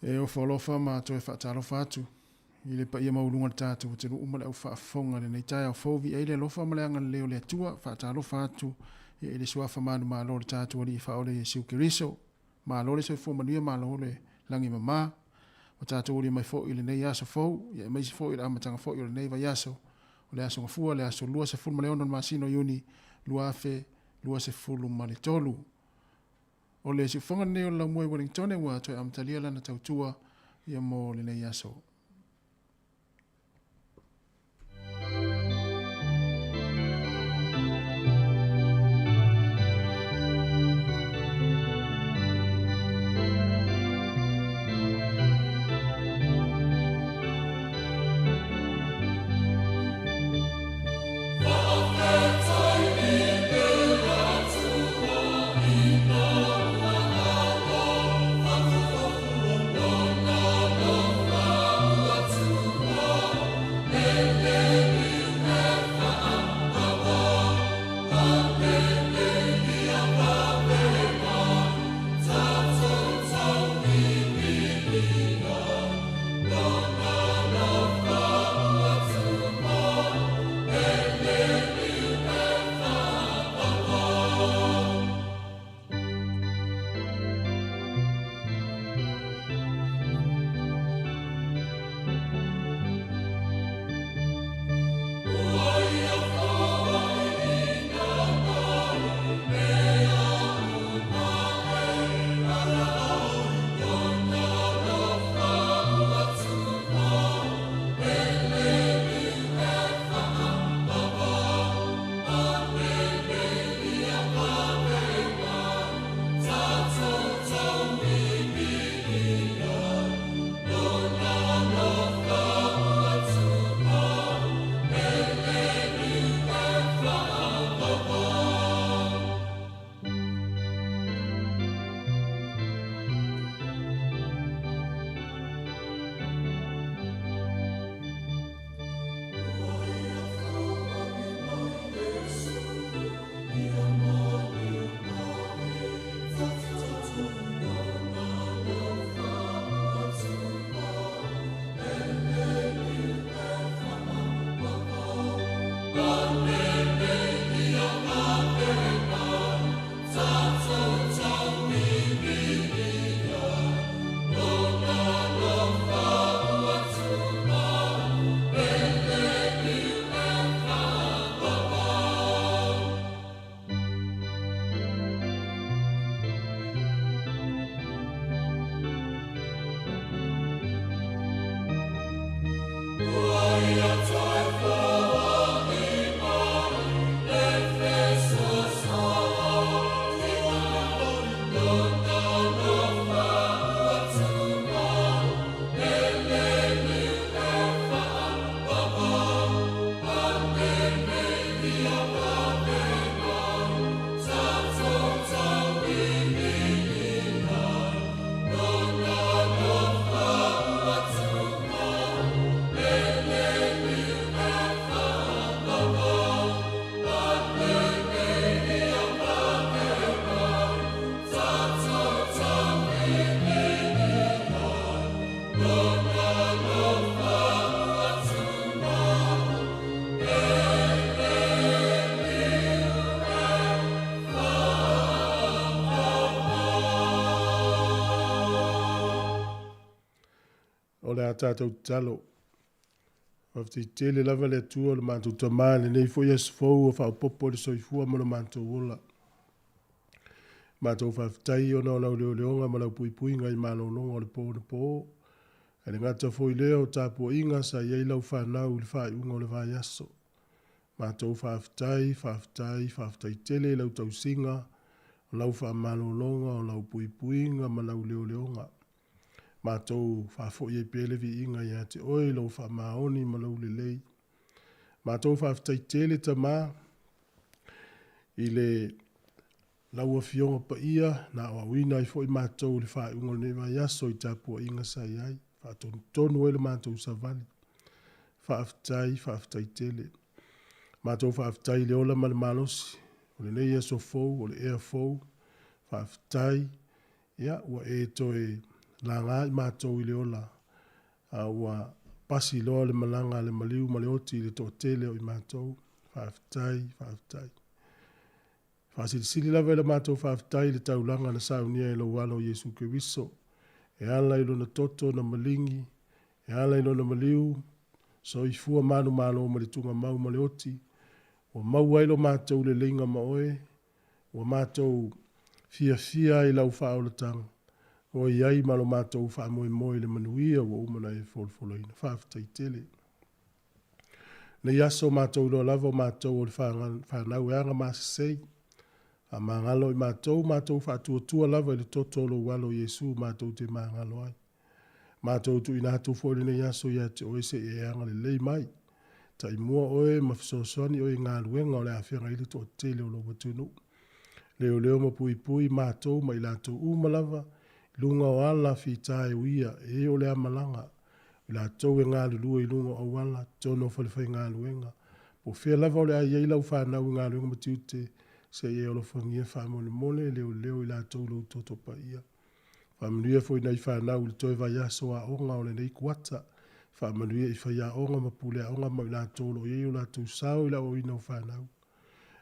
E o whaolofa mātou e whaatalofa atu. I le pa ia maulunga le tātou te ruu male au whaafonga le nei tai au whauvi e le lofa male anga leo le atua whaatalofa atu. E le suafa manu malo le tātou ali i whaole Jesu Kiriso. Malo le soifo manuia malo le langi mama. O tātou li mai fo i le nei aso fau. Ia mai si fo i le amatanga fo i le nei vai aso. O le aso ngafua le aso lua se fulu male ono masino yuni. Lua afe lua se fulu male tolu. O le si fonga neo la mui Wellington e wa toi amtalia lana tautua ia mo le nei aso. O le tātou talo. O te tele lava le tua le mātou tamāne nei fo yes fou o whaupopo le soifua mo le mātou ola. Mātou whawhitai o nao nau leo leonga ma lau pui pui ngai mālo longa o le pō le pō. E le ngata fo i leo tāpua inga sa iei lau whanau le whai unga o le whai aso. Mātou whawhitai tele lau tau singa o lau wha mālo longa o lau pui pui inga ma lau leo leonga. Mātou whafo i e pele vi inga ia te oi lau wha maoni ma lau lelei. Mātou whaftai tele ta mā i le lau a fionga pa ia na o wina i fo i mātou le wha ungo ne mai aso i tāpua inga sa iai. Wha tonu e le mātou sa vali. Whaftai tele. Mātou whaftai le ola ma le malosi. O le nei aso fou, o le ea fou. Whaftai. Ia, ua e toi la ngā I mātou I le ola. Ua pasi loa le malanga le maliu ma le oti le tō tele o I mātou. Whaafitai. Whaasili lawa le mātou whaafitai le taulanga na saunia e lo walo Yesu Keriso. E ala I lona toto na malingi. E ala I lona maliu. So I fua manu malo ma le tunga mau ma le oti. Ua mau ailo mātou le linga ma oe. Ua mātou fia I lau whaolatanga. O iai malo mātou whaamoe le manuia ua umana e wholfoloina. Whaafitai tele. Na yaso mātou lo lava mātou o le whanau e anga māsasei. A māngalo I mātou whaatua lava I le totolo walo Yesu mātou te māngalo ai. Mātou tu ina hatu fōle ne yaso ia te oese e anga le lei mai. Ta I mua oe mawhisosoni oe ngā luenga o le awhianga ili to tele o lo watunu. Leo ma pui mātou ma I lātou umalava. Lunga o ala whitae uia e o le amalanga. I lātou e ngā lulua I lunga o ala tono whalewhai ngā luenga. Po whea lava o le a iei lau whanau ngā luenga matiute se e o lo whangia whamone mole leo I lātou lau totopa ia. Whamanuia fo I nei whanau le toi vai aso a onga o le nei kuata. Whamanuia I whai a onga mapule a onga ma I lātou lo iei o lātou sao I lau o ina o whanau.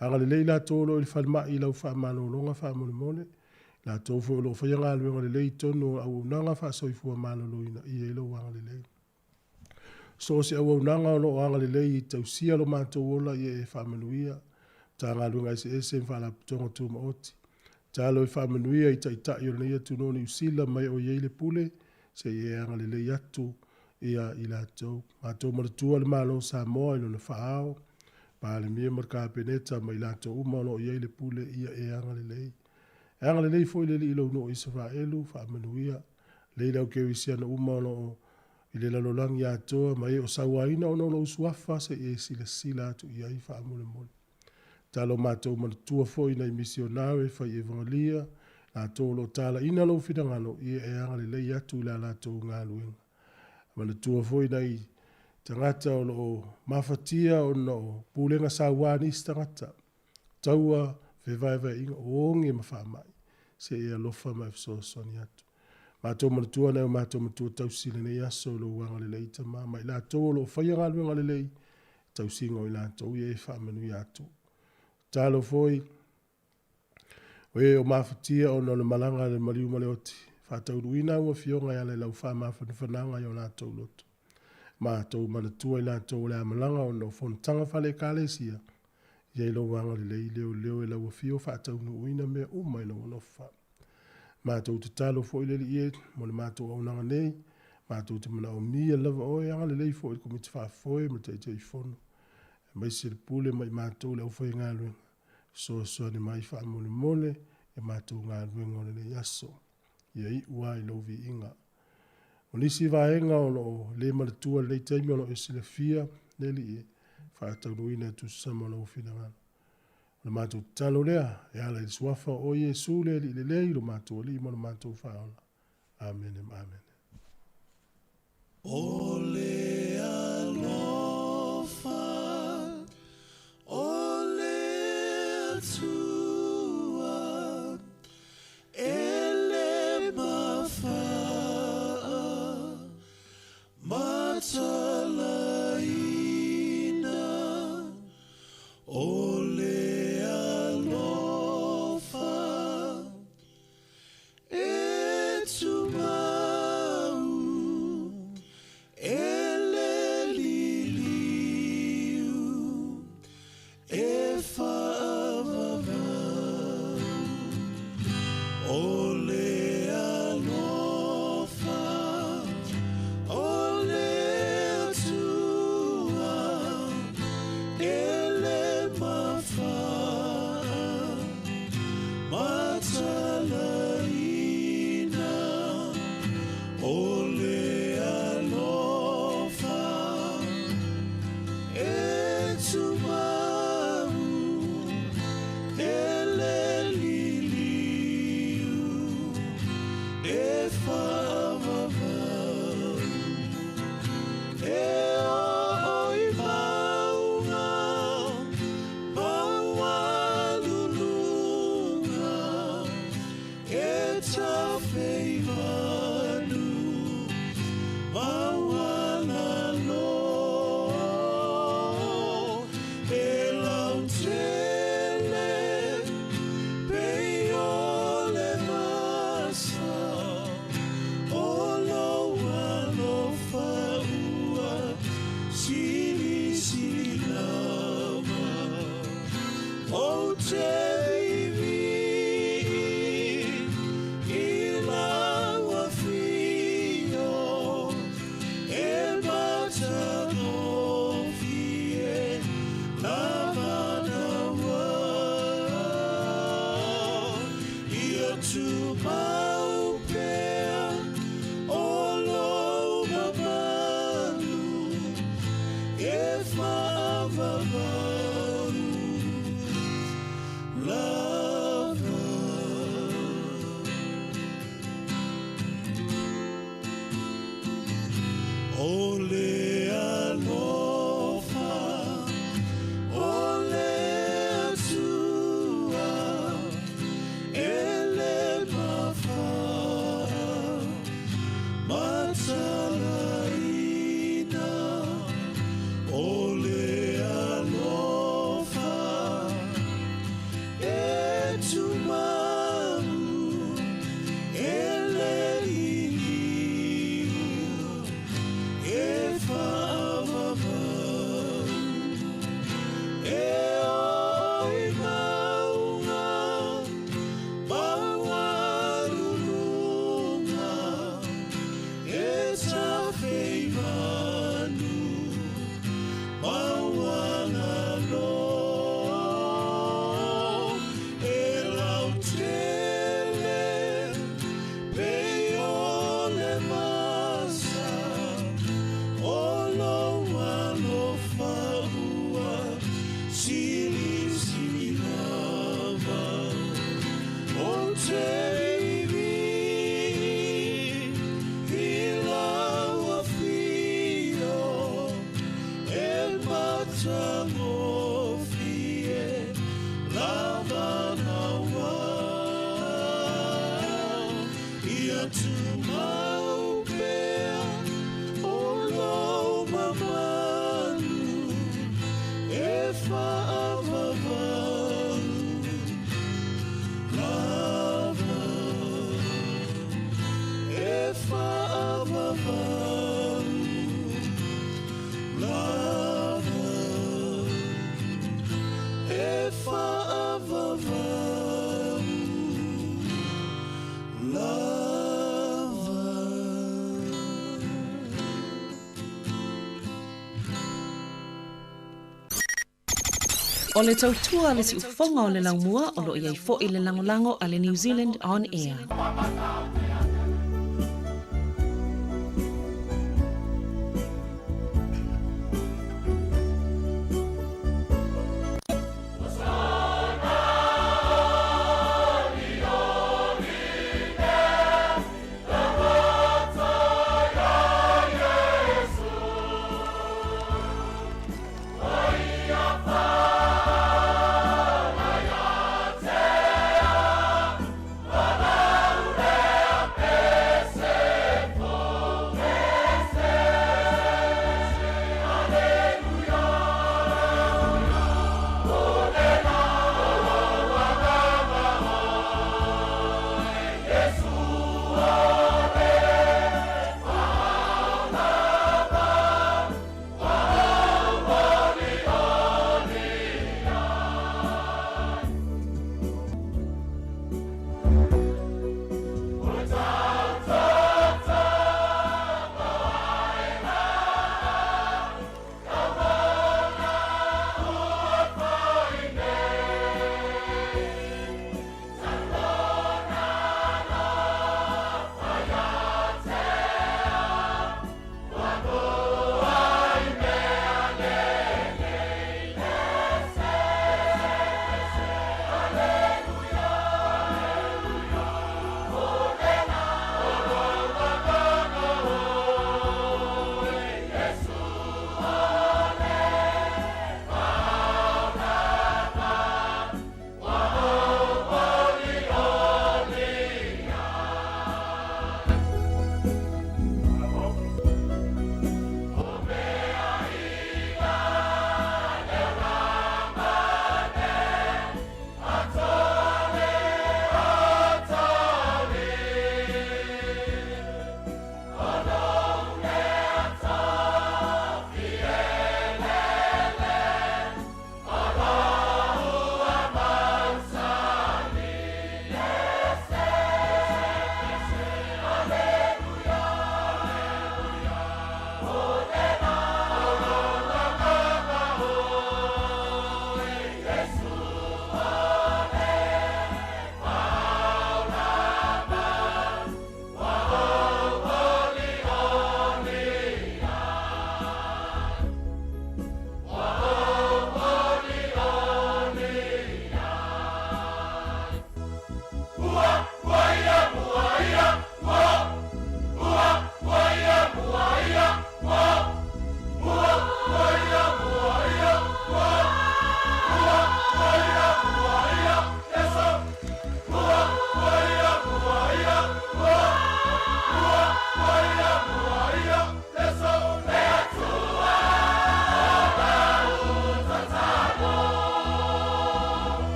Anga le lei lātou lo I whanma I lau whamano longa whamone mole. La tofu lo fa yanga luenga le lei tonu au nanga fa soifua malo loina I elo wanga le lei. So se au nanga lo wanga le lei tausia lo mātou ola I e whamanuia. Tā ngā luenga ese mwhala tonga tūma oti. Tā lo I whamanuia I tai o nei atu noni usila mai o iei le pule se I anga le lei atu ia I lātou. Mātou maratua le malo Samoa ilo na whaao. Pāle mia marka peneta mai lātou umalo o iei le pule ia e anga le lei. Anga le lei foi le li ilo no isa fa elu fa manuia le lau ke wisia na umalo o I le lalolangi atoa mai o sawaina o no suafa se e sila atu I ai fa mole mole. Talo mātou manatua foi na I misionawe fa I evangelia na tolo tala ina lo fidangalo I e anga le lei atu I la lātou ngā luenga. Manatua foi na I tangata o lo mafatia o no pulenga sawani stangata. Taua whewaiwa inga onge mawhamai. Se e alofa mai fsosoni atu. Mātou manatua nao mātou matua tausina nei aso lo wanga le lei tama. Mai lātou lo whaianga luenga le lei. Tausinga o lātou I e whamanui atu. Tālo foi. Oe o mawhatia o no le malanga le mariu male oti. Whātauruina ua fionga ia le lau whananga I o lātou loto. Mātou manatua I lātou le amalanga o no fontanga whale kālesia. Ia ilo wanga le lei leo e lau fio whaatau no uina mea umai no wanofa. Mātou te talo fo I le li e, mo le mātou au nanga nei, mātou te mana o mia lava oe anga le lei fo I komiti whaafoe ma te I fono. Mai se le pule mai mātou le au whai ngā luenga. So ni mai whaamole mole e mātou ngā luenga o le nei aso. Ia I ua I lovi inga. O nisi vaenga o lo le maratua le teimi o lo esile fia le li e. Whaatauruina tu sama lau whinangana. Le mātou talo lea, e ala I suafa o Yesu le li le lei lo mātou li mo le mātou whaola. Amen. Amen. O le alofa, o le atua, e le mawha, matalaina, o le alofa, e tumau, e le liliu, e whaavavau, o le alofa, o le atua, e le mawha, matalaina, o le alofa, e tumau, e le liliu, e whaavavau, e oi maunga, maua lulunga, e ta wheiwana, ole alofa, ole atua, ele mafa, matalaina, ole alofa, etumamu, ele iliu, efavava, eoimaunga, bawarulunga, etafeimanu, bawangalo, elautele, peyole masa, olo alofa ua, sili silava, o te iwi, hilaua fio, e matamofie, lava nawa, ia tumaupea, olo mamanu, e faavavalu, lava, e faavavalu, lava, e faavavalu, lava. O le tautua le si ufonga o le laumua o lo iai fo i le langolango a le New Zealand On Air. Bye.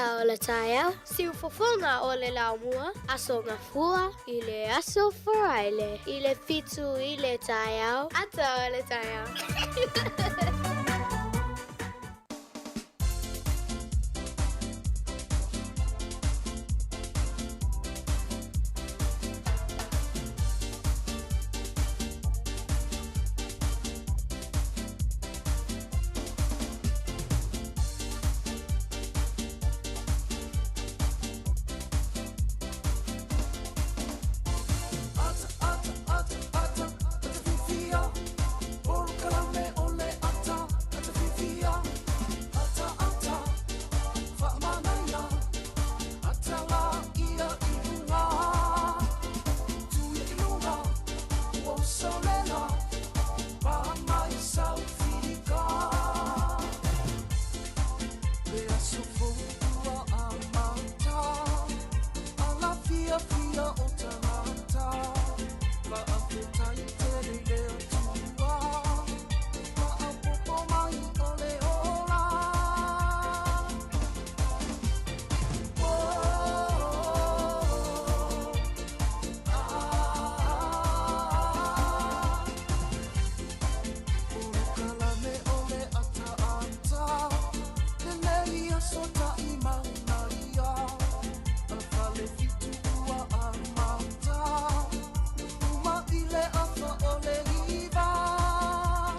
ata o le taiao, siu fofonga o le laumua, aso ngafua, i le aso faraile, i le fitu i le taiao, ata o le taiao.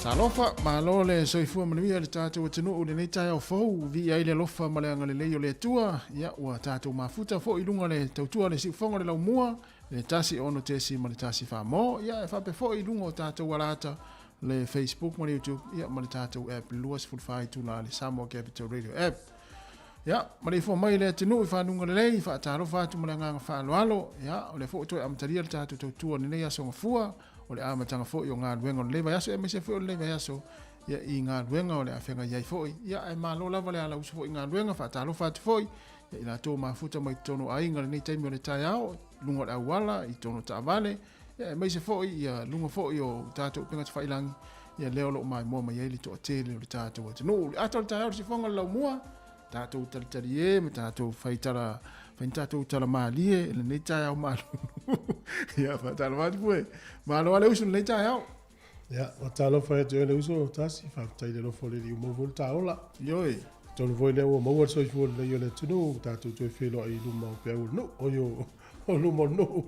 Talofa malo le soifua manuia le tātou atinu o le nei tai au fau vi ai le lofa ma le anga le lei o le atua ia ua tātou mafuta fo i lunga le tautua le siufonga le laumua le tasi ono tesi ma le tasi whamo ia e whape fo i lunga o tātou walata le Facebook ma le YouTube ia ma le tātou app luas fulfai tula le Samoa Capital Radio app ia ma le fo mai le atinu i whanunga le lei wha tārofa atu ma le nganga whaaloalo ia o le fo toi amataria le tātou tautua ni nei aso ngafua o le amatanga fo i o ngā ruenga o le leva yaso e mese fo o le leva yaso ia i ngā ruenga o le awhenga iai fo i ia e malo lava le ala uso fo i ngā ruenga whaatalo whaatu fo i ia i la tō mafuta mai tono ainga le nei taimi o le tai ao lunga le awala i tono ta avale ia e mese fo i ia lunga fo i o tātou pinga te whailangi ia leo lo mai mua mai eili to a tele o le tātou atu no le ato le tai ao le sifonga le lau mua tātou talitari e me tātou whaitara tātou tala maalie le nei tai ao malu ia whaatalo whaatu pue malo ale usu le nei tai ao ia o talo fai te ele uso tasi whaatai le lofo le liu mawol taola ioi tonu voi le ua mawol soi fuol le iole tunu tātou toi whilo ai luma o pia ul no o yo o luma no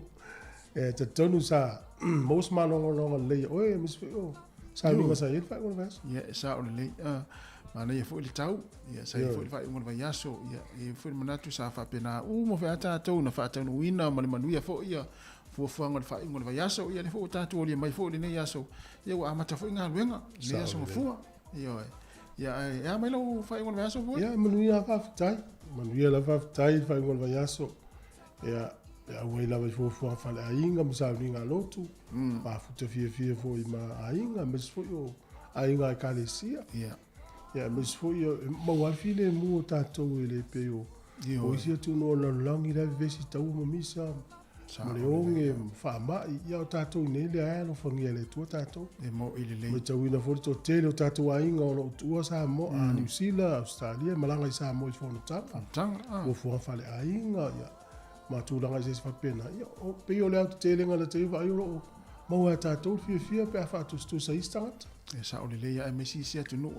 e te tonu sa mos malonga le oe misfi o sa lima sa il fai ngol vas ia sa o le mana ia fo le tau ia sa fo le vai ngol vai aso ia e fo le manatu sa fa pena mo fa tātou na fa tātou wina ma le manuia fo ia fo ngol fa ngol vai aso ia le fo tātou le mai fo le nei aso ia wa mata fo ngā luenga le aso mo fua ia mai lo fa ngol vai aso fo ia manuia fa tai manuia la fa tai fa ngol vai aso ia e awai lawa fo fa le ainga msa vinga lotu pa futa fie fo i ma ainga mes fo yo ainga kalesia ia mes fo yo ma wa file mu tātou ele pe yo o isi tu no langi la vesi tau mo misa le onge fa ma ia tātou nei le ai no fangia le tu tātou e mo ile le me tau ina fo to tele tātou ainga o tu sa mo a New Zealand Australia malanga sa mo i fo no tanga o fo fa le ainga ia ma tu langa se fa pena ia o pe o le auto telenga le te vai o ma wa tātou fia pe fa tu sa istangat e sa o le ia e mesi se tu no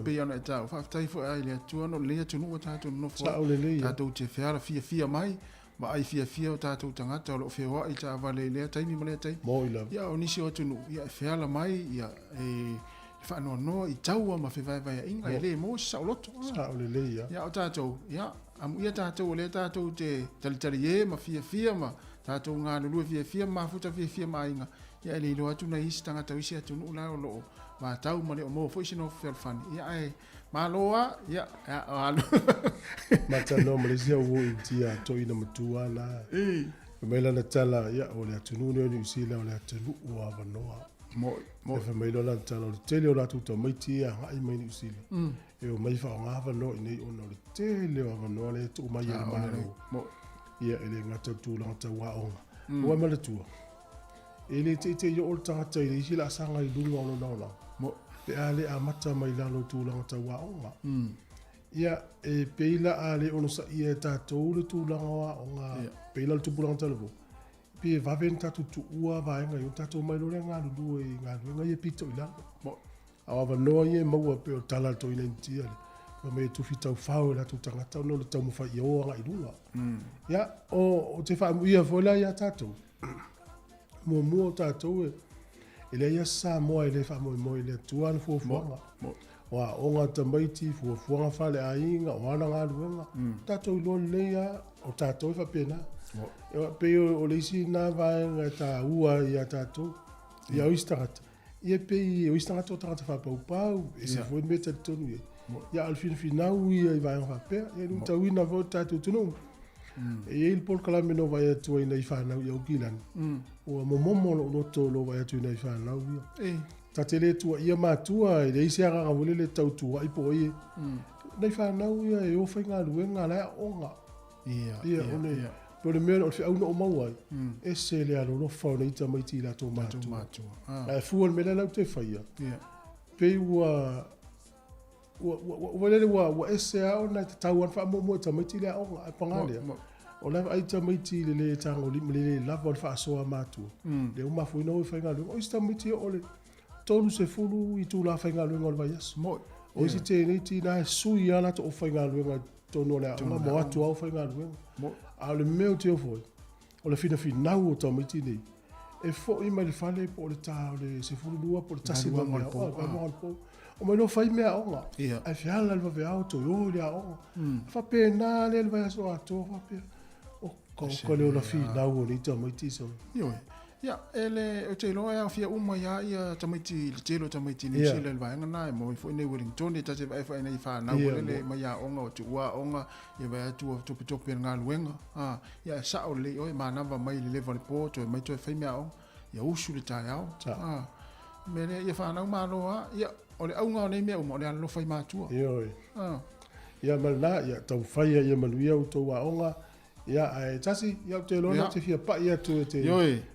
pe ana ta fa tai fo ai le tu no le tu no tātou no fo sa o le tātou te fia fia mai ma ai fia o tātou tangata o lo fia wa i ta vale le tai ni male tai mo ila ia o nisi o tu no ia fia la mai ia e fa no i taua ma fe vai inga le mo sa o loto sa o le ia o tātou ia am ia tātou le tātou te talitari e ma fia ma tātou ngā lulu fia ma futa fia ma inga ia le lo atu na isi tangata isi atu no la o lo ma tau ma le o mo fo isi no fan ia ai ma loa ia alo ma ta no Malaysia wo intia to ina matua na mela na tala ia o le atu no ni isi le o le atu o avanoa mo fa mai lo la tala o tele o la tu to mai tia ai mai ni isi e o mai fa nga fa no nei o no tele o avanoa le tu mai ia mo ia ele ngata tu la ta wa o wa ma le tu ele te yo o ta ta ile la sanga i lunga o no mo pe ale a mata mai la lo tu la ta wa o Ia, e peila a le ono sa ia tātou le tūlanga wa o ngā peila le tupulanga talavu. Pe vaven tātou tu ua vaenga i o tātou mai lore ngā lulu e ngā luenga i e pito i langa. Awa wanoa i e maua pe o tala to ina intia le. Wa me tufi tau whau e la tu tangata no le tau mawha i oa ngā i lunga. Ia, o te wha ia vola i a tātou. Mua o tātou e. Ele ia sa moa i le wha moe le tuan fuafuanga. Wa onga tamaiti fuafuanga whale a inga o ana ngā luenga. Tātou lon leia o tātou e whapena. Pe o leisi nā vaenga tā ua i a tātou. Ia o istangata. Ia pe o istangata o tangata whapaupau. E se fwoi me tatu tonu ia. Ia alfinau ia i vaenga whapea. Ia nu tau ina vau tātou tunu. E il pol kalame no vai atu ina i whanau i au kilani. O momomo no loto lo vai atu ina i whanau ia. Ta te le tua ia mātua e reisi a ngawele le tau tua i po ie. Nei whanau ia e o whainga luenga lea onga. Ia one. Pero le mea o le whiauna o mauai. E se le alo lo whau nei tamaiti la tō mātua. E fuan me le lau te whaia. Pei ua ua ese a o nai te tauan wha mo tamaiti lea onga e pangalea. O lai ai tamaiti le tango le lava o le wha asoa mātua. Le umafu ina o whainga luenga. O isi tamaiti o le tolu se fulu I tū la whainga luenga o le vai asu. O isi te nei ti nā sui ala to o whainga luenga tono lea onga mo atu au whainga luenga. A le meo te o foi. O le fina finau o tamaiti nei. E fo I mai le whale po le tā o le se fulu lua po le tasi wanga po. O mai no whai mea onga. Ai whiala le wawe au to yo lea onga. Whape nā le vai asu ato whape. O kole o la finau o ni tamaiti sa. Ia, ele o te loa ea fia uma ia tamaiti, le telo tamaiti ni sila le vaenga nai, mo I fo ine Wellington, e tate vai fai nei whanau, le mai a onga o te ua onga, ia vai atu o topi ngā luenga. Ia, sa o le oe, mānawa mai le lewa le pōto, e mai toi whai mea o, ia usu le tai au. Mene, ia whanau māloa, ia, o le aunga o nei mea uma, o le alo whai mātua. Ia malna, ia tau whaia ia manuia o tau a onga, ia ai tasi ia te lona te fia pa ia tu te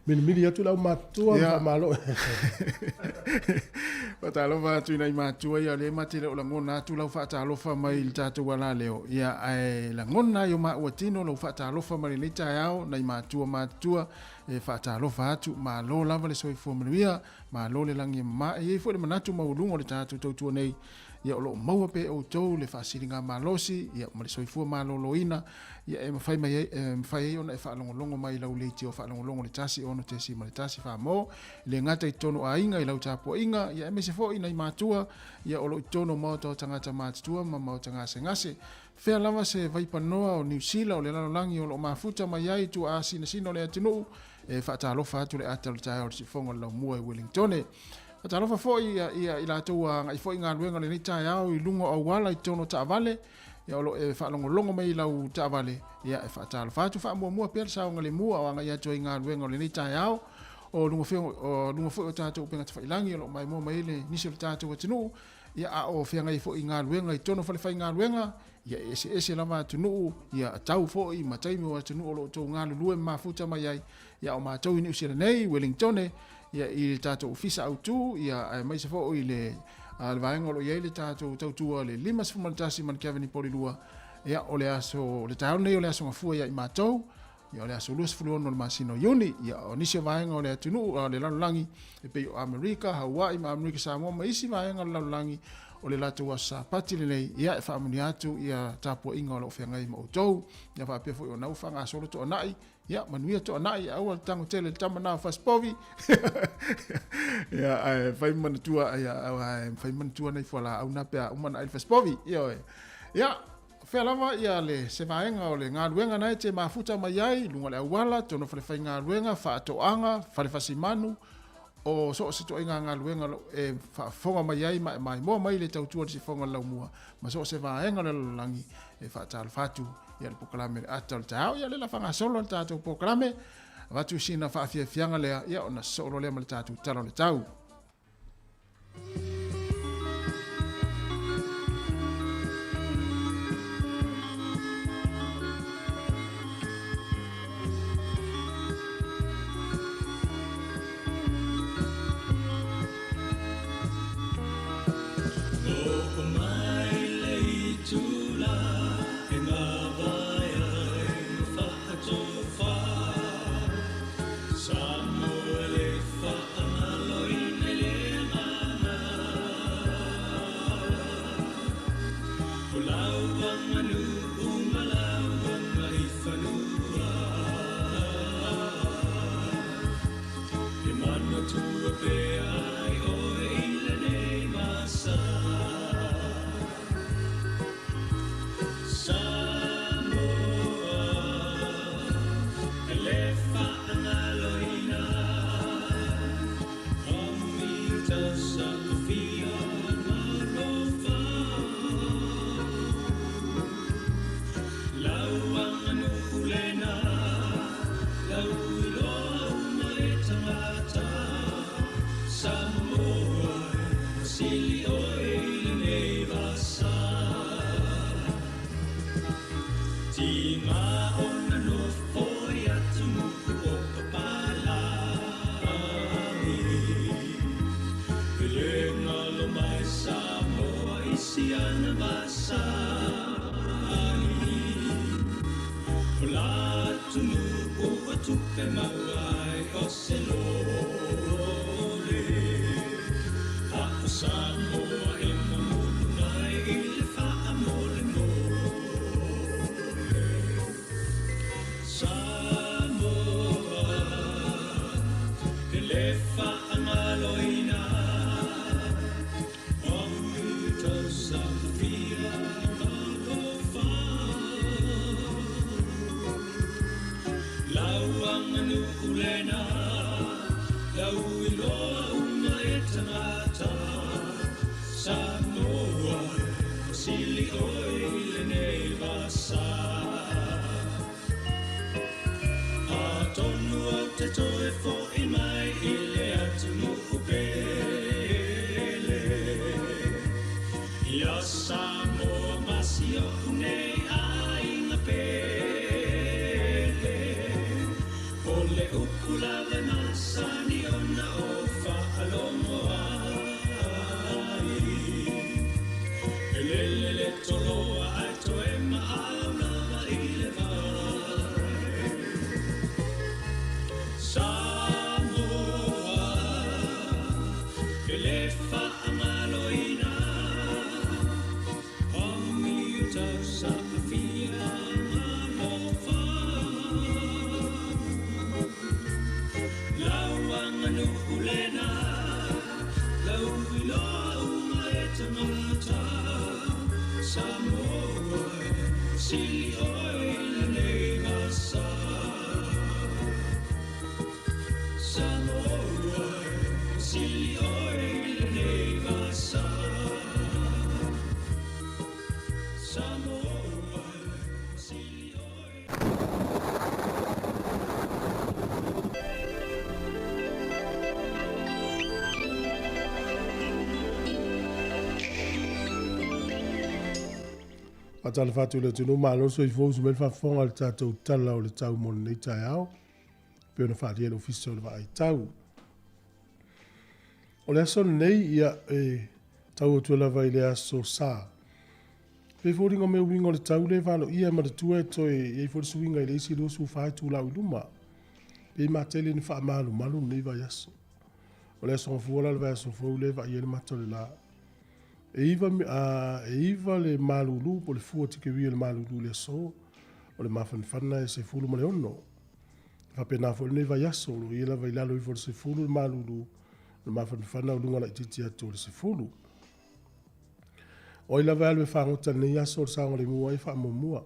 mili atu lau matua ma malo pa talo va tu nei matua ia le mate le la ngona tu lau fa talo fa mai il tatu wala leo ia ai la ngona yo ma watino lau fa talo fa mai le taiao nei matua e fa talo fa tu ma lo lava le soi fo manuia ma lo le langi ma e fo le manatu ma ulungo le tatu tu nei ia lo mau pe o tou le fasiringa malosi ia ma le soifua maloloina ia e mafai mai mafai ona e fa longo mai lau leiti o fa longo le tasi ono te si ma le tasi fa mo le ngata I tono ainga I lau tapo inga ia me se fo ina I matua ia o lo tono mo to tangata matua ma mo tanga se ngase fe lava se vai panoa o New Zealand o le langi o lo mafuta mai ai tu a sino le atinu e fa talo fa tu le atal tai o si fonga lau mua Wellington Atalofa foi ia ila tua ngai foi ngā luenga le ni tai au I lungo au wala I tono ta vale ia olo e fa longo mai lau ta vale ia e fa talofa tu fa mua per sa ngale mua o ngai atu ngā luenga le ni tai au o lungo foi o tatu penga te failangi o mai mai le nisi o tatu o tinu ia a o fia ngai foi ngā luenga I tono fa le fai ngā luenga ia ese lava tunu ia tau foi mataimi o tunu o lo to ngā lue mafuta mai ai ia o matou ni usira nei Wellington ia I tato ofisa autu ia mai se fo I le alvaengo lo ia le tato tautua le lima se fumaltasi man Kevin Polilua ia o le aso le tau nei o le aso ngafua ia I matou ia o le aso lus fuluono le masino yuni ia o nisi vaenga o le atunu o le lalulangi e pe o Amerika Hawaii ma Amerika Samoa ma isi vaenga o le lalulangi o le latu wa sa pati le nei ia e whaamuni atu ia tapo inga o le ofengai ma o tau ia whaapia fo I o nau whanga solo to anai ia manuia to anai au al tango tele le tamana faspovi ia ai fai manatua ia fai manatua nei fola au na pea umana ai faspovi ia Felava ia le se vaenga o le ngā luenga nei te mafuta mai ai lunga le awala tono fale fai ngā luenga whaatoanga fale fasimanu o so se to ngā luenga e whafonga mai ai mai moa mai le tautua si fonga lau mua ma so se vaenga le langi e whaatala fatu ia le pokalame le atal tau ia le la whanga solo le tātou pokalame watu sina whaafia fianga lea ia o na solo lea ma le tātou talo le tau To Atala fatu le tunu malo so ifo su mel fa fonga le tatou tala o le tau mon nei tai au. Pe ona fa le ofisi o le vai tau. O le aso nei ia tau o tuela vai le aso sa. Pe fōringa me winga le tau le vano ia ma le tua to e fōri suinga i le isi lo su fai tu lau luma. Pe ma tele ni fa malu malu nei vai aso. O le aso fuola le vai aso fōu le vai ele matole la. E iva le malulu po le fua tike wia le malulu le so o le mafanifana e se fulu ma le ono. Fa pena fo le neva yaso lo ia la vai lalo i fo le se fulu le malulu le mafanifana o lunga la ititi atu le se fulu. O ila vai alwe whangota ne yaso le sanga le mua i wha mua.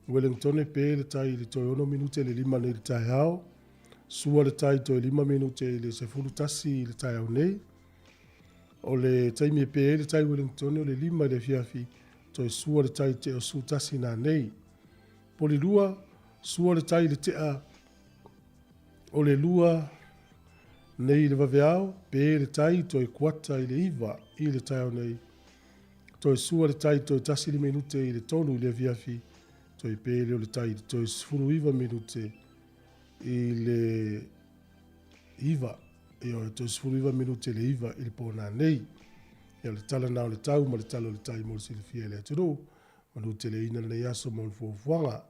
Wellington e pe le tai le toi ono minute le 5 ne le tai hao. Sua le tai toi 5 minute le se fulu tasi le tai au nei. O le taimi e pe le tai Wellington o le 5 le fiafi toi sua le tai te o su tasi na nei. Po le lua sua le tai le tea o le lua nei le vaveao pe le tai toi kuata i le iva i le tai au nei. Toi sua le tai toi tasi le minute i le tonu le fiafi toi pe le o le tai toi sfuru iva minute i le iva. Io to sfuriva minute le iva il pona nei e le tala na le tau ma le tala le tai mo si le fiele tro ma no te le ina le yaso mo fo fuanga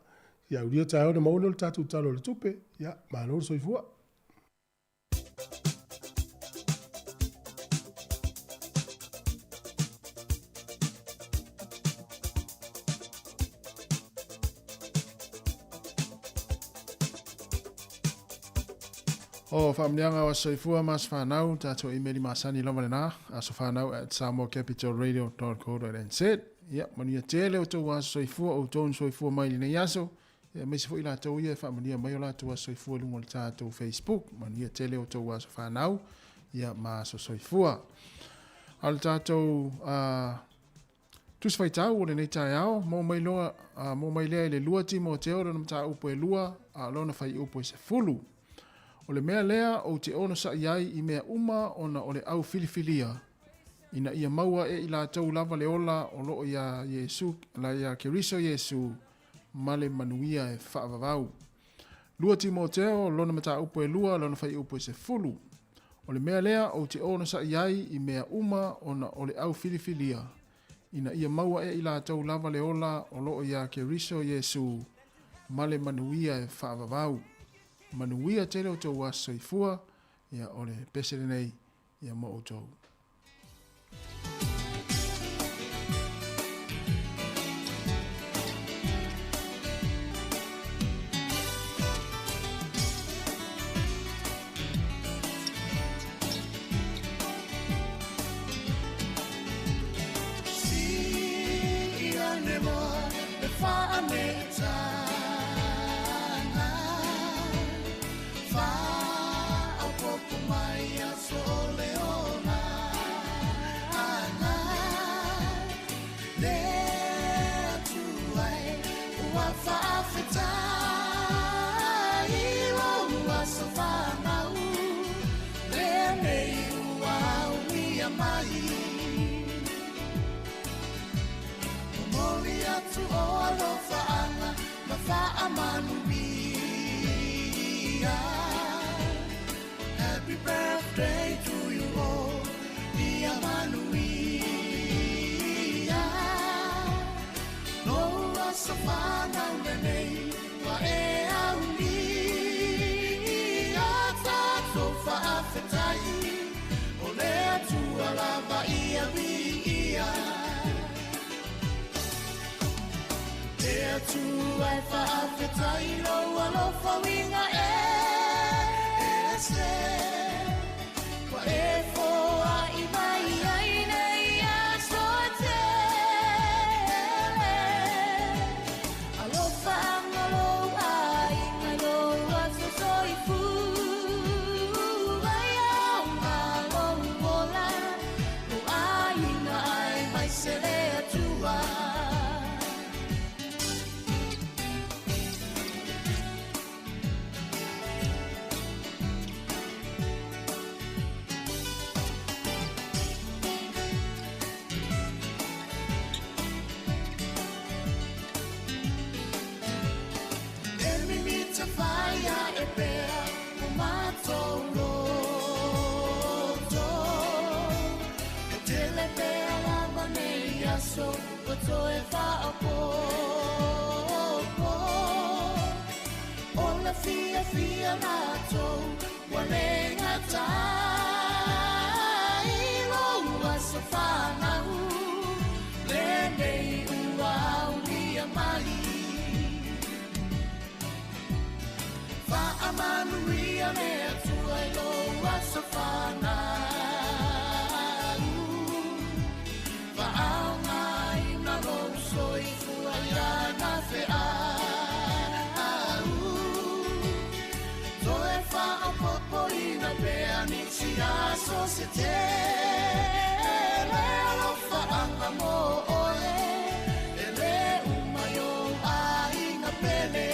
ya uria tau na mo no tatu talo le tupe ya ma no so fua O whamnianga wa soifua mas whanau, tātou imeri masani lama le nā, aso whanau at samocapitalradio.co.nz. Ia, mania tele o tau wa soifua o tau soifua mai li nei aso. Ia, meisi fo ila tau ia whamania mai o la tau wa soifua lungo le tātou Facebook. Mania tele o tau wa whanau. ia masosoifua. A le tātou tusi faitau o le nei tae ao, mo mai lea i le lua Timoteo lona mata upo e lua, a lona fai upo e se fulu. O le mea lea o te ono sa iai i mea uma ona o le au filifilia. Ina ia maua e ila tau lava le ola o loo ia Yesu, la ia Keriso Yesu, male manuia e whaavavau. Lua Timoteo lona mata upo e lua, lona fai upo e se fulu. O le mea lea o te ono sa iai i mea uma ona o le au filifilia. Ina ia maua e ila tau lava le ola o loo ia Keriso Yesu, male manuia e whaavavau. Manuia tele o tau aso i fua, ia o le pesere nei, ia mo o tau. Happy birthday to you all, dear Manuia. No asafana unenei wa e auni. Ata tofa afetai, ole atua lava ia via. E atua e fa afetai lo alofa winga Fia nato, walenga tai, loa sofana lenei ua ulia mai. Fa amanuia me atua loa sofana. Fa aunga ina lo soi fuaia na fea. So se te lo fa anga mo ole ele umayo ai na pele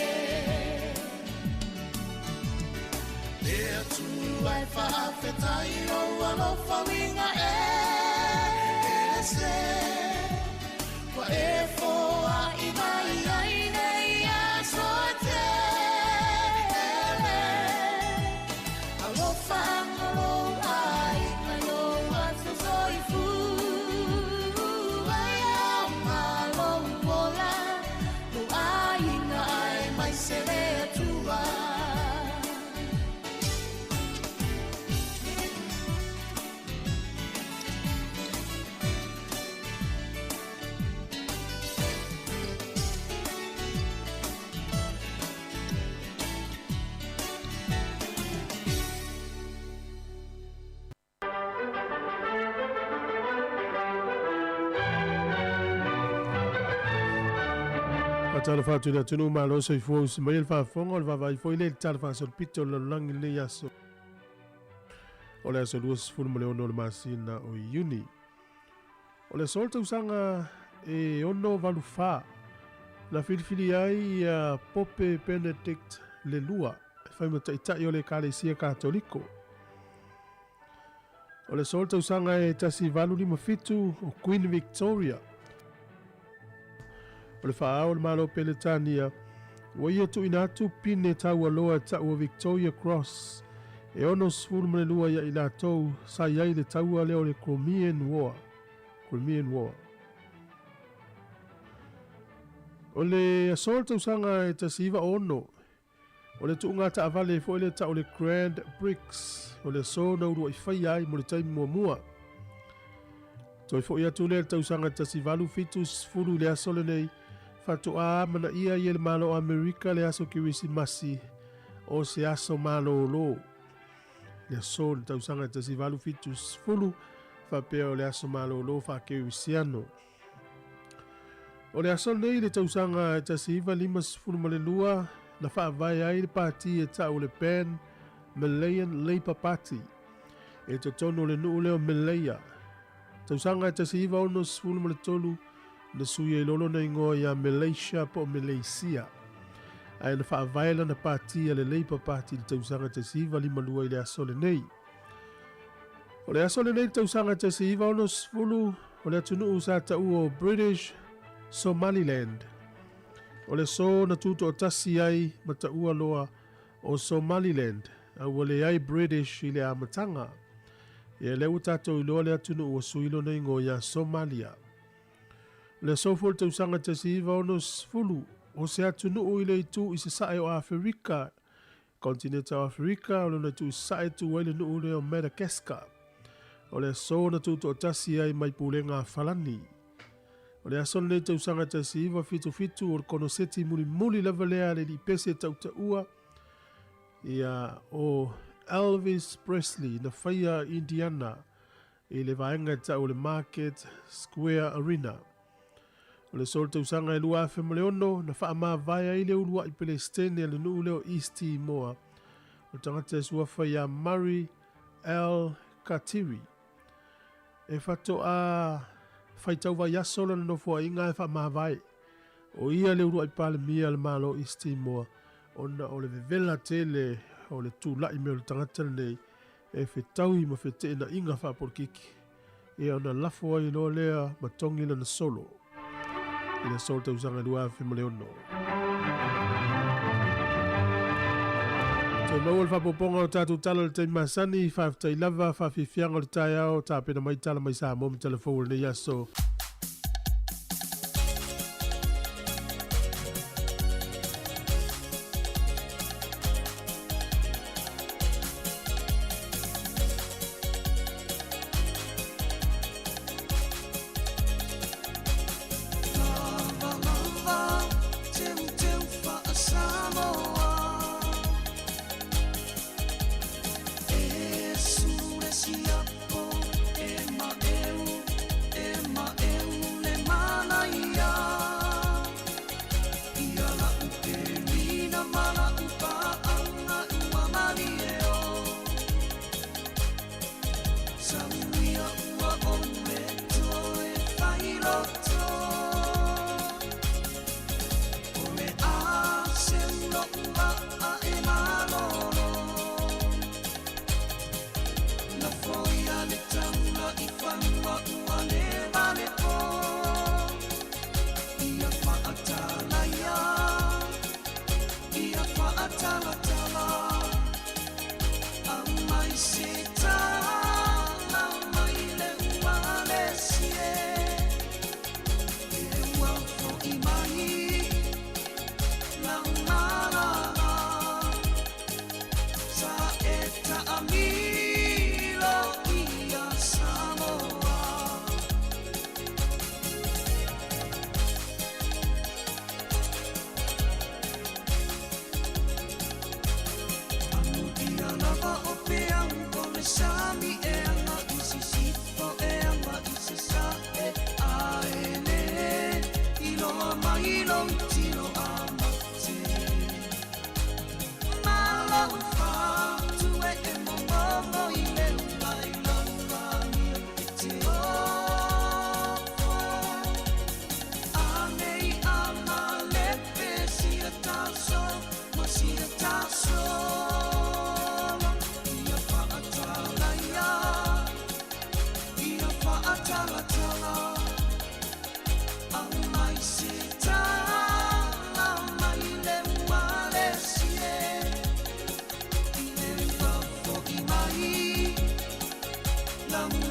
le tu ai fa afeta I lo fa winga se kwa e fo ai mai ai nei so te lo fa Tala fatu na tunu malo so ifo se mai fa fongo va va ifo ile tala fa so pito lo lang le yaso O le aso 2 miliona o le masina o iuni. O le sol tausanga e ono valufa. Na filifili ai a Pope Benedict le lua. Fai mataitai o le Kalesia Katoliko. O le sol tausanga e tasi valu lima fitu o Queen Victoria. O le faa o le malo Peletania. Wa ia tu inatu pine tau aloa ta ua Victoria Cross. E ono sfuru mele lua ia ila tou sa iai le taua leo le Crimean War. Crimean War. O le asol tausanga e tasiva ono. O le tuunga ta avale fo ele ta o le Grand Prix. O le so na urua i fai ai mo le taimi mua mua. Toi fo ia tule le tausanga tasivalu fitus furu le asole nei. Fatu a mana ia i le malo Amerika le aso kiwisi masi. O se aso malo lo. Le so le tausanga tasivalu fitus fulu. Fa peo le aso malo lo fa kiwisiano. O le aso nei le tausanga tasiva limas fulu male lua. Na fa vai ai le parti e ta o le pen. Malayan Labour Party. E te tono le nuu leo Malaya. Tausanga e tasiva ono sfulu male tolu. Na sui e lolo na ingoa ia Malaysia po Malaysia. Ai na faa vaila na parti le Labour Party le tausanga tasiva lima lua i le asole nei. O le asole nei tausanga tasiva ono sfulu. O le atunu usa ta o British Somaliland. O le so na tuto o tasi ai ma ta ua loa o Somaliland. A wale ai British i le amatanga. E leu tato i loa le atunu o suilo na ingo ia Somalia. Le sofol te usanga te siiva ono sfulu. O se atunu o ile tu i se sae o Afrika. Kontinenta o Afrika. O le na tu i sae tu waile nu ule o Madagascar. O le so na tuto o tasi ai mai pulenga falani. O le ason le te usanga te siiva fitu fitu o le konoseti muli muli lava lea le li pese tau ta ua. Ia o Elvis Presley na whaia Indiana i le vaenga tau le Market Square Arena. O le sol tau sanga e lua afe maleono na wha maa vaia i le ulua i Palestine le nuu leo East Timor. O tangata e sua whaia Murray L. Katiri. E whato a whaitau vai asola na nofua inga e wha maa vai. O ia le ulua i pale mia le malo East Timor. Ona o le vevela tele o le tūlai me o le tangata nei e whetaui ma whete na inga whaporkiki. E ona lafo ai loa lea ma tongi na solo. I le solo tau sanga lua whima leono. Te mau le whapoponga o tātou tala le teima sani, whawtai lava, whawhiwhianga le tai au, tā pena mai tala mai sā momi telefou le yaso. Ema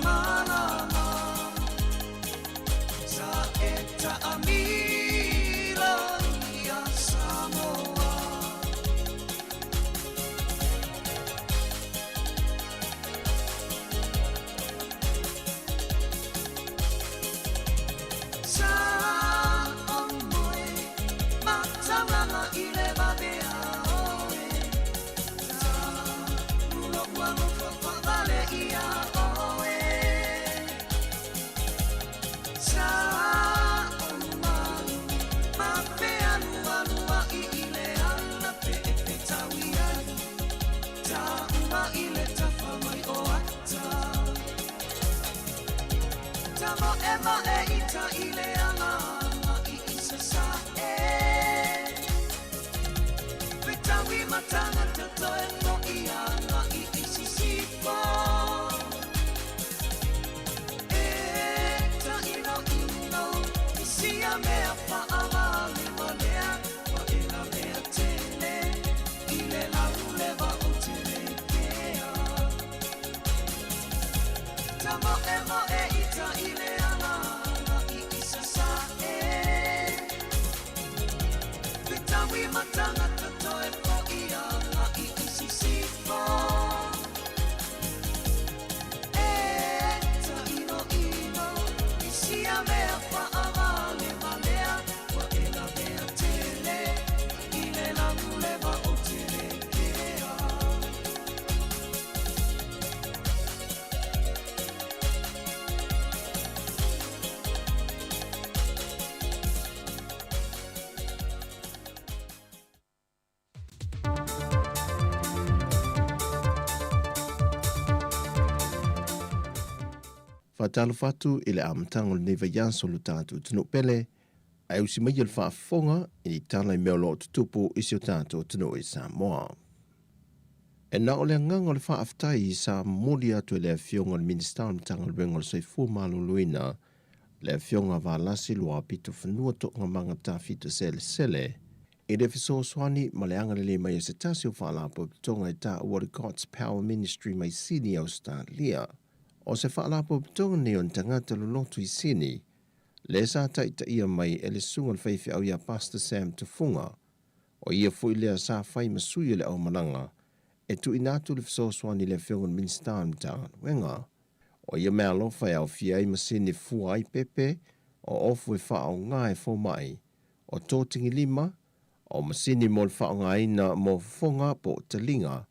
malama sa eta amila ya Samoa sa omoe matanga ile babea oe ta ulo wango fafale ia oe sa omalu mapea lua I ile ana pe e tawia ta uma ile tafamai o ata Tamo ema e ita ile ana I isa sa e Vitawi matanga tato e no I ana I isi sipo E ta ino Isi a mea pa ama le malea Wa ina mea tele Ile la uleva o tele kea Tamo ema e ita ile ana I isa sa e Vitawi matanga tato e po I ana I isi sipo E ta ino Isi a mea pa ama le malea Wa ina mea tele Ile la uleva o tele kea Fatalo fatu ile amtango le neva yanso lo tātou tino pele, ai usi mai al whaafonga I tala I mea lo tutupu isi o tātou tino I Samoa. E na o le nganga le whaaftai I sa moli atu le fionga le minister amtanga le wenga le saifu malo luina, le fionga valasi lua pito whanua toka manga tawhita sele, I le fiso swani ma le anga le mai se tasi o whaalapo tonga I ta ua God's Power Ministry mai sini au Australia. O se whaalapo pitonga ni on tangata lo lotu I sini, le sa taita ia mai e le sunga le whaifi au ia Pastor Sam Tufunga, o ia fui lea sa whai masuia le au malanga, e tu inatu le fisoswani le whiongan minister mtanga wenga, o ia mea lofa au fiai masini fua ai pepe, o ofu e wha au ngā e fo mai, o tōtingi lima, o masini mo le wha au ngā ina mo fonga po talinga,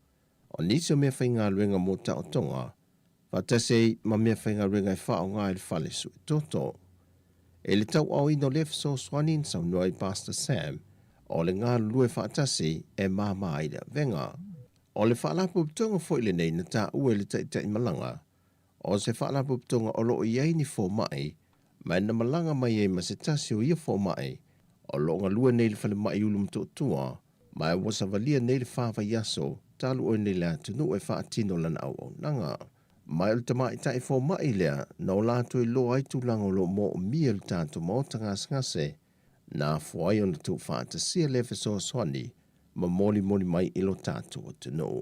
o nisi o mea whainga luenga mo ta o tonga, Fatase ma mea whainga ringa I wha o ngā le whale su toto. E le tau au ino le fiso swanin sa unoi Pastor Sam, o le ngā lue whaatase e māma aida venga. O le whaalapu pitonga fo ile nei na tā ue le taitai malanga, o se whaalapu pitonga o loo iei ni fo mai, mai na malanga mai e ma se tasi o ia fo mai, o loo ngā lue nei le whale mai ulum totua, mai wasa valia nei le whaawa yaso, talu o nei le atunu e whaatino lana au nanga. Mai o tamai tai fo mai lea, na o lātu lo ai tūlanga o lo mo o mia le tātu mo ngase, na fuai o na tu whaata sia le fiso swani, ma moli mai ilo tātu o te no.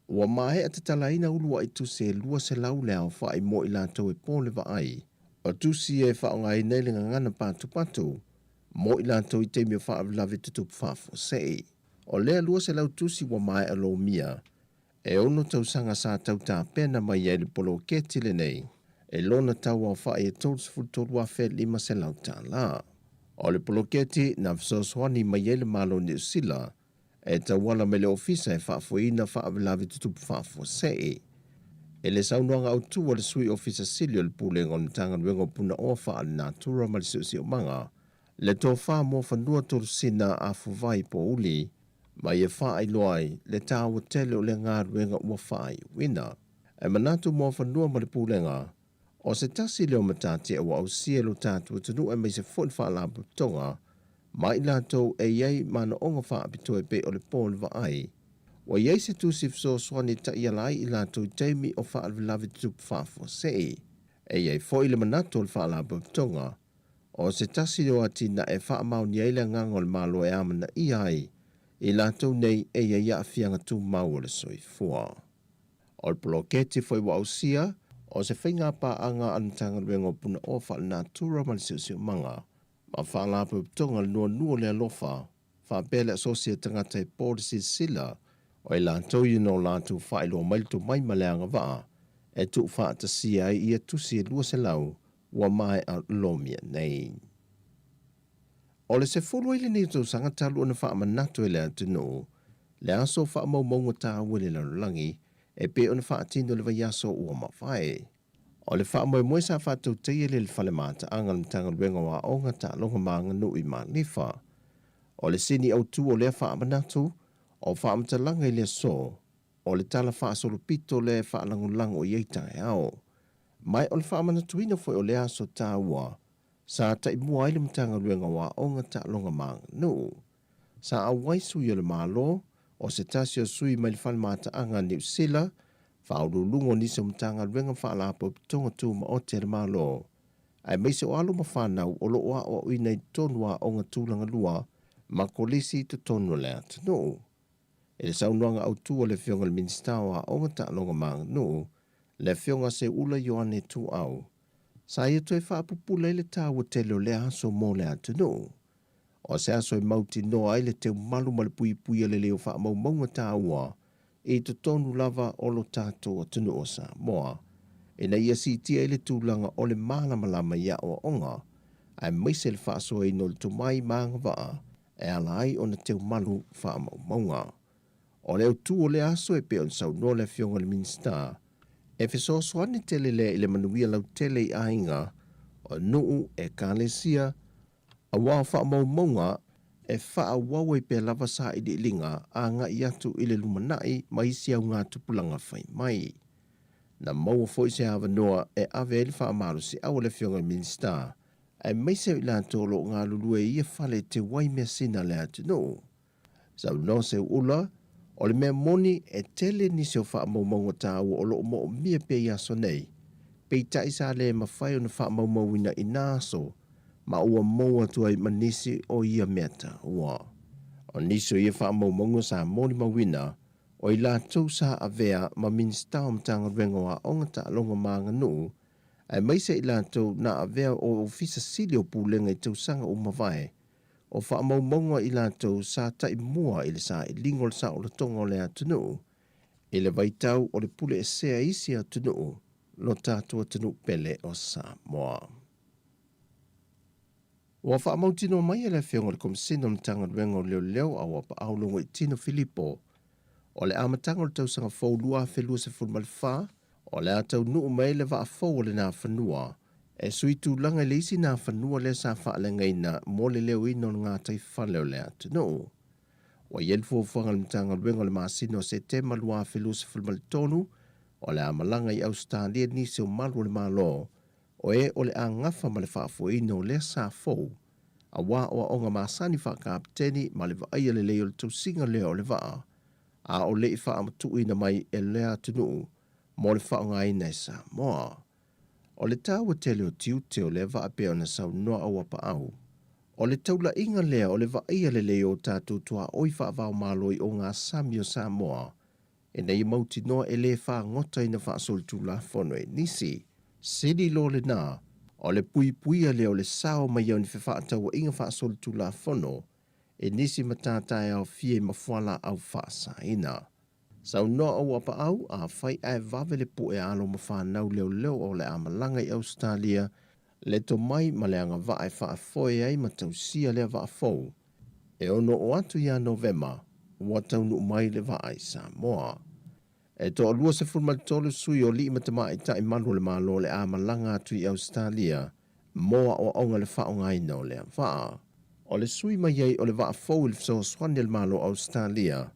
Ua mahe a te talaina ulua I tu se lua se lau lea o whaai mo I lātu e pōle wa ai, o tu si e whaonga I neilinga ngana patu, mo I lātu I te mio whaavilavi tutup whaafo sei. O lea lua se lau tu si wa mahe a lo mia, e ono tau sanga sa tau tā pena mai e le polo ketile nei, e lona tau au whae e tōs futoru a whē lima se lau tā la. O le polo keti na fsoswani mai e le malo ni usila, e tau wala me le ofisa e whaafoina whaavilavi tutupu whaafo sei. E le saunoanga au tua le sui ofisa silio le pūlenga o le tanga nuenga puna o wha na tura ma le siusi o manga, le tō wha mo whanua toru sina a fuwai po uli, mai e whaai loai le tāua tele o le ngā ruenga ua whaai wina. E manatu mo whanua ma le pūlenga, o se tasi leo matati e wa au sielo tātua tunu e mai se fun whaalapu tonga, mai lātou e iei mana onga whaapito e pe o le pōle wa ai. Wa iei se tūsif so swani ta ialai I lātou teimi o whaalvilavi tup whaafo sei. E iei fo le manatu o le whaalapu tonga, o se tasi leo ati na e whaamau ni eile ngango le malo e amana I ai, I lātou nei e ia ia fianga tū mau le soi fua. O le poloketi foi wa usia, o se whainga pa anga anatanga ruenga o puna o wha natura ma le siu manga. Ma wha la pa tonga nua le alofa, wha pele asosia tangata e pōri sila, o i lātou i no lātou wha ilo mailito mai maleanga waa, e tu wha ta sia i tusi e lua se lau, wa mai a lomia nei. O le se fulu ile ni tau sanga talu ana wha manatu e lea tino, le aso wha maunga tā wale langi, e pe ona wha atino le vaiaso ua mawhai. O le wha moe sa wha tau teie le whale mata anga le tanga ruenga wa onga ta longa maanga nui ma lifa. O le sini au tu o lea wha manatu, o wha amatalanga i le so, o le tala wha solo pito le wha langulango i eita e ao. Mai o le wha manatuina foi o le aso tā ua, sa ta i mua ile mtanga ruenga wa onga ta longa maanga nuu. Sa a waisu i le malo, o se tasi o sui mai le whale mata anga New Zealand, whauru lungo nisa mtanga ruenga whaala po tonga tu ma o te le malo. Ai meise o alo ma whanau o lo o uina i tonua o ngā tūlanga lua, ma kolisi to tonu lea tanu. E le saunuanga au tua le fionga le ministawa o ngā longa maanga nuu, le fionga se ula yoane tu au. Sa ia toi whaapupula i le tāua te leo le aso mō lea tanu. O se aso i mauti noa i le te malu ma le pui le leo wha maunga tāua, e to tonu lava o lo tātua tunu o sa moa. E na ia si tia i le tūlanga o le malama ia o onga, ai meise le whaasoa i no le tumai maanga waa, e ala ai o na teo malu wha maunga. O leo tu o le aso e pe on sau no le fionga le minsta, e fiso soani tele le i le manuia lau tele i ainga, o nuu e kālesia, a wā wha maunga, e wha wawe pe lava sa i di linga a ngā i atu i le lumanai ma isi au ngā tupulanga whai mai. Na maua fo se hawa noa e ave ele wha amaru si au le fionga minsta, e meise i la tolo ngā lulue i e whale te wai mea sina le atu no. Zau no se ula, o le mea moni e tele ni se o wha maunga tāua o lo mo mia pe i aso nei, pe i taisa le ma whai o na wha maunga i nāso, ma ua moa tuai manisi o ia meta ua. O niso ia wha maunga sa moni mawina, o i la tau sa avea ma minsta o mtanga renga wa ongata longa maanga nuu, ai maise i la tau na avea o ofisa sili o pūlenga i tau sanga o mawai, o wha maunga i la tau sa tai mua i le sa i lingol sa o le tonga o le atunu, i le vaitau o le pule e sea isi atunu, lo tātua tunu pele o sa moa. Wa wha mautino mai e le whionga le komisina mtanga renga o leo a wapa aulungo i Tino Filipo, o le amatanga o le tausanga whaulua whelua se fulmalwha, o le atau nuu mai le waa whau o le nā whanua, e sui tūlanga le isi nā whanua le sa whaalenga ina mo le leo ino ngā tai whaleo le atu nuu. Wa yenfu o whanga le mtanga renga le maasino se te malua whelua se fulmaltonu, o le amalanga i Australia nisi o malu le malo, o e o le a ngafa ma le whaafo ino le sa whau, a wā o onga maasani whakapteni ma le vaaya le leo le tausinga leo le waa, a o le i wha amatu ina mai e lea tunu, mo le wha o ngai nei sa moa. O le tāua te leo tiu te o le wa apea na sau noa au apa au. O le taula inga lea o le wa ia le leo tātou tua oi wha avao maloi o ngā sami o sa moa. E nei mauti noa e le wha ngota ina wha asol tu la whono e nisi. Sidi lo le nā, o le pui leo le sao mai au ni wha atau inga wha asol tu la whono, e nisi matatai au fie mawhala au whaasa ina. Sau noa au apa au, a whai ai vavele po e alo mawhanau leo o le amalanga i Australia, le to mai ma le anga vae whaafoe ai ma tausia le vaafou. E ono o atu ia Novema, ua taunu mai le vae sa moa. E to alua se fulmaltolu sui o li matama i tai malu le malo le amalanga atu i Australia, moa o onga le whaonga ino le vaa. O le sui mai ei o le vaafou il so swani le malo Australia,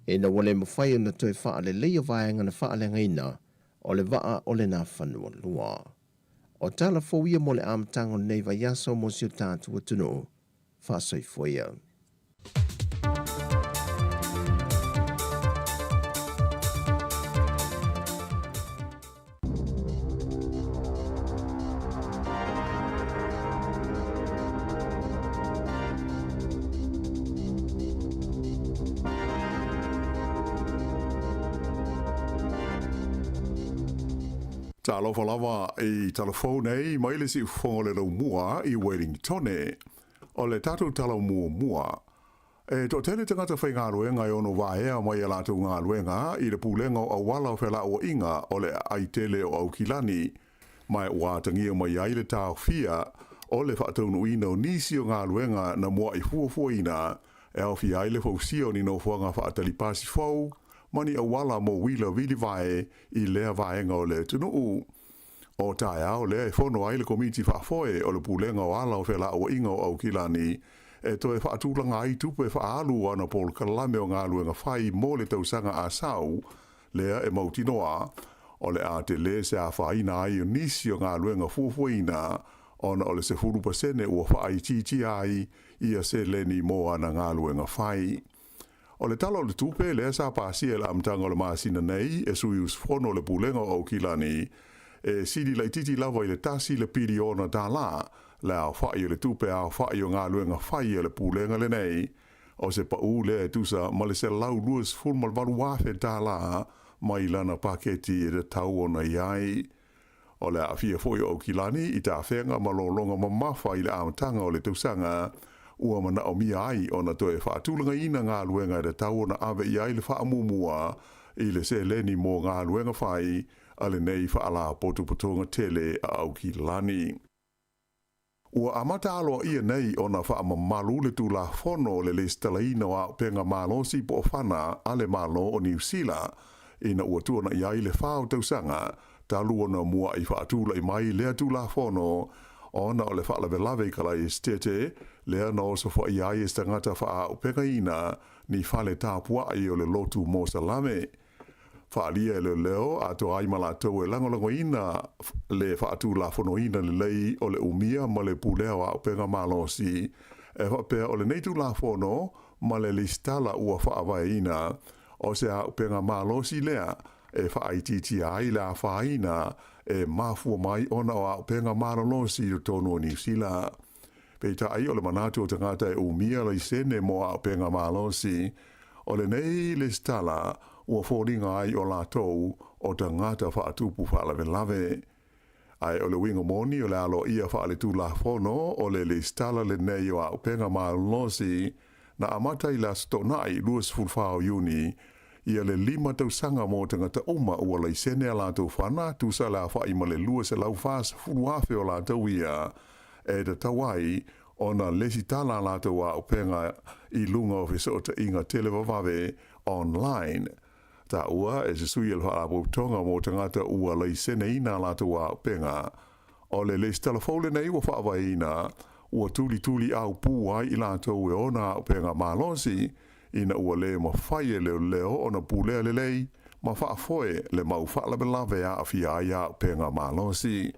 e na wale mawhai na toi wha le leia vaenga na wha le ngaina, o le waa o le na whanua lua. O tala fōia mo le amtango nei vaiaso mo siu tātua tunu, whasoi fōia. Talo falava I telefone mai le si fonga le mua I Wellington o le tatu talo mua. To tele tangata whai ngā ruenga I ono waea mai ala tu ngā ruenga I le pulenga o wala o whela o inga o le aitele o Aukilani mai ua tangia mai ai le tau fia o le whaataunu ina o nisi o ngā ruenga na mua I fuafua ina e au fia ai le fausio ni no fuanga whaatali pasi fau mani a wala mo wila vili vae I lea vaenga o le tunu o tae au lea e whono ai le komiti whaafoe o le pulenga o ala o whela o inga o Aukilani e to e whaatulanga ai tupu e whaalu ana Paul Kalame o ngā luenga whai mo le tausanga a sau lea e mautinoa o le a te le se a whaina ai o nisi o ngā luenga fuafuina ona o le se 4% ua whaai titi ai ia se leni mo ana ngā luenga whai. O le talo le tupe lea sa pasia le amtanga o le maasina nei e sui usfono le pulenga o Aukilani e sidi lai titi lava I le tasi le piri ona tā la le au whai o le tupe au whai o ngā luenga whai o le pulenga le nei o se pa u le tusa ma le se lau luas fulmal waru wafe tā la mai lana paketi e le tau ona iai. O le a fia foi o Aukilani I tā whenga malolonga mamafa I le amtanga o le tausanga ua mana o mia ai ona to e whaatulanga ina ngā luenga e le tau ona ave iai le whaamumua I le se leni mo ngā luenga whai ale nei whaala potupotonga tele a Aukilani. Ua amata aloa ia nei ona whaamamalu le tūla whono le stalaina o a penga malosi po o whana ale malo o New Zealand ina ua tuana iai le whao tausanga talu ona mua I whaatula I mai lea tūla whono ona o le whaalawelawe kala I stete lea na oso wha iai e stangata wha o penga ina ni whale tāpua I o le lotu mo salame. Whaalia le leo a to ai malatou e langolango ina le whaatula whono ina le lei o le umia ma le pulea o penga malosi e whapea o le neitu la whono ma le listala ua whaawai ina o se a penga malosi lea e whaaititi ai la whaina e mafua mai ona o a penga malosi o tono New Zealand. Peita ai o le manatu o tangata e umia le sene mo a penga malosi o le nei listala ua fōringa ai o lātou o tangata whaatupu whaalawelawe. Ai o le wingo moni o le alo ia whaale tū la whono o le stala le nei o a upenga malosi na amata I la stonai luas fulfao Juni ia le 5 tausanga mo tangata uma ua lai sene a lātou whana tūsa la whai ma le luas e lau whas furuafe o lātou ia e da tawai o na lesi tala lātou a upenga I lunga o fesota inga telewawawe online. Ta ua e se sui el haabo tonga mo tangata ua lai sene ina lātou a penga. O le les telefole nei ua whaawai ina ua tuli au pū ai I lātou e ona a penga malosi ina ua le ma whaie leo ona pūlea le lei ma whaafoe le mau whaalawe a fia ai a penga malosi.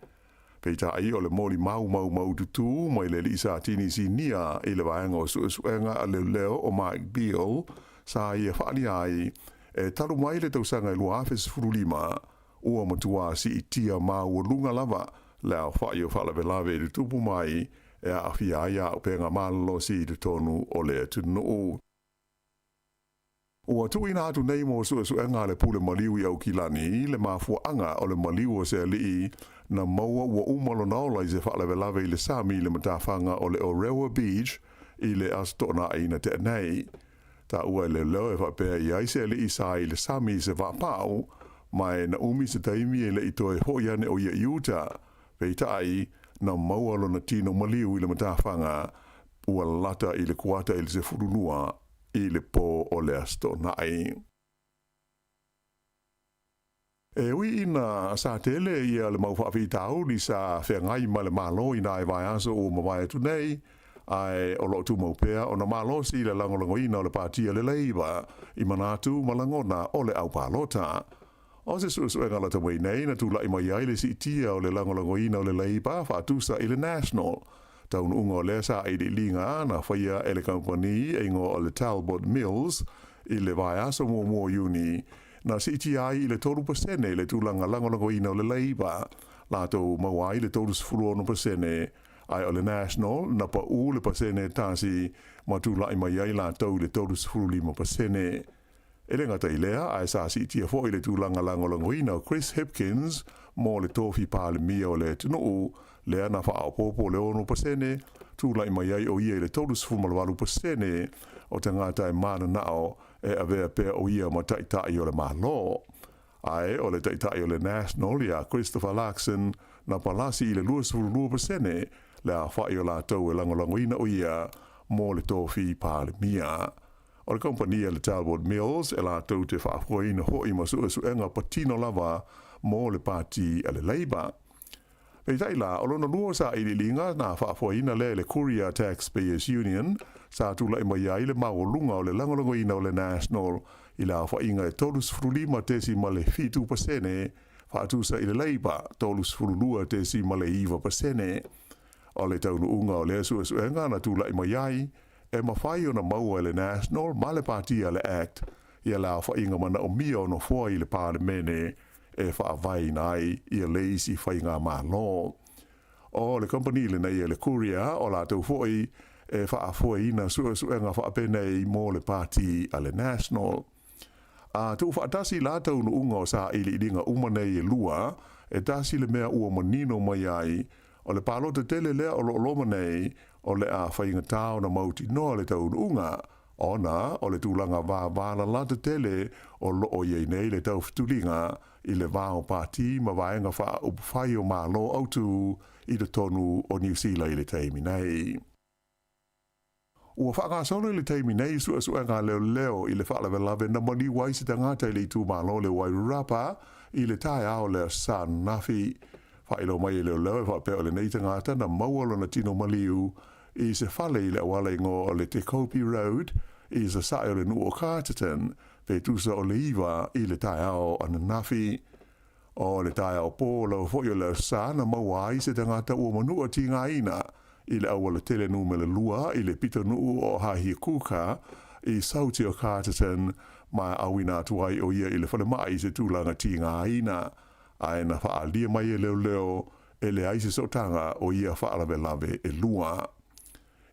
Peita ai o le moli mau tutu mai le lisa tini si nia I le vaenga o suenga a leo o Mike Beale sa ia whaali ai e taru mai le tausanga I lua afes furulima ua matua si itia ma ua lunga lava le au whai o whalawelawe le tupu mai e a awhia aia o penga malo si te tonu o le tunu. Ua tuina atu nei mo suenga le pule maliu I Aukilani le mafuanga o le maliu o se alii na maua ua umalo naola I se whalawelawe I le sami le matawhanga o le Orewa Beach I le astona aina te nei. Ta ua le leo e whapea I aise le isa I le sami se wapau, mai na umi se taimi e le itoe hoiane o ia Utah, peitai na maualo na tino maliu I le matawhanga, ua lata I le kuata I le se furunua I le po o le asto nai. E ui ina sa tele ia le mau whawhitau ni sa whengai ma le malo ina e vai aso o mawai atu nei, ai o lo tu maupea o na malosi le langolango ina o le patia le leiba I manatu malangona o le au palota. O se suenga la tawai nei na tula I mai ai le si tia o le langolango ina o le leiba whaatusa I le national. Taun ungo le sa I le linga na whaia ele company e ngo o le Talbot Mills I le vai aso mo Juni. Na si tia ai I le 3% le tulanga langolango ina o le leiba. Lato mawai le 3% ai o le national na pa u le pasene tasi matula I mai ai la tau le 3.5%. Ele ngata I lea ai sa si tia fo I le tulanga langolangoina Chris Hipkins mo le tofi pale mia o le tunu le ana fa popo le ono pasene tu lai mai ai o ia le tolu sfumalawalu pasene o te ngata e mana nao e avea pe o ia ma taitai o le malo. Ai o le taitai o le National ia Christopher Larkson na palasi i le 2% le a whai o la tau e langolangoina o ia mo le tofi pale mia. O le kompania le Talbot Mills e la tau te whaafoina hoi ma suenga patino lava mo le pati a le Labour. Pei taila, o lona lua sa ili linga na whaafoina le Courier Taxpayers Union sa tula i mai ai le maolunga o le langolangoina o le National i la whainga e tolus frulima tesi ma le 2% whaatusa i le Labour tolus frulua tesi ma le 1%. O le taunu unga o le suenga na tula i mai ai e mawhai o na maua le National ma le partia le Act ia la whainga mana o mia o no fua i le Parlemene e whaavai nai ia leisi whainga malo. O le company le nei le Courier o la tau foi e whaafua ina suenga whaapene i mo le parti a le National. A tu whaatasi la tau no unga o sa ili idinga umanei e lua e tasi le mea ua manino mai ai o le palo te tele lea o lo loma nei o le a whainga tau na mauti noa le tau unga ona o le tūlanga vāvāla la te tele o lo o iei nei le tau fitulinga i le vāo pāti ma vaenga wha upwhai o mālo autu i le tonu o New Zealand i le teimi nei. Ua whakasolo i le teimi nei suenga leo i le whaalawelawe na mani waisi tangata i le tū mālo le Wairarapa i le tae ao le San Nafi. Whaelo mai leo e whapeo le nei tangata na maualo na tino maliu i se whale i le awale ngō o le Te Kopi Road i se sae o le nu o Carterton pe tusa o le iwa i le tae ao ana Nafi. O le tae ao pō lau fwoi o le sa na maua i se tangata ua manua tinga ina i le awale tele nu me le lua i le pita nuu o hahi kuka i sauti o Carterton mai awina tuai o ia i le whale mai se tūlanga tinga ina. Ai na whaalia mai e leo e le aise sotanga o ia whaalawelawe e lua.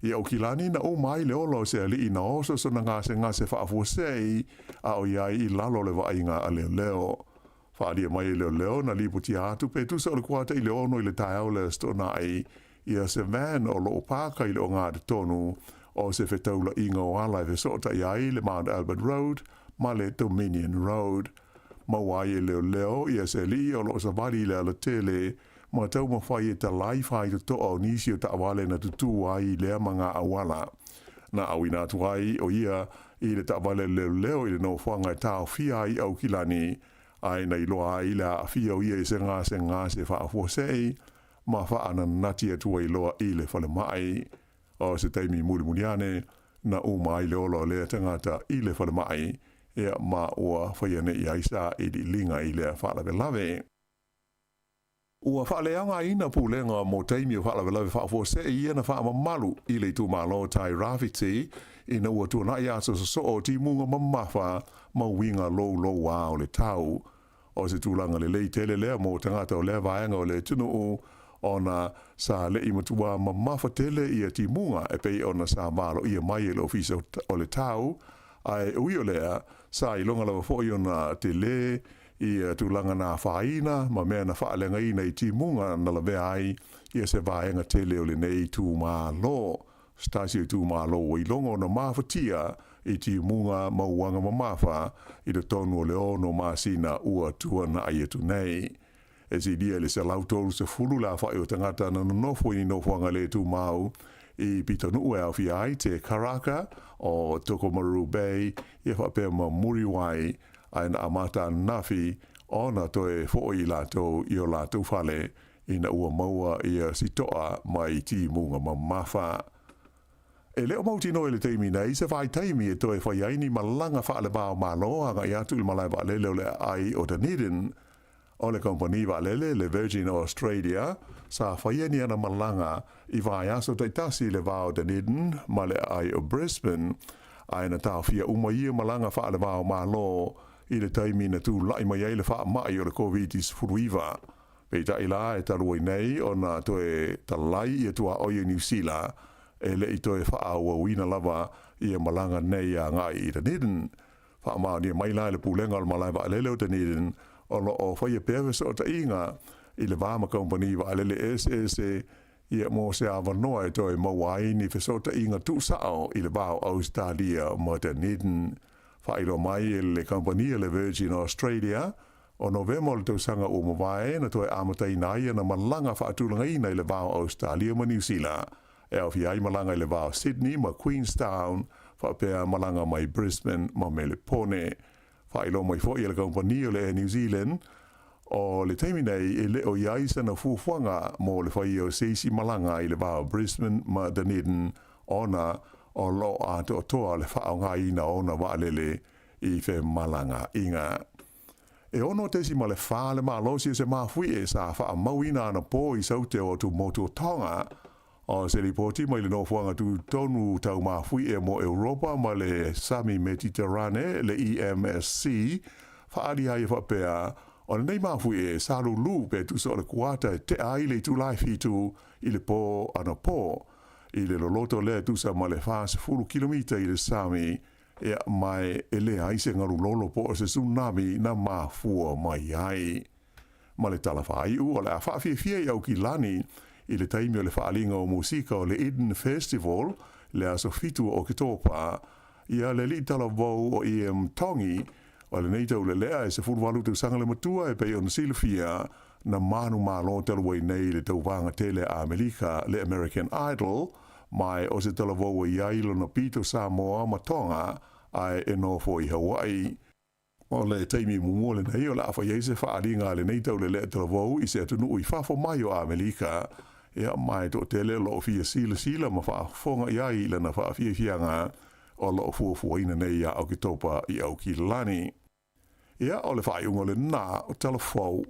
Ia o kilani na o mai le olo se ali ina oso so na ngase whaafuasei a o iai i lalo le wainga a leo. Whaalia mai e leo na liputi atu pe tusa o le kuata i le ono i le tae au le stona ai ia se van o lo opaka i le o ngā te tonu o se whetaula inga o ala e sota iai le Mount Albert Road ma le Dominion Road. Mawai e leo ia se li o lo savali le ala tele ma tau mawhai e ta lai whai to toa o nisi o ta awale na tutu ai lea mga awala. Na awina tuai o ia i le ta awale leo i le no whanga e tau fia i au kilani ai na iloa ai le a fia o ia i se ngā se whaafuasei ma whaana nati atua i loa i le whale mai. O se teimi muli muniane na umai le olo le tangata i le whale mai ea ma ua whaiane i aisa i li linga i lea whaalawelawe. Ua whaaleanga ina pūlenga mō teimi o whaalawelawe whaafose i ena whaamamalu i le tū mālo tai rāwhiti ina ua tūna i aso so o ti munga mamawha ma winga lou o le tau. O se tūlanga le lei tele lea mō tangata o lea vaenga o le tunu ona sa le i matua mamawha tele i a ti munga e pei ona sa mālo i a mai e le ofisa o le tau ai ui o lea sa i longa lawa fo i ona te le i tūlanga nā whaina ma mea na whaalenga i nei ti munga na la vea ai i se vaenga tele o le nei tū mā lo. Stasi o tū mā lo i longa na mawhatia i ti munga mauanga mamafa i le tonu o le ono māsina ua tua na ai atu nei. E si dia le se lautolu se fulu la whai o tangata na nofo i nofuanga le tū mau i pita nuu e au fi ai te Karaka o Tokomaru Bay i whapea ma Muriwai ai na amata nafi o na toe fo i lato i o lato fale i na ua maua i a sitoa mai ti munga mamafa. E leo mauti no ele teimi nei se vai teimi e toe whai aini malanga wha le bao malo anga i atu il malai wa lele le ai o Dunedin o le kompani wa lele le Virgin Australia sa whaieni ana malanga i vai aso taitasi le vao Dunedin ma le ai o Brisbane ai na tau fia umaia malanga wha le vao malo i le teimi na tu lai mai ele wha mai o le COVID-19 furuiva. Pei ta ila e taruai nei o na toe talai e tua oia New Zealand e le i toe wha ua wina lava i e malanga nei a ngai i Dunedin. Wha maa ni mai lai le pūlenga al malai wa lele o Dunedin o lo o whaia pewe so ta inga i le vama kompani wa ale le SSA ia mo se avanoa e toi mawai ni fesota inga tu sao i le vau Australia mo te niden whairo mai e le kompani le Virgin Australia o november le tausanga o mawai na toi amatai nai na malanga whaatulanga ina i le vau Australia mo New Zealand e au fiai malanga i le vau Sydney ma Queenstown whapea malanga mai Brisbane ma Melbourne whailo mai fo i le kompani le New Zealand o le taimi nei e le o iaisa na fufuanga mo le whai o seisi malanga i le vau Brisbane ma Dunedin ona o lo a to toa le whaonga ina ona wa alele i whe malanga inga. E ono tesi ma le wha le maalosi se mawhi e sa wha mauina ana po i saute o tu motu tonga o se ripoti mai le no fuanga tu tonu tau mawhi e mo Europa ma le Sami Mediterrane le EMSC wha ali hai whapea o nei mawhi e saru lu pe tu so le kuata te ai le tu lai fitu i le po ana po i le loloto le tu sa ma le wha 10 kilomita i le Sami e mai e le ai se ngaru lolo po se tsunami na mafua mai ai. Ma le talawhai u o le a whaafia i au ki lani i le taimi o le whaalinga o musika o le Eden Festival le aso fitu o kitopa ia le li talavau o Tongi o le neitau le lea e se furuwalu te usanga le matua e pei on silfia na manu malo talawai nei le tauvanga tele a Amerika le American Idol mai o se talavau i ailo na pito Samoa matonga ai e no fo i Hawaii. O le taimi mumole nei o la afa yeise whaalinga le neitau le lea talavau i se atunu i fafo mai o Amerika ia mai to tele lo fia sila ma whaafonga i ai le na whaafia fianga o lo fuafuaina nei a au ki topa i au ki lani. Ia o le whaaiunga le nā o talafau.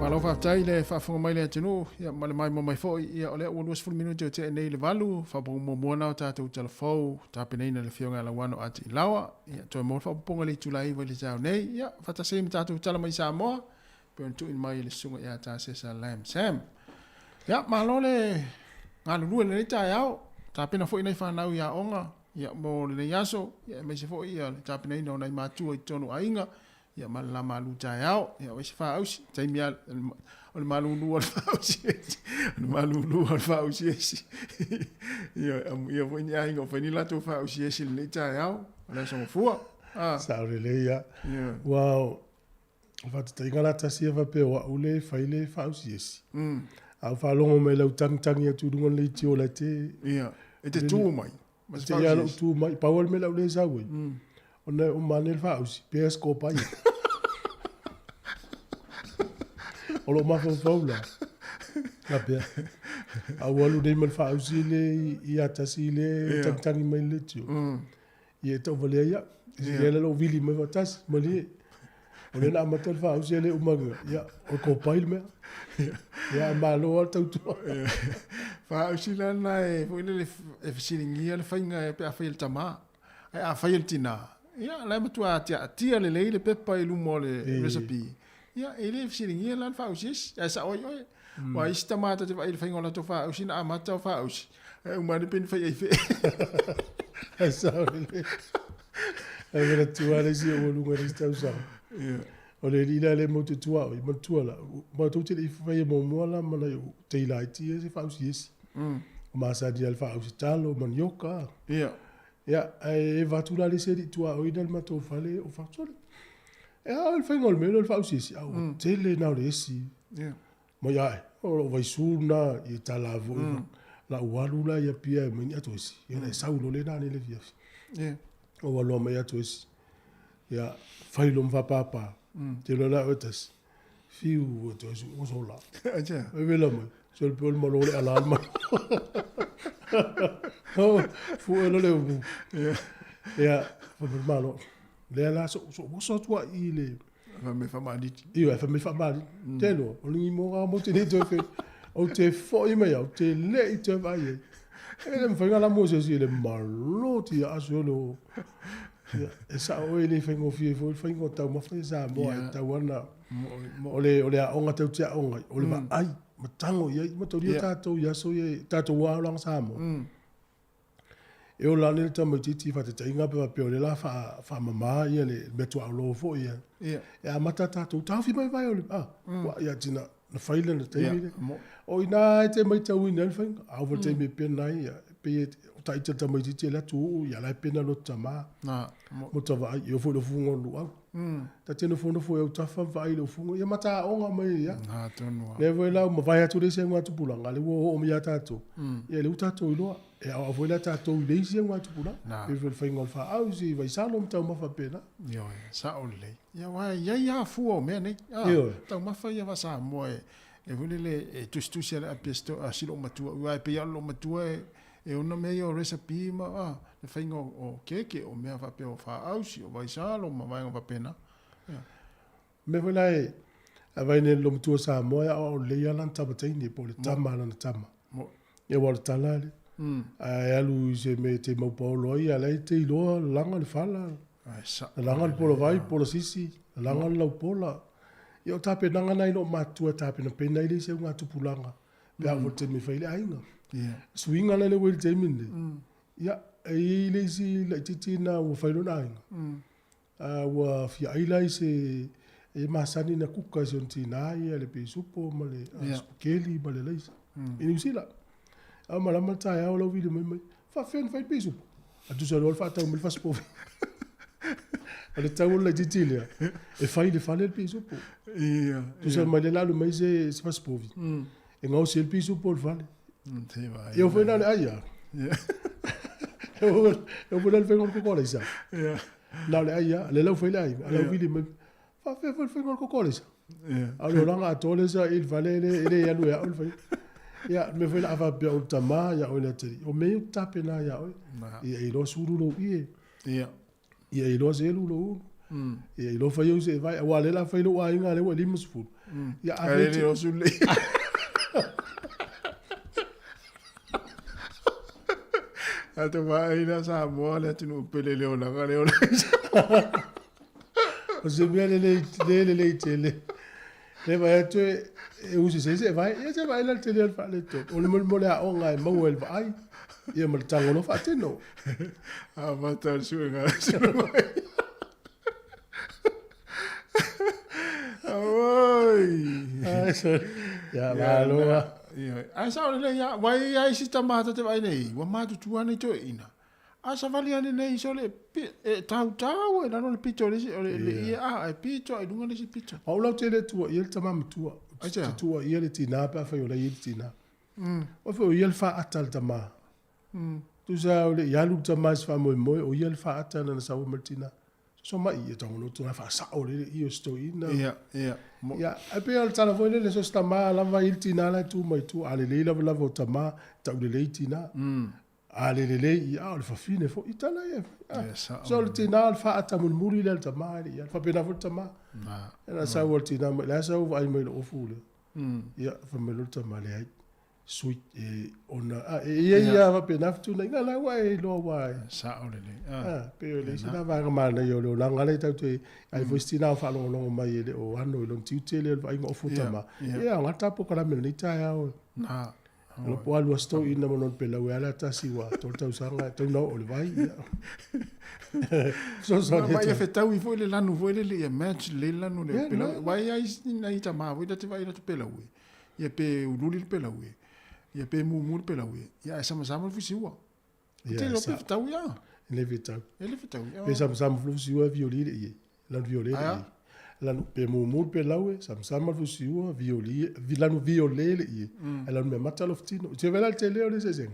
Malo whaatai le whaafonga mai le atinu, ia male mai mai fōi, ia o le ua 20 minuti o te nei le walu, whaaponga moana o tātou talafau, tāpeneina le whionga la wano ati i lawa, ia toi mō whaaponga le tulai wa le tau nei, ia whaatasei mi tātou tala mai Samoa, pe on tu in mai le sunga ia tā sesa Lam Sam. Ia, malo le ngā lulua le nei tai au, tāpena fōi nei whanau ia onga, ia mō le nei aso, ia me se fōi ia tāpeneina o nei mātua i tonu ainga, ia mala malu tai au, ia wese wha ausi, taimi a o le malu lua le wha ausi esi, o le malu lua le wha ausi esi. Ia wini ainga o whaini lato wha ausi esi le nei tai au, o le songa fua. Saure le ia. Wow. Whata ingala tasia whapea wa ule whaile wha ausi esi. Au whalongo mai lau tangi atu rungon le iti o la te. Ia, e te tū mai. Te ia lau tū mai, pawal me lau le zaui. Ona o manel fa usi pes ko pai o lo ma fo la pe a walu de mal fa usi le i atasi le tang mai le tio e to vole ya le lo vili me vatas mali o le na matel fa usi le umaga ya o ko pai me ya malo o tu fa usi la na e fo le e fisiringia le fainga e pe a fail tama a fail tina. Ia, lai matua tia le leile pepa i lumo le recipe. Ia, ele fisiringia lan fa usis, ia sa oi. Wa ista mata te vai whaingola to fa usi na amata fa usi. E umani pen fa ife. E sa oi. E vera tua le si o lunga rista usa. Ia. O le lila le mo te tua, i matua la. Ma tu te le fa i mo moala mana yo te ilaiti e se fa usi esi. Ma sa di al fa usi talo manioka. Ia. Ja, e vatula le seri tua o idal mato fale o fatole. E al fengol me lo fausi si au tele na le si. Ja. Mo ya, o vai suna i talavo. La walula ya pia me ni atosi. Ya na saulo le na le via. Ja. O walo me atosi. Ya, failom va papa. Te lo la otas. Fiu otas o sola. Ja. E vela mo. Sol pol mo le alarma. Oh, fu lo le ubu. Ja, fa malo. Le la so tua i le. Fa me fa maliti. Ia, fa me fa mali. Telo, o lingi mo mo te ne te fe. O te fo i me o te le i te vai. E le fa ngala mo se si le maloti aso lo. E sa o le fa ngo fi fo fa ngo ta mo fa sa mo ta wana. O le a onga te tia onga. O le ai matango ia matoria tātou ia so ia tātou wā lang sa mo. E o lani ta mai titi fa te inga pe pe o le la fa mama ia le betu a lo fo ia. E a mata tātou tawhi mai vai o le wa ia tina na faile na te o ina te mai tau ina fa a vo te me pe nai ia pe ta ita ta mai titi la tu ia la pena lo tama. Na mo ta vai eu fo lo fungo lu au. Ta tino fono fo eu ta fa vai lo fungo ia mata onga mai ia. Na tonu. Le voi la mo vai atu le se ngatu pulanga le wo o mi tātou. Ia le tātou ilo e a voi la tātou le se ngatu pulanga. Pe fa ngol fa au si vai sa lo mta mo fa pena. Yo sa o le. Ia wa ia fu o me nei. Ta ma fa ia va sa mo e vole le tu se a pesto a silo matua wa pe ia lo matua e ona me o recipe ma le faingo o keke o mea fa pe o fa ausi o vai salo ma vai ngapa pena me volai a vai ne lo mtua sa moa o le ia lan tabatini po le tama lan tama e wa talale a alu se me te mo polo ia le te lo langa le fala langa le polo vai polo sisi langa le pola io tape nanga nai no matua tape no pena ile se nga tupulanga pe a vote me faile ainga swinga le wel te minde ya e le si le titina o failo nai wa fi ai se e masani na kuka se tina ia le pe supo ma le keli ma le leisa e usila a mala mata ya o lo vide mai fa fen fa pe supo a tu se lo fa ta me fa supo ale tau le titilia e fai le fale pe supo tu se ma le la lo mai se fa supo e ngau se pe supo fale eu fui na aia eu vou dar fengol ko kolisa na le aia le lau foi lai ala vili me fa fe fengol ko kolisa ala langa tole sa il valele ele ya lu ya ul foi ya me foi ava be o tama ya o le te o me tape na ya o e lo suru lo ia e lo se lu lo e lo foi eu se vai wa le la foi lo wa inga le wa limus fu ya a le lo sulu Ato vai na sa mo le tinu pele le ona ga le ona. O se bia le tele. Le vai tu e usi se vai la tele fa le to. O le mo le a onga mo wel vai. Ia mo tango no fa tino. A mata su nga. Oi. Ai so. Ya va lo. Ai sa le ya wai ai si tamata te vai nei wa matu tu ani to ina a sa vali ani nei so le tau e no le pito le ia ai pito ai dunga le si pito au la tele tu ia tama tu tu ia le tina pa fa yo le tina o fa ia fa atal tama tu sa le ya lu tama fa mo o ia fa atal na sa o martina so mai e tongo tu na fa sa o le io sto ina ya e pe al tala foi le so sta ma la va il tina la tu mai tu ale le la vota ma ta le tina ale le ya al fa fine fo itala ya so le tina al fa ata mul muri le ta ma ya fa pena vota ma na sa vol tina la sa o vai mai lo fule ya fa me lo ta ma le sweet ona ia va pena tu na ngala wai lo wai sa o le pe le sina va ma na yo lo la ngale ta tu ai vo stina fa lo mai le o ano lo ti tele vai ngo futa ma ia ngata po kala me ni ta ya o na lo po algo sto ina mo non pela wala ta si wa to ta usanga to no o le vai so ma ia fe tau i foi le lanu foi le match le lanu le pela vai ai na ita ma voi ta te vai na pela ui ia pe ululi pela ui ia pe mu pela ui ia sama fisiwa te lo pe tau ia le vitau pe sama fisiwa violile ia la violile la pe mu pela ui sama fisiwa violile ia la me mata lo ftino te vela te leo le sesen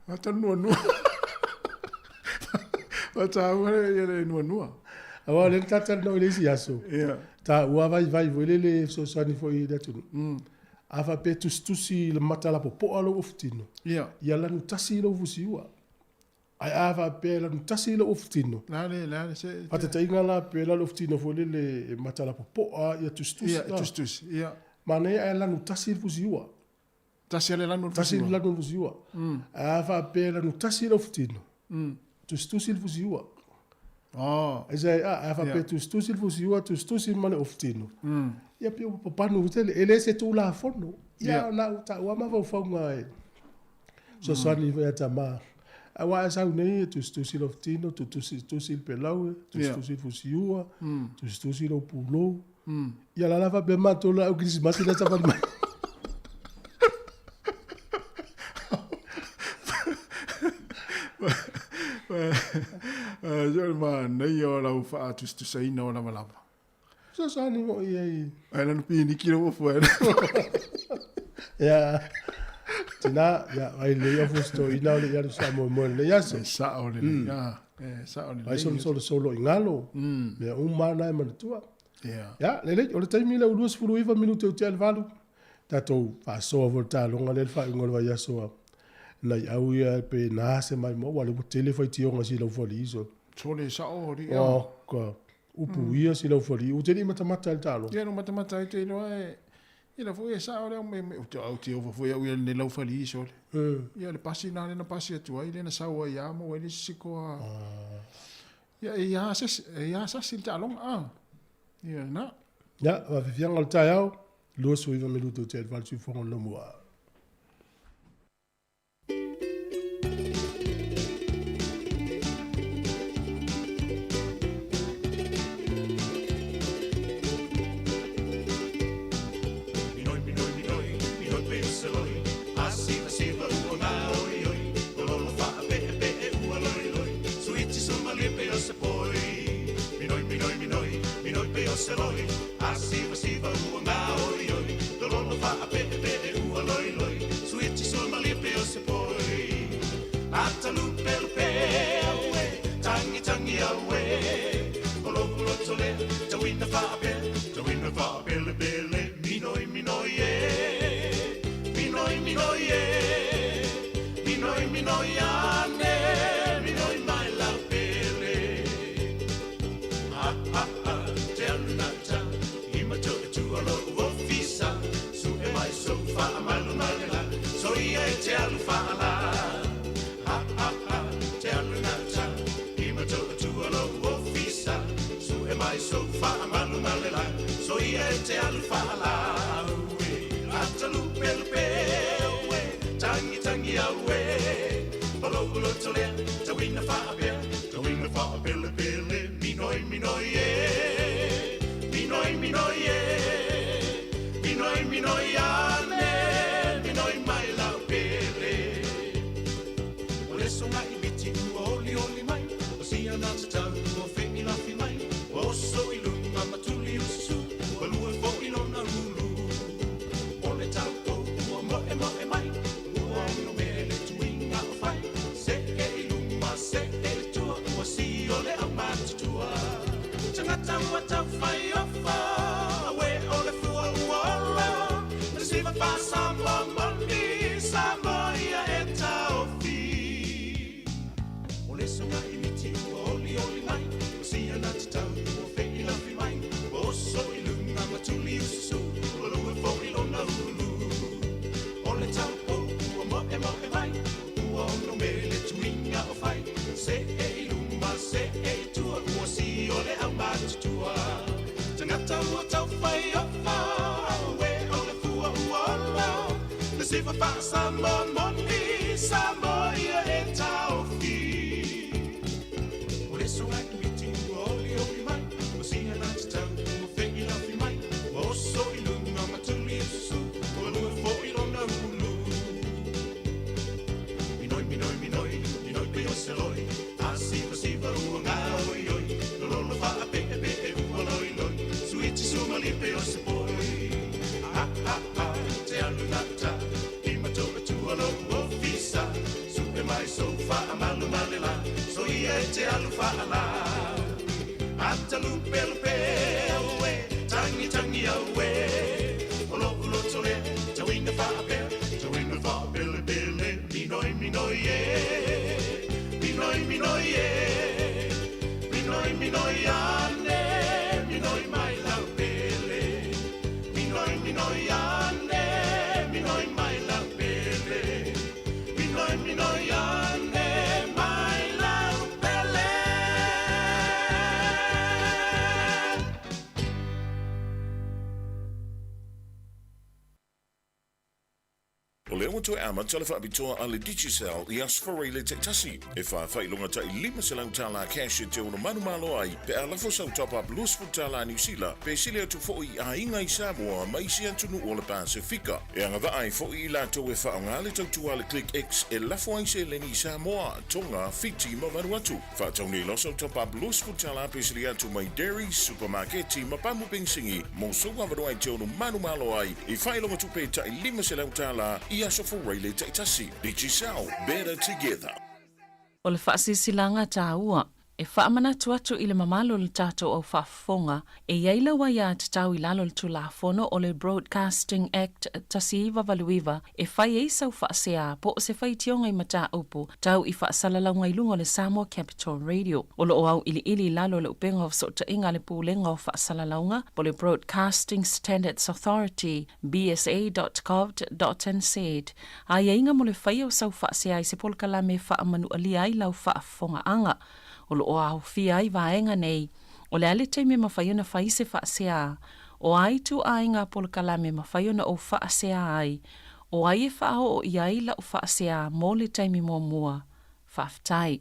mata no mata ia le no awa le tata no le si aso ta wa vai volele so sani foi da tu ava pe tusi le mata la popo alo oftino ia la tasi lo fusiwa ai ava pe la tasi lo oftino la se ata tainga la pe la oftino fole le mata la popo ia tusi ia mane ai la tasi fusiwa tasi le la fusiwa ava pe la tasi lo oftino tusi fusiwa esa ava pe tusi fusiwa tusi mane oftino ia pe papa no tele ele se tu la fono ia na ta wa ma vo fonga e so sani ve ta ma a wa sa nei tu silo tino tu sil pelau tu sil fusiua tu sil pulo ia la lava be ma to la o Christmas la ta mai Yo ma nei o la ufa tu sei no la malava. so sani mo ia Ai la pi ni kilo mo foi. ya tina ya ai le yo fusto ina le ya sa mo le ya so Sa o le ya. Sa o le. ai solo ingalo me mana e man tua Yeah. ya le o le taimi le ulus fulu iva minuto o te alvalu tatou fa so volta longa le fa ngol va ya so na au ia pe na se mai mo wale tele foi ti onga si lo foli iso So le sa o ri. o ko upu ia si lo foli u te ni mata mata el talo Ya no mata te lo e. Ila foi sa o le me o te au te o foi o le lo fali so. Ya le pasi na tu ai le na sa o ya mo le siko. Ya sa sil ta long Ya na. ya va fi fianga al taiao lo so iva minuto o te alvalu si fo no mo longa to ama tala fa bitoa ale Digicel I asfora le tasi. E fa longa ta I lima se lau tala cash te ona manu malo ai. Pe ala fo sau top up lus fu tala New Zealand. Pe sile tu fo I ainga I Samoa mai si antunu o le Pasifika. E anga va ai fo I la to e fa ngale to tu ale click X e la fo ai se le ni Samoa Tonga Fiji ma Vanuatu. Fa toni loso top up lus fu tala pe sile tu mai dairy supermarket ma pamu pensingi. Mo so wa vai te ona manu malo ai. I fa longa tu pe ta I lima se lau tala I asfora le tasi. Digicel better together. O le whaasisilanga tāua, e whaamana tuatu I le mamalo le tātou au whaafonga, e iaila wa ia te tau I lalo le tulafono o le Broadcasting Act tasiiwa valuiwa, e whai e sau whaasea po o se whai tionga I mata upu, tau I whaasalalau ngai lunga le Samoa Capital Radio. O lo o au ili lalo le upenga o sota inga le pūlenga o whaasalaulaunga, po le Broadcasting Standards Authority, bsa.gov.nz. A inga mo le whai o sau whaasea I se polkala me whaamanu alia I lau whaafonga anga. O lo o au fia I vaenga nei, o le ale teime mawhaiona whai se whaasea, o ai tu ainga polkala me mawhaiona o whaasea ai, o ai e whao o iai la o whaasea mō le teime mua, whaftai.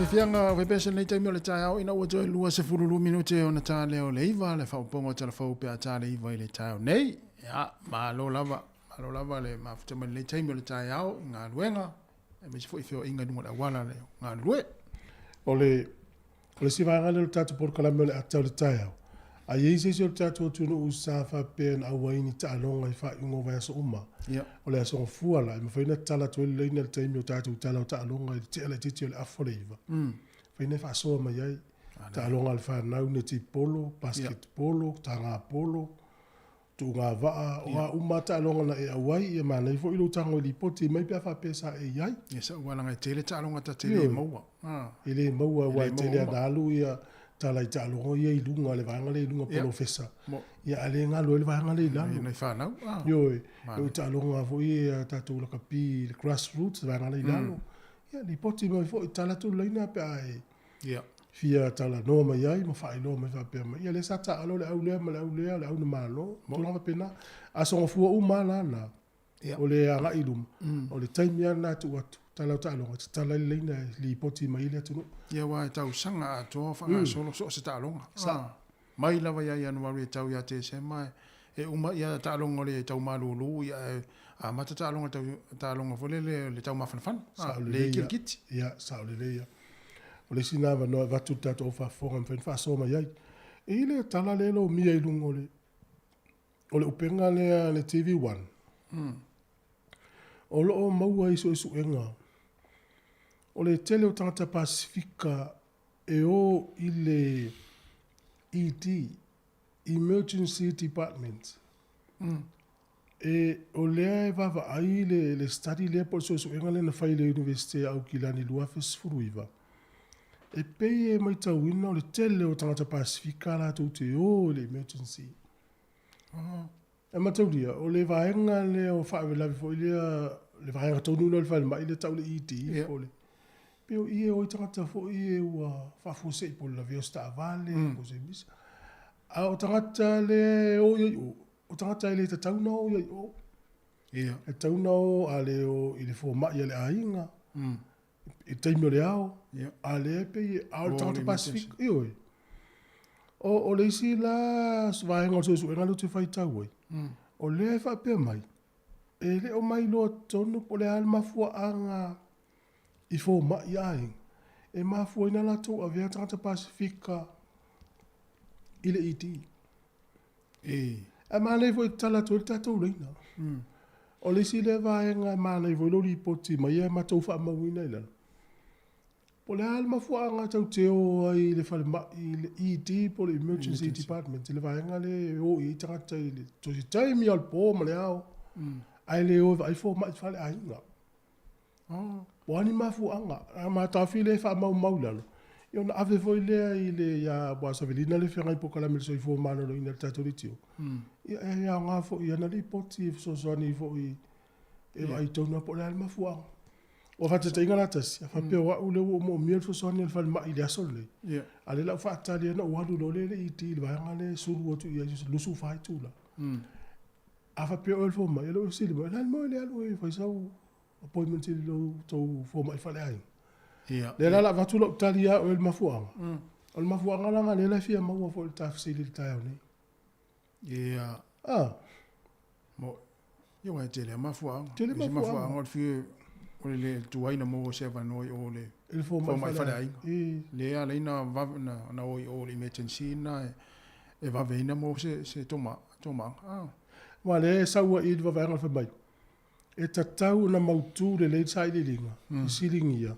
Fianga we pese nei taimi o le tai au ina ua joe lua se furulu minute o na tale o le iwa le whaupongo tala whau pe a tale iwa i le tai au nei ya malo lava le mafutama le taimi o le tai au ngā luenga e me se fo i feo inga nunga la wala le ngā lue o le siwanga le tatu por kalame le atau le tai au A ye se so tato tunu usafa pen a waini ta alonga fa ingo va so uma. Ya. O le so fu ala me faina tala to le ina te mi tato tala ta alonga te ala te te aforiva. Faina fa so ma ye ta alonga al fa na une ti polo, basket polo, tanga polo. Tu ngā waa o a umata alonga na e awai e mana i fo ilo tango li poti mai pia fa pesa e iai. Ya sa wala ngai tele ta alonga ta tele maua. Ele maua wa tele na alu ia tala i ta alonga ia i lunga le vanga le lunga polo fesa. Ia ale ngā lo le vanga le lalo. Nei whanau. Yo e ta alonga fo ia tatu la kapi grassroots vanga le lalo. Ia li poti mai fo i tala tu leina pe ai. Ya. Fia tala no mai ai ma fai no mai fa pe mai ia le sa ta alo le au le ma le au le au ma lo to la pena a so fu o ma na o le ala ilum o le time ya na tu watu tala ta lo tala le na li poti mai le tu Ia wa tau sanga a to fa nga solo so se ta alonga mai lava ya ya no tau ya te se mai e uma ya ta alonga le tau malulu ya a mata ta alonga fo le tau mafan fan le kit ya sa le ya o le sinava no vatu tato fa fonga fen fa so mai ai e le tala le lo mi ai lungo o le upenga le TV1 o lo o maua iso enga o le tele o tangata Pasifika e o i le ED Emergency Department e o lea e vava ai le study le po so enga le na fai le university au kilani lua fesfuruiva e pei e mai tauina o le tele o tangata Pasifika la tau te o le emergency. E matauria, o le vaenga le o whaavelavi fo le vaenga tau nuna le whaile mai le tau le iti o le. Peo ie o i tangata fo ie ua whafuse i po la vio sta avale, ko se misa. A o tangata le o iai o tangata le ta tauna o iai o. E tauna o a le o i le fo mai a le ainga. E taimi o le ao, a le epe i ao le tangata Pasifika, ioi. O le isi la vaenga o se su enga lo te whai tau oi. O le e whapea mai, e le o mai loa tonu po le al mafua anga i fo mai ai. E mafua ina la tau a vea tangata Pasifika i le iti. E mana i fo i tala tu e tatou reina. O le isi le vaenga e mana i fo i lori i poti mai e matou wha mawina i lana. Po le al mafua anga tau te o ai le whale mai le ED po le Emergency Department. Le vaenga le o i tangata i le tosi taimi al po ma le ao. Ai le o ai fo mai whale ainga. O ani mafua anga. A ma tafi le wha mau mau lalo. Io na ave foi le i le ya boa savelina le whengai po kala mele so i fo mana lo ina tatori tio. Ia ngā fo i ana li poti so soani fo i e vai tauna po le al mafua anga. O fata te inga natasi, a whapea wa ule o mo miel fo soani al whale mai le asole. A le lau whaatari ana o haru no le i ti le vayanga le suru o tu i a lusu whai tūla. A whapea o el fo mai, e lo sili mai, lan mo le alu e whaisau appointment i lo tau fo mai whale ai. Le la watu lo tali a o el mafuanga. O el mafuanga langa le la fia maua fo el tafsili le tai au nei. Mo, yo e tele mafuanga. Tele mafuanga. O le fio o le tuaina mo se vanoi o le il faut mai fale ai le ala ina na o le emergency na e va veina mo se toma wa le saua i va venga fa mai e tatau na mautu le sai le linga silingia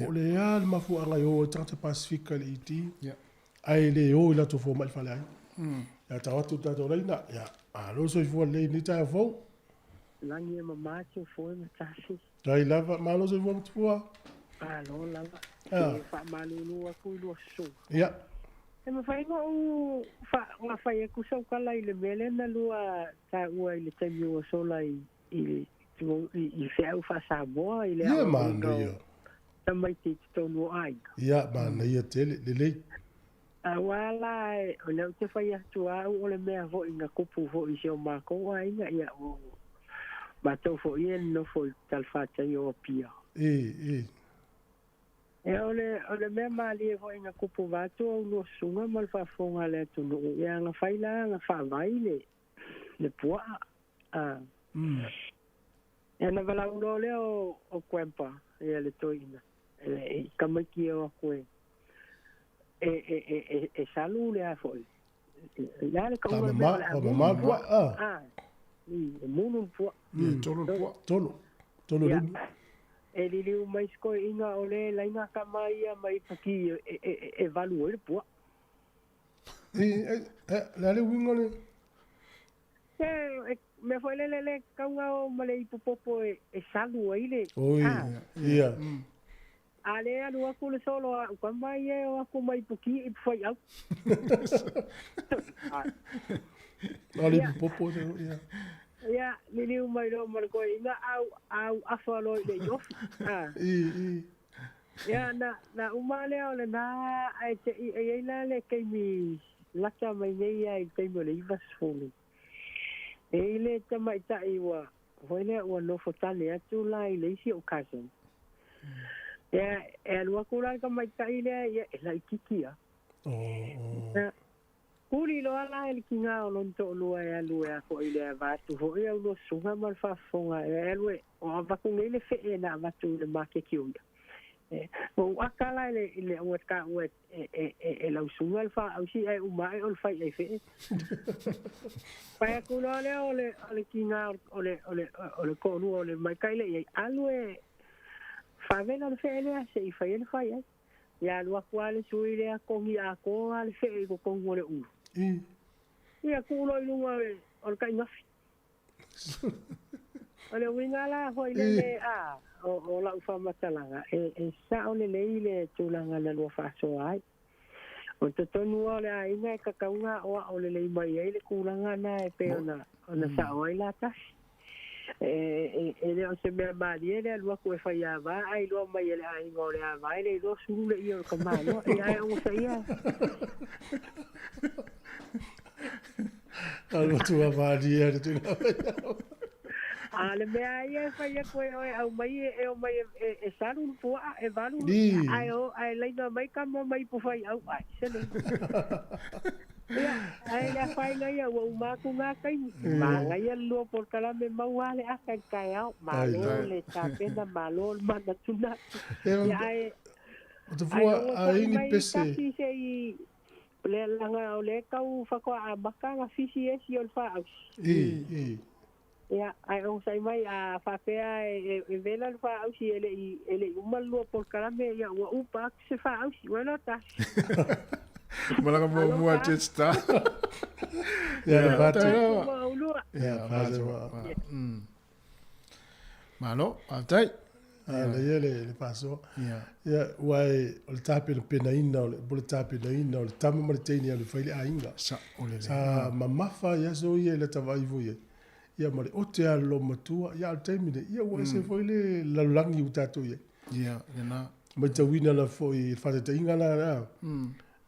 o le al mafu anga yo tata Pasifika le iti ai le o la to fo mai fale ai ya tawatu tato reina ya a lo so fo le ni ta fo langi e mamacho fo e matasi dai lava malo se vou tua lo lava e fa malulu a ku lo so ya e ma fai no fa nga fai ku so kala ile mele na lua ta ua ile temi o so lai i fe au fa sa boa ile ya man ya ta mai ti to no ai ya man ya tele le a wala o le te fai atu o le mea vo inga kupu vo i se o mako ai nga ia o ma tau fo ien no fo tal fata yo pia e ole me mali e fo inga kupu vato no sunga mal fa fonga le tu no ia nga faila nga fa vai le pua e na vala ulo le o kwempa e le toina e kamaki o kwe e salu le a fo ya le ka Ta ua mama, o mama pua, munu pua tolo lulu. e liliu mai sko inga o le lainga ka mai ia mai paki e valu e pua Le wingo le. me foi le kaunga o male ipopopo e salu ai le Ia. ale alu aku le solo ka mai e o aku mai paki e foi au Ale popo ia. ya liliu mai lo mal ko inga au afalo le yof ya na umale ole na ai te ai la le ke mi laka mai nei ai te mo le vas fulu e le te mai tai wa hoile o no fotale atu lai le si occasion ya e lo kula ka mai tai le ya la kikia Kuri lo ala el kinga o lon to lo e lu e ko ile va tu ho e lo sunga mal fa fonga e lu o va ku ile fe e na va tu le ma ke kiu o akala ile o ka o e lo sunga al fa au si e u mai o fa e fe pa ku lo le kinga o le ko lu o le mai ka ile e alu e fa vela le fe le se i fa ile fa ya lu akwa le su ile a ko hi a ko al fe ko ko le u ia kulo i lunga o ka ingafi ole wingala hoi le o la ufa matalanga e sa o le leile tulanga na lo fa so ai o te tonu ole a inga ka kaunga o le lei mai ai le kulanga na e pe ona sa o ai la tas le o se me mali le lo ko fa ya va ai lo mai le ai ngore a vai le lo su le io ka malo e ai o sa ia Algo tu va dia tu. Ale me ai fa ia ko au mai e o mai e salu po e valu ai le no mai ka mo mai po fa au ai se le ai la fai na ia o ma ku nga kai ma nga ia lo por kala me ma wale a kai kai au ma lo le ta pena ma lo ma na tuna ya ai o te fua a ini pese le langa o le kau fa ko a makanga fisi e si o fa au ya ai o sai mai a fa pea e vela fa au si ele umalu por kala me ya o upa se fa au si bueno ta Malaka mo testa. Ya patu. Ya patu. Malo, atai. Le paso. Ya wai o tape le penaina o le tape naina o le tama marteni o le faile ainga. Sa ole. Sa mamafa ya so ye le tavai voye. Ya mare o te alo matua ya temine ya wa se foile la langi utato ye. Ya, na. Mai tawina la foi fa te inga la.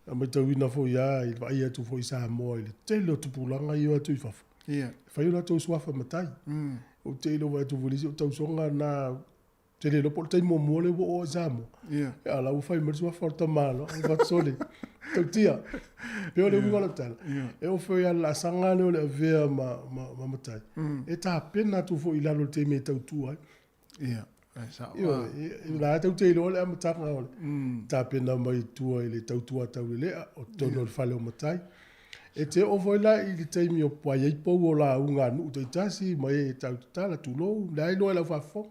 Mai tawina foi ya il va ia tu foi sa mo ile telo tu pulanga ia tu fafa. Ya. Fai la tu swafa matai. O telo va tu volisi o tau songa na tele lo portai mo mole o zamo. Ya. Ala u fai mer swafa ta malo, va sole. Tu tia. Pero le ngola tal. E o foi la sanga le vea ma matai. E ta pena tu foi la lo te me tau tu ai. Ya. Io la tau te lo le matanga ole. Ta pena mai tu ile tau tu tau le o tono fale o matai. E te o foi la i te mi o pa ye po o la unga nu te tasi mai tau tala tu lo la no la fa fo.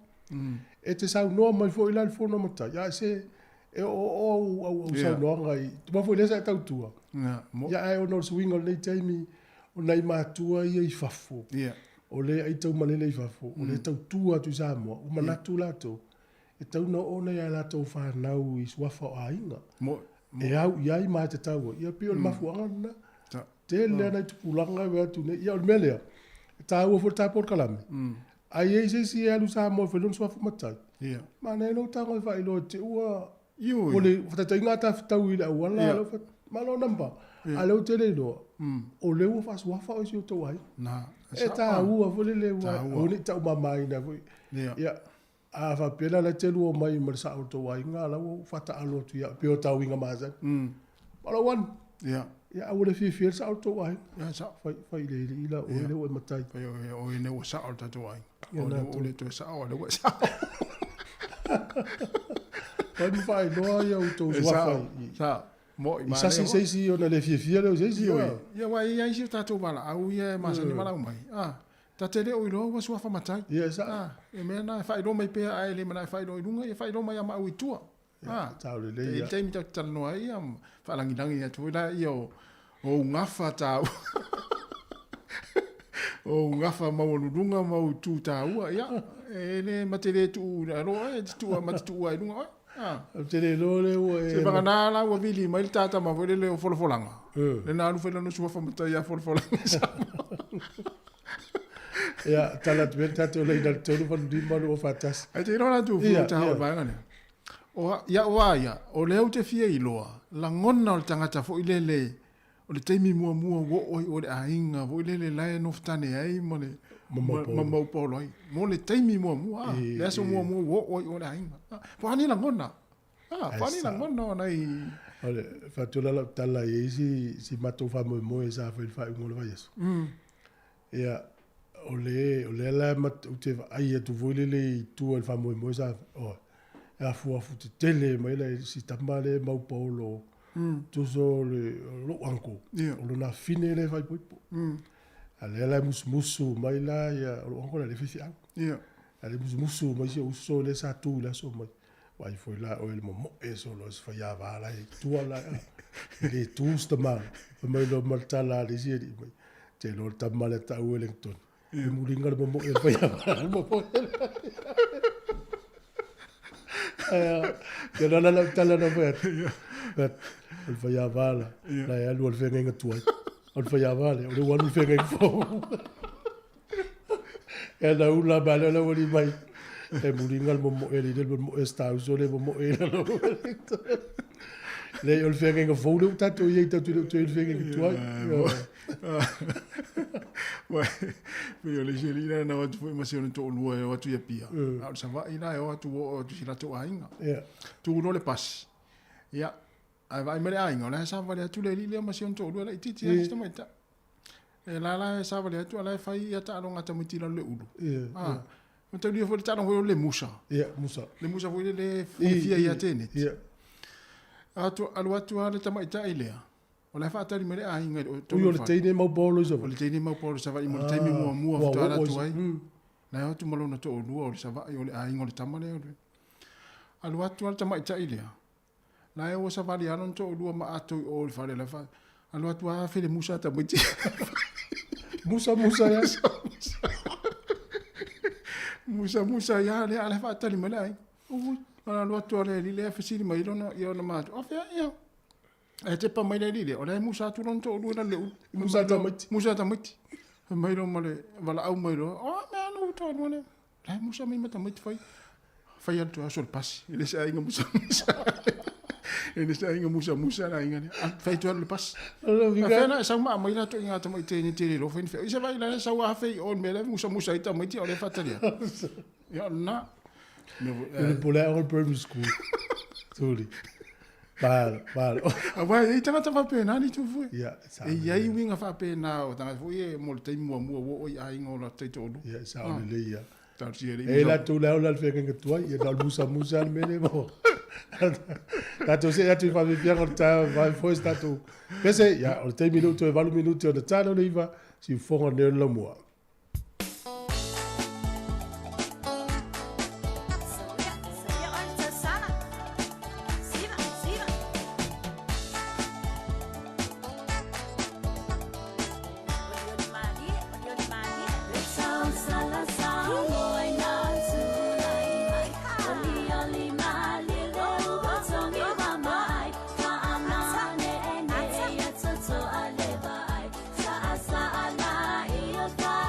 E te sa no mai foi la fo no matai. Ya se e o sa no ngai. Tu foi le sa tau tu. Ya e o no swing o le te mi o nei matua i fa fo. Ya. O le ai tau malele i fafo, o le tau tua tu Samoa, o manatu lato. E tau na ona ia lato whanau i swafa o ainga. E au iai mai te tau, ia pio le mafuanga na. Te lea nei tupulanga wea tu ne, ia o le melea. E tau o for tapor kalame. Ai e se si e alu Samoa whelon swafa matai. Ma ne no tango i whailo te ua. O le whatata inga ta tau i le awala, malo namba. A leo te le loa. O leo fa swafa o si o tau ai. Na. E tā ua fole le ua, o ni tau mamai na fui. Ia, a fa pena la te lua mai marisa o tau ai, ngā lau fata alo tu ia, pio tau inga maza. Mala wan. Ia. Ia, au le fifia sa o tau ai. Ia, sa. Fai le ila, o le ua matai. Fai o le ua sa o tau ai. O le tu sa o le ua sa. Fai fai loa ia o tau swafai. Sa. mo i Sasi seisi ona le fia le seisi. ia wa ia isi tatou wala au ia masani wala mai ta te o ilo wa sua famatai ia sa e me na fa ilo mai pe ai le mana fa ilo ilunga e fa ilo mai ama uitua tau le e te mi ta tano ai am fa langi langi ia tu la io o ngafa tau o ngafa mau lulunga mau tu tau ia e le matere tu ro e tu ma tu ai lunga te le lole o se banga na la wa vili mai tata ma vole le folfolanga le na lu fela no sua famatai ia folfolanga ia tala tu te le dal tolu van di manu o fatas ai te rona tu fu ta o vai ngane o ia o le au te fia i loa la ngona o tangata fo ile le o le teimi mua o le ainga fo ile le lai no ftane ai mo le mamau polo ai mo le teimi mua le aso mua o le ainga fo ani la ngona fo ani la ngona nai ole fatula la tala i si mato fa mo sa fa ngolo vai eso ia ole la mat te ai tu voile le tu al fa mo sa o a fu te tele mai la si tamale mau polo tu so le lo anko o lo na fine le vai poipo ale la musu mai la ya lo anko le fi ia ale musu mai si uso le sa tu la so mai vai foi la o el mo eso lo fa ya va la tu la le tu sta mal mai lo martala le si mai te lo tamale ta Wellington e mulinga le mo e fa ya mo po que no la tala no ver el falla bala la ya lo fenga en tu el falla vale o lo fenga en fo e la una bala la wali mai e mulinga mo el mo sta uso le mo el le el fenga en fo lo tato ye tato el fenga en tu Yo le jelina na watu foi masio to lua e watu ya pia. Au sa va ina e watu o tu sila to ainga. Tu no le pas. Ya. Ai vai mele ainga, la sa va le tu le le masio to lua le titi ya sta meta. E la sa va le tu la fai ya ta longa ta mutila le ulu. Mata dia foi ta no le musa. Musa. Le musa foi le fia ya tene. Atu alwatu ale ta meta ilea. O la fa tari mele ainga to yo le teine mau bolo so. O le teine mau bolo sa va i mo teime mua fotala tu ai. Na o tu malo na to lua o sa va i o le ainga o le tamale o. Alu atu al tama ita ilea. Na e o sa va li alon to lua ma atu o le fale la fa. Alu atu a fele musa ta miti. Musa ya. Musa ya le ala fa tari mele ai. Alu atu ale li le fasili mai lona i ona ma. O fe ia. E te pa mai le lile, o le musa tu ron to lua le musa ta miti mai ro male wala au mai ro o me anu to no le musa mai mata miti fai al to asol pas ele sa inga musa ele sa inga musa na inga fai to le pas fa na sa ma mai la to inga to mai te ni te lo fin fe isa vai la sa wa fai on me le musa ita miti o le fatalia ya na le pola o primary school sorry Vale. Vai, e tanga fa pena ni tu foi. Ia, sa. E ai winga fa pena o tanga foi e mo te mua o ai ngola te tolu. Ia, sa le ia. Ta siere. E la tu la le fenga que tu ia dal musa me le mo. Ta tu se ya tu fa bien o ta vai foi sta tu. Pese ya o te minuto e 20 minuti o de tano le va si fonga ne lo mo. Sa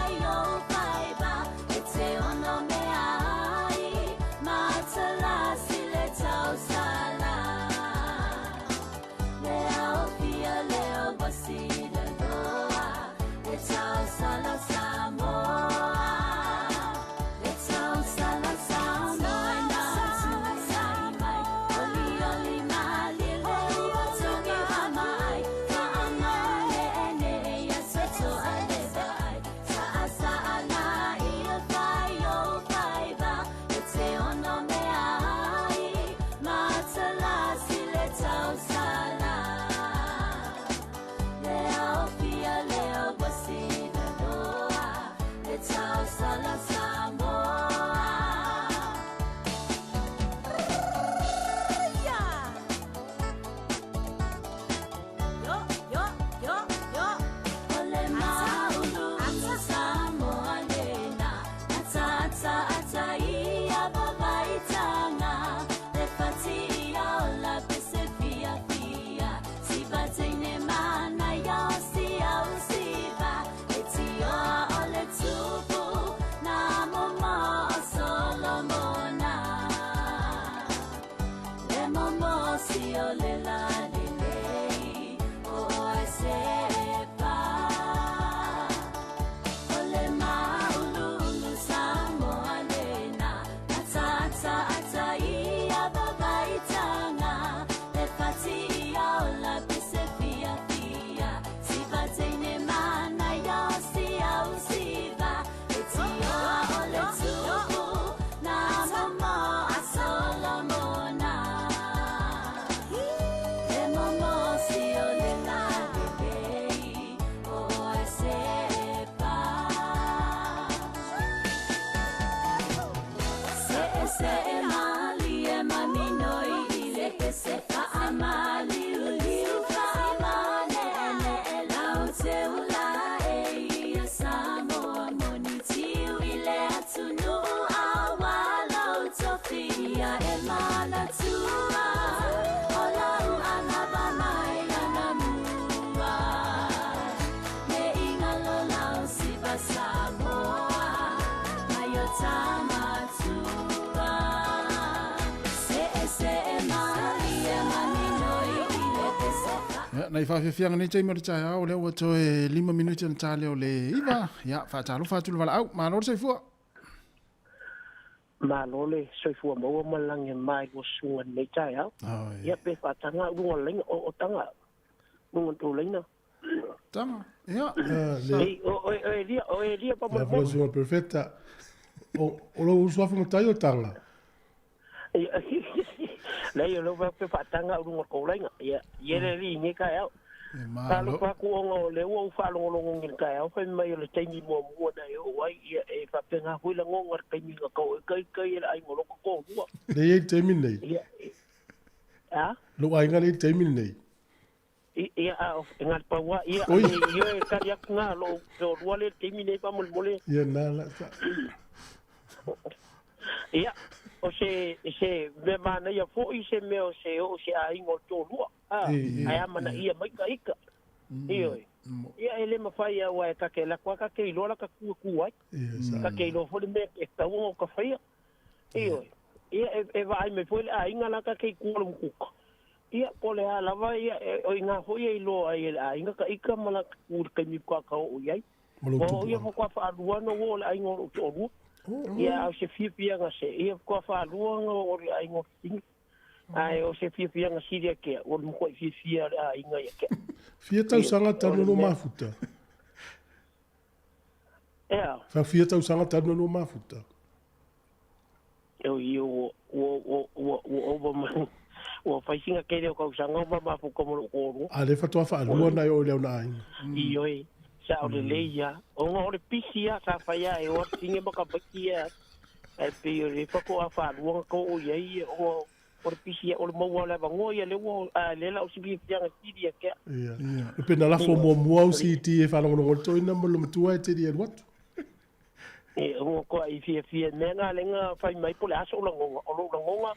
Nei whawhiawhianga nei teimari tai au leo ato e 5 minuti na tā leo le iwa. Ia, whaatalo whaatulu wala au. Mā lor saifua. Mā lole soifua maua malange mai o sunga nei tai au. Ia pe whaatanga urunga lenga o tanga. Runga tō lenga. Tanga, ia. O e ria pa mō. Ia sunga perfecta. O lo usuafu matai o tanga. Nei lo va pe patanga urunga ko lenga ia yere ri ni ka au ka lo pa ku ngo le wo fa lo ngo ngin ka au fa mai le taimi mo mo na yo wai ia e fa pe nga hu le ngo ngar taimi nga ko kai ai ngo lo ko ko le taimi nei a lo ai nga le taimi nei ia a nga pa wa ia yo e ka ya nga lo lo le taimi nei pa mo le ia na la ia o se me mana ia fo i se me o se a ingo tōlua. Ai amana ia mai ka ika. Ia ele mawhai au e ka ke la kua ka ke ilola ka kua kuai. Ka ke ilo fo le me e tau o ka whaia. Ia e vai me fo le a inga la ka ke kua mkuka. Ia po le a lava ia o inga hoi e ilo a inga ka ika mana kua ka mi kua ka o iai. O ia fo kua wha no o le a ingo tōlua. Ia o se fiapianga se ia kua whaaluanga o ri ai ngotingi. Ai o se fiapianga siria kea, o le mkoi fiapia a inga ia kea. Fia tau sanga tanu no mafuta. Ea. Fia tau sanga tanu no mafuta. Eo i o o whaisinga kere o kausanga o mafu komo koro. A le fatua whaalua na o leo na ainga. Ioi. Sa o le leia, o ngā ore pisia sa whaia e o tinge maka bakia e pe o le whako a whaaruanga ko o iei o ore pisia o le maua le wangoa ia le ua le la o sibi pianga siria kea. Ia, e pena lafo mua o si ti e whanongo ngol toina mo lo matua e te ria watu. E o ko i fia me ngā lenga whai mai po le aso o langonga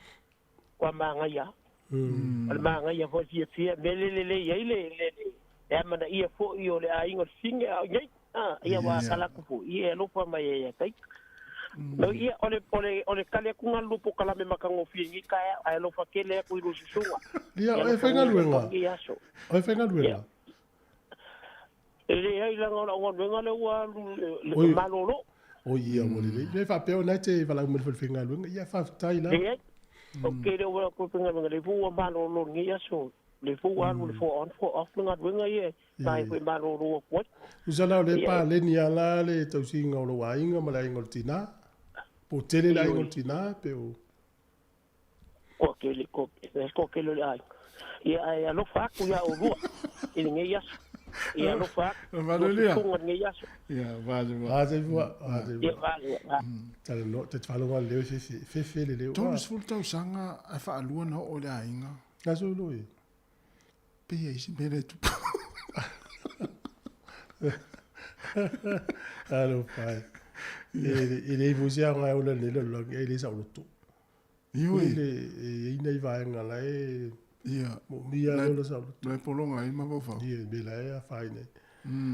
kua maanga ia. O le maanga ia fo fia me le iei le e mana ia fo i o le a ingo singe au nei ia wa kalaku fo ia lupa mai ia kai no ia ole kale kunga lupo kala me makango fingi ka ai lo fa kele ku iru susunga ia e fenga luenga o fenga luenga ele ai la ngona luenga le wa le malolo o ia mo le fa peo na te vala mo fenga luenga ia fa tai la o kere o ko penga le fu malolo ngi aso le fu alu le fo on fo off nga winga ye sai ko maro ro ko usala le pa le ni ala le to singa lo wainga mala ingoltina po tele la ingoltina pe o ko ke le ai ia lo fa ku ya o ru ile nge yas ia lo fa Valeria ko nge yas ia vale tala no te falo wa le fe le Thomas Fulton sanga a fa alua no o le ainga na so lo pe isi bele tu alo pai Ele vusia nga ola le lo ele sa uto. Ioi. Ele ina I vaenga la ia mo mia lo sa uto. le polonga I mavava. Ia be la fai ne.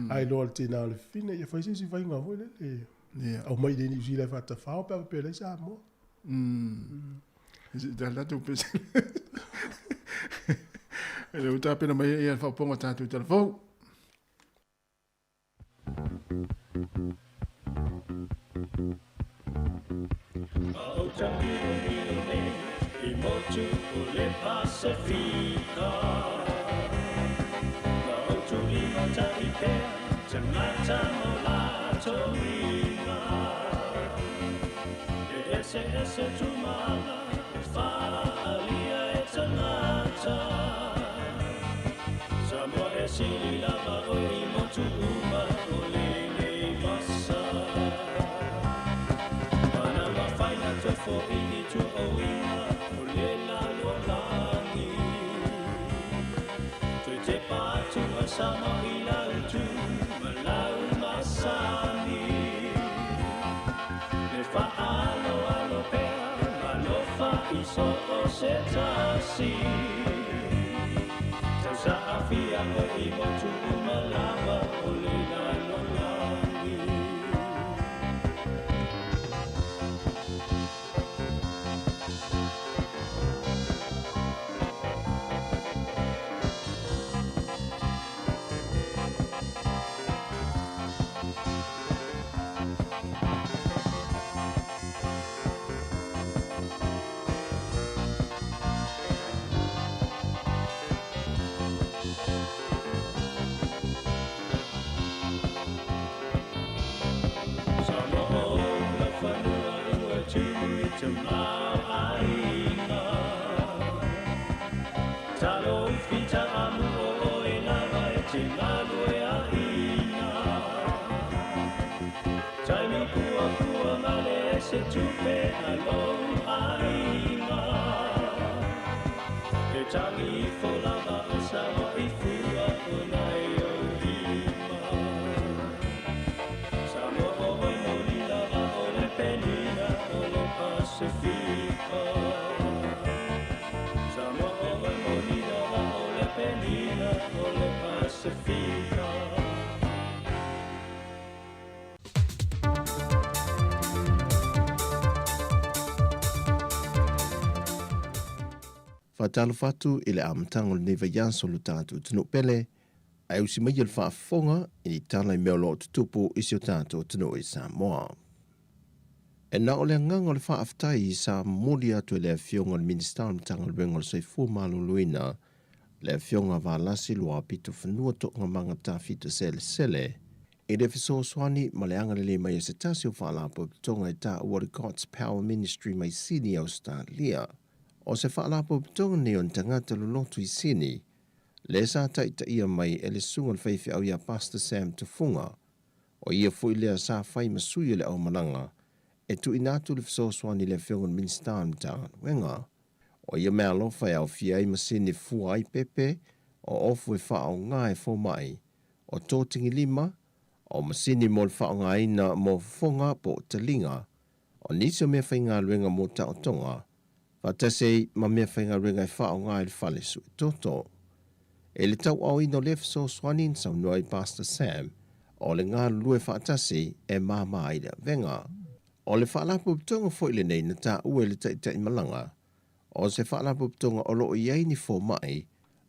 Ai lo te na le fine ia fai si vai nga vo le. Ia. Au mai de ni si la fata fa pe le sa mo. Da tu pese. Ele uta pena mai ia fa ponga tatu telefon. Fatalo fatu I le amtango le neva yanso lo tātou tunu pele, ai usi mai le whaafonga I ni tāna I mea lo tutupu I si o tātou tunu I Samoa. E na o le nganga le whaaftai I sa moli atu le fionga le minister amtanga le wenga le soifua malo luina, le fionga vālasi lua pito whanua toka manga tāwhita sele, I le fiso swani ma le anga le mai se tasi o whaalapo tonga I tā ua God's Power Ministry mai sini Australia. O se whaalapo pitonga ni on tangata lo lotu I sini, le sa taita ia mai e le sunga le whaifi au ia Pastor Sam Tufunga, o ia fui lea sa whai masui le au malanga, e tu inatu le fisoswani le whiongan ministan mtanga wenga, o ia mea lofa e au fiai masini fua ai pepe, o ofu e whao ngā e fo mai, o tōtingi lima, o masini mo le whao ngā ina mo fonga po talinga, o nisi o mea whainga luenga mo tau tonga, Fatase ma mea whainga ringa I whao ngā I whale su toto. E le tau au ino le fiso swanin sau noa I Pastor Sam, o le ngā lue whaatase e māma aida venga. O le whaalapu ptonga fo ile nei na tā ue le tai malanga, o se whaalapu ptonga o loo iei ni fo mai,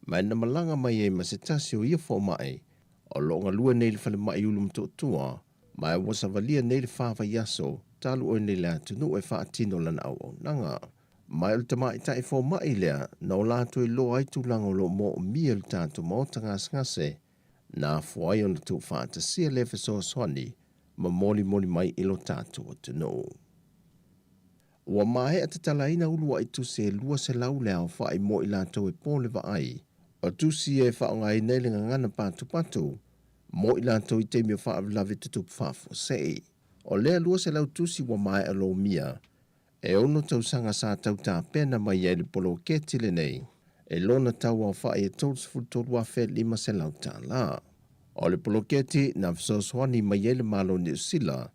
mai na malanga mai e ma se tasi o ia fo mai, o loo ngā lue nei le whale mai ulum totua, mai wasa valia nei le whaawa yaso, talu o nei le atunu e whaatino lana au nanga. Mai le tamai tai fo mai lea, na o lato I loa I tūlanga lo mo o mia le tātu maotanga ngase, na fuai o na tū whaata sia le fiso swani, ma moli mai ilo tātu o tino. Ua mahe a te talaina ulua I tuse lua se lau leo whaai mo I lato e pōle wa ai, o tusi e whaonga I neilinga ngana patu, mo I lato I teimio whaavlawe tutup whaafo sei. O lea lua se lau tusi wa mahe a lo mia, e ono tau sanga sa tau tā pena mai e le polo ketile nei, e lona tau au whae e tōsfu tōrua whē lima se lau tā la. O le polo keti na fsoswani mai e le malo ni usila,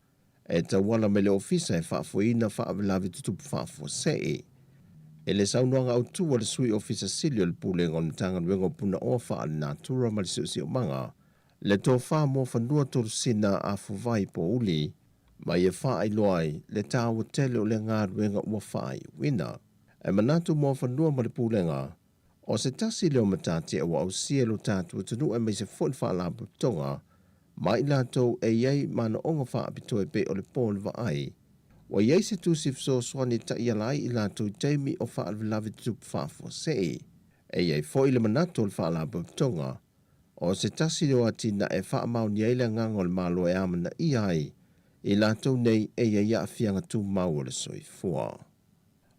e tawala me le ofisa e whaafuina whaavelavi tutupu whaafosei. E le saunoanga au tua le sui ofisa silio le pule ngon tanga wengo puna ofa al natura ma le siusi o manga, le tō wha mo whanua toru sina a fuwai po uli, ma ye wha ai loai le tāua tele o le ngā ruenga ua whai wina. E manatu mo whanua ma le pulenga, o se tasi leo matati e wa au sielo tātua tunu e mai se fun wha la putonga, ma i lātou e iei mana onga wha apitoe pe o le pōle wa ai. Wa iei se tūsif so swani ta ialai i lātou teimi o wha alvilavi tupu whaafo sei. E iei fo i le manatu o le wha la putonga, o se tasi leo atina e wha amau ni eile ngango le malo e amana i ai, i lātou nei e iei a fianga tū mau o le soi fua.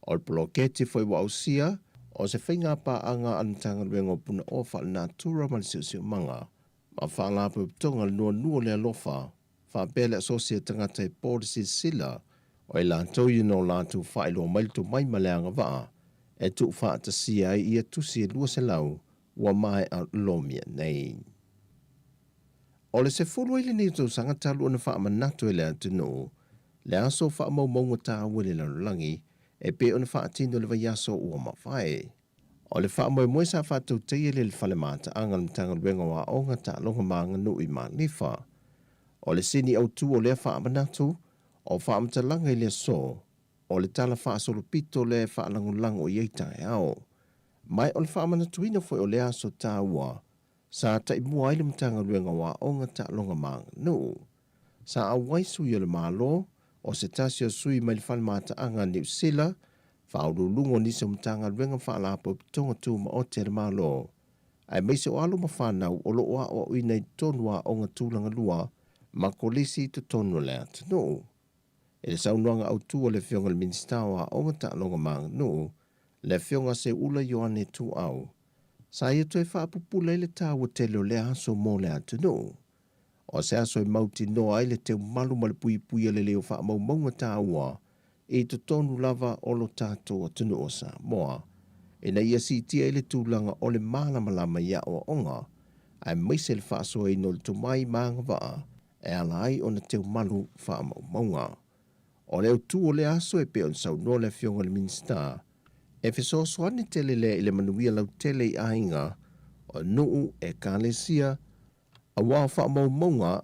O le poloketi foi wa ausia, o se whainga pa anga anatanga luengo puna o wha natura ma le siusio manga, ma wha la putonga le nua le alofa, wha pele asosia tangata e polisi sila, o i lātou i no lātou whaelo mailito mai maleanga waa, e tu wha ta sia i a tusi e lua se lau, wa mai a lomia nei. O le se fulu ili ni tau sangatalu ana wha amanatu e le atunu, le aso wha mau maunga tā wale lalulangi, e pe ona wha atino le vaiaso ua mawhai. O le wha moe moe sa wha tau teie le whale mata anga le tanga luenga wa onga ta longa maanga nui ma lifa. O le sini au tu o le wha amanatu, o wha amatalanga i le so, o le tala wha asolo pito le wha alangulango i eitai ao. Mai o le wha amanatuina foi o le aso tā ua, sa ta i mua ile mtanga luenga wa onga ta longa maanga nu. Sa a waisu i le malo, o se tasi o sui mai le whale mata anga New Zealand, whaurulungo nisa mtanga luenga wha po tonga tu ma o te le malo. Ai meise o alo ma whanau o lo oa o uina i tonua o ngā tūlanga lua, ma kolisi to tonu le atanu. E le saunuanga au tua le fionga le ministawa o ngā ta longa maanga nu, le fionga se ula yoane tu au. Sa ia toi whaapupula i le tāua tele o le aso mō le atanu. O se aso i mauti noa ai le teo malu ma le pui pui le leo wha mau maunga tāua, e to tonu lava o lo tātou atunu o sa moa. E na ia si tia i le tūlanga o le malamalama ia o onga, ai maise le whaaso e no le tumai maanga waa, e ala ai o na teo malu wha mau maunga. O leo tu o le aso e pe on sau no le fionga le minsta, e fiso soani tele le i le manuia lau tele i ainga, o nuu e kālesia, a wā wha mau maunga,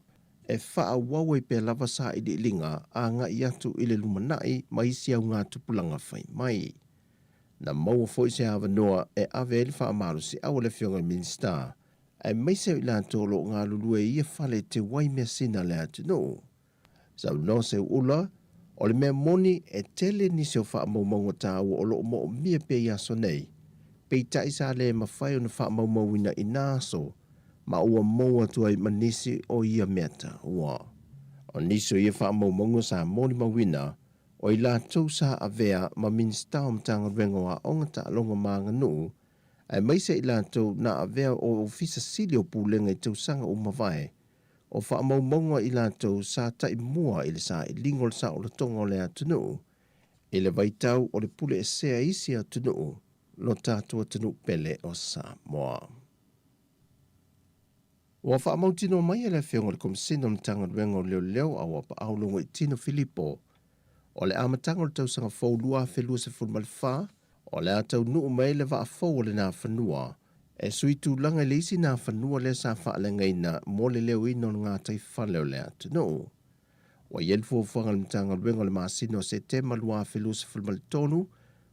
e wha wawe pe lava sa i di linga a ngā i atu i le lumanai ma isi au ngā tupulanga whai mai. Na maua fo i se hawa noa e ave ele wha amaru si au le fionga minsta, e meise i la tolo ngā lulue i e whale te wai mea sina le atu no. Sau no se ula, o le mea moni e tele ni se o wha mau maunga tāua o lo mo mia pe i aso nei, pe i taisa le mawhai o na wha mau mauina i nāso, ma ua moa tuai manisi o ia meta ua. O niso ia wha mau maunga sa moni mawina, o i la tau sa avea ma minsta o mtanga rengo a ongata longa maanga nu, ai maise i la tau na avea o ofisa sili o pūlenga i tau sanga o mawai, o wha mau maunga i la tau sa tai mua i le sa i lingol sa o le tonga o le atunu, i le vaitau o le pule e sea isi atunu, lo tātua tunu pele o sa moa. Wa wha mautino mai e le whionga le komisino le tanga ruenga o leo leo a wapa aulungo i Tino Filipo. O le amatanga le tau sanga fau lua whelua se fulma le wha, o le atau nuu mai le wa a fau le nā whanua. E sui tū langa le isi nā whanua le sa wha le ngaina mo le leo ino ngā tai whaleo le atu nuu. Wa yelfu o whanga le tanga ruenga le maasino se te malua whelua se fulma le tonu,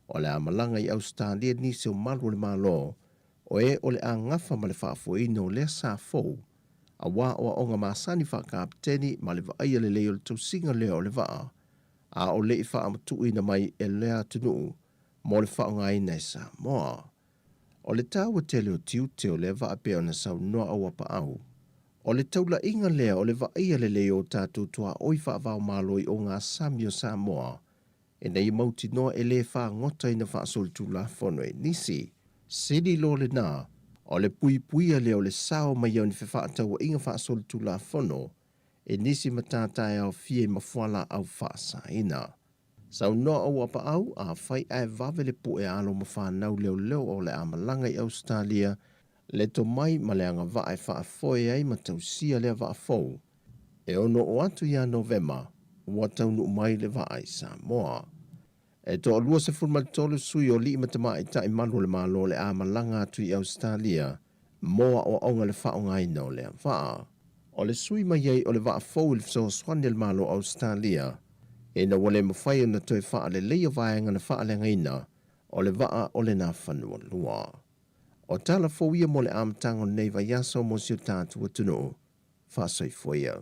o le amalanga i Australia nisi o malu le malo, o e o le a ngafa ma le whaafuino le sa fau, a wā o onga maasani whakapteni ma le vaia le leo le tausinga leo le waa, a o le i whaamatu ina mai e lea tunu, mo le whaonga sa moa. O le tāua tele o tiu teo le waa peo na sau noa au apa au. O le taula inga lea o le vaia le leo tātou tua oi whaavao maloi o ngā sami o sa moa, e nei mauti noa e le wha ngota ina whaasol tu la whono e nisi. Sidi lo le nā, o le pui puia leo le sao mai au ni whawhaatau inga whaasol tu la whono, e nisi matātai au fie mawhala au whaasa ina. Sau noa au apa au, a whai ai vavele pu e alo mawhanau leo leo o le amalanga i Australia, le to mai ma le anga vae whaafoe ai ma tausia lea vaafou. E ono o atu ia Novema, ua taunu mai le vaai Samoa. E to alua se fulmatole sui o li matama i tai malu le malo le a malanga atu i Australia, moa o aunga le whaongai no le vaa. O le sui mai ei o le vaa fau le fso swani le malo Australia, e na wale mawhai na toi wha le leia vaenga na wha le ngaina, o le vaa o le na whanua lua. O tala fau ia mo le amtango nei va yaso mo siu tātua tunu, wha soifoia.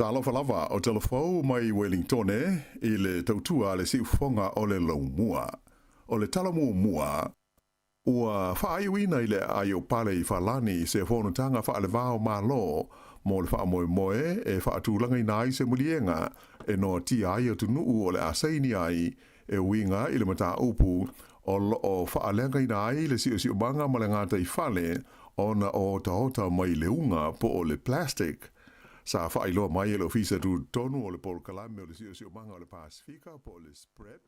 Talofa lava o telefou mai Wellington i le tautua le siufonga o le laumua. O le talamua ua whaaiwina i le aio pale i whalani se whonutanga wha le vao malo mo le wha moe moe e whaatulanga i nai se mulienga e no ti ai o tunuu o le asaini ai e winga i le mata upu o whaalenga i nai le siu banga ma le ngata i whale ona o taota mai le unga po o le plastic. Sa whaailoa mai e le ofisa tu tonu o le Polo Kalame o le siu manga o le Pasifika po le SPREP.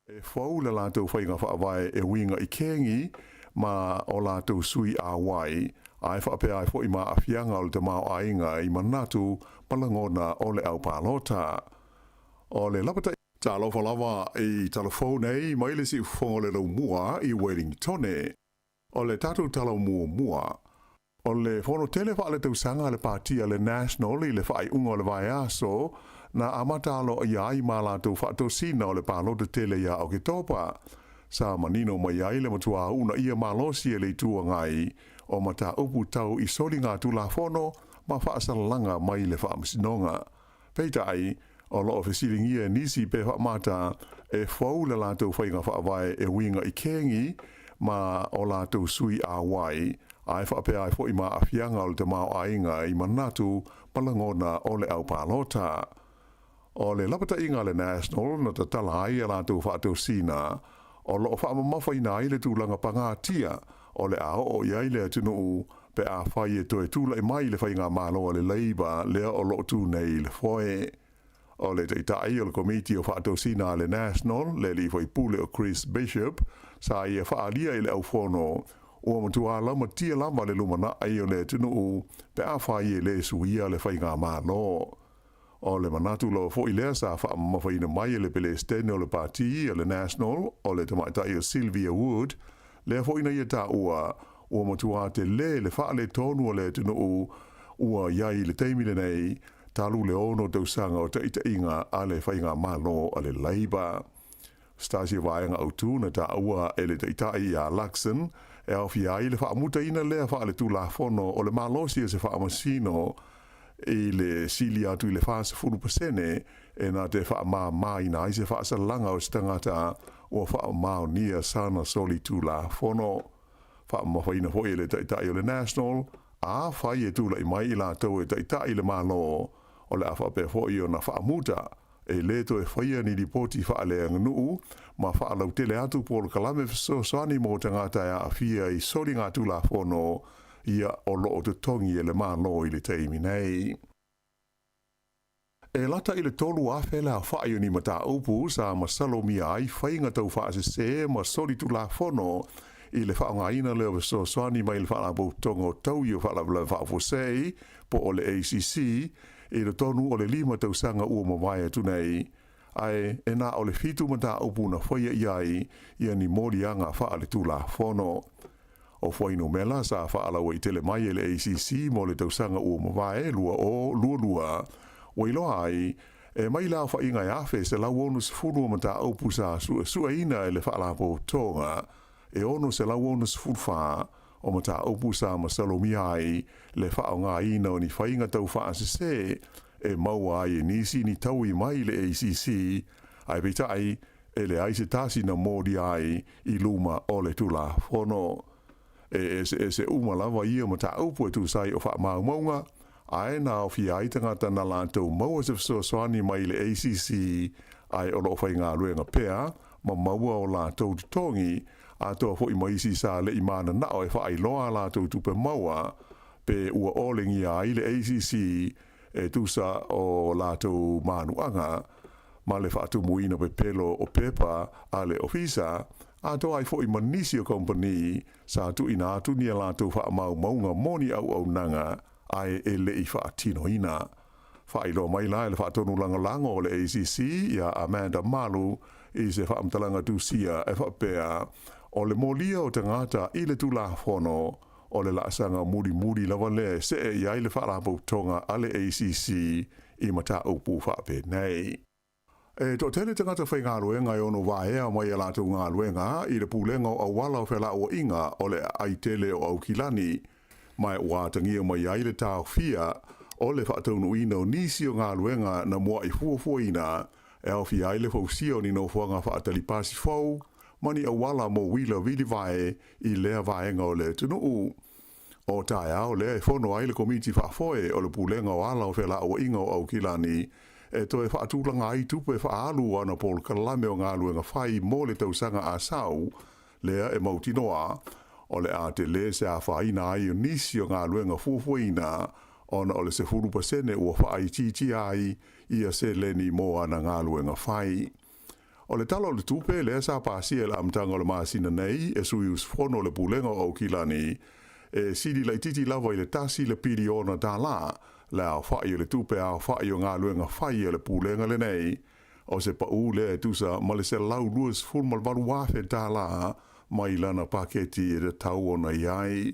E whau le lātou whainga whaawai e winga i kengi ma o lātou sui a wai ai whaapea ai fo i maa awhianga o le te mao ainga i manatu palangona o le au pālota. O le lapata ta alofa lava i telefone ei mai le si ufongo le lau mua i Wellington. O le tatu talau mua. O le whono tele wha le tausanga le pātia le National i le whaai unga o le vai aso na amatalo i ai ma lātou whaatosina o le pālota tele ia o ke topa. Sa manino mai ai le matua una ia malosi e le tua ngai o mata upu tau i soli ngā tula whono ma whaasalanga mai le whaamasinonga. Peita ai, o loo fesilingia nisi pe whaamata e whau le lātou whainga whaawai e winga i kengi ma o lātou sui a wai ai whaapea ai fo i ma awhianga o le te mao ainga i manatu palangona o le au pālota. O le lapata inga le National na ta tala ai a lātou whaatosina o loo whaamamawhaina i le tūlanga pangātia o le ao o iai le atunu pe a whai e toe tūla i mai le whainga māloa le Labour lea o loo tū nei le foe. O le teitai o le komiti o whaatosina le National le li whai pule o Chris Bishop sa i e whaalia i le au whono ua matua lama tia lama le lumana ai o le atunu pe a whai e le suia le whainga māloa. O le manatu lo fo ilea sa wha mawhaina mai le pele stene o le pāti o le National o le tamaitai o Sylvia Wood le fo ina ia ta ua matua te le wha le tonu o le tunu ua iai le teimile nei talu le ono tausanga o taita inga a le whainga malo o le Labour. Stasi vaenga au tu na ta ua e le taitai a Luxon e au fiai le wha muta ina le wha le tu la fono o le malosi e se wha amasino i le sili atu i le whaasa 4% e nā te wha maa ina i se whaasa langa o stangata o wha mao nia sana soli tu la fono. Wha mawhaina hoi le taitai o le National a whai e tūla i mai i la tau e taitai le malo o le awha pe hoi o na wha muta e le to e whaia ni ripoti wha le nganuu ma wha lau tele atu Polo Kalame so soani mo tangata a fia i soli ngā tu la fono ia o loo te tongi e le malo i le teimi nei. E lata i le tolu a whele a whaio ni mata upu sa masalo mia ai whainga tau whaase se ma soli tu la fono i le whaonga ina leo so soani mai le whaalabu tongo tau i o whaalabu le whaafosei po o le ACC i le tonu o le 5 tau sanga ua mawai atu nei. Ai e na o le fitu mata upu na whaia iai ia ni mori anga whaale tu la fono. O whaino mela sa whaalawa i tele mai le ACC mo le tausanga ua mawae lua wailoa ai e mai la whainga e awhe se lau onu se furu mata aupu sa sua ina e le whaalapo tonga e ono se lau onu se furu wha o mata aupu sa masalomi ai le whaonga ina o ni whainga tau whaase se e maua ai e nisi ni tau i mai le ACC ai betai e le aise tasi na modi ai i luma o le tula fono. se umalawa ia ma ta upu tu sai o wha maunga, ai na o fia i tangata na lantou maua se fsoaswani mai le ACC ai o loo whai ngā ruenga pea, ma maua o lantou tongi, a toa fo i maisi sa le imana nao e wha ai loa lantou tupe maua, pe ua olingi ai le ACC e tusa o lantou manuanga, ma le wha muina pe pelo o pepa a le ofisa, a toa ai fo i manisi o company sa tu ina atu ni lantou wha maunga moni au nanga, ai e le i wha tino ina. Wha ilo mai lai le wha tonu langa o le ACC ia Amanda Malu i se wha amtalanga tusia e wha pea o le molia o tangata i le tula whono o le laasanga muri lawa le se e iai le wha rapo tonga a le ACC i mata upu wha pe nei. E to tele tangata whai ngā ruenga i ono waea mai e lātou ngā ruenga i le pūlenga o awala o whela o inga o le aitele o Aukilani mai wātangia mai ai le tāo fia o le whaataunu ina o nisi o ngā luenga na mua i fuafuaina e au fia ai le fausio ni no fuanga whaatali pasi fau mani a wala mo wila vili vae i lea vaenga o le tunuu. O tae au lea e whono ai le komiti whaafoe o le pūlenga o ala o whela o inga o Aukilani e to e whaatulanga ai tupe whaalu ana Paul Kalame o ngā luenga whai mo le tausanga a sau lea e mautinoa o le a te le se a whaina ai o nisi o ngā luenga fuafuaina ona o le se 10% ua whaai titi ai ia se leni mo ana ngā luenga whai. O le talo le tupe le sa pasia le amtanga o le maasina nei e sui usfono le pulenga o Aukilani e sidi lai titi lava i le tasi le piri ona tā la a whai o le tupe a whai o ngā luenga whai o le pulenga le nei o se pa u le tusa ma le se lau luas fulmal varu wafe tā la mai lana paketi e le tau ona iai.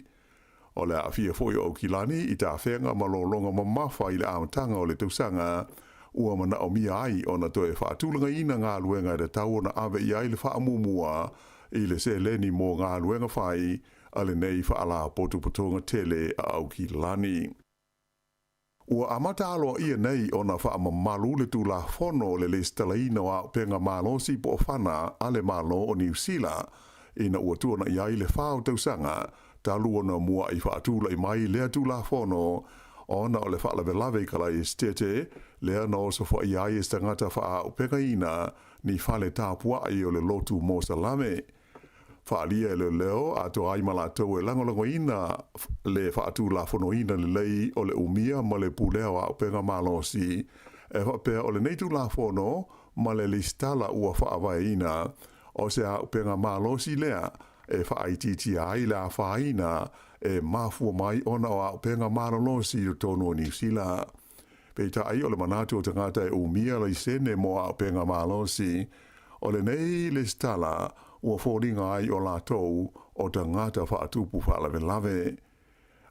O le a fia foi o Aukilani i tā whenga malolonga mamafa i le amtanga o le tausanga ua mana o mia ai o na toe whaatulanga ina ngā luenga e le tau ona awe i ai le whaamumua i le se leni mō ngā luenga whai a le nei whaala potupotonga tele a Aukilani. Ua amata aloa ia nei o na whaamamalu le tū la whono le lestalaina o a penga malosi po whana a le malo o New Zealand ina ua tuana i ai le whao tausanga talu ona mua i whaatula i mai lea tū la whono ona o le whaalawelawe kala i stete lea na oso wha i ai estangata wha o penga ina ni whale tāpua i o le lotu mō salame. Whaalia le leo a to ai malatou e langolongo ina le whaatula whono ina le lei o le umia ma le puleo a o penga malosi e whapea o le neitu la whono ma le listala ua whaawai ina o se a o penga malosi lea e whaaititi ai la whaina e mafua mai ona o a penga maralosi o tonu o New Zealand. Peita ai o le manatu o tangata e umia lai sene mo a penga malosi o le nei le stala ua whoringa ai o lātou o tangata whaatupu whaalawelawe.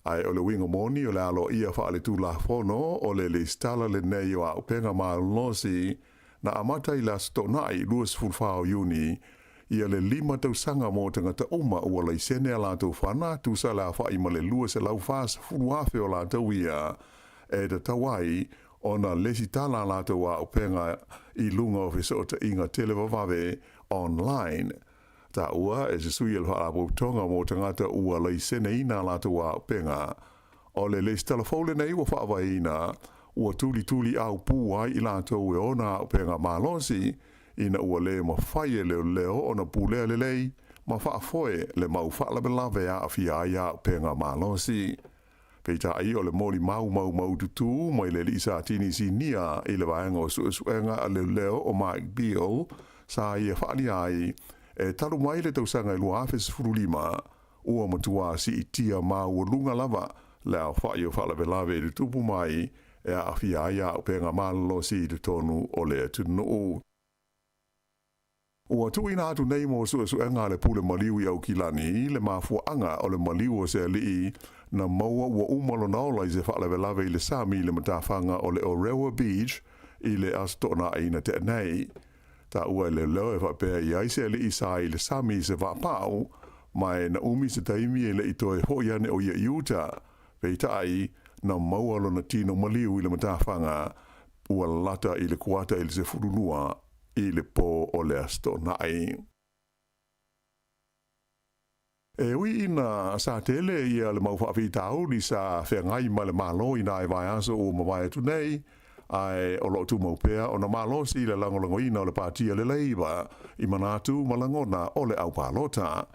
Ai o le wingo moni o le alo ia whaale tū la whono o le stala le nei o a penga malosi na amatai la stonai luas fulfao uni ia le 5 tausanga mō tangata uma ua lai sene a lātou whana tūsa la whai ma le lua se lau whāsa furuafe o lātou ia e da tawai o na lesi tala lātou a upenga i lunga o fisota inga telewawawe online. Ta ua e se sui al whaarapo tonga mō tangata ua lai sene ina lātou a upenga. O le lesi telefole nei ua whaawai ina ua tuli au pū ai i lātou e ona upenga mālosi ina ua le ma whaie leo o na pūlea le lei, ma whaafoe le mau whaalawelawe a awhia ai a penga mālosi. Peita ai o le mori mau tutu mai le lisa tini si nia i le vaenga o suenga a leo o Mike Beale sa ia whaani ai e taru mai le tausanga i lua awhes furulima ua matua si i tia mau lunga lava le a whaie o whaalawelawe le tupu mai e a awhia ai a penga mālosi le tonu o le tunu. Ua tuina atu nei mo suenga le pule maliu i Aukilani le mafuanga o le maliu o se alii na maua ua umalo naola i se whaalawelawe i le sami le matawhanga o le Orewa Beach i le astona aina te nei. Ta ua le leo e whapea i aise alii sa i le sami se wapau mai na umi se taimi e le itoe hoiane o ia iuta peitai na maua lo na tino maliu i le matawhanga ua lata i le kuata i le se furunua i le po o le astona ai. E ui ina sa tele ia le mau whaafitau ni sa whengai ma le malo ina e vai aso o mawai atu nei, ai o lo tu mau pea o na malo si le langolango ina o le pātia le leiva i manatu malangona o le au pālota.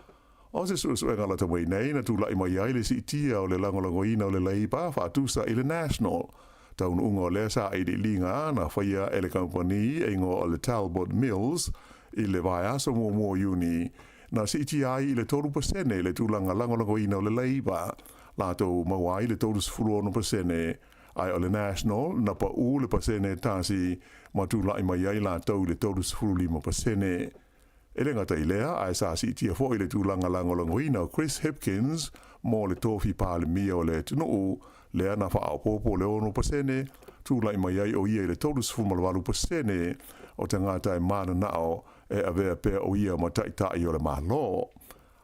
O se su e ngala tamai nei na tu lai mai ai le si tia o le langolango ina o le leiva whaatusa i le National. Taun unga o le sa i le linga na whaia e le company e ngo o le Talbot Mills i le vai aso mo uni. Na si iti ai i le 3% le tūlanga langolango ina o le leiva, la tau mawai le 3% ai o le National, na pa u le pasene tasi ma tūlai mai ai la tau le 3.5%. E le ngata i lea, ai sa si iti a fo i le tūlanga langolango ina o Chris Hipkins, mo le tofi pāle mia o le tunuu, lea na wha au popo le 1%, tūlai mai ai o ia i le 3.5% o te ngata e mana nao, e avea pea o ia ma taitai o le malo.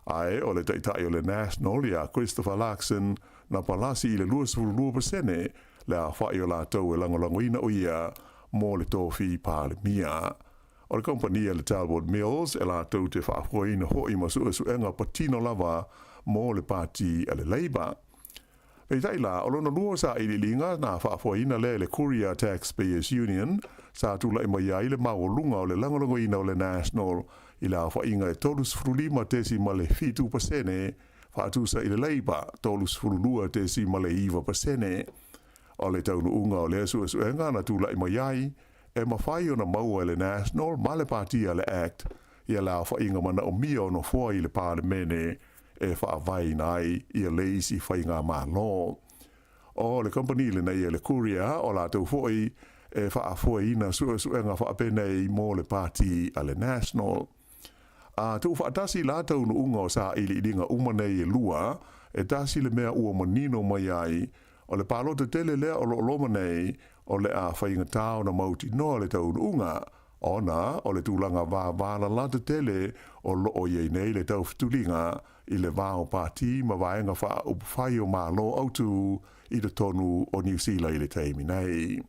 Ai, o le taitai o le National, ia Christopher Larkson, na palasi i le 2.2% le a whai o la tau e langolangoina o ia mo le tofi pāle mia. O le kompania le Talbot Mills, e la tau te whaafoina hoi ma suenga patino lava mo le pāti a le Labour. Pei taila, o lona lua sa i linga na whaafoina le Courier Taxpayers Union, sa tula ima ia ile maolunga o le langolangoina o le National i la whainga e 3.5 ma le 5%, whaatusa i le Labour 3.2 ma le 5%. O le taunu unga o le suenga na tula ima iai, e mawhai o na maua le National ma le Pātia le Act, i la whainga mana o mia o no fua i le Parlemene, e whaavai nai i a leisi whainga malo. O le company le nei e le Courier o la tau foi, e whaafoi ina suenga whaapene i mō le pāti a le National. Tu whaatasi la tau no unga o sa ili ilinga umanei e lua, e tasi le mea ua manino mai ai, o le pālota tele lea o lo manei, o le a whainga tau na mauti noa le tau no unga, ona o le tūlanga vāvāla lata tele o lo o iei nei le tau fitulinga i le vāo pāti ma vaenga wha upwhai o mālo autu i le tonu o New Zealand i le teimi nei.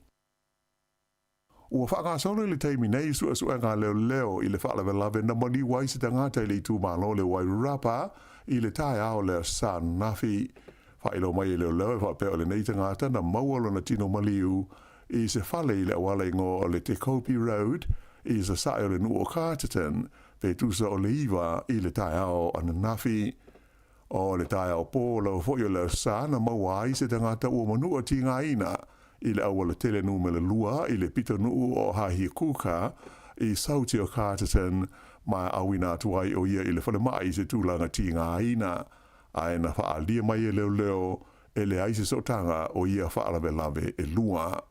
Ua whakasolo i le teimi nei suenga leo i le whaalawe na mani wai se tangata i le tū mālo le Wairarapa i le tae ao le San Nafi. Whailo mai i leo e whapeo le nei tangata na maualo na tino maliu i se whale i le awala ingo o le Te Kopi Road i se sae o le Nuo Carterton pe tusa o le iwa i le tae ao ana Nafi. O le tae ao pō lau fwoi o le sa na mawai se tangata ua manua ti ngā ina i le awala tele nu me le lua i le pita nuu o hahi kuka i sauti o Carterton mai awina tuai o ia i le whale mai se tūlanga ti ngā ina ai na whaalia mai e leo e le aise sotanga o ia whaalawe e lua.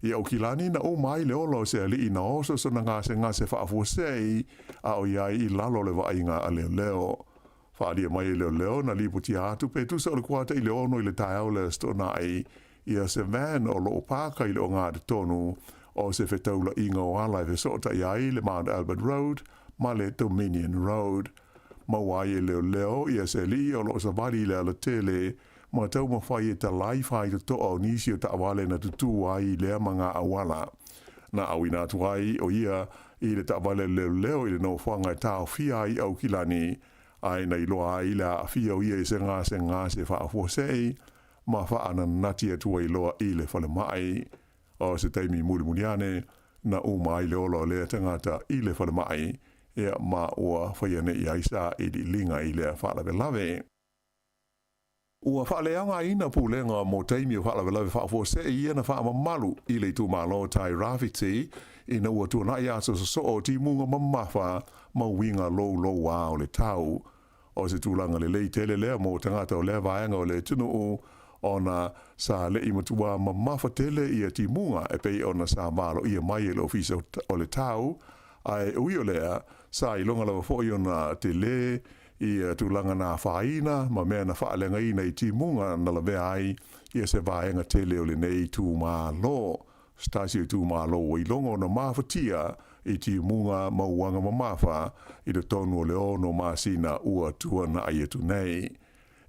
Ia o kilani na o mai le olo se ali ina oso so na ngase whaafuasei a o iai i lalo le wainga a leo. Whaalia mai e leo na liputi atu pe tusa o le kuata i le ono i le tae au le stona ai ia se van o loo pāka i le o ngā te tonu o se whetaula inga o ala e sota iai le Mount Albert Road ma le Dominion Road. Mawai e leo ia se li o loo savali le ala tele ma tau mawhai e ta lai whai to toa o nisi o ta awale na tutu ai lea mga awala. Na awina tuai o ia i le ta awale leo i le no whanga e tau fia i au kilani ai na iloa ai le a fia o ia i se ngā se whaafuasei ma whaana nati atua i loa i le whale mai o se teimi mulimuniane na umai le olo le tangata i le whale mai ea ma ua whaiane i aisa i li linga i le whalawe lawe. Ua whaaleanga ina pūlenga mo teimi o whalawe lawe whaafose i ena whaamamalu i le tu malo tai rafiti i na ua tuanai aso so o ti munga mamafa ma winga lou a o le tau. O se tūlanga le lei tele lea mo tangata o lea vaenga o le tunu ona sa le imatua mamafa tele i a ti munga e pei ona sa malo i a mai e le ofisa o le tau ai ui o lea sa i longa lawa fo i ona te le i a tūlanga nā whaina ma mea na whaalenga i nei ti munga na la vea ai i a se vaenga tele o le nei tū mālo. Stasi o tū mālo o i longa o na mawhatia i ti munga mauanga mamafa i le tonu o le ono masina ua tua na ai atu nei.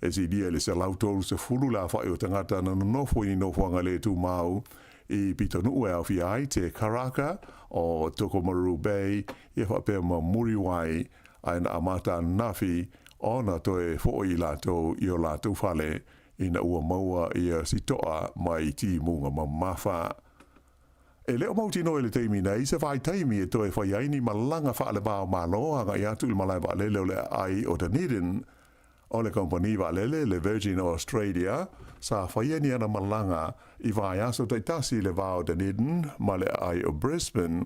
E si dia le se lautoru se fulu la whai o tangata na nofo i nofoanga le tū mau i pita nuu e au fi ai te Karaka o Tokomaru Bay i whapea ma Muriwai ai na amata nafi ona toe fo'i lātou i o lātou whale ina ua maua ia sitoa mai ti munga mamafa. E leo mauti no ele teimi nei, se vai teimi e toe whai aini malanga whaale bao malo anga i atu il malai wa lele o le ai o Dunedin, o le kompani wa lele, le Virgin Australia, sa whai aini ana malanga i vai aso taitasi le vao Dunedin, ma le ai o Brisbane,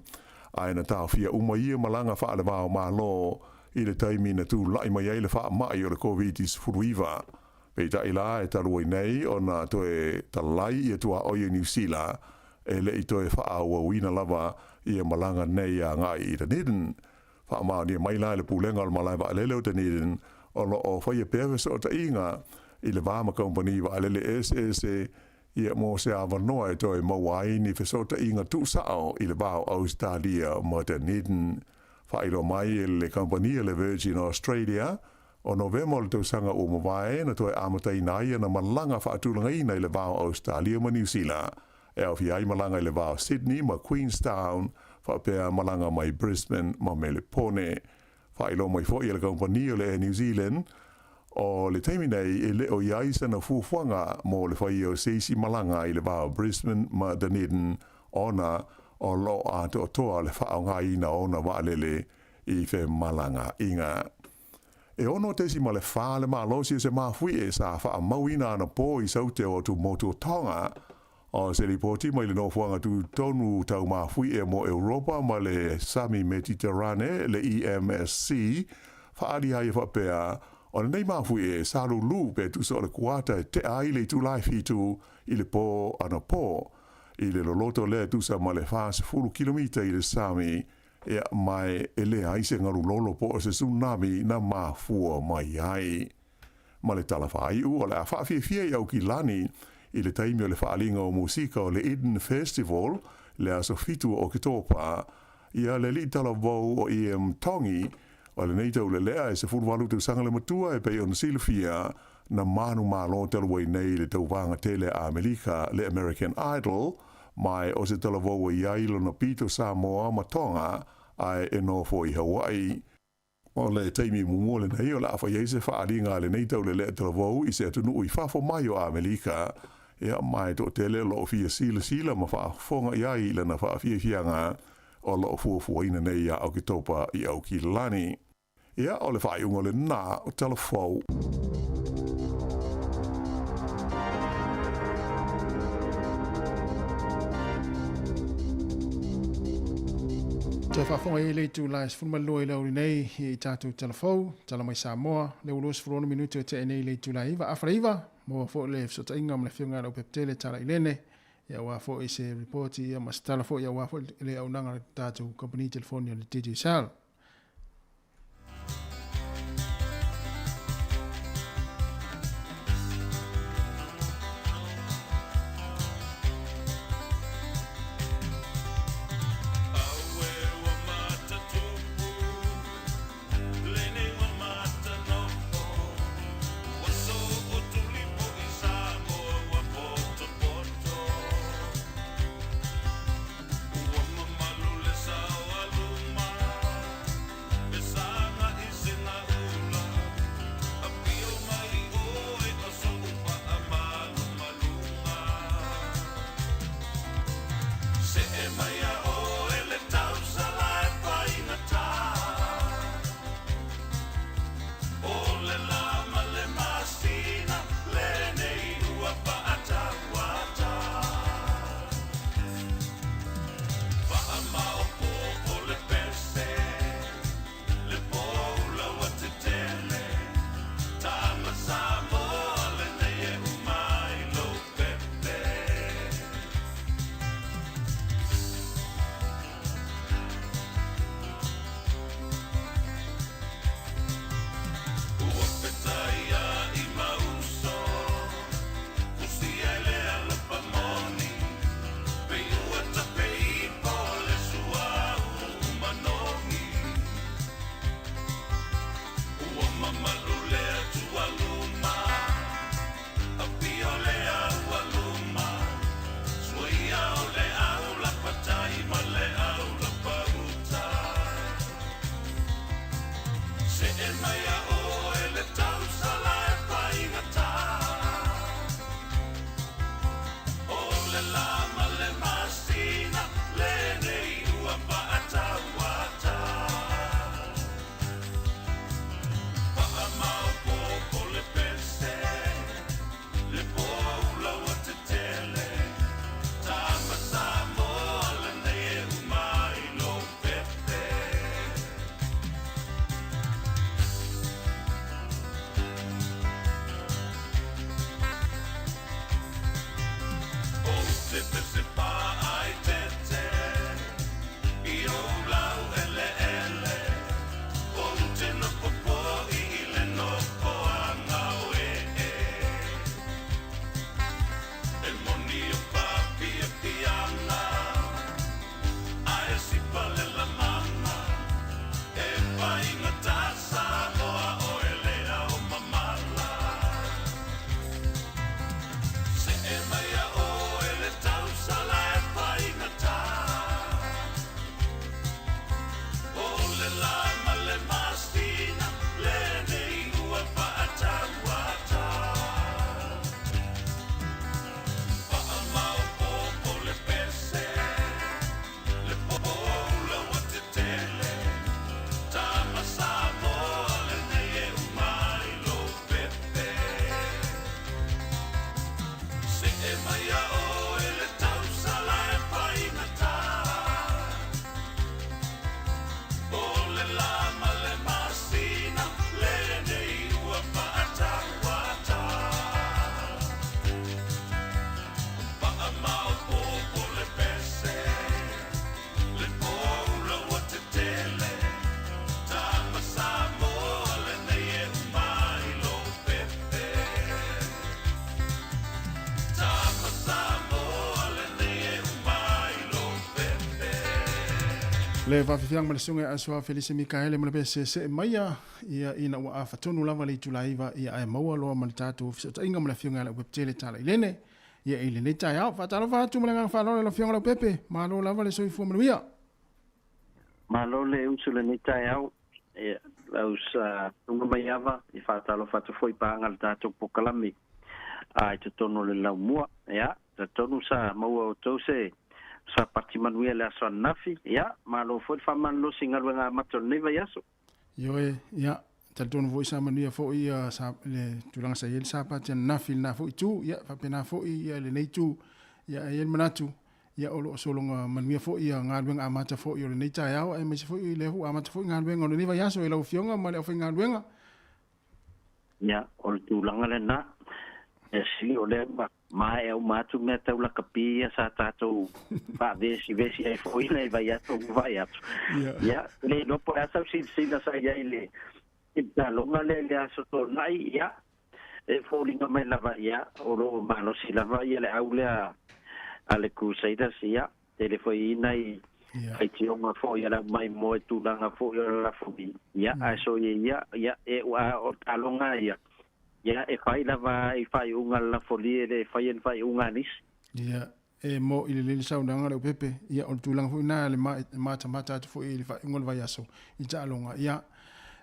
ai na tau fia umaia malanga whaale bao malo i le teimi na tu lai mai eile wha mai o le COVID-19. Peita ila e tarua nei o na toe talai i atua oia New Zealand, e le i toe wha ua wina lava i a malanga nei a ngai i Dunedin. Wha maa ni mai lai le pūlenga o malai wa alele o Dunedin, o lo o whaia pewe so ta inga i le vama kompani wa alele SSA i a mo se awa noa e toe mawai ni fesota inga tu sao i le vao Australia ma Dunedin. Wha ilo mai e le kompani le Virgin Australia, o November le tausanga o mawai na toe amatai nai na malanga wha atulanga ina i le vao Australia ma New Zealand. E au fiai malanga i le vao Sydney ma Queenstown, wha pēr malanga mai Brisbane ma Melipone. Wha ilo mai fo i le kompani o le New Zealand, o le teimi nei e le o iaisa na fufuanga mo le whai o seisi malanga i le vao Brisbane ma Dunedin ona o lo a to toa le wha ngai ina ona wa lele i fe malanga inga. E ono tesi ma le wha le ma losi se ma fui e sa wha mauina ana po i saute o tu motu tonga, o se ripoti mai le nofuanga tu tonu tau ma fui e mo Europa ma le Sami Mediterrane, le EMSC, wha adi hai wha pēr, o nei ma fui e salu lu pe tu so le kuata te ai le tu lai fitu i le po ana po, i le loloto le tu sa ma le fase fulu kilomita i le Sami, e mai e le aise ngaru lolo po se tsunami na ma fua mai ai. Ma le talawhai u o le a whaafia i au ki lani, i le taimi o le whaalinga o musika o le Eden Festival, le aso fitu o Kitopa, ia le li tala vau o Tongi, o le neitau le lea e se furuwalu tu sanga le matua e pei on silfia na manu malo talawai nei le tauvanga tele a Amerika, le American Idol, mai o se tala vau o iailo na pito Samoa ma Tonga, ai e no fo i Hawaii. O le taimi mumole nei o la afa yeise whaalinga le neitau le lea tala vau i se atunu i fafo mai o Amerika, ia mai to tele lo fia sila ma whaafonga iai le na whaafia fianga o lo fuafuaina nei a au ki topa i au ki lani. Ia o le whaaiunga le nā o talafou. Te whaafonga i leitu lai sfurma loa i lauri nei i tātou talafou, tala mai Samoa, le ulos furono minuto te nei leitu lai iwa awharaiwa, mo fo le fsota inga ma le whiunga rau peptele tala i lene, ia wa fo i se reporti ia mas talafou ia wa fo le au nanga tātou company telefonia le DJ Sal. Le fafiang ma le sunga aswa Felice Mikaele ma le pese se maia ia ina wa afatonu lava le tulaiva ia ai maua loa ma le tatu fisa inga ma le fianga la webtele tala ilene ia ile le tai au fatalo fatu ma le ngang falo le fianga la pepe ma lo lava le soifu ma le wia ma lo le usule ni tai au ia lausa tunga mai ava I fatalo fatu foi pa ngal tatu pokalami ai te tono le lau mua ia te tonu sa maua o tose sa pati manuia le aso nafi ya malo foi fa man lo singa nga mato neva yaso yo ya talton voi sa manuia fo ia sa le tulanga sa yel sa pati nafi na fo tu ya fa pena fo ia le nei tu ya yel manatu ya olo solonga manuia fo ia nga amata fo yo le nei ta ya ai me fo le hu amata fo nga ngo neva yaso ila fionga ma le fo nga nga ya ol tulanga le na si o le ma e o matu me tau la kapia sa tato pa vesi ai foi le vai ato vai ato ya le no po asa si na sa ya ile ita longa le aso to nai ya e falling me la va ya o lo mano si la va ya le aule ale crusaders ya ele foi nai ai ti o fo ya la mai mo tu langa fo ya la fo ya aso ya e o alonga ya ya e fai lava e fai unga la folie le fai unga nis ya e mo ile le sauna ngare pepe ya o tulang fu na le mata fu ile fai unga vai aso I ta longa ya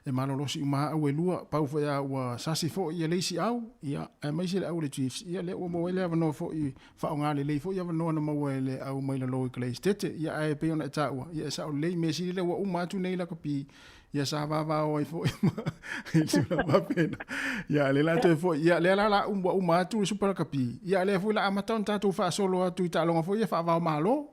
e malo losi ma au lua pau fo ya wa sasi fo ya le si au ya e mai se au le chiefs ya le o mo le no fo I fa unga le fo ya no na mo le au mai la lo kle stete ya e pe ona ta wa ya sa le me si le wa uma tu nei la kapi ya sa va o fo itu la pena ya le la te fo ya le la uma tu super kapi ya le fo la amata ta tu fa solo tu ta longa fo ya fa va malo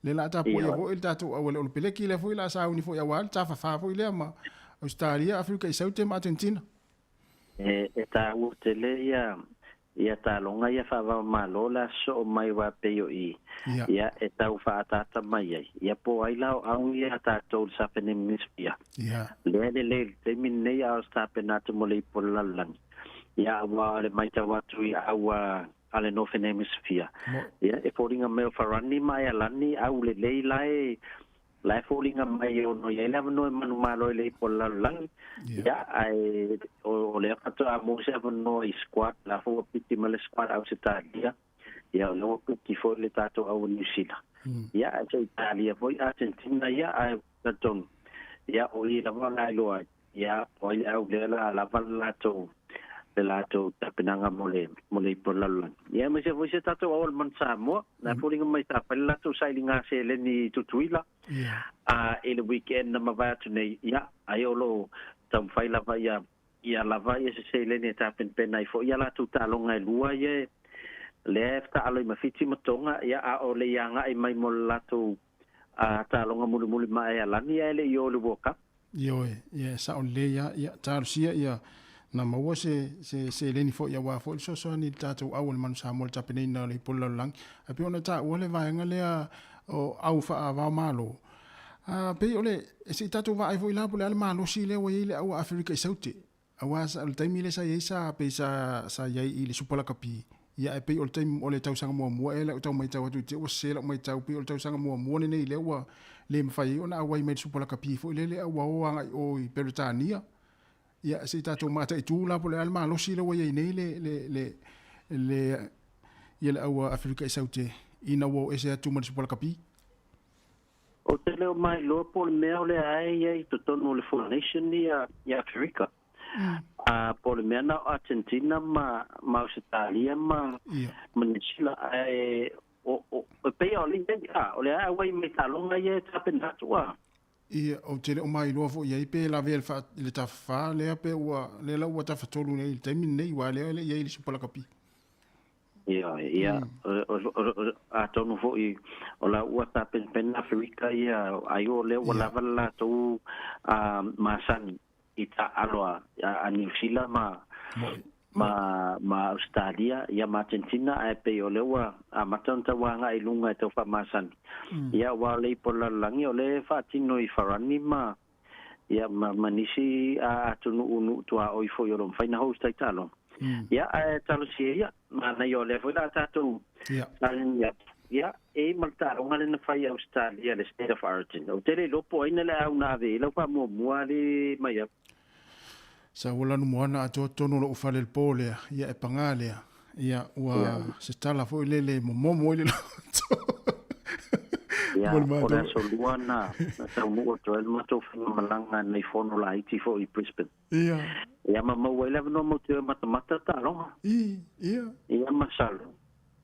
le la ta po ya fo il ta tu o le pele ki le fo la sa uni fo ya wal ta fa fo le ma Australia Afrika I Saute ma Argentina e ta u tele ya ta longa ya fa va malo la so mai wa pe yo I ya e ta u fa ta mai ya po ai la au ya ta to sa pe ne mispia le min ne ya sta pe na to mo le por la lan ya wa le mai ta wa tu ya wa ale no fe ne mispia ya e falling a mel farani mai alani au le lai la falling am mai no ya la no manu malo le por la lang ya ai o le fato a mo se no squad la fo piti mal squad au se talia ya no ki fo le tato au New Zealand ya a Italia foi Argentina ya ai taton ya o i la va lo ya o au le la va la to tapinanga mole por la lang ya me se foi se tato au man samo la falling mai ta pella to sailinga se le ni tutuila in the weekend na mavatu nei ya aiolo tam fai lava ya lava ya se le ne tapen penai fo ya la tu talonga lua ye lefta alo mafiti matonga ya a o le yanga I mai molato talonga mulu mai ala ni ele yo le boka yo ya sa o le ya tarsia ya na maua se leni fo ia wa fo so ni tatu au le manu sa mo tapene na le pola lang a pe ona ta o le vaenga le o au fa va malo a pe ole se tatu va ai fo ila po le malo si le o ile au Africa i sauti awa sa le taimi le sa isa pe sa ia i le supola kapi ia pe ole taimi ole tau sanga mo ele o tau mai tau tu te o se la mai tau pe ole tau sanga mo ne le wa le mfai ona awa i mai supola kapi fo le awa o anga o i Peritania ia se tatou mata i tū la po le alma losi le wai nei le ia le aua Afrika i saute ina wo ese atu ma le kapi o te leo mai lo po le mea le ai to tonu le Full Nation ni ia Afrika po le mea na Argentina ma Australia ma Venezuela o pe o le ai wai me talonga ia tapenatua ia o te o mai loa fo ia i pe la vel fa le tafa le pe ua le la ua tafa tolu nei te min nei wa le ia i supola kapi ia a tonu fo i o la ua ta pen Afrika ia ai o le wala wala tu masani ita aloa a New Zealand ma Australia ia ma Argentina ai pe o le ua a matanta wanga i lunga te fa masani ia wa le pola langi o le fa tino i farani ma ia manisi a tunu unu tua o i fo yo faina host tai talo ia talo si ia ma na yo le fo la tatu ia e malta o ngale na fai Australia le state of origin o tele lo po ina le au na ve lo pa mo muari mai sa wala no moana a tonu lo ufale le pole ia e pangale ia wa se tala fo le momo ile ia o le soluana na tau mo to el mato fina malanga nei fono la iti fo i Brisbane ia ma mo wele no mo te mata ta longa ia masalo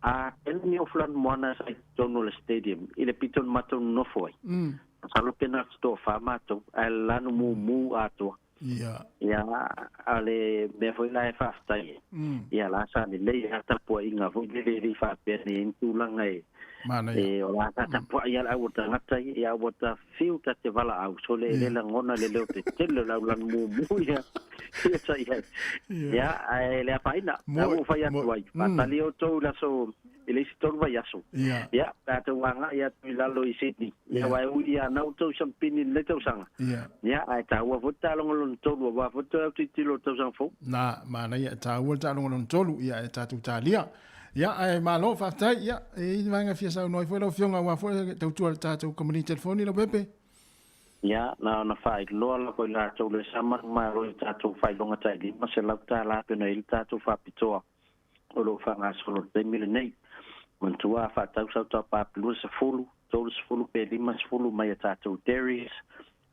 a el mi oflan moana sa tonu le stadium ile piton mato no foi salo pena sto fa mato el lanu mu ato ia ale me foi la fa stai ia la sa ni le hata po inga vo le fa pe ni tulanga o la ta po ia la wota ngata ia wota fiu ta te vala au so le la ngona le te tele la lan mu ia sa ia le paina o fa ia tuai patalio to la so ele se torva yaso ia ta wanga ia pilalo i Sydney ia wa ia na to champini le to sanga ia ai ta wa vota longo to wa vota ti tilo to sang fo na mana ia ta wa ta longo tolu ia ta tu talia ia ai malo fa tai ia e vanga fia sa no foi lo fionga wa foi tu tu ta tu community telefoni lo pepe ia na fai lo la ko la to le sama ma ro ta tu fai longa tai di ma se la ta la pe no il ta tu fa pitoa o lo fa nga solo de milenei Mantua fa tau sa ta pa plus fulu todos fulu pe limas fulu mai ta tu dairies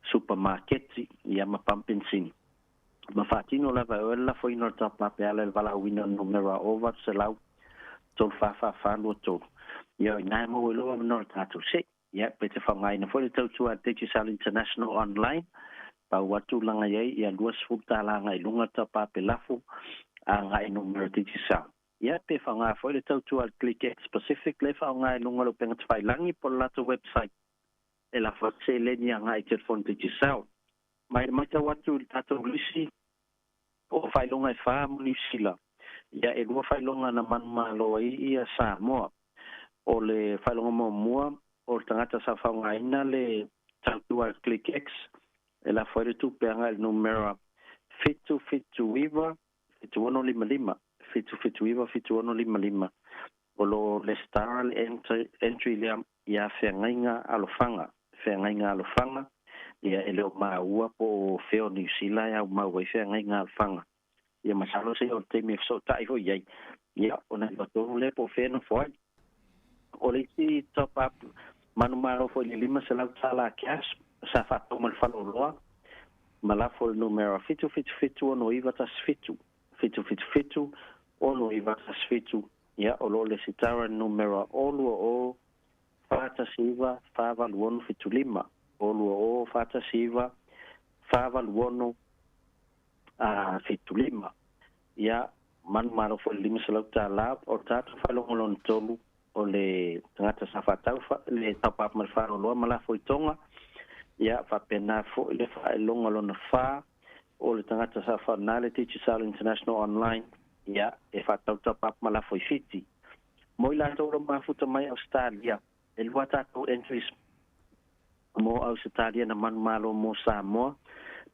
supermarkets ia ma pampensini ma fatino la va la foi no ta pa pe ala vala wina numero over selau tol fa lo tol ia na mo lo no ta tu se ia pe te fa ngai na foi tau tu a Digital International online pa watu langa ia duas futa langa i lunga ta pa pe lafu a ngai numero digital ia pe whanga foi le tau tu al ClickX Pacific le whanga i lunga lo penga tawai langi po lato website e la whatse le ni anga i telefon digital mai ta watu il tato lisi o whai lunga i wha muni sila ia e lua whai lunga na manma loa ia Samoa o le whai lunga mua o le tangata sa whanga ina le tau tu al ClickX e la foi le tu peanga il numero fitu iwa fitu ono lima fitu iwa fitu ono lima o lo le star entry le ia whengainga alofanga ia ele o maua po feo New Zealand ia o maua i whengainga alofanga ia masalo se o te me so tai ho iai ia ona i watoru le po wheno foi o le si top up manumaro foi le lima se lau tala cash sa fato mal falo loa malafo le numero fitu ono iwa tas fitu ono iwa tas fitu ia o lo le sitara numero olu o fata siva favalu ono fitu lima olu o fata siva favalu ono fitu lima ia manumaro foi le lima se lau tala o tatu falongolon tolu o le tangata sa fatau le tapap mal falo loa malafo i tonga ia fa pena fo le fa longa lona fa o le tangata sa whanā le Teachers Salary International Online, ia, e whatau top-up malafo I fiti. Mo I lātou ro mafuta mai Australia, e lua tātou entries mo Australia na manumalo mo Samoa,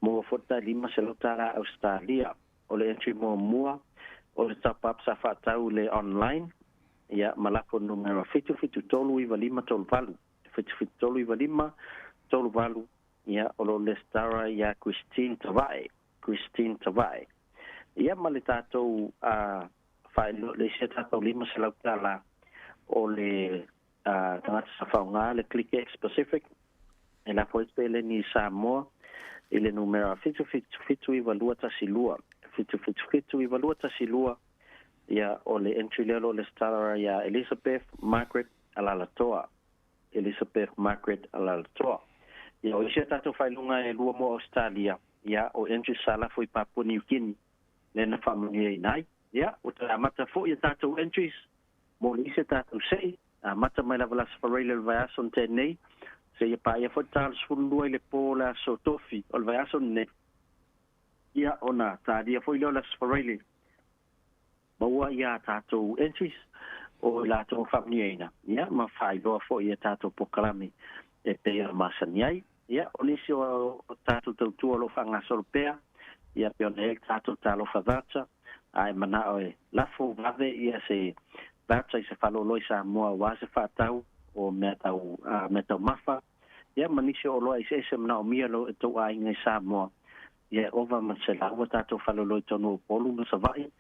mo fota 5 se lotara Australia, o le entry mo mua, o le top-up sa whatau le online, ia, malafo numero fitu tolu I walima tolu valu, fitu tolu I walima tolu valu, ia, o lo le stara ia Christine Tawai. Ia ma le tātou whaelo le se tātou 5 se lautala o le tangata sa whaunga le Click X Pacific e la poetpele ni Samoa i le numero fitu I walua tasilua ia o le entry level le stara ia Elizabeth Margaret Alalatoa ia o se tātou whailunga e lua mo Australia ia o entry sala foi Papua New Guinea le na whamungi nai ia o te amata fo ia tātou entries mo le se tātou sei amata mai la valas whareile le vaiason tenei se ia pa ia fo tālu sfulua I le pōla so tofi o le vaiason ne ia ona tādia foi leo la whareile maua ia tātou entries o lātou whamungi ia ma whailoa fo ia tātou pokalami e pēra masaniai ia o nisi o tātou tautua lo whangasoro pēr ia peona e tātou tālo whawata, ai mana oe lafo vave ia se vata I se whaloloi sa moa wase whatau o mea tau mafa. Ia manisi o loa I se mana o mia lo e tau a ingai sa moa. Ia ova man se laua tātou whaloloi tonu o polu ma sa vai.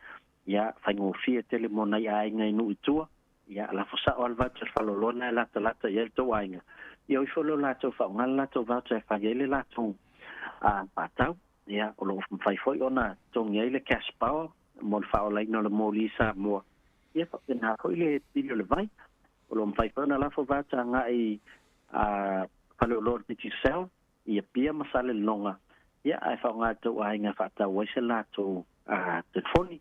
Ia whaingo fia tele mo nai a ingai nu itua. Ia lafo sa o alvata whalolona e lata ia tau a inga. Ia oi whalo lātou whaunga lātou vata e whangele lātou patau. Ia, o lo whai ona tongi ai le cash power, mo le whao lai no le mōli sa mua. Ia, whapena hoi le pilio le vai, o lo mwhai ona lafo vata ngā I whale o lor diti sel, ia pia masale longa. Ia, ai whao ngā tau ai ngā whata waise lātou telefoni.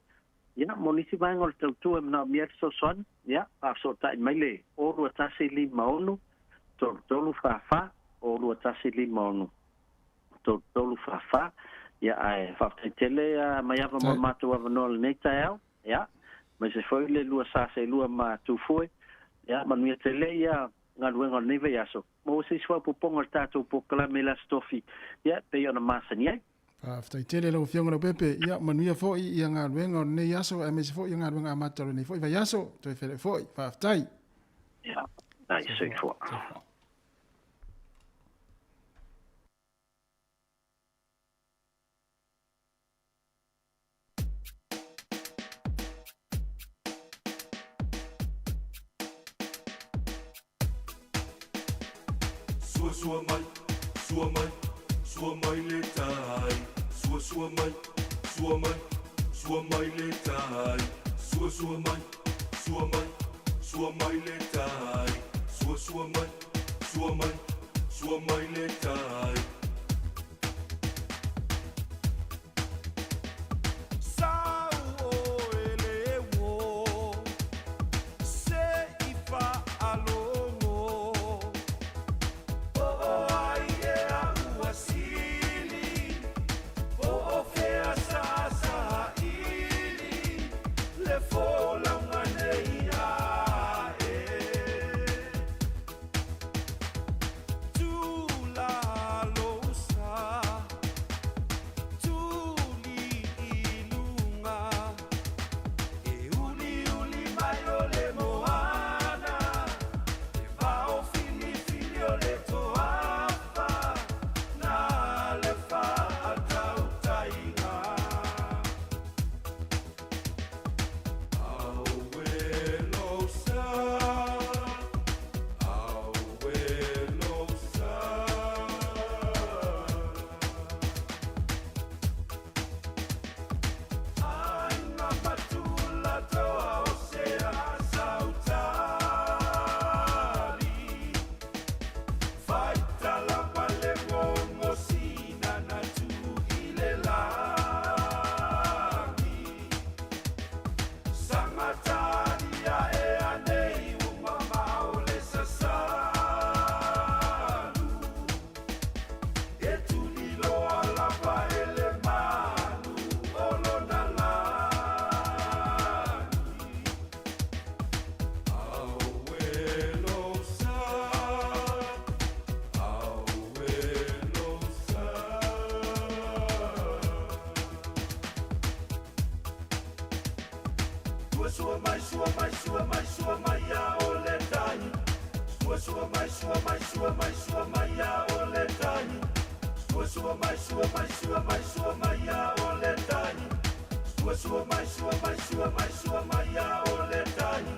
Ia, mo nisi vai ngol tau tua mna mier so son, ia, a so tai mai le, o rua tasi li maonu, tolu whawha, o rua tasi li maonu. Tolu whawha, ia ai whawhaitele mai awa mo mātou awa noa nei tai au, ia, mai se whoi le lua sa se lua ma tūfoe, ia, manuia tele ia ngā ruenga nei vei aso. Mo se swa puponga tātou pokala me la stofi, ia, pe ona masani ai. Whawhaitele lau whionga pepe, ia, manuia fhoi ia ngā ruenga nei aso, e me se fhoi ngā ruenga amata nei fhoi vai aso, toi where fhoi, whawhtai. Ia, ai sui fhoi. Sua mai le tai. Sua mai le tai. Sua mai le tai. Sua mai le tai. Lalo sua mai sua mai sua mai sua mai a ole tani sua mai sua mai sua mai sua mai a ole tani sua mai sua mai sua mai sua mai a ole tani sua mai sua mai sua mai sua mai a ole tani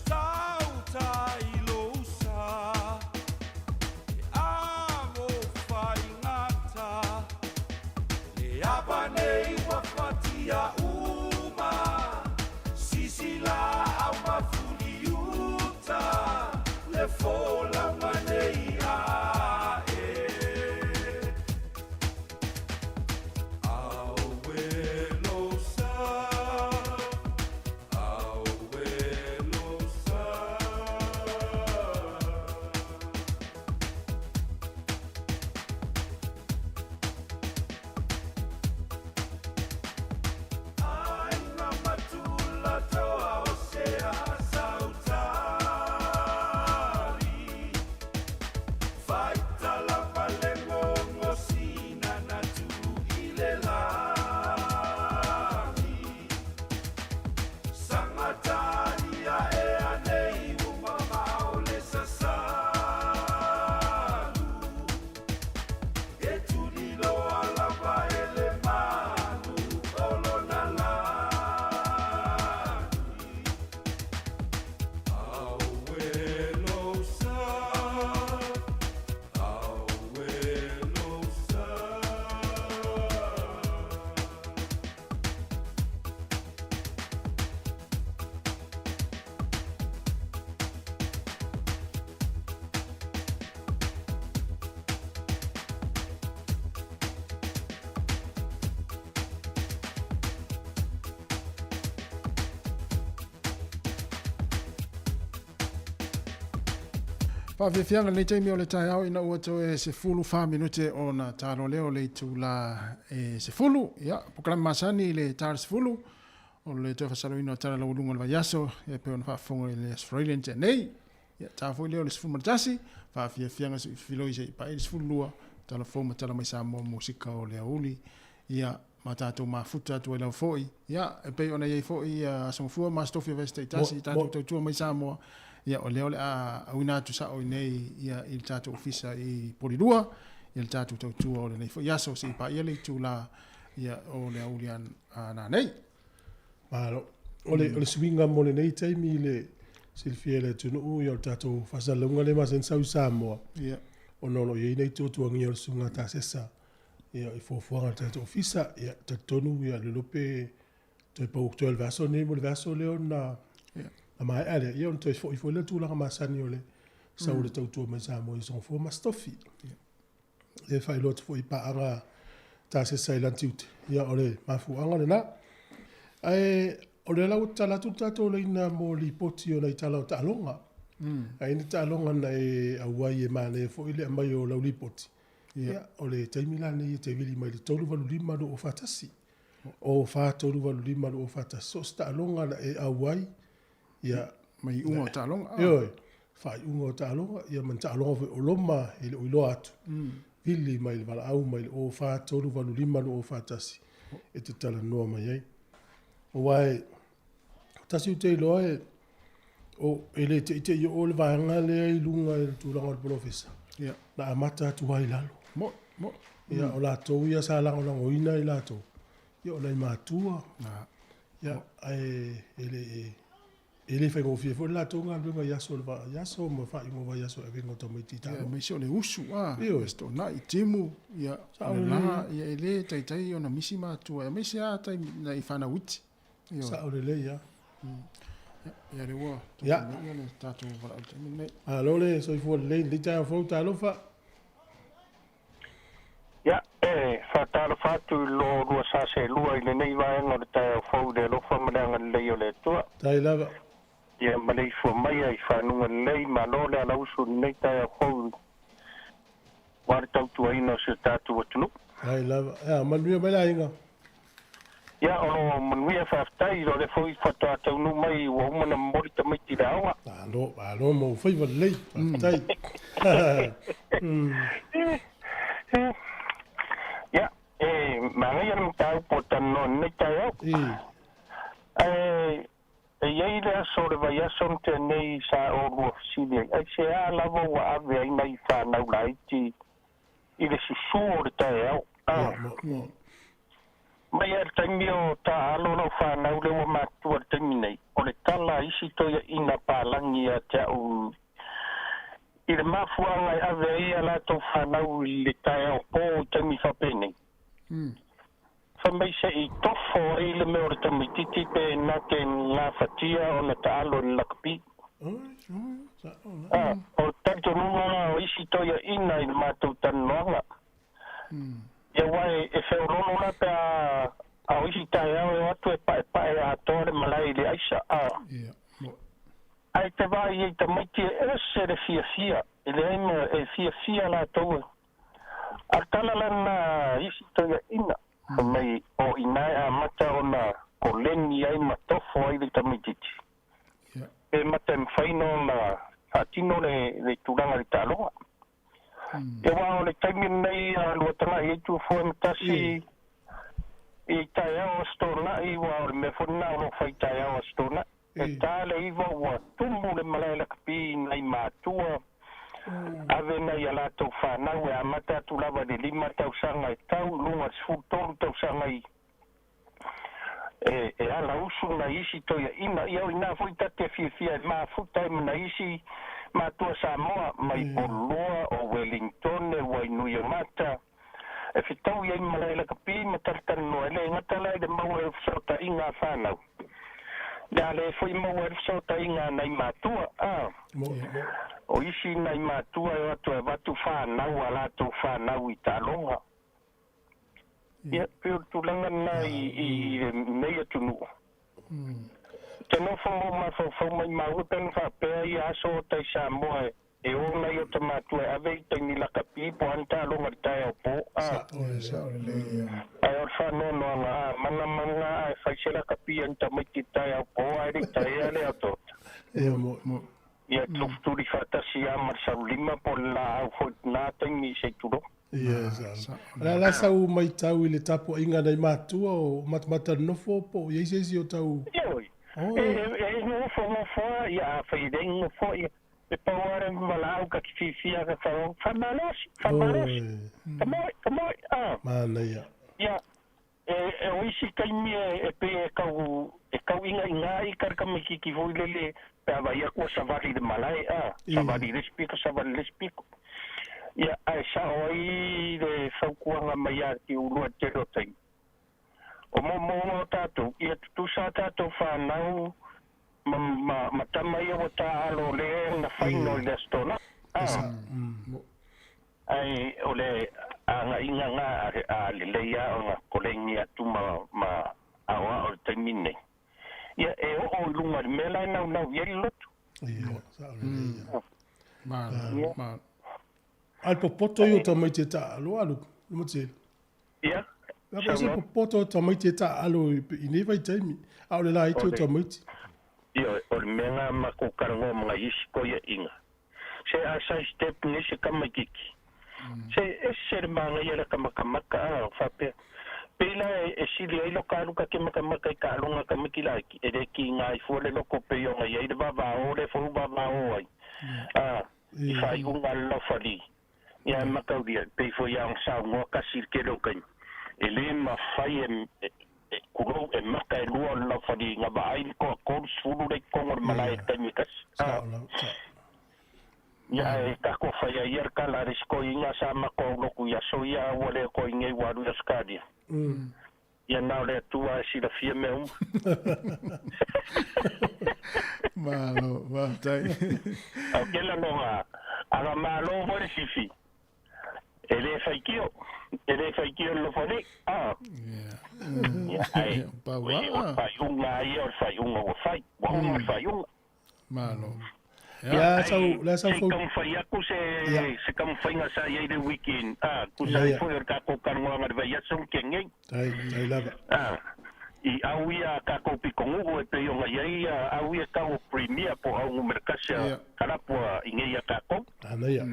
tau tai lo sa amo fai ngata e abanei wa fatia uma sisila au mafuliuta le fola manei a Pa fianga le taimi o le tai au ina ua tau e se fulu wha minute o na taro leo le tu la e se fulu. Ia, pokala masani le taro se fulu. O le tau whasaro ino tara la ulunga le vaiaso. Ia peo na whaafonga i le Australian te nei. Ia, tawhoi leo le se fulu maratasi. Wha fianga se filo i se pa e se fulu lua. Tala fōma tala mai sa mua musika o le auli. Ia, ma tātou mafuta atu e lau fōi. Ia, e pei ona iei fōi a samafua ma stofia vesta i tasi. Tātou tautua mai sa mua. Ia o leo le a wina atu sa o nei ia il tātou ofisa i Porirua, ia le tātou tautua o le nei iaso si pa ia le tu la ia o le aulian nā nei. Malo, o le swinga mo le nei taimi le silfia le tunu ia o tātou whasalunga le masen sau Samoa. Ia. O nono iei nei tōtuangi o le sunga tā sesa. Ia i fōfuanga tātou ofisa, ia tatonu ia le lope toi pau toi le vaso nei mo le vaso leo na ama ale ia on toi foi le tu la masani ole sa ole tau tu mai sa mo son fo mastofi e fai lot foi pa ara ta se silent ut ia ole mafu anga le na ai ole la utala tu tato le na mo li poti ona itala ta longa ai ni ta longa na e awai e mane fo ile mai o la li poti ia ole taimila ni te vili mai le tolu valu lima do o fatasi o fa tolu valu lima do o fatasi so sta longa na e awai ia mai ungo talonga io fai ungo talonga ia man talonga o loma ile o lo atu vili mai vala au mai o fa tolu valu lima o fatasi e te tala no mai ai o wai tasi te lo e o ele te yo o le vanga le i lunga e tu langa profesa ia na amata tu ai lalo mo ia o la to ia sa langa o ina i lato ia o la matua ia ai ele fai go fie fo la tonga lunga yaso va yaso mo fa mo va yaso e vengo to miti ta me so le usu sto na i timu ia la ia ele tai ona misima tu e me sia tai na i fana wit sa o le ya ia le wa ia le tatu va me alo le so i fo le tai fo ta lo fa ia fa ta lo fa tu lo ru sa se lu ai le nei va en o ta fo de lo fa ma le yo le tu tai lava ia malei fo mai ai whanunga nei ma no le ala usu nei tai a hou wari tau tua ina se tātu atunu. Ai lava, manuia mai la inga. Ia ono manuia whaftai ro le fwoi whatu a tau nu mai ua umana mori ta mai tira awa. Alo mo whaiva lei, whaftai. Ia, ma ngai anam tau po tano nei tai au. e iei le aso le vai aso te nei sa o rua fisili ai se a lava wa ave ai nei whanau laiti i le susu o le tae au mai e taimi o ta alo lau whanau le wa matua le taimi nei o le tala isi toia ina pālangi a te au i le mafuanga e ave ai a lato whanau le tae au po i taimi whapene mai se I tofo I le meo re tamititi pe na ke ngā whatia o na taalo ni lakapi. O tanto nunga o isi toia ina I le mātou tanoanga. Ia wai e wheurono na pe a o isi tai au e atu e pae a tore malai le aisa. Ai te vai I te maiti e se re fia. I le aima e fia la toa. Artala lana isi toia ina. Mai o inai a mata o na koleni ai matofo ai le tamititi. E mata mwhaino na atino le turanga le taloa. E wā o le taimi nei a luatanga I tu fo matasi I tai au a stona I wā o le mewhona o whai tai au a stona. E tā le iwa ua tumbu le malai la kapi nei mātua. Ave na ia latou whanau e amata tu lava le 5 tausanga e tau lunga sfutolu tausanga I e ala usu na isi toia ina iau ina fuitate fia e maa futai na isi matua Samoa mai Poloa o Wellington e Wainui Mata e fitau iai malai la kapi matartan no ele ngatala e mau e fsota inga whanau le ale foi mau e fsota inga nei matua o isi nei matua e atu e watu whanau ala tu whanau I talonga. Ia, pio tulanga na I mea tunu. Te nofo mo mawhau mai maupen whapea I aso tai Samoa e o nei o te matua e ave I taini laka pipo anta alonga tai au po. Ai or whanono anga mana e whaise laka pi anta maiti tai au po aere tai ale au tota. Ia tufuturi whatasi a marsau 5 po la au hoi nā taimi se turo. La sau mai tau I le tapo inga nei mātua o matamata nofo po I eisi o tau. Ioi. E nofo ia whairengo fo ia. E pauare malau ka kififia ka whao. Whamalosi. Kamoi. Mana ia. Ia. E oisi kaimi e pe e kau inga I karkamiki ki voi lele pe avai akua savari de malai. Savari respiko. Ia ai sao ai le whaukuanga mai a ki urua tero tai. O mo tātou, ia tutusa tātou whanau matama ia o tā alo le na whaino I le astona. Ai o le anga inga ngā a le leia o ngā kolengi atu ma awa o le taimine. Ia e o lunga le mela e nau ieri lotu. Ia, sao le leia. Al popoto yo tamaite ta alo alu mo tse. Ia. La se popoto tamaite ta alo I ne vai taimi. Au le la ito tamaite. Ia o le menga ma ko karango mga isiko ia inga. Se asa step ni se kamakiki. Se ese manga ia la kamakamaka fape. Pela e sili ai lokalu ka ke makamaka I ka alonga kamakila e de ki ngai fole loko pe yo ngai ai de baba o le fo baba o ai. I fai unga lo fali. Ia makauria pe fo ia sa ngo ka sirkelo kan ele ma fai kuro e maka e lua la fadi nga ba ai ko sulu de ko malai temikas ia e ka ko fai ier kala risko inga sa ma ko no ku ya so ia wale ko ingai waru ya skadia ia na le tua si la fie me malo va tai aquela no aga malo por sifi ele faikio lo fone ai pa fai unga fai malo Ya sau fo fai aku se kam fai nga sa ia de weekend ku sa fo ka ko kan nga vai ya son kenge ai lava I awia ka ko pikongu e pe yo nga ia awia ka o premier po au merkasa kala po ingeia ka ko ana ya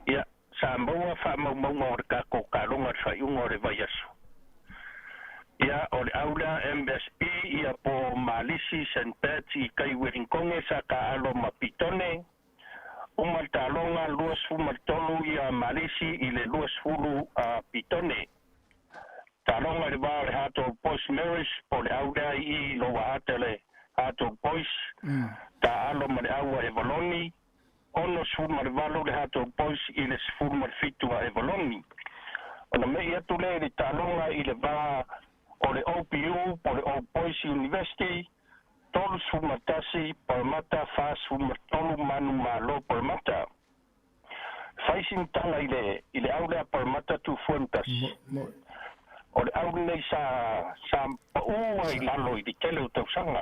ia sa mboa fa mo ka ko ka longa fa un ore vai aso Ia o le aula MSP ia po malisi St. Pat's I kai Wellingkonge sa ka alo mapitone. Umal talonga luas fumatolu ia malisi I le luas fulu pitone. Talonga le ba le hato post marriage po le aula I loa atele hato post. Ta alo ma le aua e valoni. Ono sfuma le valo le hato post I le sfuma le fitua e valoni. Ona mei atu le talonga I le va o le OPU, po le Old Boys University, tolu sumatasi, parmata, fa sumatolu manu malo parmata. Faisin tanga I le aula parmata tu fuentas. O le aula nei sa paua I lalo I di tele o tausanga.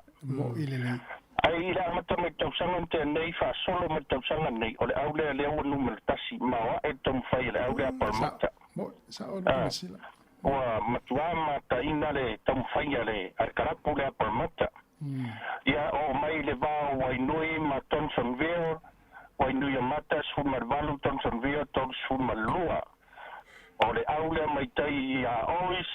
Ai ila mata me tausanga te nei fa solo me tausanga nei. O le aula le aua numero tasi, mawa e tom fai le aula parmata. Sa o le sila. Wa matuama ta ina le tamfaia le arkarapu le parmata. Ia o mai le va Wainui ma Thompsonville, Wainui mata sumarvalu Thompsonville Thompsonmalua. O le aula mai tai ia ois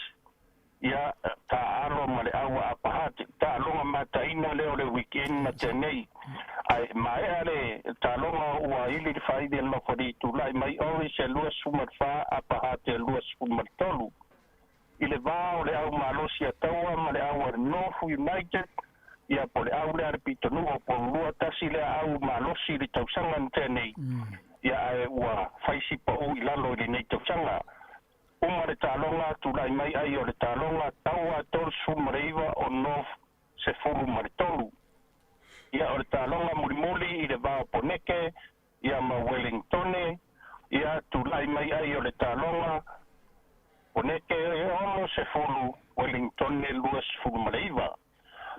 ia ta aro ma le aua apahati. Ta longa mata ina le o le weekend na tenei. Ai mai ale ta longa ua ili le faide loko di tulai mai ois e lua sumarfa apahati e lua sumartolu. I le va o le au malosi ataua ma le au North United ia po le au le arpitonu o po lua tasi le au malosi le tausanga ntenei ia e ua faisi pa u I lalo I nei tausanga uma le talonga tulai mai ai o le talonga taua torsu mareiva o North se furu maritolu ia o le talonga mulimuli I le va o Poneke ia ma Wellingtone ia tulai mai ai o le talonga Poneke ono se fulu Wellington ne luas fulu maleiva.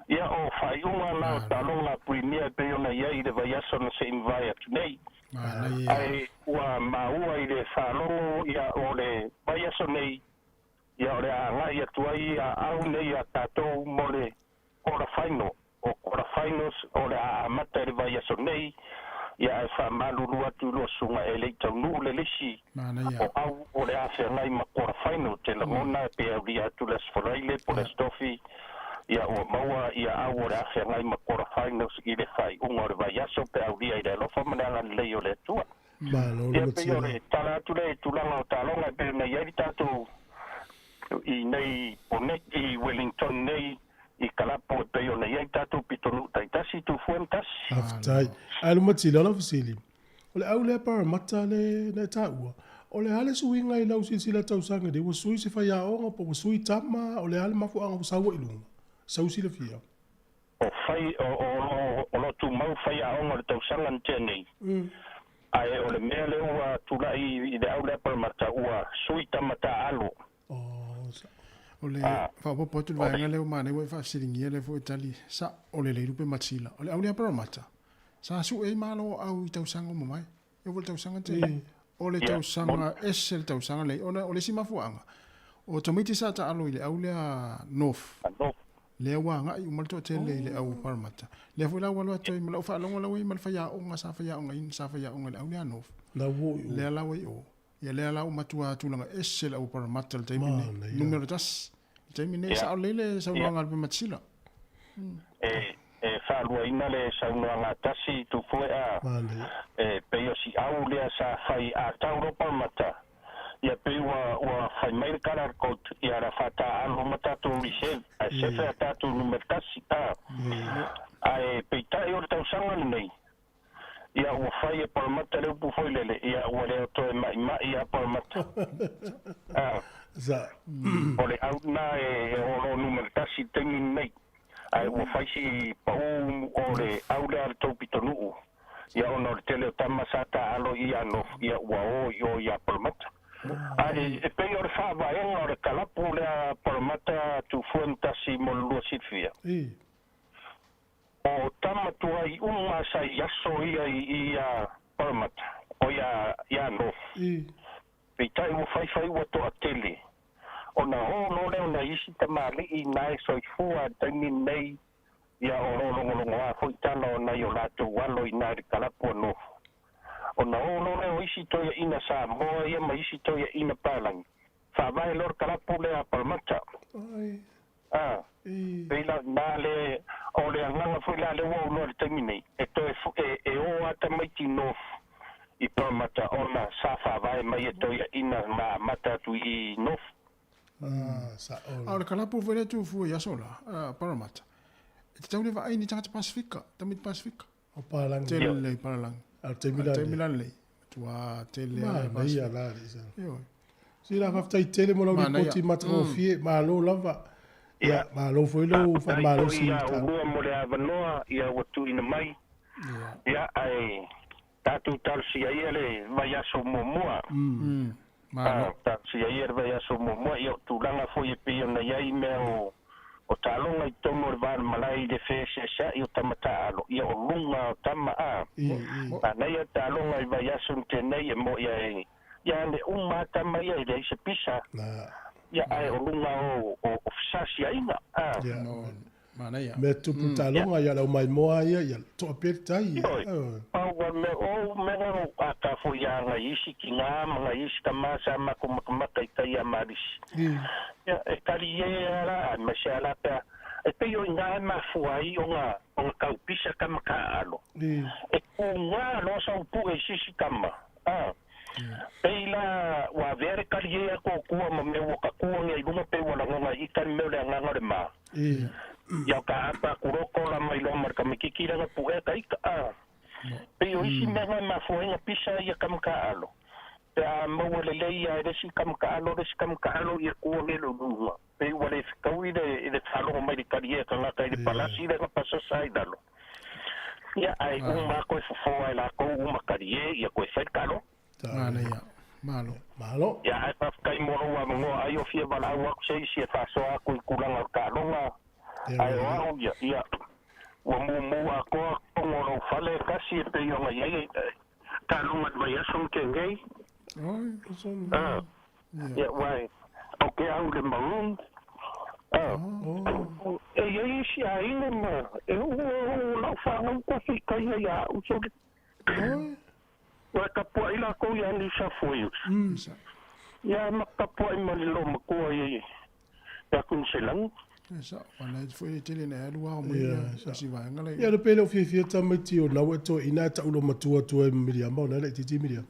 Ia o whaiunga na talonga puinia peona iei le vaiaso na se invaya tunei. Ai ua maua I le whalongo ia o le vaiaso nei. Ia o le anga ia tuai a au nei a tatou mo le kora whaino. O kora whainos o le a amata le vaiaso nei. Ia e whamalulu atu lo sunga e leitau nuu le lisi. O au o le awhia ngai makora whaino te langona pe au ria atu les wharaile po les tofi. Ia o maua ia au o le awhia ngai makora whaino I le whai unga o le vaiaso pe au ria I le lofa mananga lei o le atua. Ia pe o le tala atu le tulanga o talonga pe na iari tātou I nei Ponek I Wellington nei I kalapo e peo na iai tātou pitonu taitasi tu fuentasi. Aftai. Ai lo mati la fasili. O le au le paramata le na taua. O le hale suinga I lau sila tausanga de wa sui se fai aonga po wa sui tama o le hale mafu anga sawa ilunga. Sau sila fia. O fai o lo tu mau fai aonga le tausanga ntenei. Ai o le mea le ua tula I le au le paramata ua sui tama ta alo. O le whapopo tu vaenga leo mane wai whaasiringia le fo Itali sa o le leiru pe matsila. O le au lea paramata. Sa su e malo au I tausanga mo mai. E o le tausanga te. O le tausanga ese le tausanga le. O le simafuanga. O tomiti sa ta alo I le au lea North. Le wanga I umalto te le au paramata. Le fo la walo atoi mala o whaalonga lawa I malwhaya onga sa whaya onga in sa whaya onga le au lea North. Le lawa I o. Ia lea lau matua tulanga ese la upara mata le taimine. Numero tas. Taimine sa o lele sa unanga alpe matsila. Whaalua ina le sa unanga tasi tu fue a peo si au lea sa whai a tauropa mata. Ia peo wa whai mail karar kot ia ra whata alo matatu rishev. A sefe a tatu numero tasi ta. Ai peitai o tausanga nei. Ia ua whai e paramata leo pufoi lele. Ia ua leo toe mai a paramata. O le au na e oro numero tasi tengi nei. Ai ua whai si pau o le au le al tau pitonuu. Ia ono le tele o tama sata alo ia no. Ia ua o ia paramata. Ai e pei o le whaavaenga o le kalapu le a paramata tu fuentasi mo lua sirfia. O tamatua I unga sa yaso ia paramata. O ia no. Peitai ua whai ua toa tele. O na hono leo na isi tamali I nai soifua taimi nei. Ia o lolongolongo a fo itala o nai o lato walo I nai kalapu no. O na hono leo isi toia ina sa moa ia ma isi toia ina palangi. Whaavai lor kalapu lea paramata. Pela male o le nganga foi la le wo no termine e to e o ata mai tino I Parramatta ona safa vai mai e to ina mata tu I no Ora kalapu vele tu fu ya sola Parramatta te tau le vai ni tanga Pasifika tamit Pasifika o Paralang tele Paralang Milan le tua tele mai ya la yo si la fa tele mo la poti matrofie ma lo lava ya ma lo foi lo fa ma lo si ta mo le avanoa ia watu ina mai ya ai tatu tal si ai le vai aso momoa ma ta si ai vai aso momoa ia tu langa foi pe na ia me o talonga I tomo le van malai de fese sa I tamata alo ia o lunga tama na ia talonga I vai aso tenei mo ia ia le umata mai ia de se pisa ya ai o lunga o sasi ainga mana ia me tu putalonga ia la mai moa ia to apertai wa me o me no ata fo ia nga isi kinga nga isi tamasa makumaka ia maris ya e kaliera ma shala pa e pe yo nga ma fuai o nga kaupisa kama ka alo e ko nga lo sa pu e sisi kama Peila wa vere kaliera ko kuwa ma me wo ka kuwa ngai bunga pe wala nga I kan me le nga ma ya ka apa kuroko la mai lo marka mikikira na puga ka ika pe yo isi me ma foi na pisa ya kam ka alo pe mo le le ya de si kam ka alo ya kuwa le lo bunga pe wale fikawi de falo mai de kaliera ka na de palasi de pasa sai dalo ya ai uma ko fo la ko uma kaliera ya ko fe kalo mana ia malo ya ai pa kai moro wa mo ai o fie bala wa sei si fa so a ku kulanga ka longa ai o ya wa mo ko ngoro fale kasi pe yo ngai ai ka longa vai asom ke ngai ya wai okay au le maroon e si ai no e o la fa no ko fi kai ya o so wa ka po ila ko ya ni sa foi ya ma ka po I mali lo ma ko ye ya kun selang sa wana foi tele na lu wa mo ya si va ngale ya le pele fi tamati o na weto ina ta ulo matua tu e milia mo na le titi milia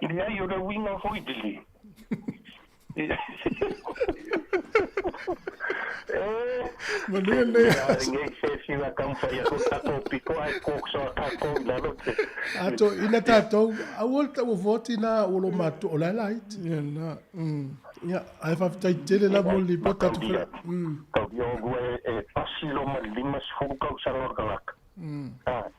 ya yo le winga foi dili Manuel si la campagna con tato pico ai coxo tato la notte ato ina tato a volta o voti na o lo mato o la light ya ai fa tai tele la mo li bota tu ka yo e passi lo ma lima sfuka usar galak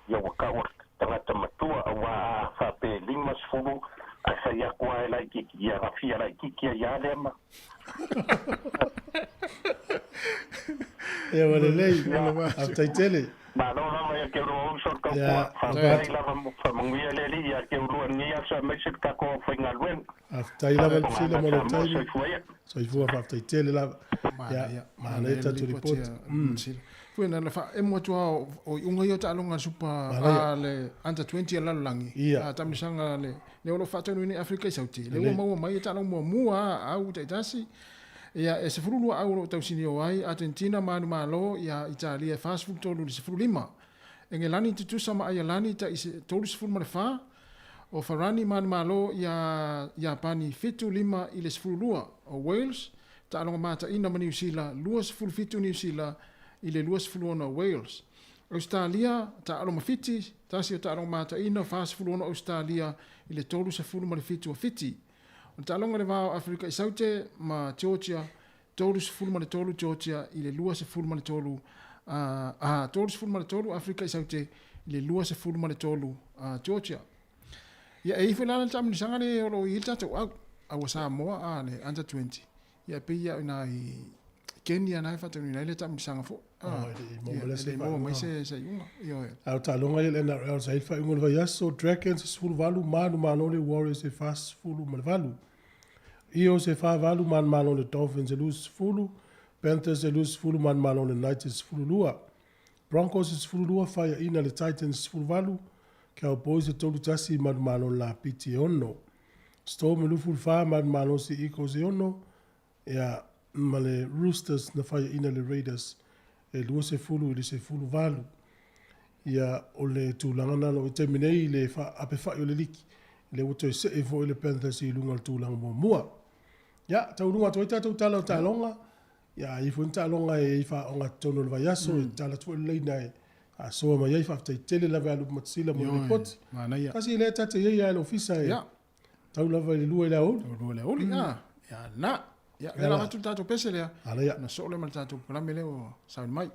ya waka tanga matua wa fa pe lima sfuku asa ya kwa la kiki ya rafia la kiki ya lema ya wale lei after tele ma no ma ke ro so ka fa la fa mungia le li ya ke ro ni ya so me sit ka ko fa ngalwen after la va sila mo lo tai so I fu after tele la ya ma le ta to report foi na fa e mo tua o unga yo ta longa supa ale anta 20 la langi tam sanga le o fa tonu ni Afrika sauti le mo mai ta longa mo au te tasi ya e se fulu au tau sini o ai Argentina manu malo ya Italia fast food tolu se fulu lima engelani tu sama ayalani ta ise tolu se fulu fa o farani manu malo ya Japani fitu lima ile se fulu lua o Wales ta longa mata ina New Zealand lua se fulu fitu New Zealand ile luas fuluona Wales. Australia ta alo mafiti, tasi ta alo mata ina fast fuluona Australia ile tolu sa fulu ma le fitu o fiti. O ta longa le vao Afrika isaute ma Georgia, tolu sa fulu ma le tolu Georgia ile luas sa fulu ma le tolu tolu sa fulu ma le tolu Afrika isaute ile luas sa fulu ma le tolu Georgia. Ya e fulana tam ni sangane o i tata au Samoa ne under 20. Ya pe ya na Kenya na fa tonu ile tam sanga fo mo mai se unga yo au ta longa ile na au sai fa unga vai so Dragons full valu manu le Warriors e fast full mal valu io se fa valu manu le Dolphins e lose full Panthers e lose full manu le Knights full lua Broncos is full lua fa ina le Titans full valu Cowboys e tolu tasi manu la piti ono Storm e lu full fa manu si Eagles e ono ya ma le Roosters na whaia ina le Raiders e lua se fulu i le se fulu valu. Ia o le tūlanga nalo i te minei le ape whai o le liki. Le wato e se e fo i le Panthers i lunga le tūlanga mua. Ia, tau runga toi tātou tala o tālonga. Ia, i fo tālonga e i wha onga tono le vai aso e tala tua le leina e a soa mai ai whaftai tele lawe alu matsila mo le poti. Kasi le tate iei a le ofisa e. Tau lava i le lua i la uli. Lua i la uli, ia, na. Ia, le lava tu tātou pese lea. Ala ia. Na so le mal tātou parame leo saun mai.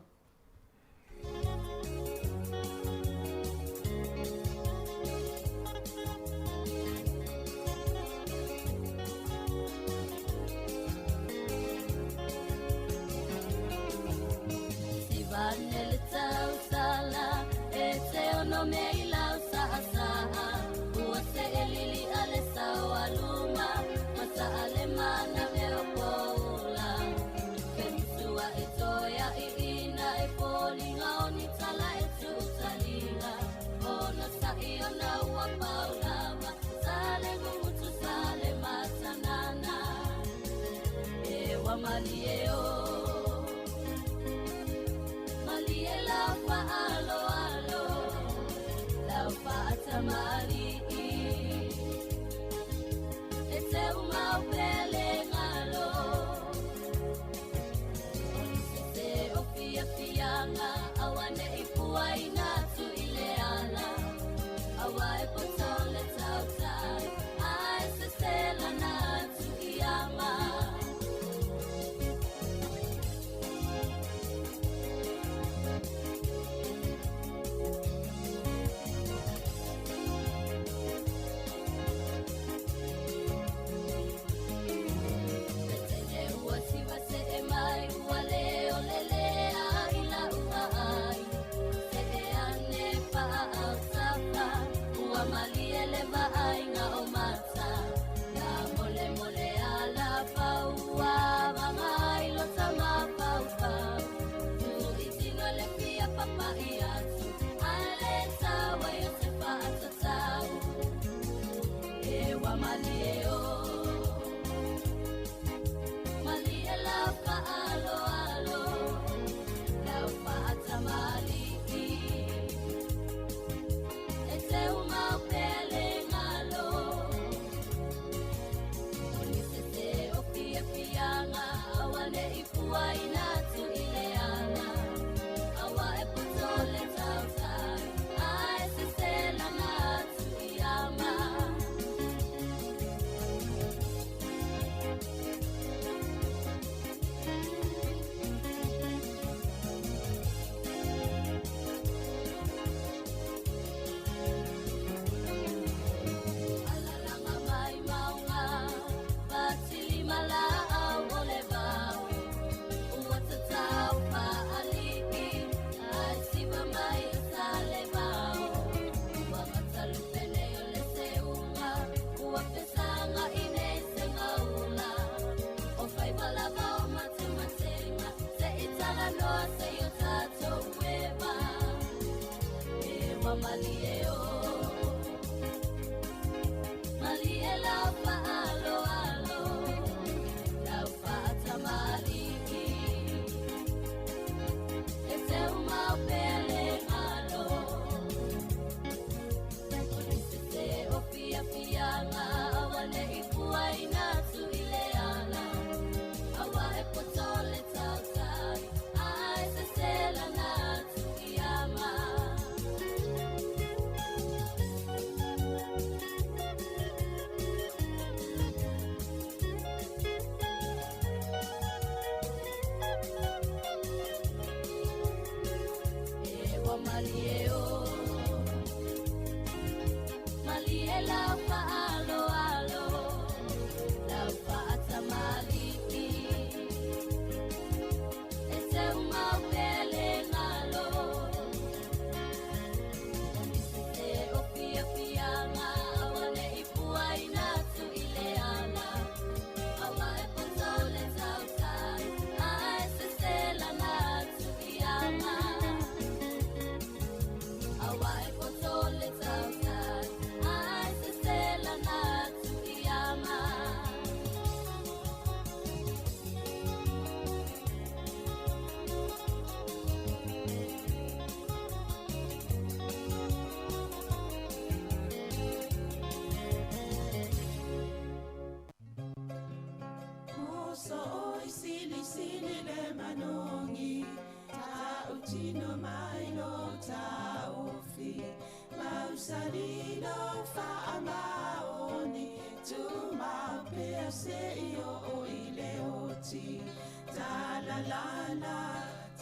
mea se io o i le oti. Ta la la la,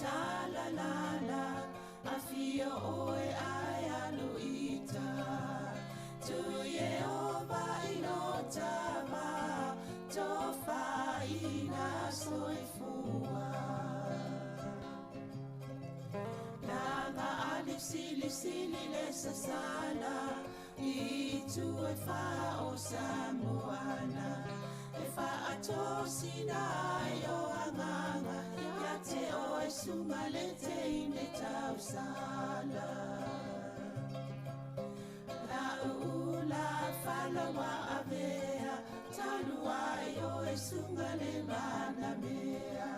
ta la la la, a fio oe ai aluita. Tu Yehova ino tava, tofa ina soifua. Langa alif sili le sasala, i tu e fa o Samoana. E fa ato sina yo anganga, ya te o e suma le te ine tau sala. La ula falawa avea, talua yo e sunga le mana mea.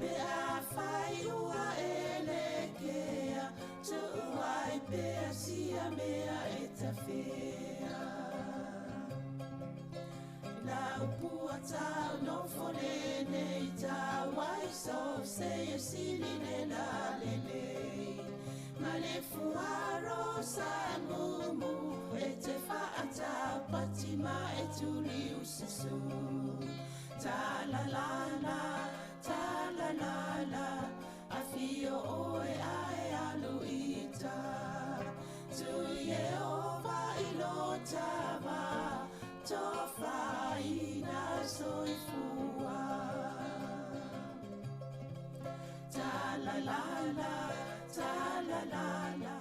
Be a fai ua elekea, tu uai pea sia mea e ta fea. La upua tau no fonene i tau ai so se e sili ne la lelei. Ma le fuaro sa mumu e te whaata patima e tuli usisu. Ta la la la, ta la la la, a fio oe ai aluita. Tu Yehova ilo tava, tofa ina soifua. Ta la la la, ta la la la.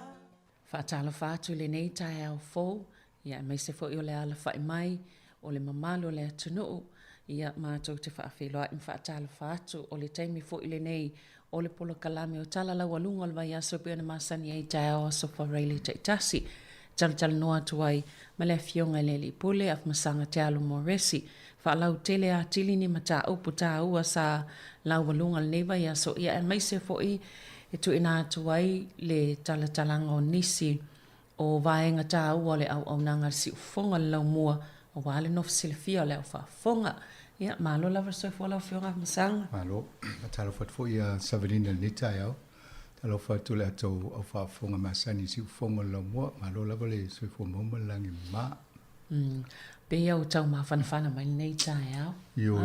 Whaatala whaatu le nei tae au fōu, ia mai se fo i o le ala whai mai, o le mamalo le atunuu, ia mātou te whaawhiloa i whaatala whaatu, o le taimi fo i le nei, o le polo kalame o tala lau alunga o le vai aso pia na masani ai tae au aso whareili te itasi, tala noa tuai, ma le fionga le li pule, af masanga te alu moresi, whaalau tele a tili ni mata upu tā ua sa lau alunga le nei vai aso, ia e mai se fo i, e tu ina tuai le talanga o nisi o vaenga tā ua le au nanga si ufonga le lau mua o wale nof silfia le au whaafonga. Ia, malo lava soifua lau fionga masanga. Malo, a talo fo ia Saverina le tai au. Talo fatu le atou au whaafonga masani si ufonga le lau mua, malo lava le soifua mauma langi ma. Pea o tau ma whanawhana mai nei tai au. Yo,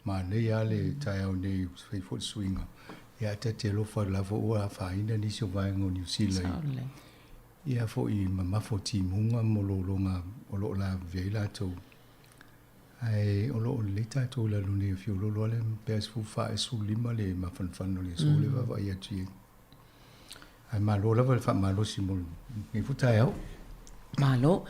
ma nei ale tai au nei soifua swinga. Ia te lofa lava ua whaina nisi o vaenga o New Zealand. Ia fo i mamafo ti munga mololonga o lo la veila tau. Ai o lo le tatou la lune fiu lo lo le pes fu fa e su lima le mafanfano le so le va ia ti. Ai malo la va fa malo simol. Ni futa eu. Malo.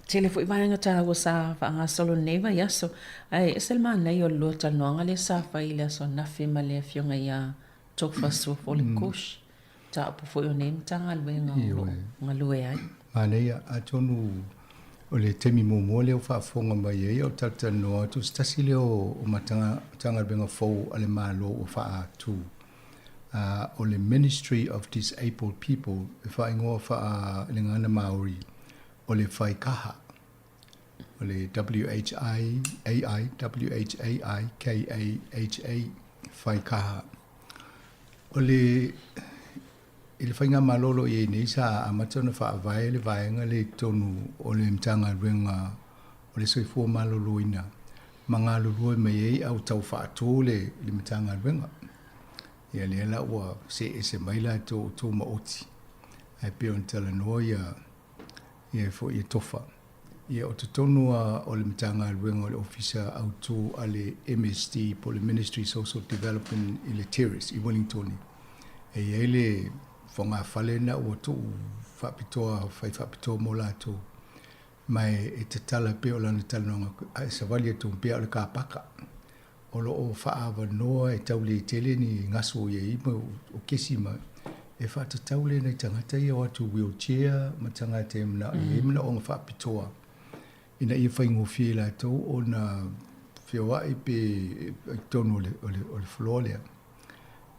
Tele fu vaenga ta wa sa fa nga solo neva ya so. Ai selma nei o lo ta no nga le sa fa ile so na fi ma le fionga ia tofa so fo le kush. Ta po fo yo nem tanga le nga lue ai. Maneia a tonu o le temi momo le o whaafonga mai e o tata noa tu stasi le o matanga benga fau ale malo o wha tu. O le Ministry of Disabled People e wha ingoa wha le ngana Maori o le whaikaha. O le WHAIKAHA whaikaha. O le il whainga malolo i nei sa amatona whaavai le vaenga le tonu o le mtanga renga o le soifua malolo ina. Manga lulua mai ei au tau whaato le mtanga renga. Ia le ala ua se maila to maoti. Ai peo ntala noa ia fo ia tofa. Ia o te tonua o le mtanga renga o le ofisa au to ale MSD po le Ministry Social Development i le Terrace i Wellington. E ele fonga fale na o tu whapitoa mo lato mai e te tala pe o lana talanonga ai sa vali tu pe o le kapaka o lo o whaava noa e taule tele ni ngaso ye i o kesima e whata taule nei tangata i o atu wheelchair ma tangata e mna i mna o ngā whapitoa ina i whaingo fie lato o na whiawa i pe tonu o le floor lea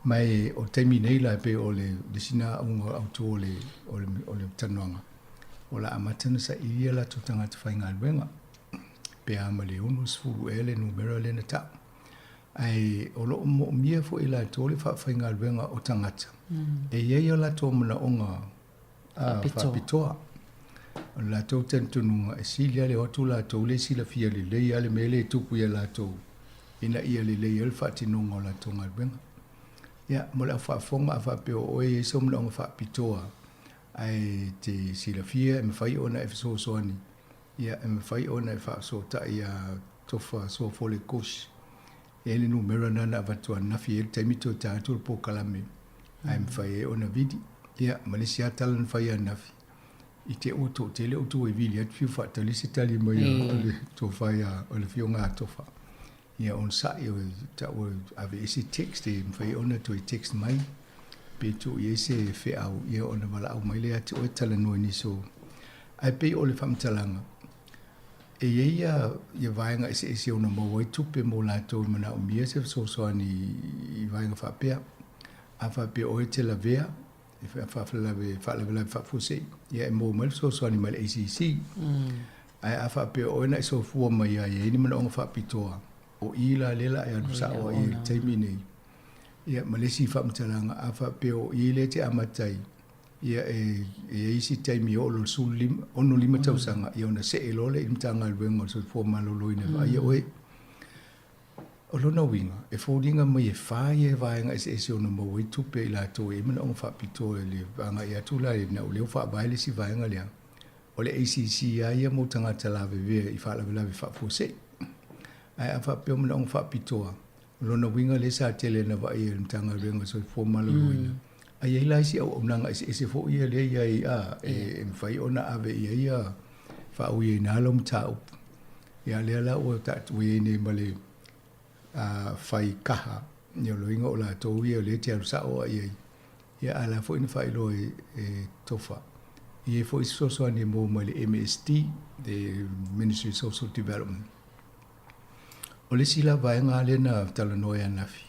mai o taimi nei la pe o le desina unga auto o le tanuanga o la amatana sa iria la to tangata whainga alwenga pe ama le unus fulu ele numero le na ta ai o lo mo mia fo ila to le whainga alwenga o tangata e ia la to mna onga whapitoa la tau tentununga e sili le watu la tau le sila fia le lei ale mele tupu ia la tau ina ia le lei el whatinunga o la tau ngalwenga. Ia, mo le au whaafonga a whapeo oe e somna o whaapitoa ai te sila fia e mwhai ona e whasosoani. Ia, e mwhai ona e whaasotai ia tofa so fole koshi. E le numera nana avatua nafi e taimito tātul po kalame. Ai mwhai e ona vidi. Ia, malisi atalan mwhai a nafi. I te oto, te le oto e vili atu fiu whaatalisi tali mai o le tofai a o le fio ngā tofa. Ia on sa i o ave ese text e mwhai ona to e text mai. Pe to i ese fe au, ia ona wala au mai le atu o e tala noa ni so. Ai pe o le whamtalanga. E ia vaenga ese ona mawai tupe mo lato mana o mia se so i vaenga whapea. A whapea o e te la vea. Whaalawela whafuse. Ia e mō mai so ni mai ACC. Ai a whapea o ena e so fua mai ai e ni mana onga whapitoa. O ila lela e anu sa o i taimi nei. Ia malesi whamtalanga a whapea o ile te amatai. Ia e isi taimi o lo su ono lima tausanga. Ia ona se e lole i mtanga luenga o so fua malolo ina. Ia oe. O lona winga, e fōringa mai e whae e vaenga ese ona mawai tupe i lato e mana onga whapitoa le vanga i atula e na o leo whaavaile si vaenga lea. O le ACC a ia mo tangata lawe vea i whaalawe whapose. Ai a whapeo mana onga whapitoa. O lona winga le sa tele na vai e mtanga renga so i fōmalo loina. Ai e laisi au onanga ese fō ia le ia i a e mwhai ona ave ia whau i e nalo mta upu. Ia lea la o tatu e ne male fai kaha ni o loinga o la tau ia o le te arusa o a iei. Ia ala fo ina fai lo e tofa. Ia fo isi sosoa ni mo mai le MSD, the Ministry of Social Development. O le sila vaenga le na talanoa ya nafi.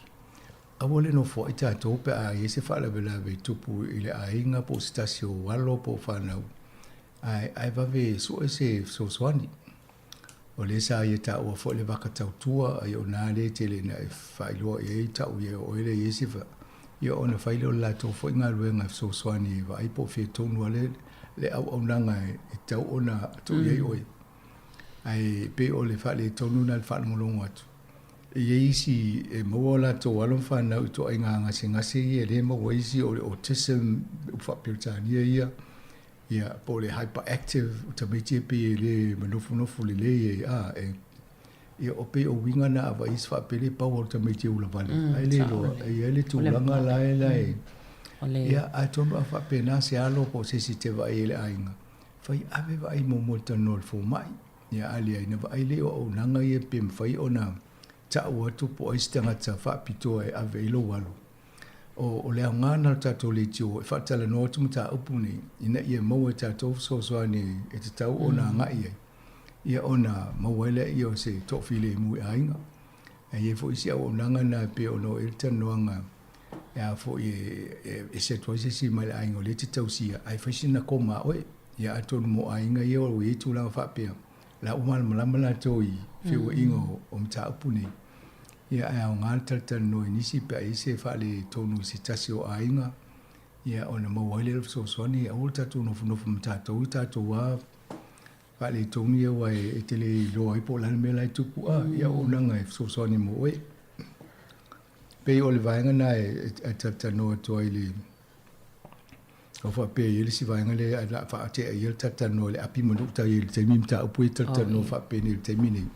Awa le no fo ita tope a iese whaala vela ve tupu i le ainga po stasi o walo po whanau. Ai vave so ese sosoani. O le sa ia ta ua fo le waka tautua ai o nā le te le na e whailoa e ta ua o ele i esi wha. Ia o na whailo la tō fo inga luenga so soani wa ai po fie tonua le au nanga e tau o na atu iei oi. Ai pe o le whale tonu na le whanamolongo atu. Ia isi e maua la tō walon whanau i tō ai ngase ngase i e le maua isi o le autism uwhapiltania ia. Ia po le hyperactive tamaitia pe le manofu le le ia o pe o winga na ava is fa pele pa o tamaitia ula vale ai le lo ai le tu langa lai ia a tonu a fa pena se alo po se te va ele ainga fai ave va ai mo molta nol fo mai ia ali ai na va ai le o nanga ia pe fai ona ta o tu po istanga ta fa pito e ave lo walo o le ngana tatou le tio e whaatala no tu mta upuni ina ia mau e tatou so ni e te tau ona ngai ia ona mau ele ia se tofile mu ainga e fo isi o nanga na pe ono e tanoanga e fo e se toise si mai ainga le te tau sia ai fasina koma oe ia atonu mo ainga ia o e tu la fa pe la umal malama toi fiu ingo o mta upuni ia au ngal no inisi pe ise fale tonu si tasi o ainga ia ona mawale so soni au tatu no mtato tatu wa fale tonu ia wa e tele lo ai po lan mela tupu ia ona ngai so soni mo e pe o le vaenga na e tata no to ile o fa pe ile si vaenga le la fa te ile tata no le api mo ta ile te mimta o pu tata no fa pe ni te mini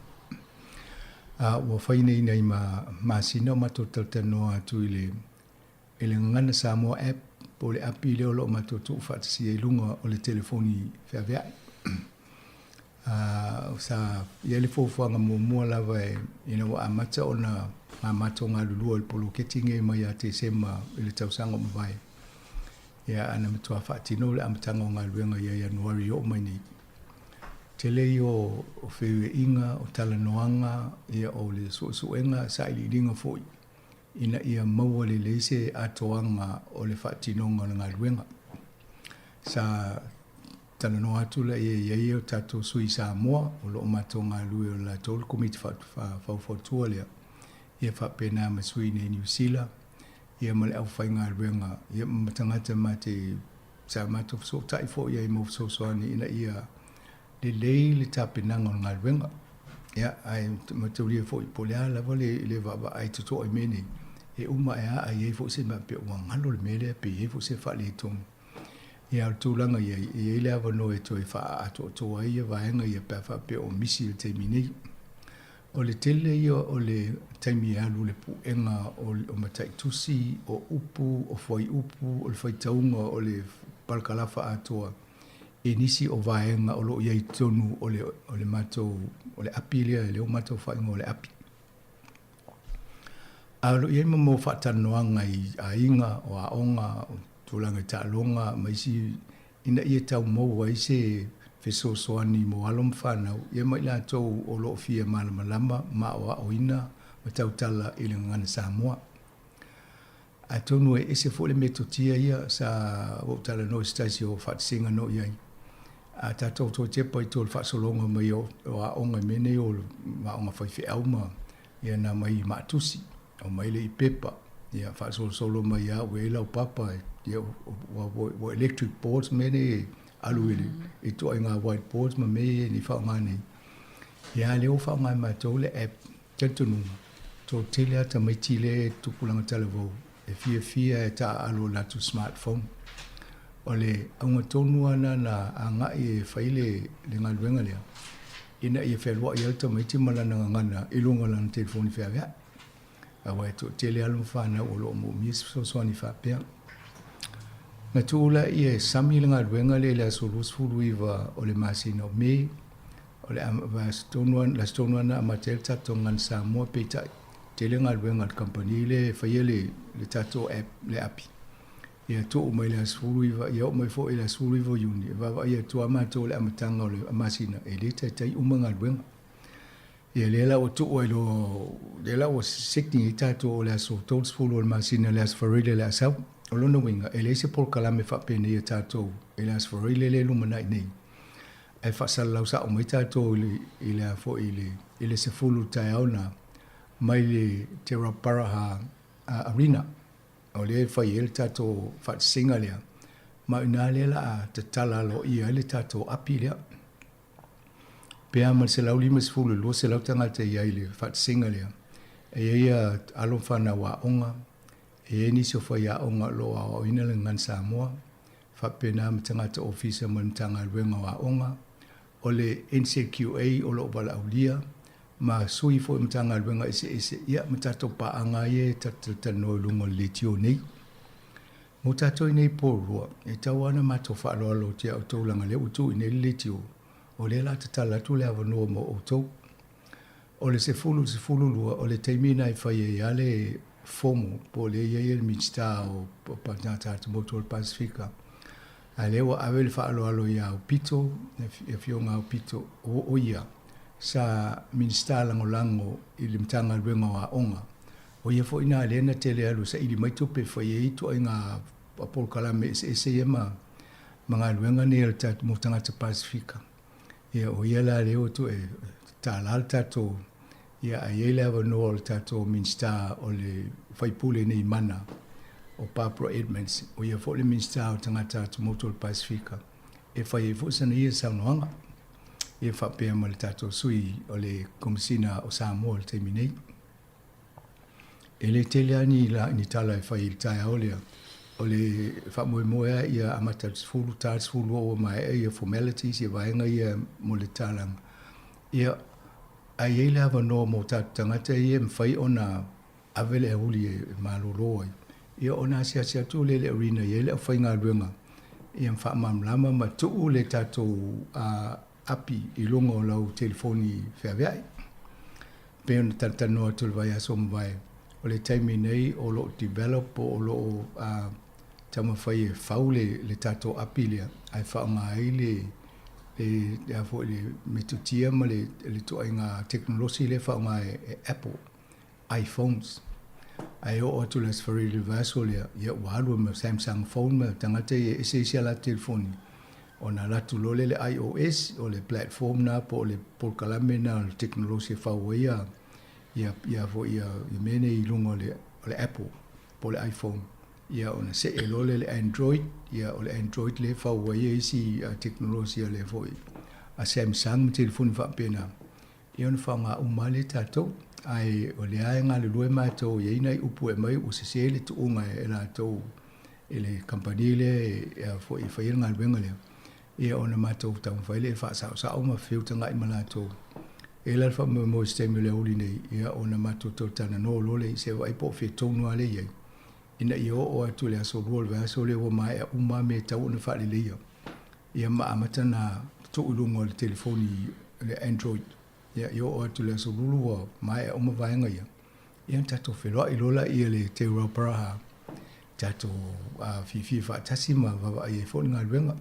wa faina ina ma sino ma to tano atu ile ngana sa mo app po le api le lo ma to fa si e lunga o le telefoni fa vea sa ile fo nga mo la va ina wa amata ona ma to nga lulu o polo ketinge ma ya te sema ile tau sanga mo vai ya ana mtua fa tino le amtanga nga luenga ya Januari o mai ni tele o fewe inga o talanoanga ia o le suenga sa ili ringa foi ina ia maua le leise atoanga o le whatinonga nga luenga sa talanoa atu la ia o tato sui Samoa o lo matonga lue o la tolu komiti whaufotua lea ia whapena ma sui ne New Zealand ia male au whainga luenga ia matangata ma te sa matou so tai fo ia mo so so ni ina ia le tapinanga o ngalwenga ia ai matou lia fo po le ala le va ai to meni e uma ai fo se ma pe wa ngalo le mele pe fo se fa le tung ia tulanga ia le ava no e to fa to ai va nga ia pa fa pe o misi te mini o le tele ia o le taimi alu le pu enga o matai tusi o upu o foi upu o le foi taunga o le palkalafa atoa e nisi o vaenga o lo ia tonu o le matou o le api le o matou fa o le api alo ia mo fa tanoanga a inga o a onga tulanga ta longa mai si ina ia tau mo wai se feso soani mo alom fana ia mai la tou o lo fia malama ma o ina ma tau tala i le ngana Samoa a tonu e se fo le metotia ia sa o tala no stasi o fa singa no ia a tatou to te pai tol fa solonga mai o a onga mene o ma onga fai fe auma ia na mai matusi o mai le pepa ia fa solo mai a wela o papa ia o electric boards mene alu i to inga whiteboards ma me ni fa ngani ia le o fa ngai ma to le app tentunu to tele ata mai tile tu kulanga televo e fia ta alu la tu smartphone ole ang tonu ana na anga e faile le ngalwenga le ina e felwa ia to mai timala na ngana ilunga lan telefoni fa ya awa to tele alu fa na o lo mo mis so ni fa pe na tula ia samilinga wenga le solus fuluiva o le masino me o le la stonuan amatel tato ngan Samoa peta telenga wenga company le faiele le tato app le api ia to mai la fuluiva ia mai fo ila fuluiva uni va ia to amato le amatanga le masina e le tai umanga wenga ia le la o to o le la o sikni tato le so tols fulu le masina le farile le sa o lona winga e le se por kalame fa pene ia tatou e las for le lumana nei e fa sala usa o mai tatou ile fo ile se fulu tai ona mai le Terra Paraha arena o le fa il tatou fa singa le ma ina le la te tala lo ia le tatou apilia pe ama se lauli mes fulu lo se lautanga te ia ile fa singa le e ia alo fa na wa onga e ni so fa ya onga lo o ina le ngan Samoa fa pena mtanga te officer mtanga wenga wa onga o le NCQA o lo bala aulia ma sui fo mtanga wenga ese ia mtato pa anga ye tata no lungo le tio nei mutato nei porua e tawana mato fa lo tia o to langa le utu nei le tio o le la tata la tu le avano mo o to o le se fulu lua o le taimina i fa ye ale fomo po le ye minsta o patata motor pacifica alewa avel fa alo ya pito e fionga pito o ia sa minsta lango ilimtanga lwenga wa onga o ye fo ina lena tele alu sa ili mai tope fa ye to inga apol kalame ese yema manga lwenga ne el tat motanga te pacifica ye o ye la le o to e talalta to ia aiele ava no tato minsta o le faipule nei mana o Papro Edmonds o ia fo le minsta o tangata to Motor Pacifica e fai fo sana ia saunoanga e fa pe mo le tato sui o le komisina o Samoa le terminei e le teliani la ni tala e fai tai aolea o le fa mo ia amata fulu o mai ia formalities ia vaenga ia mo le talang ia ai ele ava no mo tangata ia mwhai ona avele e huli e malolo ai. Ia ona sia tu le arena ia le whai ngā ruenga. Ia mwha mamlama ma tuu le tatou api i longa o lau telefoni whiaweai. Pe ona tatanoa tulwai aso mwai. O le taimi nei o lo develop o lo tama whai e whau le tatou api lea. Ai wha ngā ai le fo le metutia ma le toinga technology le fa nga Apple iPhones ai o to les for universal ya walu me Samsung phone me tangate essential la telefoni ona la tu lo le iOS o le platform na po le por kalame na technology fa ya fo ya mene i lungo le Apple po le iPhone ia ona se e lole le Android ia o le Android le fa wa ia isi teknologia le foi a Samsung telefoni fa pena ia ona fa nga umale tato ai o le ai nga le lue mai to ia ina upu e mai o se le tu unga e la to ele compagnie le foi fa ia nga benga le ia ona mato tau fa le fa sa o ma fiu tanga i malato ela fa mo stemule oli nei ia ona mato to tana no lole se vai po fe tonu ale ia ina io o atu le aso rol va so le o mai uma me tau na fa le ia ma amata na to ulungo le telefoni le Android ia io o atu le aso rulu o mai uma vai nga ia tato fe lo i lola ia le te ropara tato fi fa tasima va ia fo nga wenga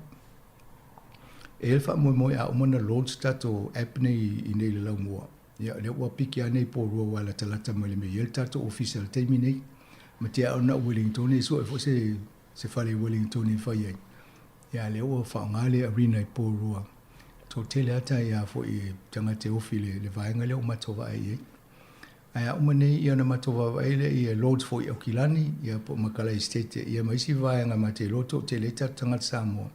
elfa mo a umana launch tato app nei i nei le mo ia le wa piki nei po ro wala talata mo le me il tato official time nei matia ona Wellington so fo se fale Wellington fa ia le o fa ngale arena po ro to tele ata ia fo i tanga te ofile le vainga le o matova ai ai umane ia na matova ai le ia launch fo i Okilani ia po Makala State ia mai si vainga mate loto tele tanga samo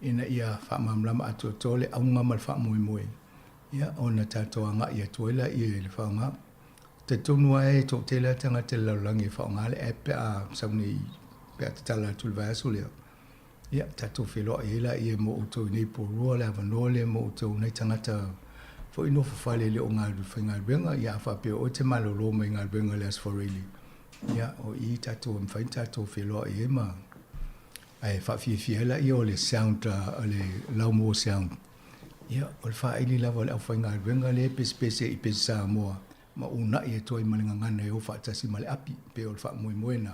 ina ia fa mamlama atu tole au ngamal fa moi ia ona tato anga ia toila ia le fa nga te tonu ai to tele tanga te langi fa nga le app a sauni pe tala tul va sole ia tato felo ia ia mo to nei po rola va nole mo to nei tanga ta fo ino fa le o nga lu fa nga benga ia fa pe o te malo lo me nga benga les for really ia o i tato mfa tato felo ia ma ai fa fi la io le sound le laumo sound ia o fa ili la vol fa nga venga le pespese i pesa mo ma una ia toi malinga ngana e o fa tasi male api pe o fa moi na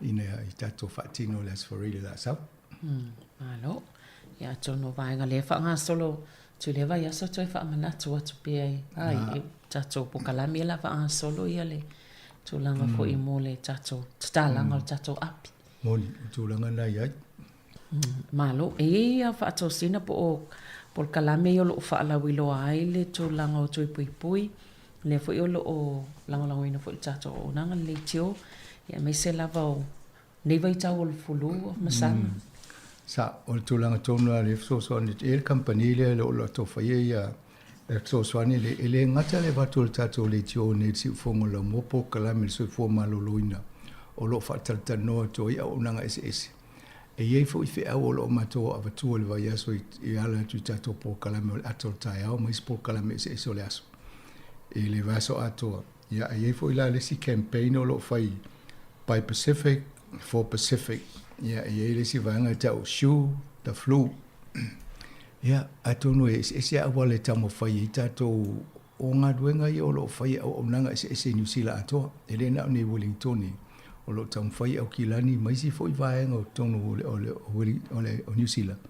ina i tato fa tino les for really la sa alo ia tono vai nga le fa nga solo tu le vai aso toi fa mana tu atu pe ai tato po kalami la fa solo ia le tu langa fo i mole tato langa tato api moni tu langa na ia malo ia fa to sina po kalame yo lo fa la wilo ai le tu langa o tui pui le fo yo lo langa ina fo tato o nanga le tio ia me se lava o nei vai tau o fulu masanga sa o tu langa tonu le so ni el company le lo to fa ia so ni le ngata le va tu tato le tio ne si fongo lo mo po kalame so fo malo loina o lo fa tata no to ia o nanga ss e ye fo i fe o lo mato ava tu le vai so i ala tu tato po kalame ato tai au mais po kalame ss o le aso e le va so ato ia ye fo ila le si campaign o lo fai by Pacific for Pacific ia ye le si vanga tau shoe the flu ia ato no ss ia wale tamo fai tato o nga duenga i o lo fai o nanga ss New Zealand ato ele na ni Wellington o lo tau fai au kilani mai si foi vaenga o tonu o New Zealand.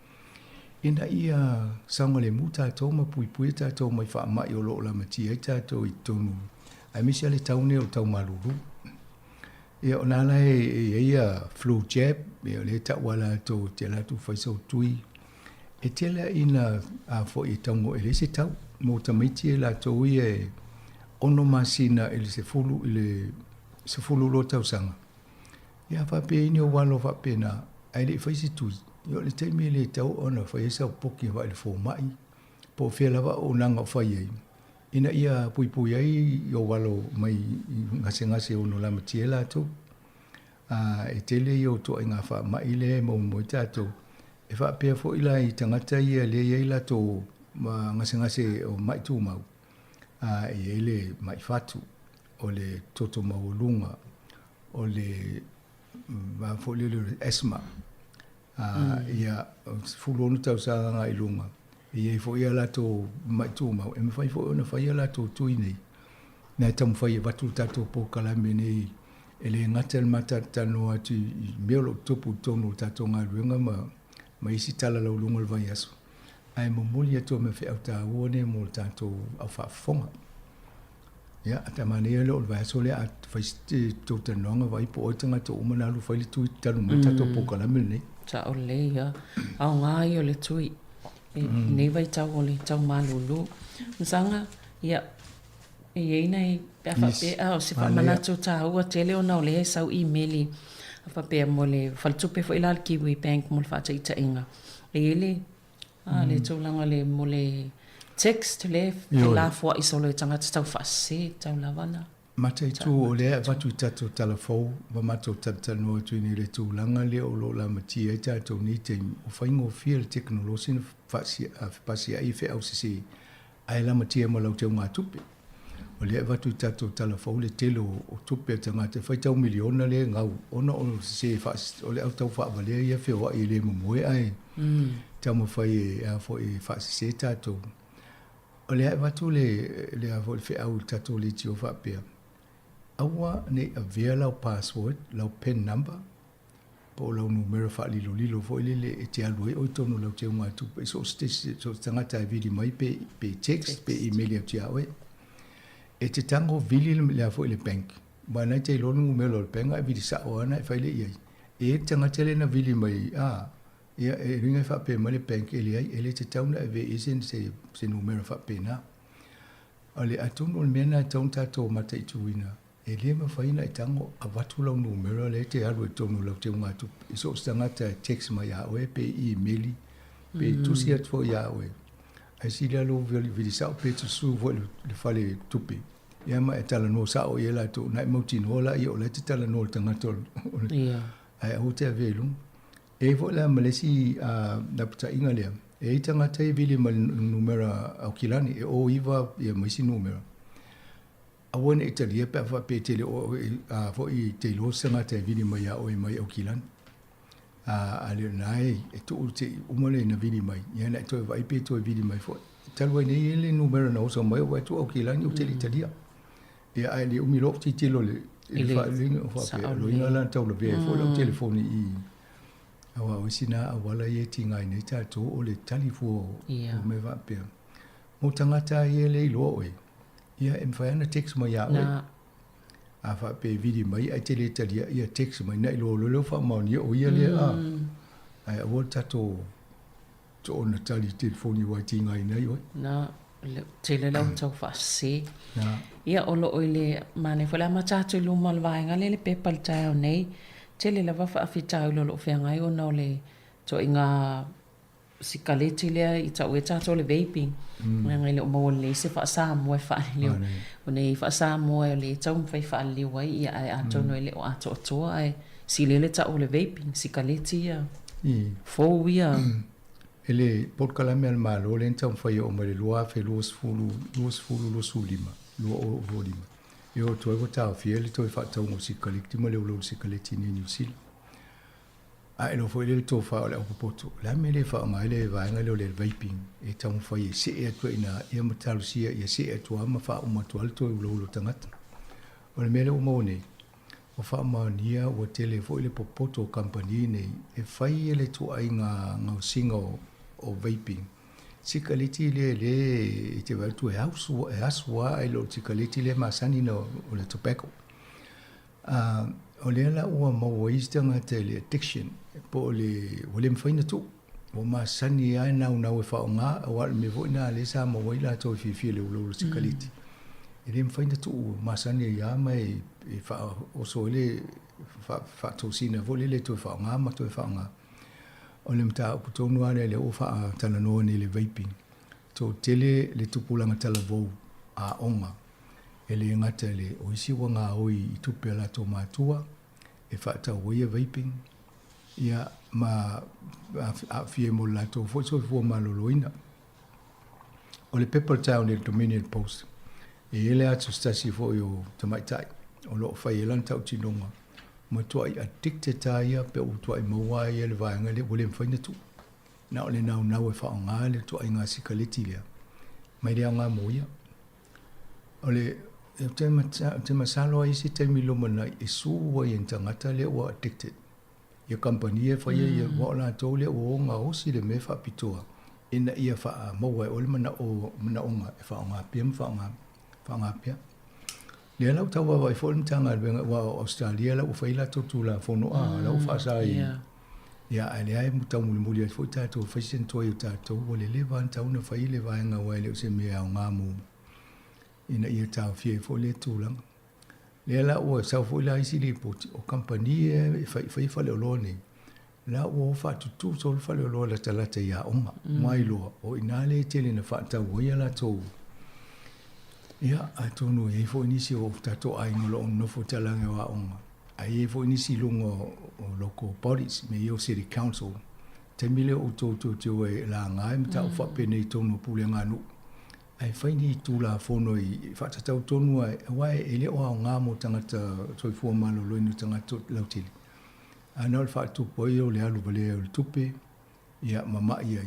Ina ia sanga le muta to ma pui to mai fa mai o lo la mati ai to i tonu. Ai misi ale tau ne o tau malulu. Ia ona la ia flu jab ia le ta wala to te la tu fai so tui. E tele ina a fo i tango ele se tau mo tamiti la to ia ono masina ele se fulu lo tau sanga. Ia fa pe ni o walo fa pena ai le fa si tu yo le temi le tau ona fa isa poki va le fo mai po fe la va o nanga fa ye ina ia pui ai yo walo mai ngase o no la matiela to e tele yo to inga fa mai le mo tato e fa pe fo ila i tangata ia le ia ila to ma ngase o mai tu mau e ele mai fatu o le toto maulunga o le va folio esma ia fulonu tau sa nga ilunga ia fo ia la to mai tu mau e fai fo ona fai la to tu nei na tam fai va tu tato po kala meni ele ngatel mata tano atu melo topu tonu tato nga ruenga ma isi tala la ulunga va yaso ai mo mulia to me fe auta wone mo tato au fa fonga ia ata mania lo va so le at fa to tenonga vai po tanga to umana lu fa le tu talu mata to po kala meni ta o le ia au nga yo le tui nei vai tau o le tau malulu msanga ia e nei pe fa pe o se fa mana tu ta o tele o na le sau email fa pe mo le faltupe fo ila Kiwi Bank mo fa ita inga ele le tolanga le mo le text le la fo isolo tanga tau fa se tau lavana mate tu o le vatu tatu telefo va mato tata no tu ni le tolanga le o lo la mati e ta to ni te o faingo feel technology fa si ai fe au si ai la mati mo lo te nga tupe o le vatu tatu telefo le telo o tupe tanga te fa tau miliona le ngau ona o se fa o le auto fa vale ia fe wa ile mo moe ai tamo fai a fo e fa se tato o le vatu le a vol fe au tato le tio fa pe awa ne a vela password la pin number po lo numero fa lilo fo le e te aloi o tono lo te nga tu so so tanga ta vidi mai pe text pe email ya tia we e te tango vili le fo le bank ba na te lo numero le penga vidi sa ona fa le ia e tanga tele na vili mai ia e ringa fa pe mai le bank ele te tauna ve isen se numero fa pe na ale atuno le mena tonta to mata ituina e le ma faina i tango a watu lau numero le te alu e tonu lau te unga tu iso stangata text ma ya oe pe emaili pe tusi atfo ya oe ai si la lo vidi sao pe tu su vo le fale tupi ia ma e tala no sao ia la tu na mauti no la ia o le te tala no le tangatol ai au te avelu e vo la malesi na puta inga lea e tangata i vili ma numero au kilani e o iwa ia maisi numero awana italia pe fa pe tele o fo i te lo sanga te vini mai o mai o kilan ale nai e tu te umole na vini mai ya na to vai pe to vini mai fo talwa nei le numero no so mai o tu o kilan o te italia e ai le umilo ti te lo le fa ling fa pe lo ina la to lo be fo lo telefoni i awa o sina awala ye tinga nei ta to o le talifo o me va pe mo tangata ye le lo o ia em faina text mai ya a fa pe vidi mai a tele talia ia text mai na lo fa ma ni o ia le ai o tato to na tali telefoni wa tinga ina yo na le tele la tau fa se ia o lo ile mane fa la ma tato lu mal vai nga le pepal tau nei tele la va fa afita lo fe nga yo no le to inga si kaleti le i ta we tato le vaping nga le mo le se fa sa mo fa le o nei fa sa mo le tau fa fa le wa i a to no le o ato to ai si le ta o le vaping si kaleti ya fo wia ele por kalame al malo le tau fa yo mo le lua fe los fulu lo sulima lo o volima yo to go ta fiel to fa tau mo si kaleti mo le lo si kaleti ni New Zealand ai lo foi le to fa le poto la me le fa mai le va ngalo le vaping e tau fa ye se e to ina e mo talu sia ye se e to ma fa o mo to alto lo tangata o le mele o mo ne o fa ma nia o tele foi le poto company ne e fa ye le to ai nga singo o vaping sikaliti le te va to house o aswa ai lo sikaliti le masani no o le tobacco o le la o mo wisdom tele addiction po le wolem faina tu o ma sani ai na e fa nga o me vo na le sa mo ila to fi le lo sikaliti ele me faina tu ma sani ya mai e fa o so le fa to sina vo le to fa nga ma to fa nga o le mta ku to no le o fa tana no ni le vaping to tele le tupulanga tala vo a onga ele ngata le o isi wanga o i tupela to matua e fa ta o ia vaping ia ma a fie mo la to fo so fo maloloina o le People Town il Dominion Post e ele atu stasi fo yo tamaitai o lo fa yelan tau tinonga mo to ai addicted ta ia pe o to ai mo wa ia le va ngale o le mfaina tu na o le na e fa ngale to ai ngasi kaliti le mai le nga mo ia o le te masalo ai si te milo mana i su wa yen tangata le wa addicted ia company e fa ia wa la to le o nga o si le me fa pitoa ina ia fa mo wa o le mana o nga fa nga piem fa nga pia le la ta wa fo le tanga wa Australia la o fa ila to tu la fo no la o fa sa ia ale ai muta mu le fo ta to fa sin to ta to o le van ta una fa ile va nga wa le se me nga mu ina ia ta fie fo le tu lang Le la o sa fo la isi li po o company fa le lo ni. La o fa tu so fa le lo la tala te ya onga. Mai lo o inale tele na fa ta wo ya la to. Ya a tonu e fo ni si o tato ai ngolo no fo tala nge wa onga. Ai fo ni si lungo local bodies me yo city council. Te mile o to e la ngai mta o fa pene tonu pule nganu. Ai fai ni tu la fono I fa tau tonu ai wai ele o nga mo tangata toi fu malo lo ni tangata lautili. Ana fa tu poi o le alu vale o tupe ya mama ia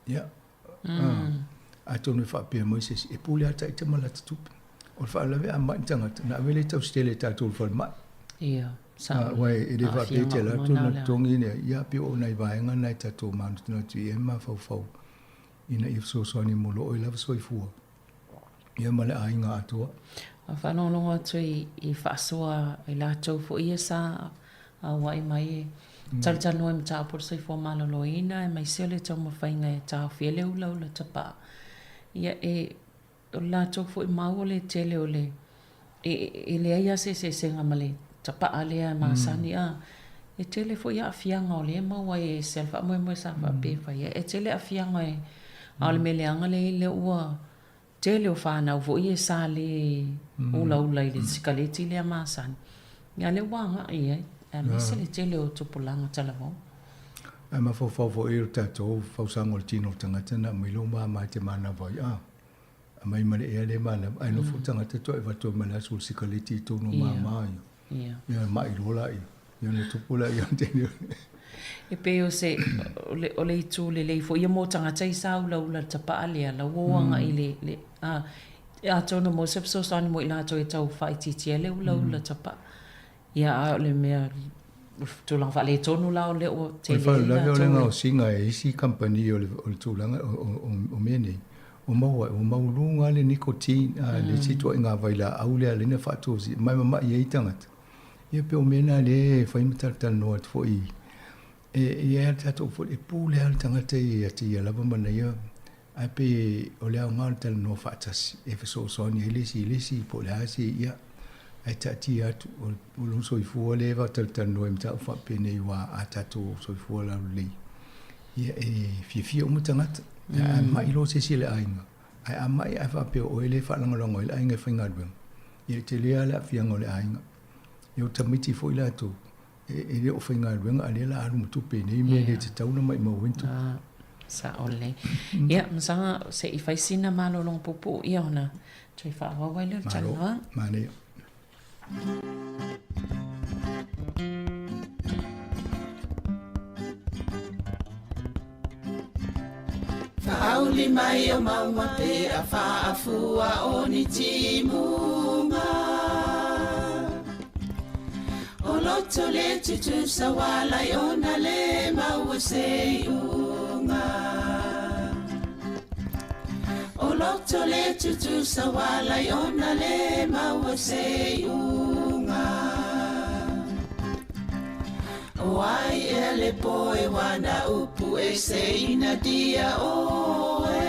ya. A tonu fa pe mo se e pule ata te mala tupe. O fa la ve amma tangata na vele tau stele ta tu fa ma. Ia. Sa wai ele fa pe te la tu na tongi ne ya pe o nai vai nga nai ta to man tu na tu e ma fa ina if so ni molo o lava soi fua. Ia male ainga atua. A whanononga atu I whaasoa I la tau fo ia sa a wai mai Taritano e mta apur soi fua malolo ina e mai sele tau mawhainga e tau fiele ula ula tapa. Ia o la tau fo I mau le tele o le e le aia se senga male tapa alea maasani e tele fo ia afianga o le maua e selfa mo sa fa pefa ia e tele afianga e ale meleanga le ua tele o whanau fo ia sa le ula I le sikaleti le maasani ia le wanga ia e mese le tele o tupulanga talavo ai ma fo e o tatou fausanga o tino tangata na milo ma te mana vai mai mare e le mana ai no fo tangata to e vato mana sul sikaleti to no mama ia mai rola ia no tupula ia tele e pe o se o le itu le fo ia mo tangata I sa ula tapa alea la wanga I le a tono mo se so sani mo ina to e tau fight le ula tapa ia le mea tulang fa le tonu la o le o tele la le ngau singa e isi company o le tulanga o mene o mau lunga le nicotine le sito inga vaila au le le fa to mai mama ia itangata ia pe o mena le fa imta no fo I ia tato fo e pule al tangata ia ti la bamba ia ai pe o le ngal tel no fa tas e so ni lesi po le asi ia ai tati atu o lo so fu le va tel no imta fa pe nei wa atato so fu la le ia fi o mutangata mai lo se le ainga ai mai ai fa pe o le fa longo le ainga finga dwen ia te le ala fi ngole ainga yo tamiti fo ila to e le o finga dwen ale la alu mutu pe nei me le te tauna mai mo wintu sa ole ia msanga se I fai sina malo long popo ia ona trai fa wa le changa mane Auli mai o maua pe a whaafua o ni timunga O loto le tutu sa wala I ona le maua se unga O loto le tutu sa wala I ona le maua se unga Wai ele poe wana upu e se ina dia oe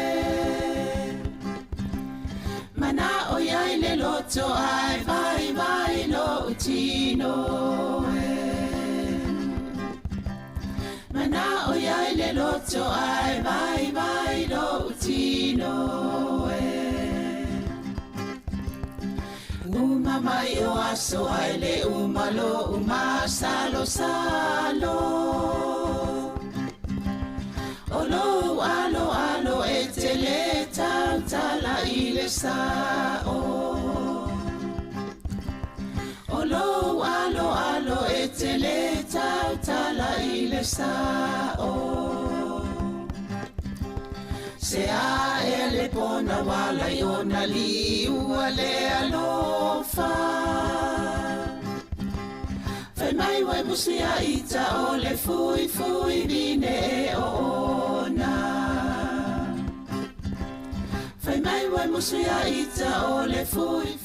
Mana o iai le loto ai vai lo utino Mana o iai le loto ai vai lo utino Uma mai o aso ai le umalo salo Olo alo e te le tala I le sao Olo alo e te le tala I le sao Se a ele pona wala I ona li ua le alofa Fai mai wai musi a ita o le fui nine e ona Fai mai wai musi a ita o le fui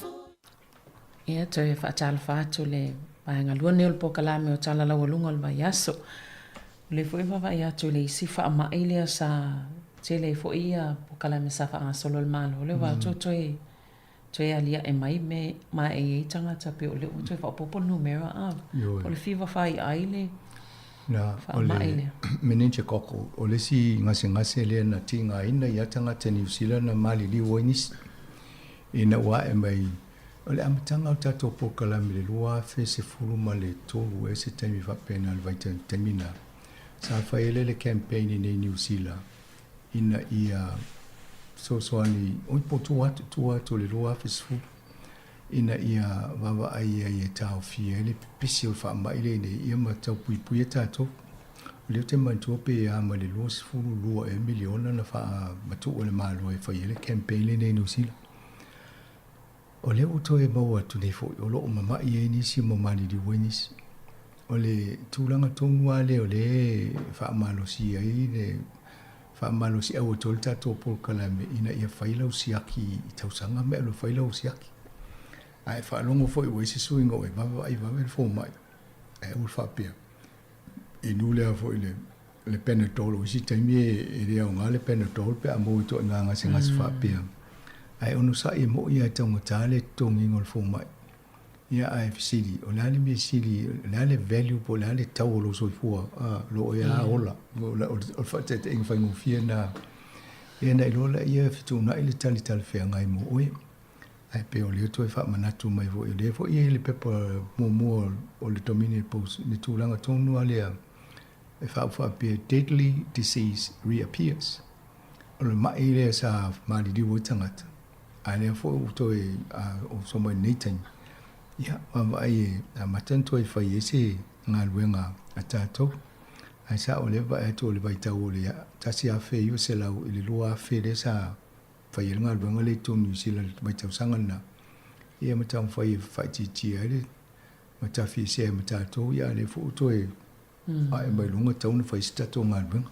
ia te whaatala whaatu le paenga lua neo le pokalame o tala lau alunga le mai aso le fui whawai atu le isi wha ama eilea sa te le fo ia pokalame sa wha solo le malo le wā tōtoi Toe alia e mai me ma e tangata pe o le o toe whapopo numera a. O le fiwa whai aile. Na o le menenche koko o le si ngase le na tinga ina ia tangata New Zealand na mali li woinis. Ina wa e mai o le amatanga o tato po kalami le lua fe se fulu ma le tolu e se taimi whapena le vaita tamina. Sa whaele le campaign in New Zealand. Ina ia soani o po tu le lua fe se fulu. Ina ia wawa ai e tau fia le pisi o wha mai le nei ia ma tau pui e tato. Leo te mantua pe ia ma le lua se fulu lua e miliona na wha matu o le malo e whaele campaign le nei New Zealand. O le uto e maua tu nei fo o loo mama i e nisi mamani di wenis. O le tūlanga tōnua le o le whaamalo si ai le whaamalo si au o tōle tātou pōl kalame ina ia whailau siaki i tausanga me alo whailau siaki. Ai whaalongo fo i weisi suinga o e wawa ai wawa le fō mai. E ul whapea. I nulea fo i le Panadol o isi taimi e rea o ngā le Panadol pe a mō i tō ngā ngase ngase whapea. Ai ono sa i mo ia taunga tāle tōngi ngol fō mai. Ia ai fisili, o lale me sili, lale value po lale tau lo so fua, lo ia ola. O fata te inga whaingo fia na, ia na ilola ia fitu na ili tali whea ngai mo oe. Ai pe o leo toi wha manatu mai fo i leo fo ia ili pepa mua o le domine pos ni tūlanga tōnua lea. E wha pia deadly disease reappears. O le mai lea sa maali diwo tangata. Ai lea fo utoi o somai neitangi. Ia, mama ai a matanto i whai ese ngā luenga a tātou. Ai sa o lewa e tō le vai tau o le a tasi a whē iu se lau i le lua a whē le sa whai e ngā luenga le tō New Zealand vai tau sangana. Ia matau whai titi ai le matafi se e matātou ia le fo uto e a e mai lunga tau na whai sita tō ngā luenga.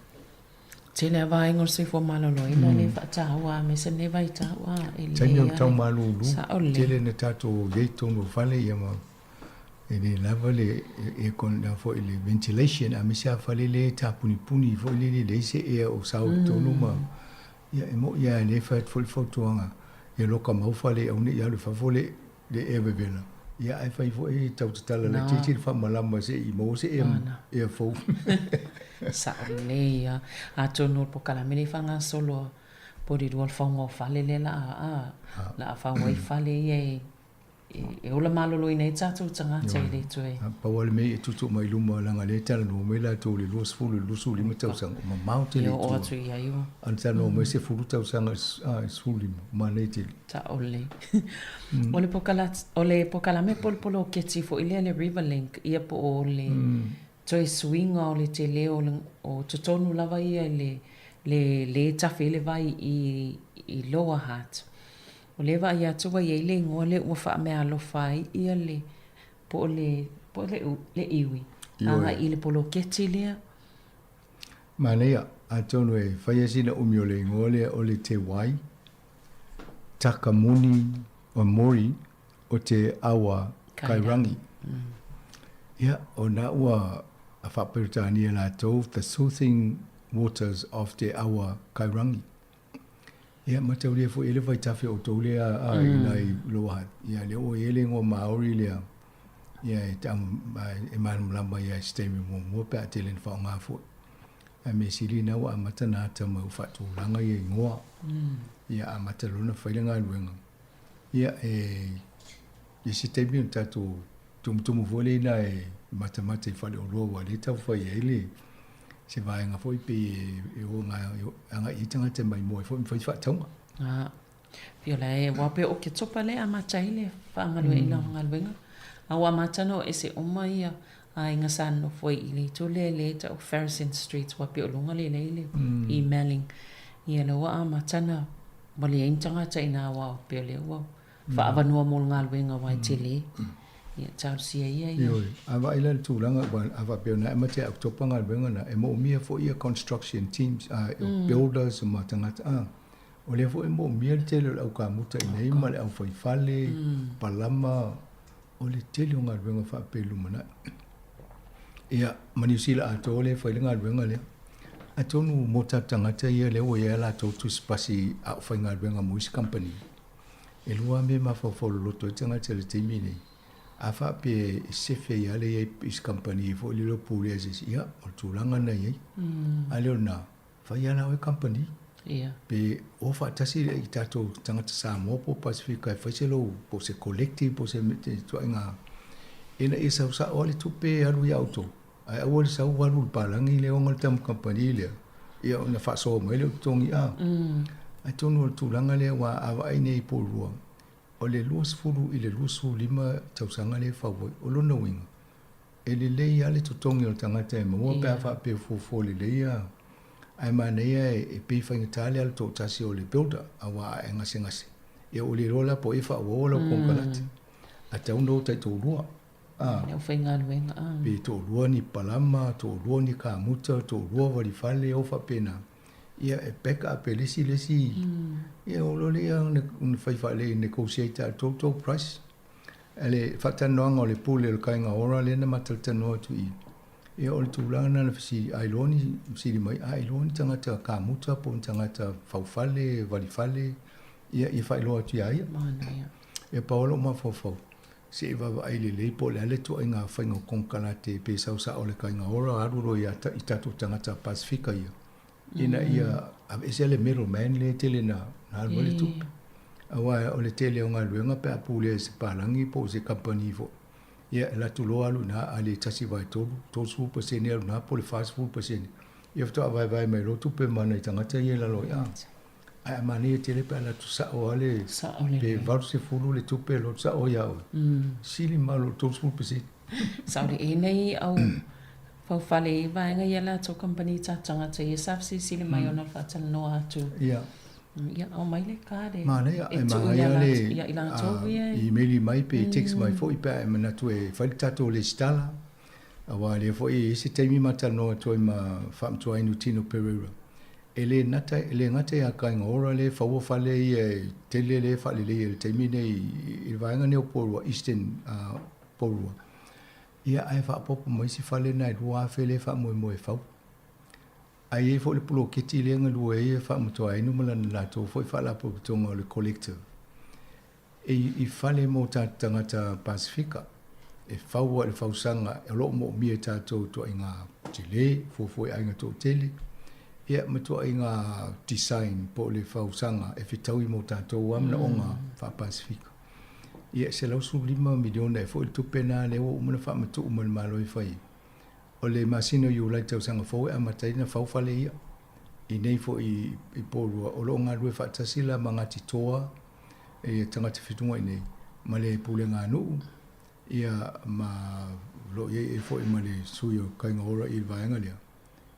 Te le vai ngor se fo malolo ina le whaatawa me se ne vai tawa e le taimi au tau malulu te le na tato yei tono whale ia ma e le lava le e kon na fo i le ventilation a misia whale le ta puni fo i le le se e o sau tono ma ia e mo ia le whaet fo i fotuanga e loka mau whale au ne ia le whafole le e vevela ia ai whai fo e tau tatala le titi le whamalama se i mo se e fo sa lea a tono po kala mele fanga solo po di dual fongo fale le la fa wai fale e ola malolo ina e tatu tanga te le toe pa wale me e tutu mai luma langa le tala no me la to le los fulu lusu lima tau sang ma mountain yo o atu ia yo anta no me se fulu tau sang suli ma le te ta ole ole po kala me polo keti fo ile le river link ia po ole toi swinga o le te leo o totonu lava ia le tafe le vai i Lower Hutt. O le vai atua ia le ngole ua wha mea alofai ia le po le iwi. Anga i le polo keti lea. Manea, a tonu e whaiasina umio le ngole o le te wai, Takamuni o Mori o te awa Kairangi. Ia, o na ua a whaperitania la tau, the soothing waters of te awa Kairangi. Ia, matau lea fo ele vai tafe o tau lea a inai Lower Hutt. Ia, lea o ele ngō Maori lea. Ia, e manu lamba ia stemi mua pe a te len whao ngā fo. A me sili na wa amata na ta mau whatu langa i ngoa. Ia, amata luna whailenga luenga. Ia, e si teimi un tatu tumutumu vole na e mata i whale o loa wa le tau whai eile se vaenga foi pe e o nga i tanga te mai mo e foi whataunga. Pio le wape o ke topa le amata ile whaangalu e ina hangaluenga. A wa amata no e se oma ia a inga sano foi ile to le ta o Ferguson Street wape o lunga le i Melling. Ia le wa amata na wale e tanga ta ina wa pio le wa whaavanua mo ngaluenga wai te le. Ia tau sia ia. Awa ila le tūlanga, awa peo na emate au topanga wenga na e mo mia fo ia construction teams, builders ma tangata. O lea fo e mo mia le tele au ka muta i nei ma le au whaifale, palama, o le tele o ngā wenga wha pelu mana. Ia maniusila a tō le whaile ngā wenga lea. A tonu mota tangata ia le o ia la tō tu spasi au whai ngā wenga Moise Company. e lua me mafafolo loto e tanga te le teimi nei. A wha pe sefe i ale e is company fo li lo pule ases ia o tūlanga nei ei. A leo nā, whai ana o e company. Pe o wha tasi i tato tangata Samoa po Pasifika e whaiselo po se collective po se mete tua inga. Ena e sau sa o le tupe alu i auto. Ai au le sau walu palangi le onga le tamu company lea. Ia o na wha so mai leo tongi a. Ai tonu o tūlanga lea wa awa aine i pōrua. O le luas fulu i le luas fulu lima tausanga le whawai o lona winga. E le lei ale tutongi o tangata e maua pe a wha pe fufo le lei a. Ai manea e pe whainga tale al tō tasi o le builder a wā e ngase ngase. E o le rola po e wha o la kongalati. A tauna o tai tō rua. Neu whainga luenga. Pe tō rua ni palama, tō rua ni kāmuta, tō rua wari whale o wha pena. Ia e peka a pe lesi. Ia o lole ia un whai whale negotiate a total price. Ele whatanoanga o le pule o le kainga ora le na mataltanoa tu i. Ia o le tūlanga na fisi ailoni, siri mai ailoni tangata kāmuta po tangata whauwhale, wariwhale. Ia i whailoa tu ia. Ia paolo ma whawhau. Se e wawa aile lei po le ale tu ai ngā whainga kongkana te pe sausa o le kainga ora aruro i tato tangata Pasifika ia. Ina ia, ese le middleman le tele na alwale tupe. Awa o le tele o ngā luenga pe apule se palangi po se company fo. Ia la tuloa alu na ale tasi vai tolu, 12% alu na po le fast food pasene. Ia fto vai mai lo tupe mana i tangata ia la lo ia. Ai mani e tele pe ala tu sa o ale, pe varu se fulu le tupe lo sa o ia o. Sili malo 12%. Sauri e nei au whauwhale i vaenga ia la tō company tātanga te i safsi sili mai o na whatala noa atu. Ia. Ia au mai le kāre. Mana ia, e maha ia le, i meli mai pe text mai fo i pe e manatu e whali tato le stala. Awa le fo i ese teimi mata noa toi ma whamtua inu Tino Pereira. E le ngata ia kainga ora le whaua whale i e tele le whale le i teimi nei i vaenga neo porua, Eastern porua. Ia ai whaapopo mai si whale nai rua awhele whaamoe whau. Ai e fo le pulo keti le ngalua e whaamotoa inu malana lato fo i whaalapo tonga o le collective. E i whale mo tangata Pasifika, e whaua le whausanga e loo mo mia tātou to i ngā tele, fo i ainga tō tele. Ia matua i ngā design po le whausanga e whitaui mo tātou amna o ngā wha Pasifika. Ia se lau su 5 miliona e fo il tupena le o umana wha matu umana malo i whai. O le masino i ulai tau sanga fo e amataina whauwhale ia. I nei fo i porua o lo ngā rue whaatasila ma ngati toa e tangata whitunga i nei. Ma le pule ngā nuu. Ia ma lo e fo i ma le sui o kainga ora i vaenga lea.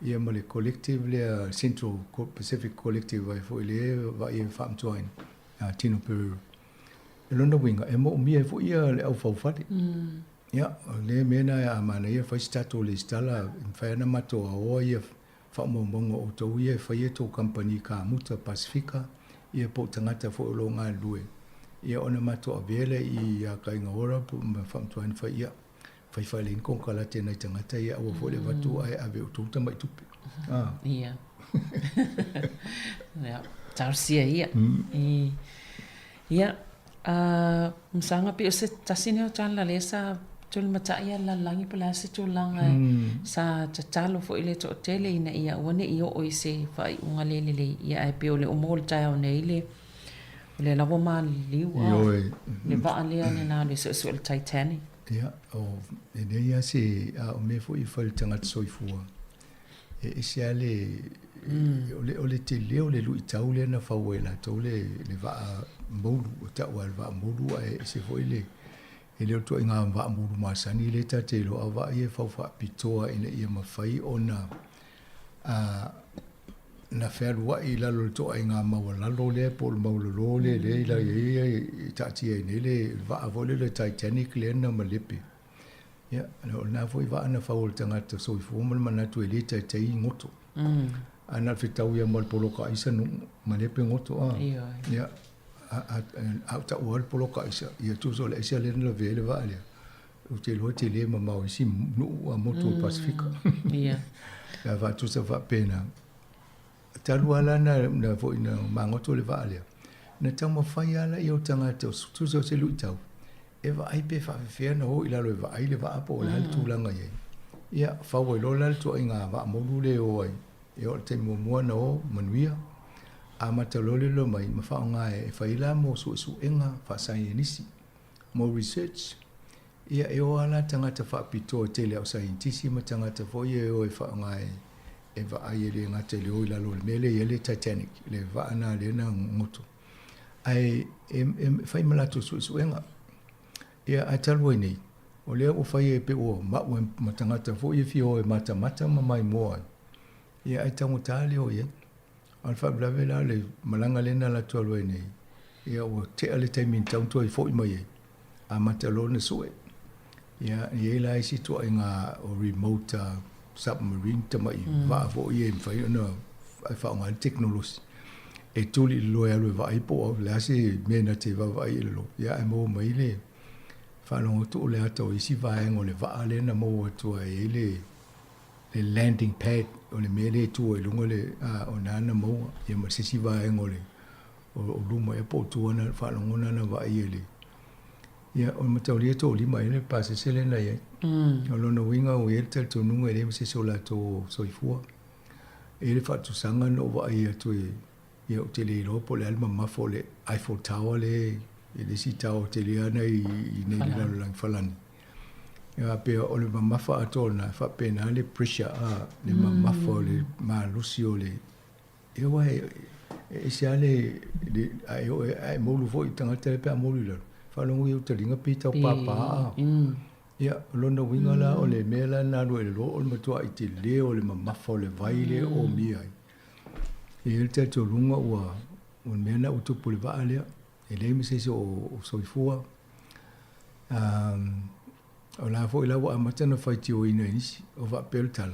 Ia ma le collective lea Central Pacific Collective vai fo i le va i whaamtuain Tino Pereira. E lona winga, e mo mia e fo ia le au whauwhale. Ia, le mena e amana ia whaistatu le stala, whaiana mato a oa ia whaamomonga o tau ia e whai e tō company ka muta Pasifika, ia po tangata fo o lo ngā lue. Ia ona mato a vele i a kainga ora, po ma whaamtuain whai ia, whai whai le inkongkala tēnei tangata ia awa fo le watu ai ave o tūta mai tupe. Ia. Ia, tarsia ia. Ia. Msanga pi o se tasine o tala le sa tuli matai la langi pala se tulanga sa tatalo fo ile to tele ina ia wane iyo o ise fai unga lele ia e pe o le umol tai o neile le lavo ma liwa le va ale ane na le so le Titanic. Ia o e ne ia se o me fo i fai tanga soifua e se ale o le te leo le lui tau le na fauela tau le va molu o tau al va molu e se foi le leo to inga va molu masani le ta te lo ava e fa pitoa ina ia mafai ona na ferua i la lo to inga mawala lo le pol mawlo le la e ta ti e le va vole le Titanic le na malepe ya na foi va na faul tanga to so fu mal mana tu le ta tai ngoto ana fitau ia mal poloka isa no malepe ngoto ya a ta wal poloka isa ia tu so le isa le no vele va ale o te lo te le ma o si no a moto Pasifika ia ya va tu se va pena ta luala na vo ina mangoto le va ale na tama fai ala i o tangata o sutu o se lui tau. E va ai pe whawhewhia na ho i lalo e va ai le va apo o lal tūlanga iei. Ia, whaua i lo lal tu ai ngā va amolu le o ai. E o te mua na o manuia. A matalole lo mai, ma whao ngā e whaila mo su enga, whaasai e nisi. Mo research. Ia e o ala tangata whaapito o tele au scientisi ma tangata fo ia e o e whao ngā e va ai e le ngata le o i lalo le mele i le Titanic, le va ana le na ngoto. Ai, whai malato su enga. Ia a talua nei, o lea o whai e pe o maua matangata fo i fio e mata ma mai moa. Ia ai tango tāle o ia. Alfa blave la le malanga lena la talua nei. Ia o te ale taimin tauntua i fo i mai e. A matalo na sue. Ia e la isi tua i ngā o remote submarine tamai va fo i e mwhai ana ai whao ngā teknolosi. E tuli loe alu e va aipo au le ase mena te va vai ilo. Ia e mo mai le whanongo tu le ata o isi vaengo le vaa lena mo atua e le landing pad o le mele tua i lunga le o nana mo e ma sisi vaengo le o luma e po tua na whanongo nana vai e le ia o mataulia to lima e le pase sele na ia o lona winga o e tel to nunga e le mse sola to soifua e le whatu sanga no vai atu e ia o te le lopo le alma mafo le Eiffel Tower le e le si tau te leana i nei le lalo lang falani. Ia pe o le mamafa atona, fa pena le pressure a le mamafa le malusi o le. Ia wa e se ale ai molu fo i tangata le pe a molu lalo. Fa longu i o te ringa pi tau papa a. Ia lona winga la o le mela na lo e lo o le matua i te leo o le mamafa o le vaile o mia. E el te to lunga ua un mena utupu le vaa lea. E le mi se o soifua. O la fo ila wa matana faiti o ina inisi o va pel tala.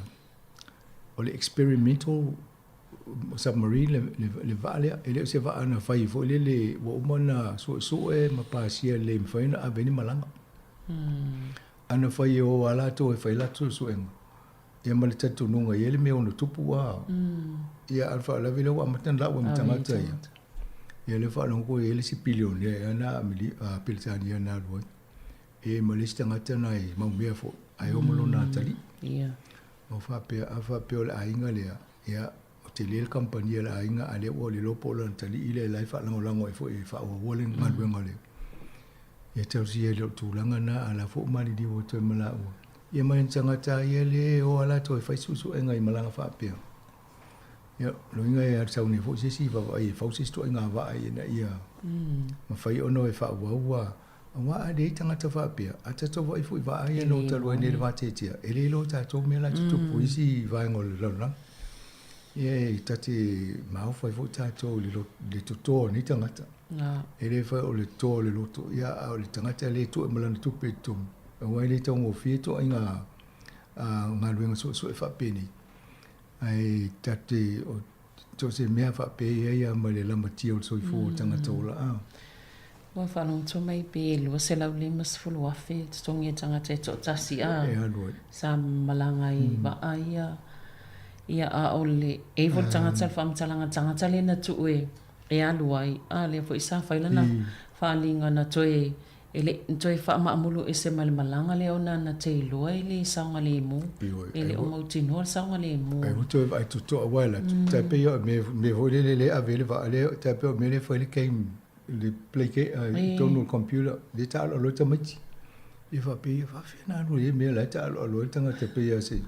O le experimental submarine le valea e le se va ana fai fo le wa umana so e mapasia le mfaina a veni malanga. Ana fai o ala to e fai la to so en. E male tatu nunga e le me ono tupu wa. Ia alfa la vile wa matana la wa mtangata ia. Ia le whanau ko e le si pilion e ana amili a piltani ana loi. E malista ngata na e mau mea fo. Ai o malo na tali. Ia. O whapea o le ainga lea. Ia o te lea kampania le ainga a le o le lopo la tali i le lai whanau lango e fo e whao wole ngaduenga leo. Ia tau si e leo tūlanga na a la fo mani di o toi mala ua. Ia mai ntangata ia le o ala to e whaisusu e ngai malanga whapea. Ia, loinga e arsau ni fo sisi va vai fo sisi to nga va ai na ia. Ma fai ono e fa wa a de tanga ta fa pia. Ata to vai fo va ai no ta lo ni va te tia. E le lo ta to me la tu poisi va ngol lo na. Ia ta te mau fai fo ta to le to ni tanga ta. E le fa o le to le lo to ia o le tanga ta le to me la tu pe to. Wa le to ngo fi to nga nga luenga so e fa pe ni. Ai tate o to se mea fa pe ia ma le lama tia o soifo tanga tola a. Wa whanau to mai pe lua se lau le mas fulu afe tongi tanga te to tasi a. E aloi. Sa malanga i ba a ia a ole e vol tanga tal fam talanga tanga tale na tu e aluai a le fo isa failana falinga na toe ele toi fa ma mulu ese mal malanga le ona na te loi le saunga le mu ele o mauti no saunga le mu e to vai to wala ta pe yo me vole le avele va ale ta pe me le foi le game le play ke ton no computer de ta lo ta mati e va pe va fina no e me la ta lo tanga te pe ya se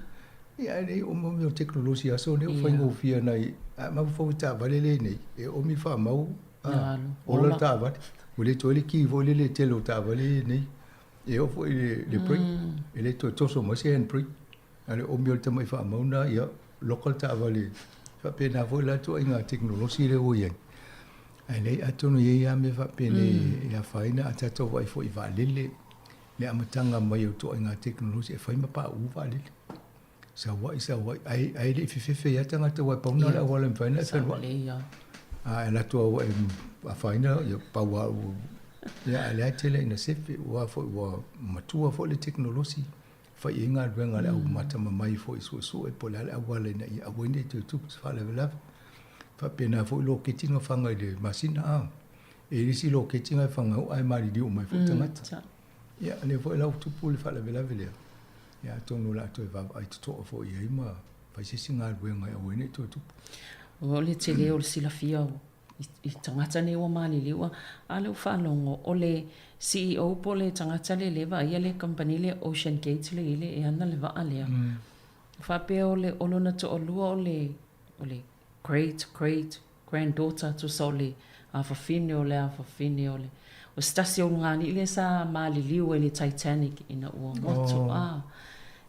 ia le o mo tecnologia so ne foi ngo fia nai ma fo ta vale le nei e o mi fa mau o lo ta va Vole to le ki vole le telo ta vole nei e o foi le pre e le to so mo se en pre ale o mi te mai fa mauna ia local ta vole fa pe na vola to inga teknologi le o yen ale atono ye ya me fa pe ne ya faina ata to vai foi va lele le amatanga mai to inga teknologi e fa ma pa u va lele sa wa ai le fe ya tanga to wa pa na la wala faina sa wa la to a faina ia paua ia ale atele ina sefe wa fo wa matua fo le teknologi fa inga venga le au mata mai fo isu e pola le awala ina ia wende to fa le fa pena fo lo kitinga fanga le masina e risi lo ke tinga whanga ai mari di o mai whutangata. Ia, ne fo e lau tupu le whala vela velea. Ia, tonu la to e vava ai tutoa fo ia ima, paisisi ngā ruenga e awene to tupu. O le te leo le sila fia o, I tangata ne ua mali liwa, a leo whanongo, o le CEO po le tangata le lewa, ia le company le Ocean Gate le ile e ana le waa lea. Whapea o le olona to o lua o le great granddaughter to so le awhawhine o le o stasi o ngani le sa mali liwa le Titanic ina ua moto.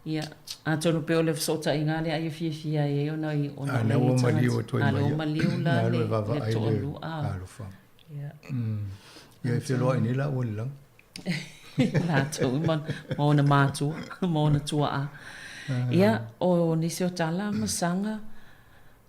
Ia, a tonu pe o le sota i ngale ai fia e o na i o na le tangata. A le o maliu la le to o lua. Ia e whiloa i nila o le lang. La tau, mo na mātua, mo na tua a. Ia, o nisi o tala masanga,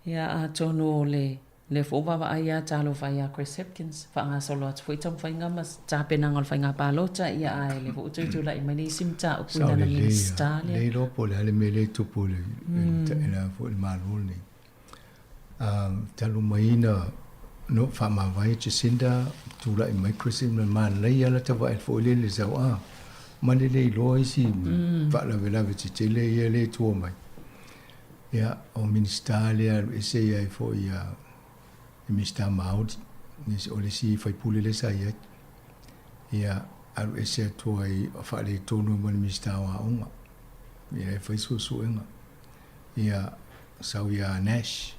ia a tonu o le fōwawa ai a talo whai a Chris Hipkins, whaanga solo atu whaitong whainga mas tāpenanga o whainga pālota, ia a le fōututula i mai nisim tā o kuina na minista. Le lopo le hale me le tupu le, ina fō le mālol ni. Talu maina, no whamawai Jacinda, tūla i mai Chris Hipkins, ma nei ala tawa e fō le zau a. Mane le loa isi, whaala velawe te tele ia le tua mai. Ia, o minista lea, ese ia e fō ia, Mr. Maud, o le si whaipule le sa ia. Ia, aru ese atua i whaale tonu mo le Mr. Waonga. Ia e whaisusuenga. Ia, sau ia Nash.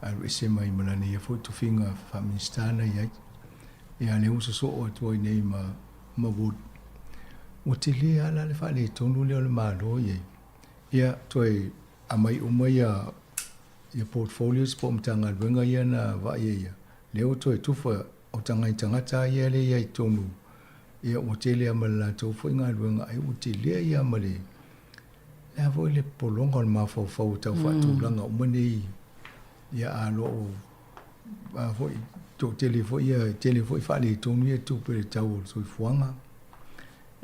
Aru ese mai malani ia fo tufinga wha Mr. na ia. Ia le uso so o atua i nei ma Wood. O te lea ala le whaale tonu leo le malo ia. Ia, toi amai umai ia portfolios po mtanga luenga ia na wa ia. Leo toi tufa o tangai tangata ia le ia i tonu. Ia o te lea mala tofu inga luenga ai o te lea ia male. Lea voi le polonga le mawhau tau whaatulanga umane ia alo o voi to telefo ia telefo i whaale tonu ia tupe le tau o soi fuanga.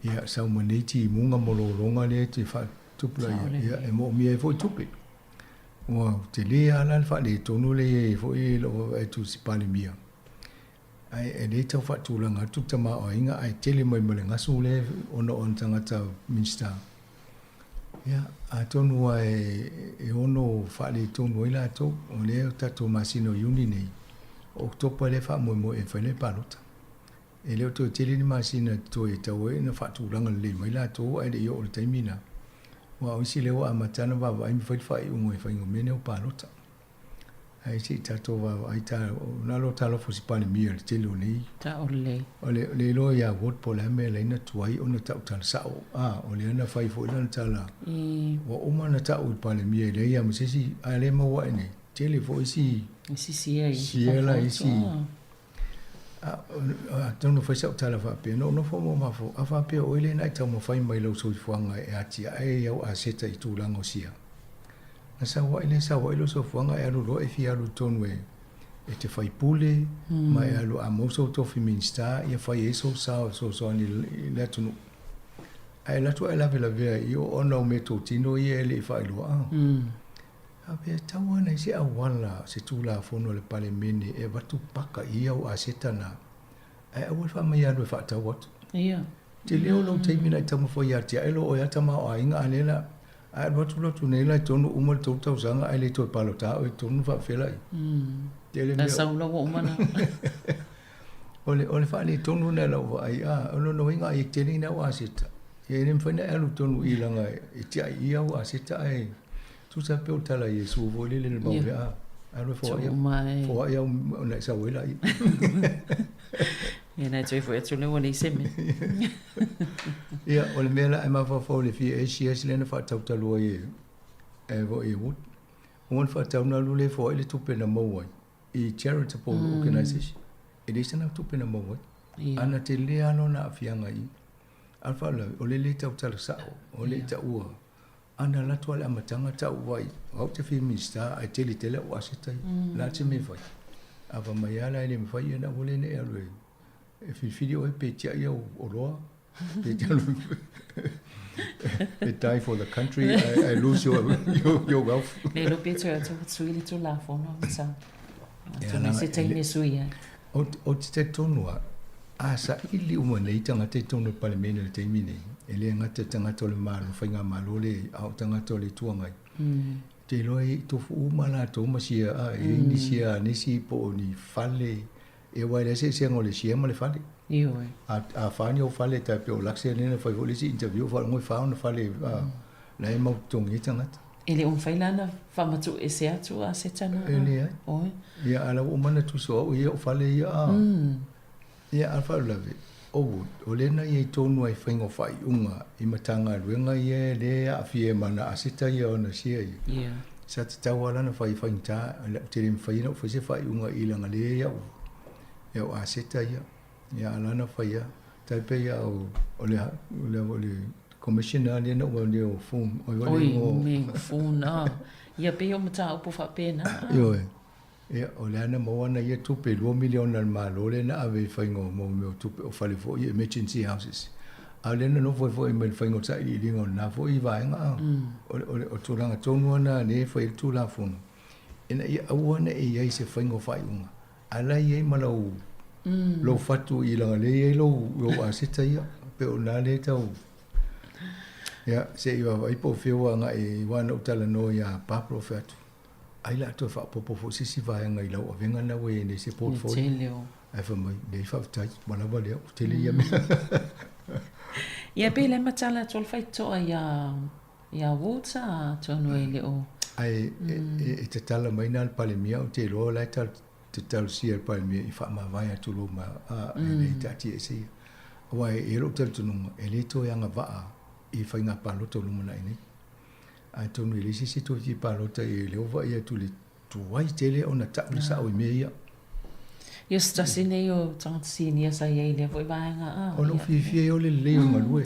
Ia sau maneti munga mololonga le te whaatupla ia e mo mia e voi tupe. Wow, te lea ala le whaale tonu le e fo e lo e tu si pale mia. Ai e le tau whaatulanga tutama o inga ai tele mai male ngasu le ono on tangata minsta. Ia, a tonu a e ono whaale tonu ila ato o le tato masino uni nei. O topa le wha mo e whaile palota. E leo to tele ni masina to e tau e na whaatulanga le mai la to ai le i o le taimina. Wa o si leo a matana wa ai mi fai ungo e fai ngomene o palota. Ai si tato wa ai ta na lo talo fo si pane mia le tele o nei. Ta o le. O le lo ya wot po la me le na tuai o na tau tala sao. O le ana fai fo ila na tala. Wa o mana tau i pane mia le ia mo sisi a le ma wa ene. Tele fo isi. Isi siai. Siela isi. Tono fai sao tala whape, no fo mo mafo, a whape o ele nai tau mo fai mai lau soi fuanga e ati ai au a seta i tūlango sia. Na sa wa ilo so fuanga e alu lo e fi alu tonu e te fai pule, ma e alu a mauso tofi minsta, ia fai e so sao so ani le tunu. Ai latu ai lave lavea i o ona o me tō tino i ele i fai loa. Ape taua nei se awala se tula fono le pale mene e watu paka i au a setana. Ai awal wha mai anu e wha tau watu. Ia. Te leo lau teimina i tamu fo ia te ailo o iatama o a inga alela. Ai watu lotu neila i tonu umal tau tau sanga ai le toi palo tau i tonu wha whelai. Na saula wa umana. Ole wha le tonu na lau wa ai ono no inga i teni na o a seta. E nem whaina alu tonu i langa i tia i au a seta ai. Tu sa pe o tala Yesu vo le le mau a aro fo ia na sa wela i na tui fo tu le woni seme ia o le mela e ma fo le fi e si le na fa tau talu e vo e wut on fa tau na lu le fo le tu pe na mo i charitable organization it is na tu pe na mo ana te le ano na fianga i alfa o le tau tala sa o le tau ana la toa le amatanga tau wai. Au te feminista ai tele tele o asitai. La te me vai. Ava mai ala ele me vai na wole ne alu. E fili o pe tia ia o roa. Pe tia lu. Die for the country. I lose your wealth. Le lo pe tia tu suili tu la fono sa. Tu me se te ne suia. o te tonua a sa ili uma nei tangata i tonu palemene le teimi nei e le ngata tangata o le malo whainga malo le au tangata o le tuangai te loa i tofu umana to masia a e ini sia nisi po o ni fale e wai le se ngo le sia ma le fale a fani o fale ta pe o lakse nena fai o le si interview fa ngoi fa ona fale la e mau tongi tangata ele failana famatu e se atu a se tana ele ai ia ala o mana tu so o ia o fale ia ia alfa lave o lena ia tonu ai whaingo whai unga i matanga ruenga ia le a fie mana a sita ia ona sia ia sa te tau alana whai whainta te rim whaina o whaise whai unga i langa le ia o a sita ia alana whai ia taipe ia o le commissioner ni no wa ni o fun o me fun ia pe o mata o fa pena yo o le ana mo na ia tu pe 2 million al malo le na ave faingo mo me tu o fale fo emergency houses a le no fo me faingo sa i lingo na fo i va nga o tu langa tonu na ne fo tu la fun ina ia o na e ia se faingo fa unga ala ia malo lo fatu i langa le lo o asita ia pe o na le tau ya se iwa vai po fiwa nga e wana utala no ya pa profetu ai la to fa popo fo sisi vai nga ila o venga na we ne se portfolio ai fa mai dei fa tai bona ba le tele ya me ya pe le matala tol fai to ya wota to no ele o ai e te tala mai na pale mia o te lo la tal te tal si pale mia i fa ma vai a tu lo ma a e ta ti se wai e ro tel tu no ele to ya nga va i whainga palota o lumana ine. Ai tonu i lisi si to i palota i leo wa ia tu le tuai tele o na taule sa o i mea ia. Ia stasi nei o tangati ni asa ia i levo i vaenga o lo fifie o le leo ngalue.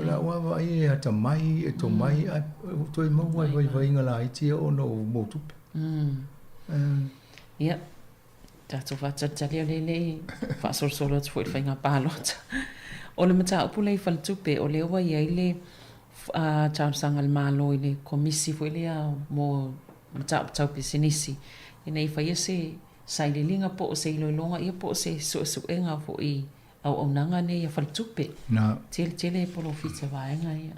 La wawa i e hata mai e to mai o to i maua i vainga la iti o no motupe. Ia. Tato whatatali o lele whasorsolo atu fo i whainga palota. O le mata upu lei faltupe o le owa ia ile tausanga le malo ile komisi fo ile mo mata upu tau pisinisi. Ina i whaia se saililinga po o se iloilonga ia po o se suenga fo i au nanga ne ia faltupe. Tele polo fita vaenga ia.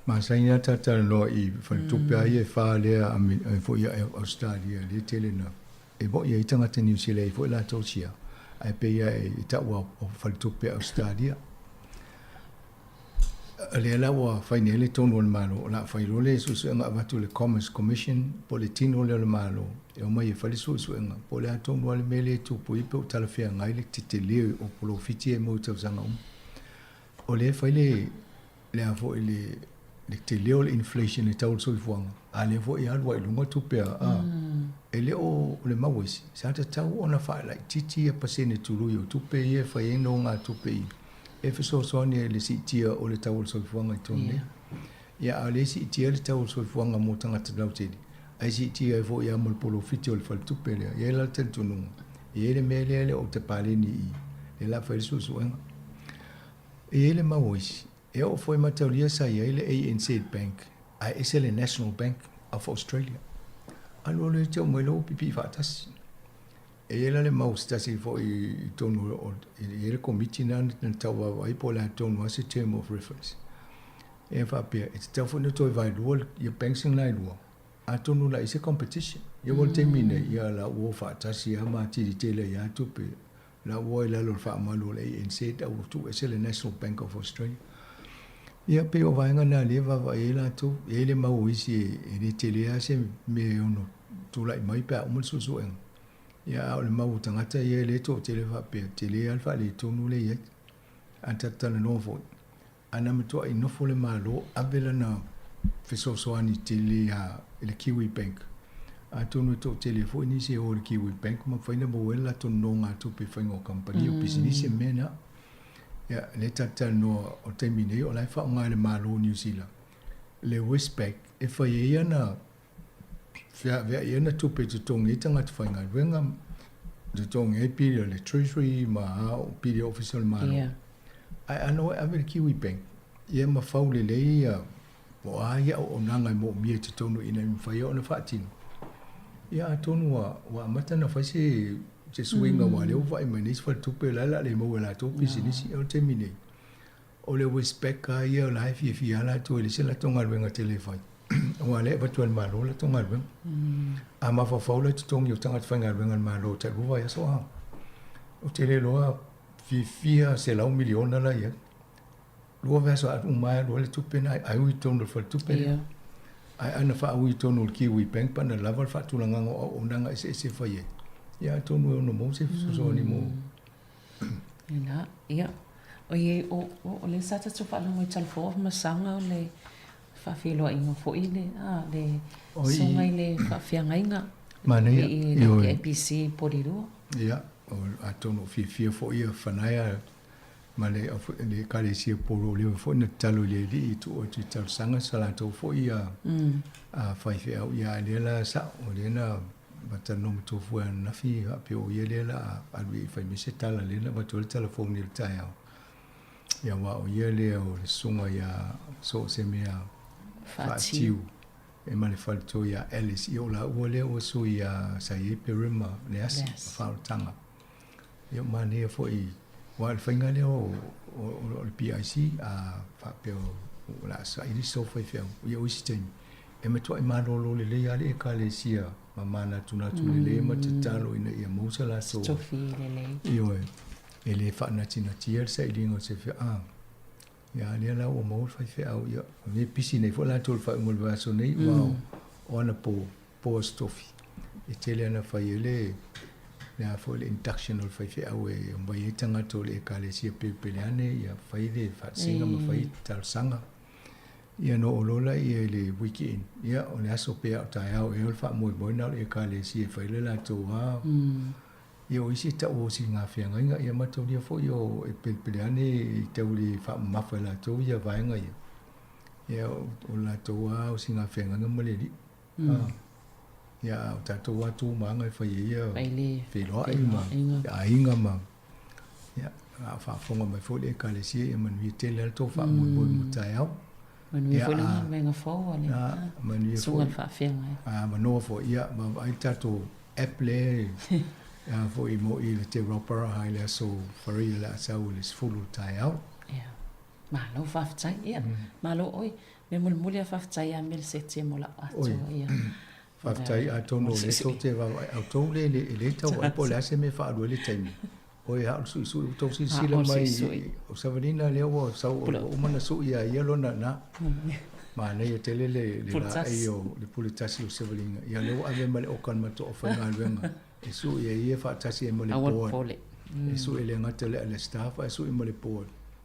Ma saina tata no i faltupe ai e wha lea fo ia Australia le tele na. E bo ia i tangata New Zealand fo ila tausia. Ai pe ia i taua o faltupe Australia. Le la wa fainele tonu le malo la failole su nga vatu le Commerce Commission politino le malo e o mai fali su nga po le tonu le mele tu po i pe talafia ngai le titele o polo fiti e mo tau sanga o le faile le avo le titele inflation e tau so fuanga a le vo i alwa lunga tu pe ele o le mawesi sa ta tau ona fa la titi e pasene tulu yo tu pe e fa e no nga tu pe e fa so ni le si tia o le tau so fuanga tonne ya ale si tia le tau so fuanga mo tanga tau tedi ai si tia e vo ya mo polo fiti o le fa tu pe le ya la tel tunu e le mele le o te pale ni e la fa so nga e le mawesi e o foi matalia sa ia le ANC Bank a le National Bank of Australia alo le tau mai lo pipi fatasi e le mau stasi fo i tonu o i le committee na tau wa i po la tonu as a term of reference e fa pe it's tau fo no toi vai lo i banking line lo a tonu la is a competition you will termine ia la wo fatasi ama ti tele ya tupe la wo la lo fa malu le ANC ta tu es le National Bank of Australia ia pe o vaenga na leva va ela tu ele mau isi e le tele ase me ono tu lai mai pa o so en ia o le mau tangata ia le to tele va pe tele alfa le tonu le ia anta le novo ana me to i no fo le malo avela na feso soani tele a le Kiwi Bank a tonu to tele fo ni se o le Kiwi Bank ma fa ina mo ela to no nga tu pe fa ngo company o business mena ya le tata no o termine o lai fa nga le malo New Zealand le Westpac e fa ia na fa ia na tu pe tu ngi tanga tu fa nga wenga tu tong e pi le treasury ma o pi official ma ai ano ave Kiwi Bank ia ma fa le ia o ai o nanga mo mi te tonu ina mi fa ia ona fa tino ia tonu wa mata na fa se se swinga wa le vai mai nis fa tupe la le mo la tu business o te mini o le respect ka ia la fi ala tu le se la tonga wenga telefon wa le va tu al malo la tonga wen a ma fa fa le tu tong yo tanga fanga wenga malo te wa ya so o te le lo fi se la 1 million la ia lo va so at mai lo le tupe na ai ui tonu fa tupe ai ana fa ui tonu ki ui bank pa na lava fa tu langa o nanga se fa ye ya tonu no mo se so ni mo ina ia o ye o le sata tu fa no tal fo ma sanga le fa filo ingo fo ile le songa ile fa fianga mana yo APC podiru ia o atono fi fo ia fanaya male le kale si poro le fo na talo le di tu o tu tal sanga sala to fo ia a fa fi au ia le la sa o le na batano to fo na fi a pe o ia le la a lui fa mi se tala le na ba to telefon ni ta ya wa o ia le o le sunga ya so se me a fa tiu e male fa to ya Alice yo la o le o so ya sa ye perima le as fa tanga yo mane fo i wa finga le o PIC a fa pe o la sa i so fa fe o o sistem e me to e ma lo le ya le ka le sia ma na tu le ma te talo ina ia mo sa la so le yo e le fa na tina tier sa i dingo se fe ya le la o mo fa fe au ya ni pisi nei fo la tol fa mo va so nei wow ona po stofi e tele na fa ile ya fo le induction ol fa fe au e mo ye tanga tol e ka le si pe ane ya fa ile fa singa mo fa tal sanga ya no olola ia le weekend ya o le aso pe au ta au e ol fa mo na e ka le si fa ile la to ha yo isi ta o si nga fia nga ia ma to dia fo yo e pe ane te uli fa ma fa la to ia va nga ya o la to o si nga fia nga mo le di ya ta to wa tu ma nga fa ia fe lo ai nga ma ya fa fo nga fo le ka le si e man vi te le to fa mo ta ya man vi fo nga nga fo wala man vi fo fa fia nga ma no fo ia ma ai ta to apple fo i mo i le te ropera hai le so fari la sa u le fulu tai au ma lo fa tai ia ma lo oi me mo mo fa tai a mil sete mo la ato ia fa tai a tono le so te va au to le ta o po la se me fa do le tai oi ha su to si la mai o savanina le o sa o mana su ia lo na ma ne te le la io le pulitasi o savanina ia le o ave mal o kan ma to o fa nga venga e su ia fa tasi e mo le po e su ele ngata le staff e su e mo le po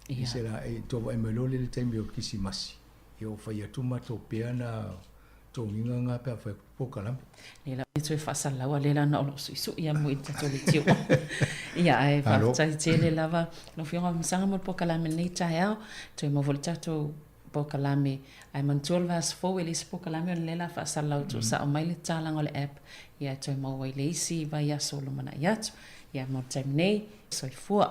e se la e to va e mo le tempo kisi masi e o fa ia tu ma to peana to ninga nga pe fa po kala e la e fa sala wa le la no su ia mo i to le tio ia e fa tasi le lava no fiona msanga mo po kala me nei taia to mo volta to po kala me ai man 12 vas fo elis po kala me le la fa sala to sa o mai le tala ngol app ia toi mau wai leisi vai a solo mana iatu ia mo time nei soifua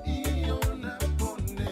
Iona pone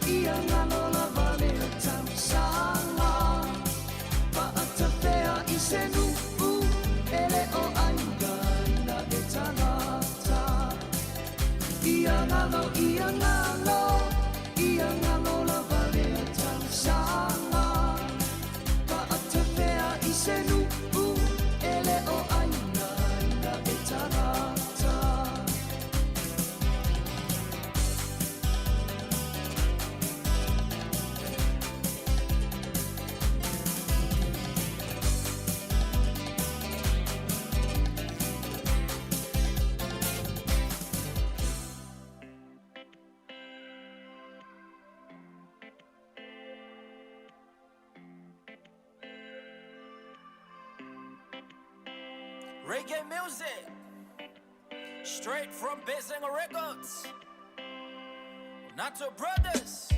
Ia ngalo la vale tam sa Reggae music, straight from Basenga Records. Nato Brothers,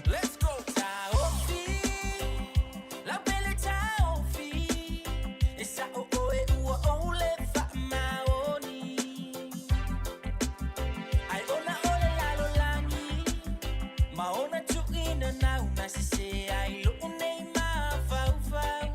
let's go. Taofi, la belle Taofi, et ça oh oh et ou le fa maoni. Ai ona ole la lo langi, maona tu ina na una se ai lo nei ma fau fau.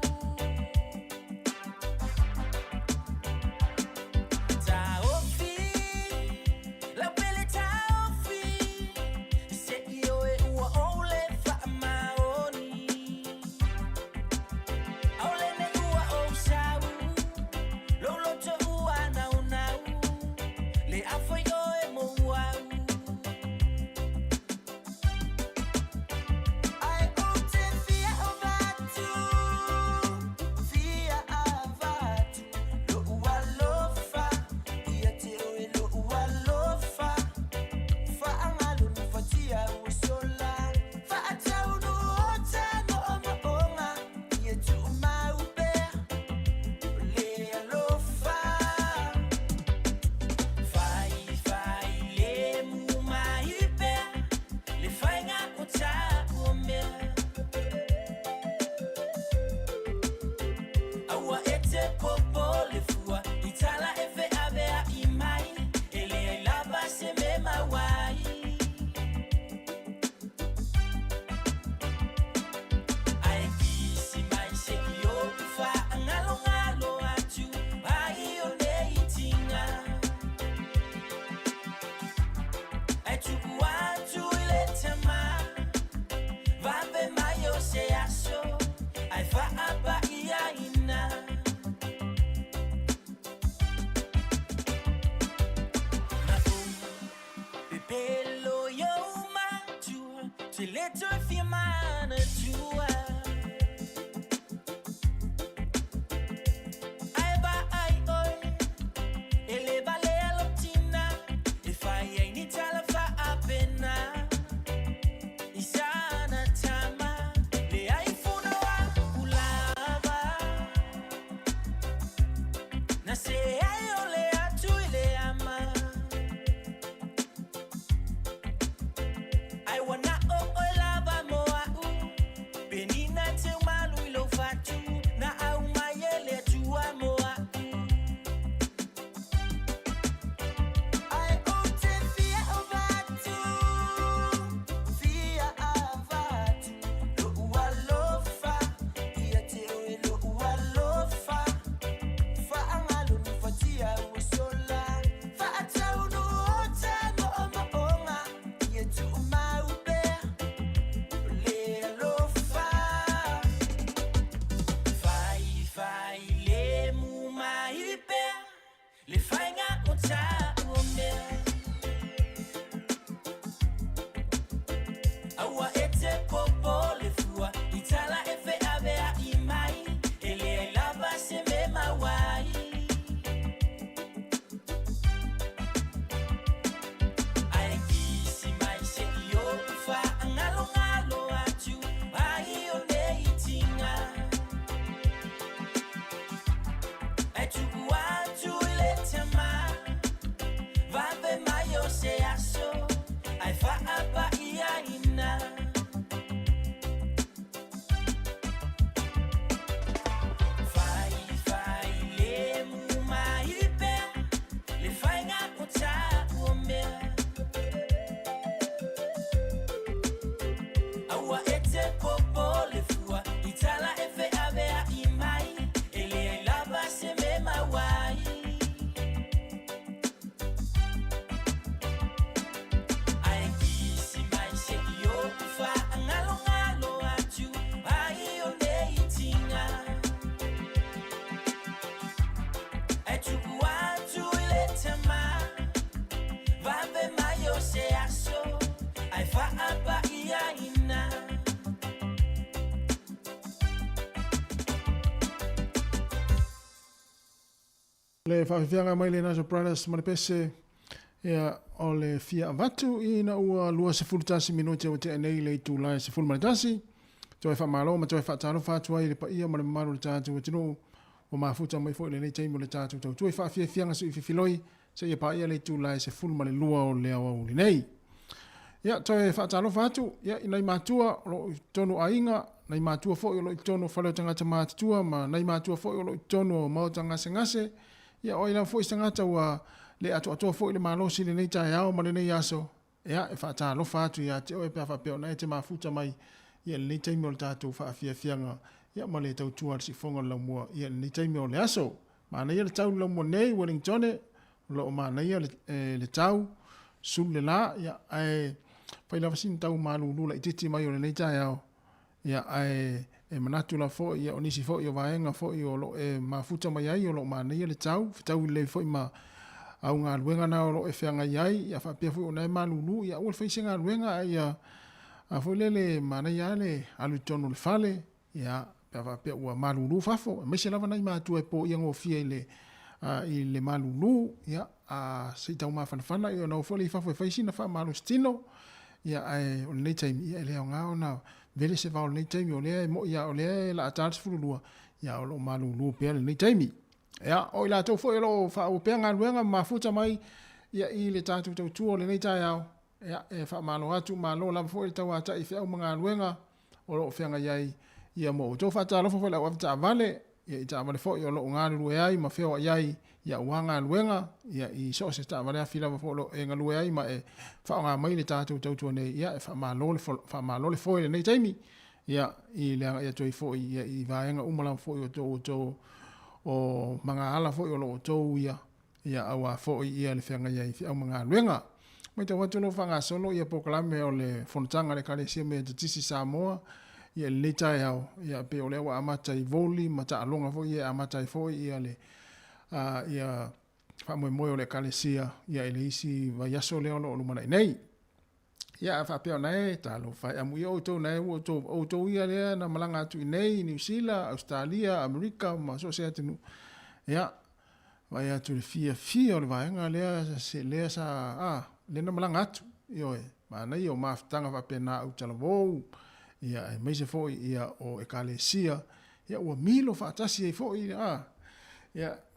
Le whawhiwhianga mai le National Brothers Maripese ia o le fia avatu i na ua lua se fulutasi minuti o te anei le tu lai se fulu maritasi. Toi wha malo ma toi wha taro wha tuai le pa ia ma le maru le tātu o tino o mafuta mai fo le taimi le tatu tau tu fa fia fianga su filoi se ia pa ia le tu lai se fulu ma le lua o le au le nei ia toi fa talo fatu ia ina matua lo tonu ainga nai matua fo lo tonu fa le tanga tama tua ma nai matua fo lo tonu ma tanga sengase ia o ina fo sengata wa le atu fo le malosi le nei tai au ma le nei aso ia e fa talo fatu ia te o e pa fa pe ona te mafuta mai ia le taimi o tatu fa fia fianga ia ma le tau tua si fonga la mua ia le taimi o le aso ma nei le tau la mua nei Wellington lo ma nei le tau sul le la ia ai pai la vasin tau malulu la ititi mai o le nei tai au ia ai e manatu la fo ia onisi fo ia vaenga fo ia lo e mafuta mai ai o lo ma nei le tau le fo ma au ngā luenga na o lo e whianga iai ia fa pia fo ona malulu ia ul fai singa luenga ia a fo lele mana ia le alu tonu le fale ia pa pe ua malulu fafo me se lava nai matu e po ia ngofia i le malulu ia a se tau mafana ia no fo le fafo e faisina fa malu stino ia ai o le time ia le nga ona vele se va o le time o le mo ia o le la tars fulua ia o lo malulu pe le time ia o la to fo lo fa o pe nga luenga mafuta mai ia i le tatu tu o le tai au ia e fa malo atu malo la fo le tau ata i fe o mga luenga o lo fianga iai ia mo to fa talo fo la wa ta vale ia i ta vale fo yo lo ngā lu ai ma feo iai ia wanga luenga ia i so se ta vale afila fo lo e ngalu ai ma e fa nga mai le tatu tu nei ia e fa malo le fo le nei taimi ia i le ia to i fo ia i vaenga umala fo yo to o mga ala fo yo lo to ia awa fo ia le fianga iai fi o mga luenga mai te watu no fanga solo ia poklame o le fontanga le kale sia me te tisi Samoa ia le tai au ia pe o le wa amata i voli mata alonga fo ia amata i fo ia le ia fa mo o le kale sia ia ele isi va yaso le o lu mana nei ia fa pe ona e talo fa amu yo to nei o to ia le na malanga tu nei New Zealand Australia America ma so se atinu ia vai atu le fia o le vaenga le se le sa le na malanga atu yo e mana yo maftanga va pena au talavo ia e meise fo ia o ekalesia ia o milo fa tasi fo ia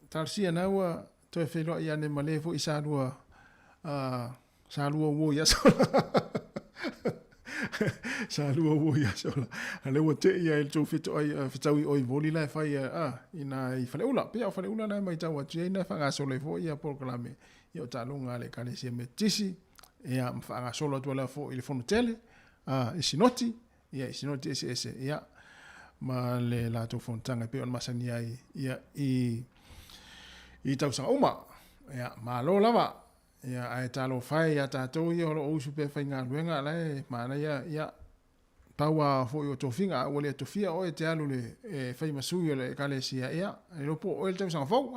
tarsia na wa to e felo ia ne male fo isa lua wo ia so salua wo ia so ale wo te ia el to fito ai fitawi oi voli la fa ia ina I fale ula pe fale ula na mai tawa tu ina fa ga so le fo ia proclame ia ta longa le kalesia metisi ia fa ga so lo to la fo il fo tele e sinoti ia sinoti ese ia ma le la to fontanga pe on masani ai ia I tau sa uma ia ma lo lava ia ai talo fai ia tatou ia o usu pe fai ngā luenga lai mana ia taua fo i o tofinga o le tofia o e te alu le fai masui o le kalesia ia e lopo o le tau sanga fau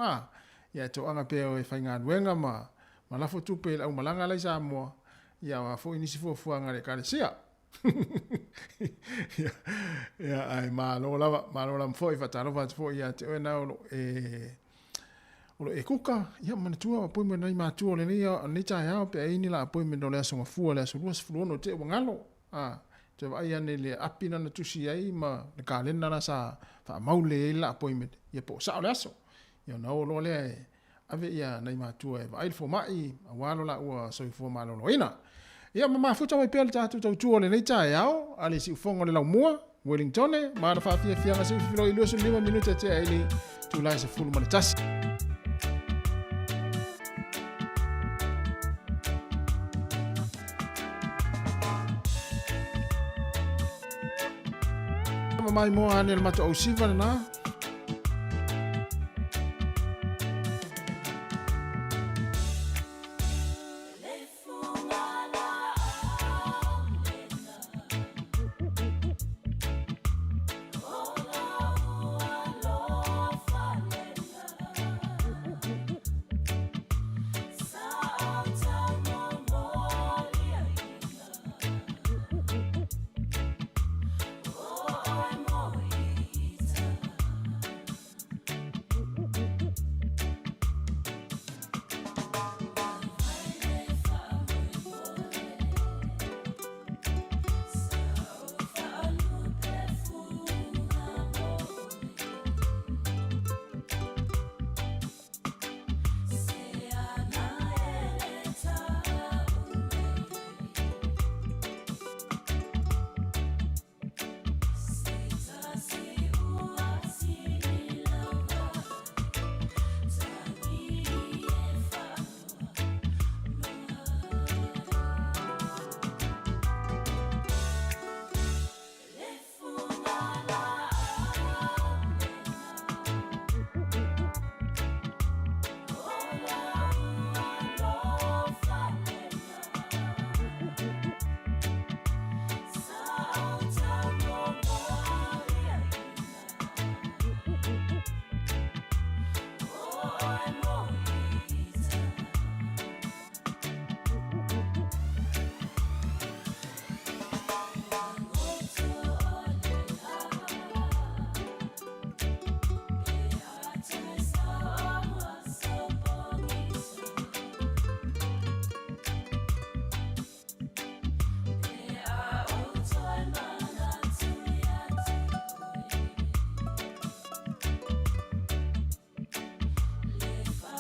ia to anga pe o e fai ngā luenga ma lafo tupe au malanga lai sa moa ia fo inisi fo fuanga le kalesia ia ai ma lo lava fo I fatalo fo ia te o na o e kuka ia manatua po me nei matua le nei tai au pe ai ni la po me no le so fu le so fu no te ngalo te vai ane le apina na tusi ai ma le kalenda na sa fa maule la po me ia po sa le aso ia no lo le ave ia nei matua e vai fo mai awalo la ua so fo malo lo ina ia ma futa mai pel tatu tu le nei tai au ale si fongo le la mua Wellington ma na fa fia nga se filo I lo so 5 minuta te ai tu la se fulu ma tasi mai mo ane le mato o siva na If I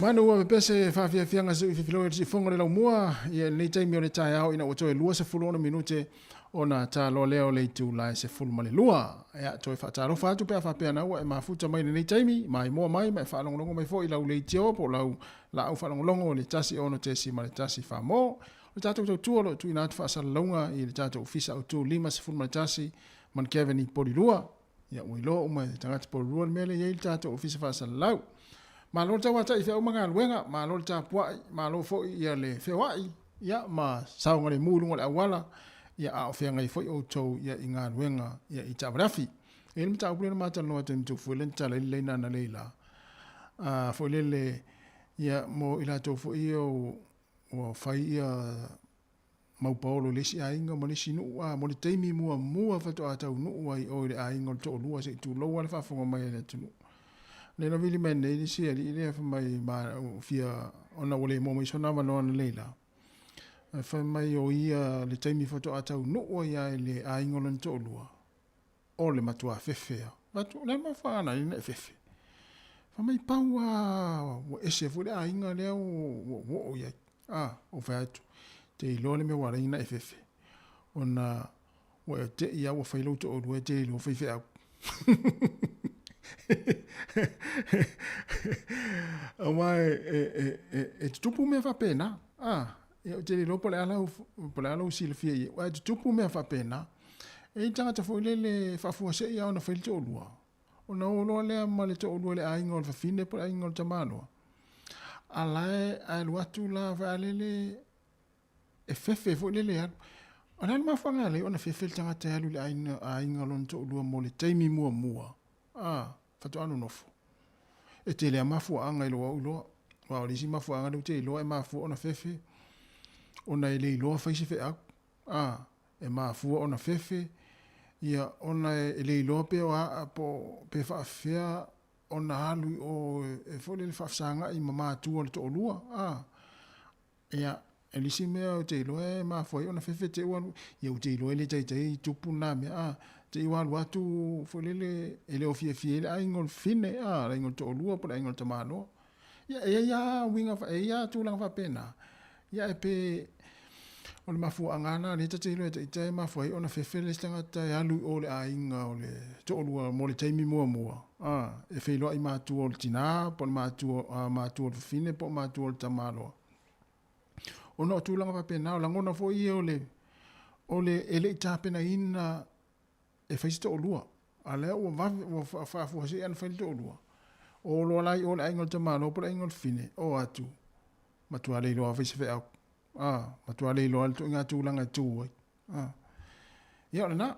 Manu wa pese fa fianga se filo si fonga le mua ia nei taimi o le tai au ina o toe lua se fulona minute ona ta lo leo le tu la se fulu male lua ia toe fa ta lo fa tu pe fa pe na wa ma futa mai nei taimi mai mo mai mai fa longo mai fo ila le tio po la au fa longo le tasi ono te si male tasi fa mo o tatu tu lo tu ina fa sa longa i le tatu ofisa o tu lima se fulu male tasi man Kevin i poli lua ia ui lo mai tanga poli lua mele ia il tatu ofisa fa sa lau ma lo tawa tai fe o manga luenga ma lo ta pua ma lo fo ia le fe wai ia ma saunga le mulu ngol awala ia a fe ngai fo o to ia inga luenga ia i tabrafi e le ta pule ma ta no ten tu fu len ta le na leila a fo le ia mo ila to fo io o fai ia mau paulo le si ainga mo le sinu a mo le teimi mua fa to ata no wai o le ainga to lua se tu lo wala fa fo mai le tu le no vili men le si ali le fa mai ma fia ona wole mo mai sona ma no leila fa mai o ia le taimi foto ata no o ia le a ingolon to lua o le matua fefe ma tu le ma fa na le fefe fa mai paua o ese fu le a inga le o ia o fa tu te lo le me wala ina fefe ona o te ia o fa lo to o te lo fefe o mai e tupu me fa pena e te lo pole ala silfia e o tupu me fa pena e tanga te foi le fa fu se ia ona fa le lua ona o lo le ma le to lua le ainga o fa fine po ainga o tamalo ala e lu atu la va le e fefe foi le ona ma fa ngale ona fefe tanga te alu le ainga lon to lua mo le taimi mua fatu anu nofo e te le mafu anga ilo ulo wa le si mafu anga te ilo e mafu ona fefe ona ile ilo fa isi fe e mafu ona fefe ia ona ile ilo pe wa po pe fa fia ona alu o e fole le fa sanga i mama tu o to lua ia elisi me o te ilo e mafu ona fefe te wan ia te ilo le te tupu na me te iwa watu folele ele o fie ai ngol fine ai ngol to lua por ai ngol tamano ya winga fa ya tu lang fa pena ya pe on mafu angana ni te lo te mafu ai ona fefele stanga ta alu o le ai ngol le to lua mo le taimi mo e fe lo ai ma tu o tina por ma tu o fine por ma tu o tamano ona tu lang fa pena la ngona fo i o le ele ta pena ina e faisito o lua ale o fa fu se an faisito o lua o lo lai o ai ngol tamano por ai ngol fine o atu matu ale lo fa se fe matu ale lo alto nga tu langa tu ia na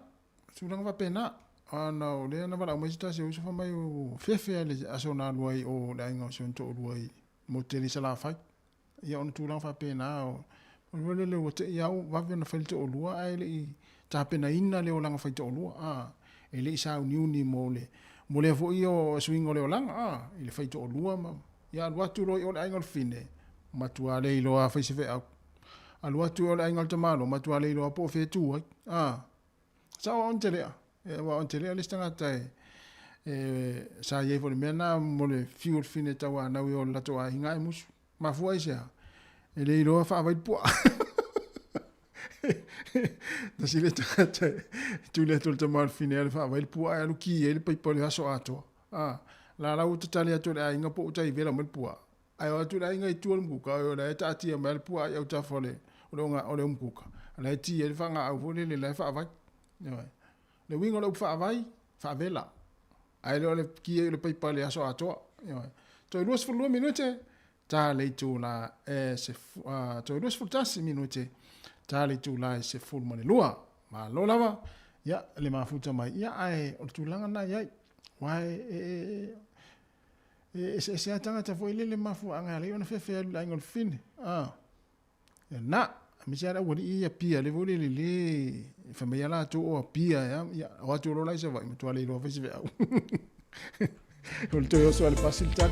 tu langa va pena ana o le na vala mo sta se o fa mai o fefe ale asona luai o ai ngol son to luai mo te sala fa ia on tu langa va pena o le o te ia va vena faisito o lua ai le ta pena ina le olanga fai to lua e le sa uniuni mo le fo io swingo le olanga ile fai to lua ma ya lua tu lo o ai ngol fine ma tu ale lo a fai se fe a lua tu o ai ngol tamalo ma tu ale lo po fe tu sa on tele e wa on tele le stanga tai sa ye fo le mena mo le fuel fine ta wa na wi o la to a hinga mus ma fu ai sa e le lo fa vai po na si le tata tu le tol tamal final fa vai pu ai lu ki ele pai pole aso ato la uta tali ato ai nga po uta i vela mo pu ai o tu ai nga i tu mu ka o la ta ti mal pu ai uta fole o nga o le mu ka la ti ele fa nga au fole le fa vai le wingo lo fa vai fa vela ai le ki ele pai pole aso ato to los fu lo minute ta le tu la se to los fu tas minute tali tu lai se full mane lua ma lo lava ya le mafuta mai ya ai o tu langa na ya wai se atanga ta foi le mafu anga le ona fefe la ngol fin ya na mi sera woni ia pia le vole le fa me yala tu o pia ya o tu lo lai se vai tu ale lo fe se ve o to yo so al pasil tak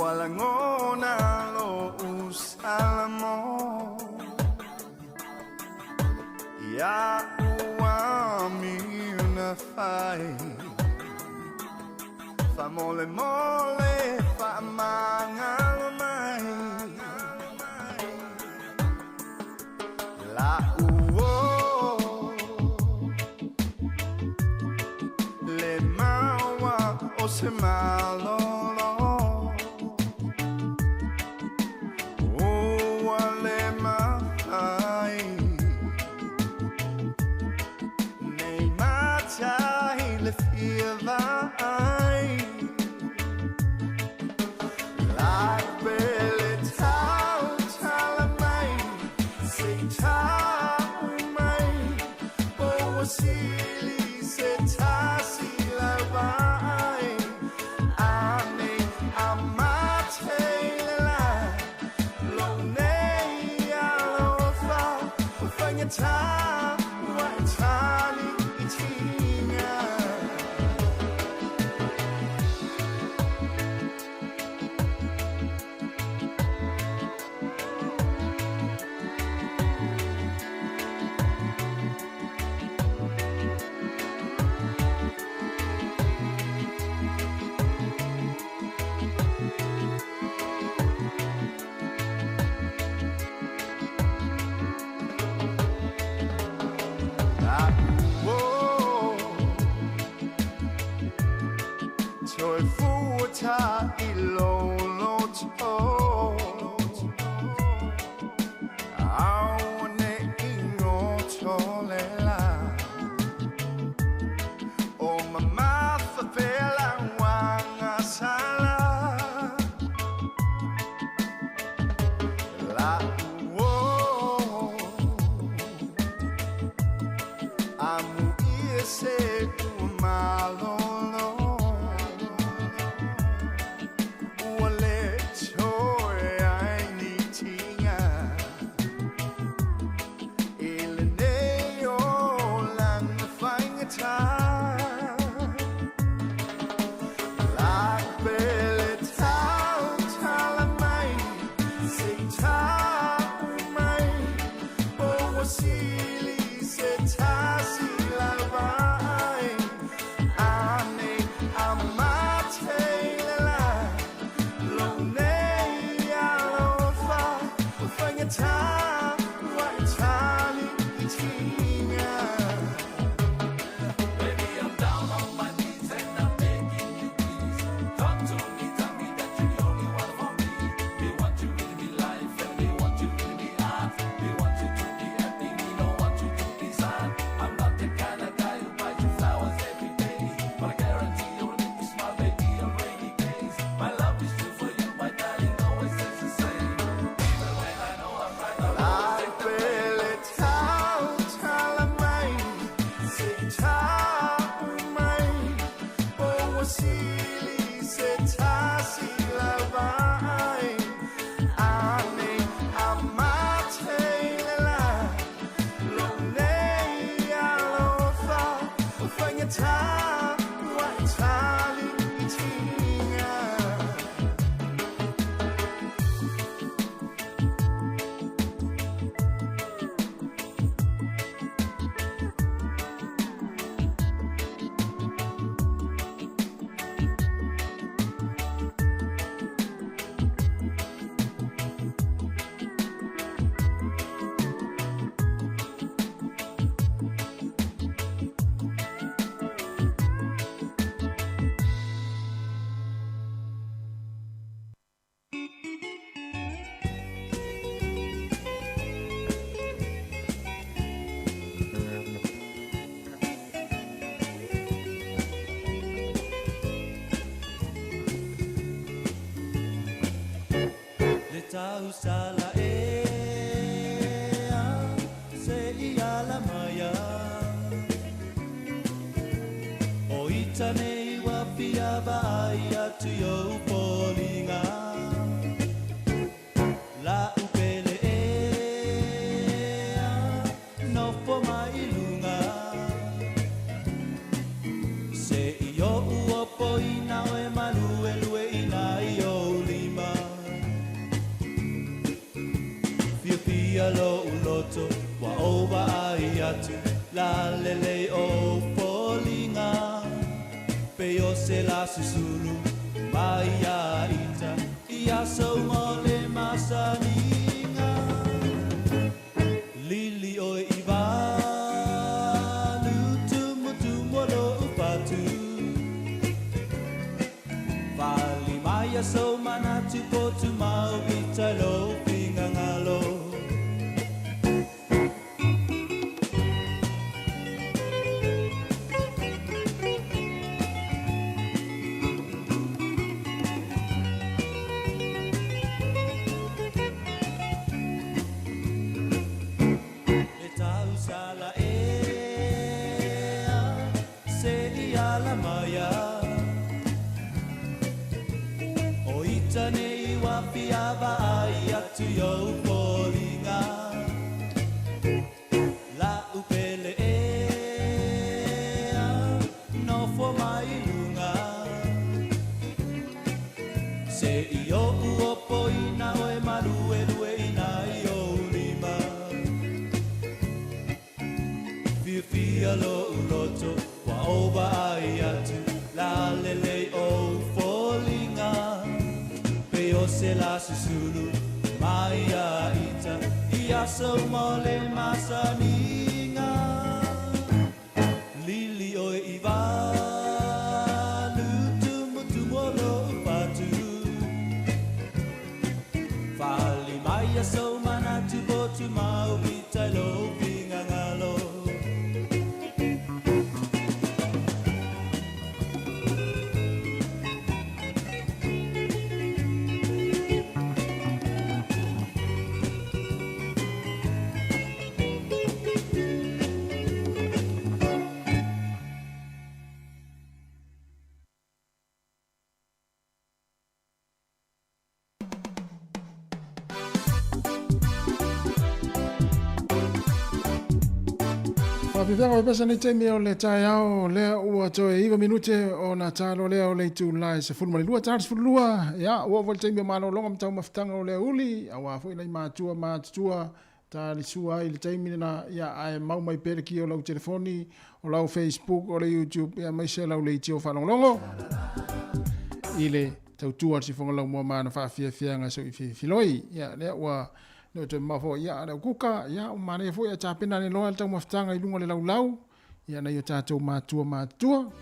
Walangona lo usalamo Ya uami unafai Fa mole mole fa mangalo mai La uo Le mawa o se malolo O wale mai Nei matai le fievai La belle tau talamai Se tau mai O wasili se tasi la vai Ane amate la Lo nei alofa Ufanya ta Wa tali itinga Toi futa I lolo to Aone ingo tolela O mama fapela wanga sala La uo Amu iese kumalo Tau sala se ia la maya o itane wa pia vai atu yo polinga la upele no po mai lunga se io uopo ina e manu e lue ina io lima Peo se la susulu mai a ita ia so mole masaninga lili o iva lutumu tumolo upatu vali mai so manatu ko tu mau italo pingangalo susulu maya ita ia so mole masaninga lili o iva lutumu tumolo patu fali maya so manatu botu mau vitalo pingangalo Whawhiwhenga pesa ni teimi o le tai ao lea ua toe iwa minute o na talo lea o le tu lai se fulmari lua taris fulua ya ua wale teimi o malo longa mtau mafitanga o lea uli a wafo ilai mātua tali sua i le teimi na ya ai mau mai pereki o lau telefoni o lau Facebook o le YouTube ya mai se lau le iti o whalongolongo i le tautua si fonga lau mua mana whawhiawhianga so i filoi ya lea ua no te mafo ya na kuka ya o mane fo ya tapena le loa tau mafutanga i lunga le laulau ya na yo tatou matua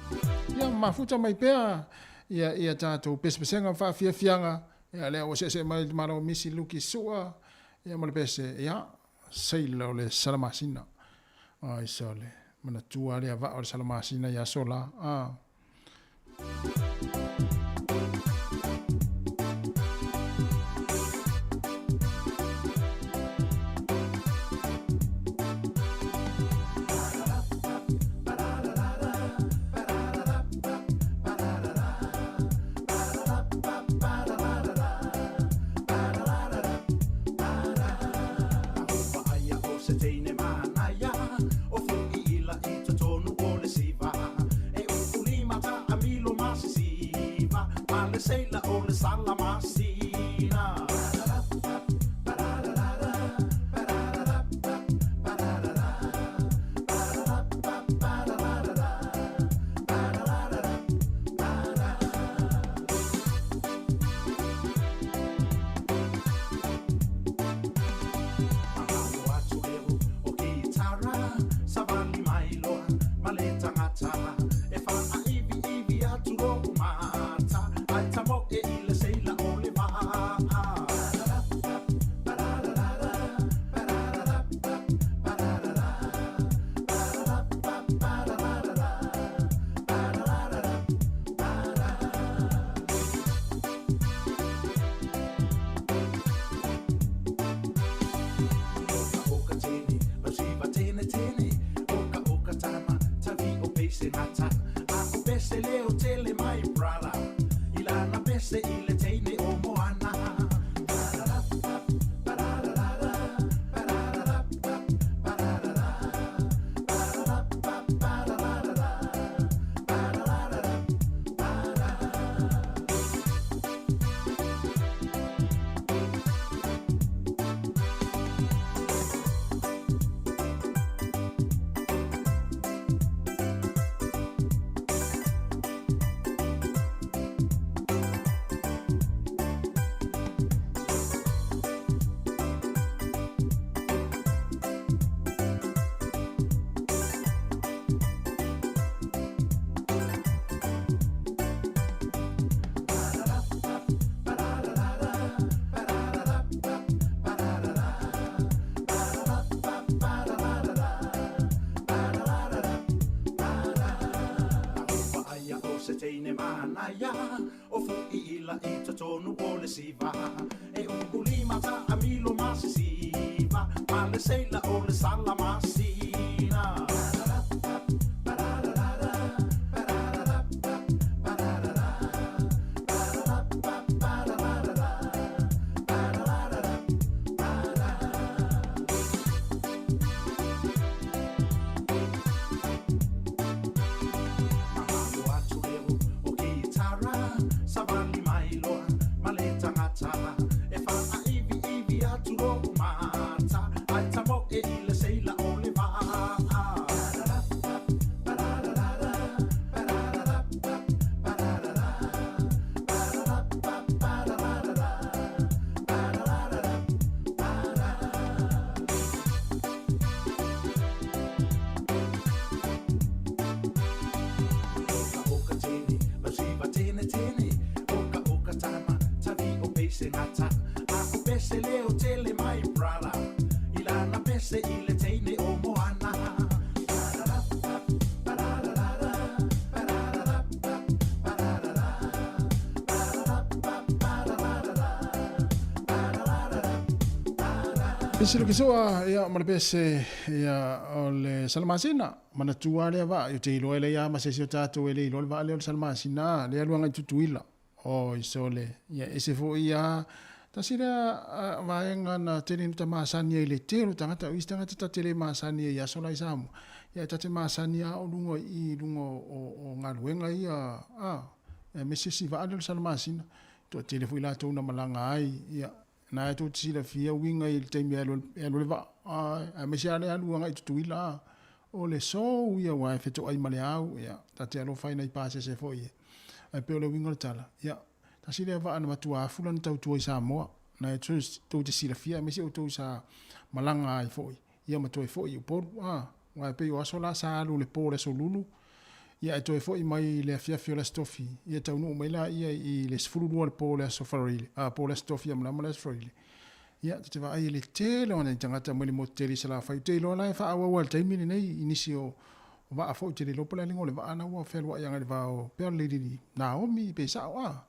ya mafuta mai pea ya tatou pespesenga fa fianga ya le o se mai maro misi luki sua ya mo le pese ya sei lo le salamasina ai sole mana tua le va o salamasina ya sola Seila o le salamasina naya o fu ila I tonu o le siva e ukulima ta amilo masisiva ma le seila o le sala masina Silo kisoa ia malapese ia ole salmasina mana tua le va yo te lo ele ia ma se sio tato ele lo va le salmasina le luanga tutuila o isole ia ese fo ia tasira vaenga na tele ta masani ele te lo tanga ta istanga ta tele masani ia sola isamu ia ta te masani o lungo I lungo o ngaluenga ia me se si va le salmasina to tele fo ila to na malanga ai ia na to tsila fia winga I te me alo le va a me sia le alu nga tuila o le so ia wa fe to ai male au ia ta te alo fai nei pase se foi ai pe le winga tala ia ta sile va ana matua fulan tau tu isa mo na to te sila fia me sia to sa malanga ai foi ia ma to foi po wa pe yo sola sa alu le po le so lulu ia to foi mai le fia fia la stofi ia tau no mai la ia I le sfulu le po le so farili po le stofi am la le farili ia te va ai le tele ona tangata mo le moteri sala fai te lo la fa wa wal taimi nei inisio va a fo te lo pola lingo le va ana wa fel wa yang le va o pe le di Naomi pe sa wa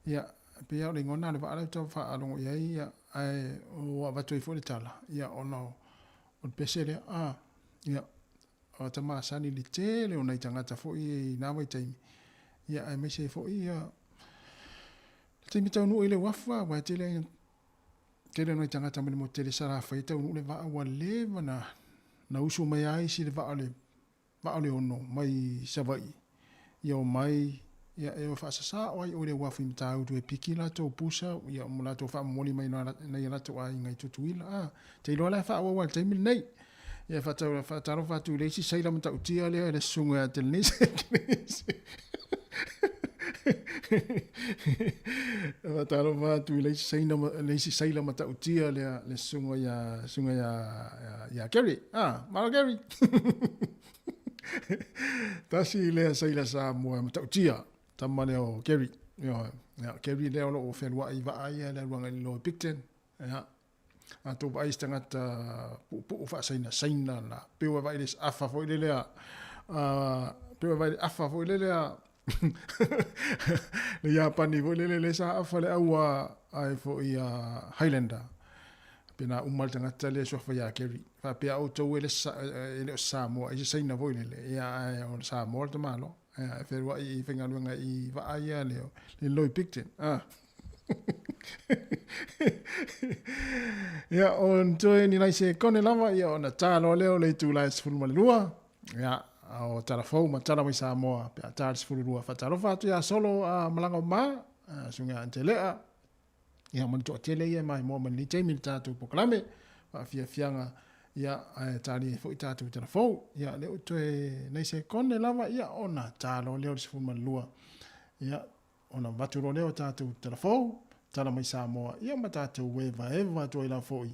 ia pe ya le ngona le va ala to fa alongo ia ai o va to fo le tala ia ona o pesele ia o ta masani li tele ona tangata fo I na mai taimi ia ai me se fo ia taimi tau no ile wafa wa tele kele no tangata me mo tele sara fa ita no le va wa le na usu mai ai si le va ole ono mai savai ia mai ia e fa sa o le wafa mi tau tu e pikila to pusa ia mo la to fa mo li mai na ia to ai ngai tutuila te lo la fa wa taimi nei ia fa taro fa tu le si sai la mata utia le sunga te ni va taro fa tu le si sai la mata utia le sunga ya Gary Mara Gary tasi le sai la sa mo mata utia tamale o Gary ya Gary le o fe wa I va ai le wanga lo Picton ya to vai stangata pu fa saina la pe wa vai des afa foi le pe wa vai afa foi le ya pani foi le sa afa le awa ai foi Highlander pena umal tangata le so fa ya Kerry fa pe auto le sa mo ai saina foi le ya o sa mo to malo fe wa I finga luanga I va ai le loi Picton ia on toi ni lai se kone lava ia ona talo leo le tu lai sfulu malua ia o telefon ma tala mai sa mo pe tala sfulu lua fa talo fa tu ia solo malanga ma sunga antelea ia man to tele ia mai mo man ni temi tatu poklame fa fia fianga ia tali fo tatu telefon ia le toi nei se kone lava ia ona talo leo sfulu malua ia ona vaturo leo tatu telefon tala mai sa moa ia matatu eva to ila foi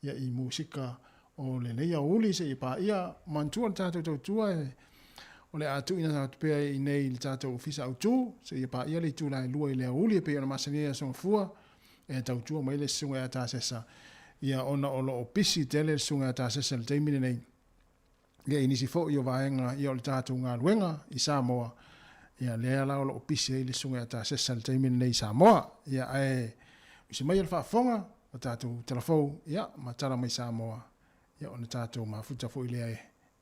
ia I musika o le leia uli se I pa ia mantua tatu tua o le atu ina pe I nei le tatu ofisa autu se ia pa ia le tu la lua I le uli pe ona masania so fua e tau tua mai le sunga ta sesa ia ona o lo pisi tele sunga ta sesa le taimine nei ia inisi fo I vaenga ia o le tatu ngā luenga I Samoa ia lea la o lo pisi i le sunga ata sesa le taimin nei Samoa ia ai usi mai le whaafonga o tātou telefou ia matara mai Samoa ia o na tātou mafuta fo i lea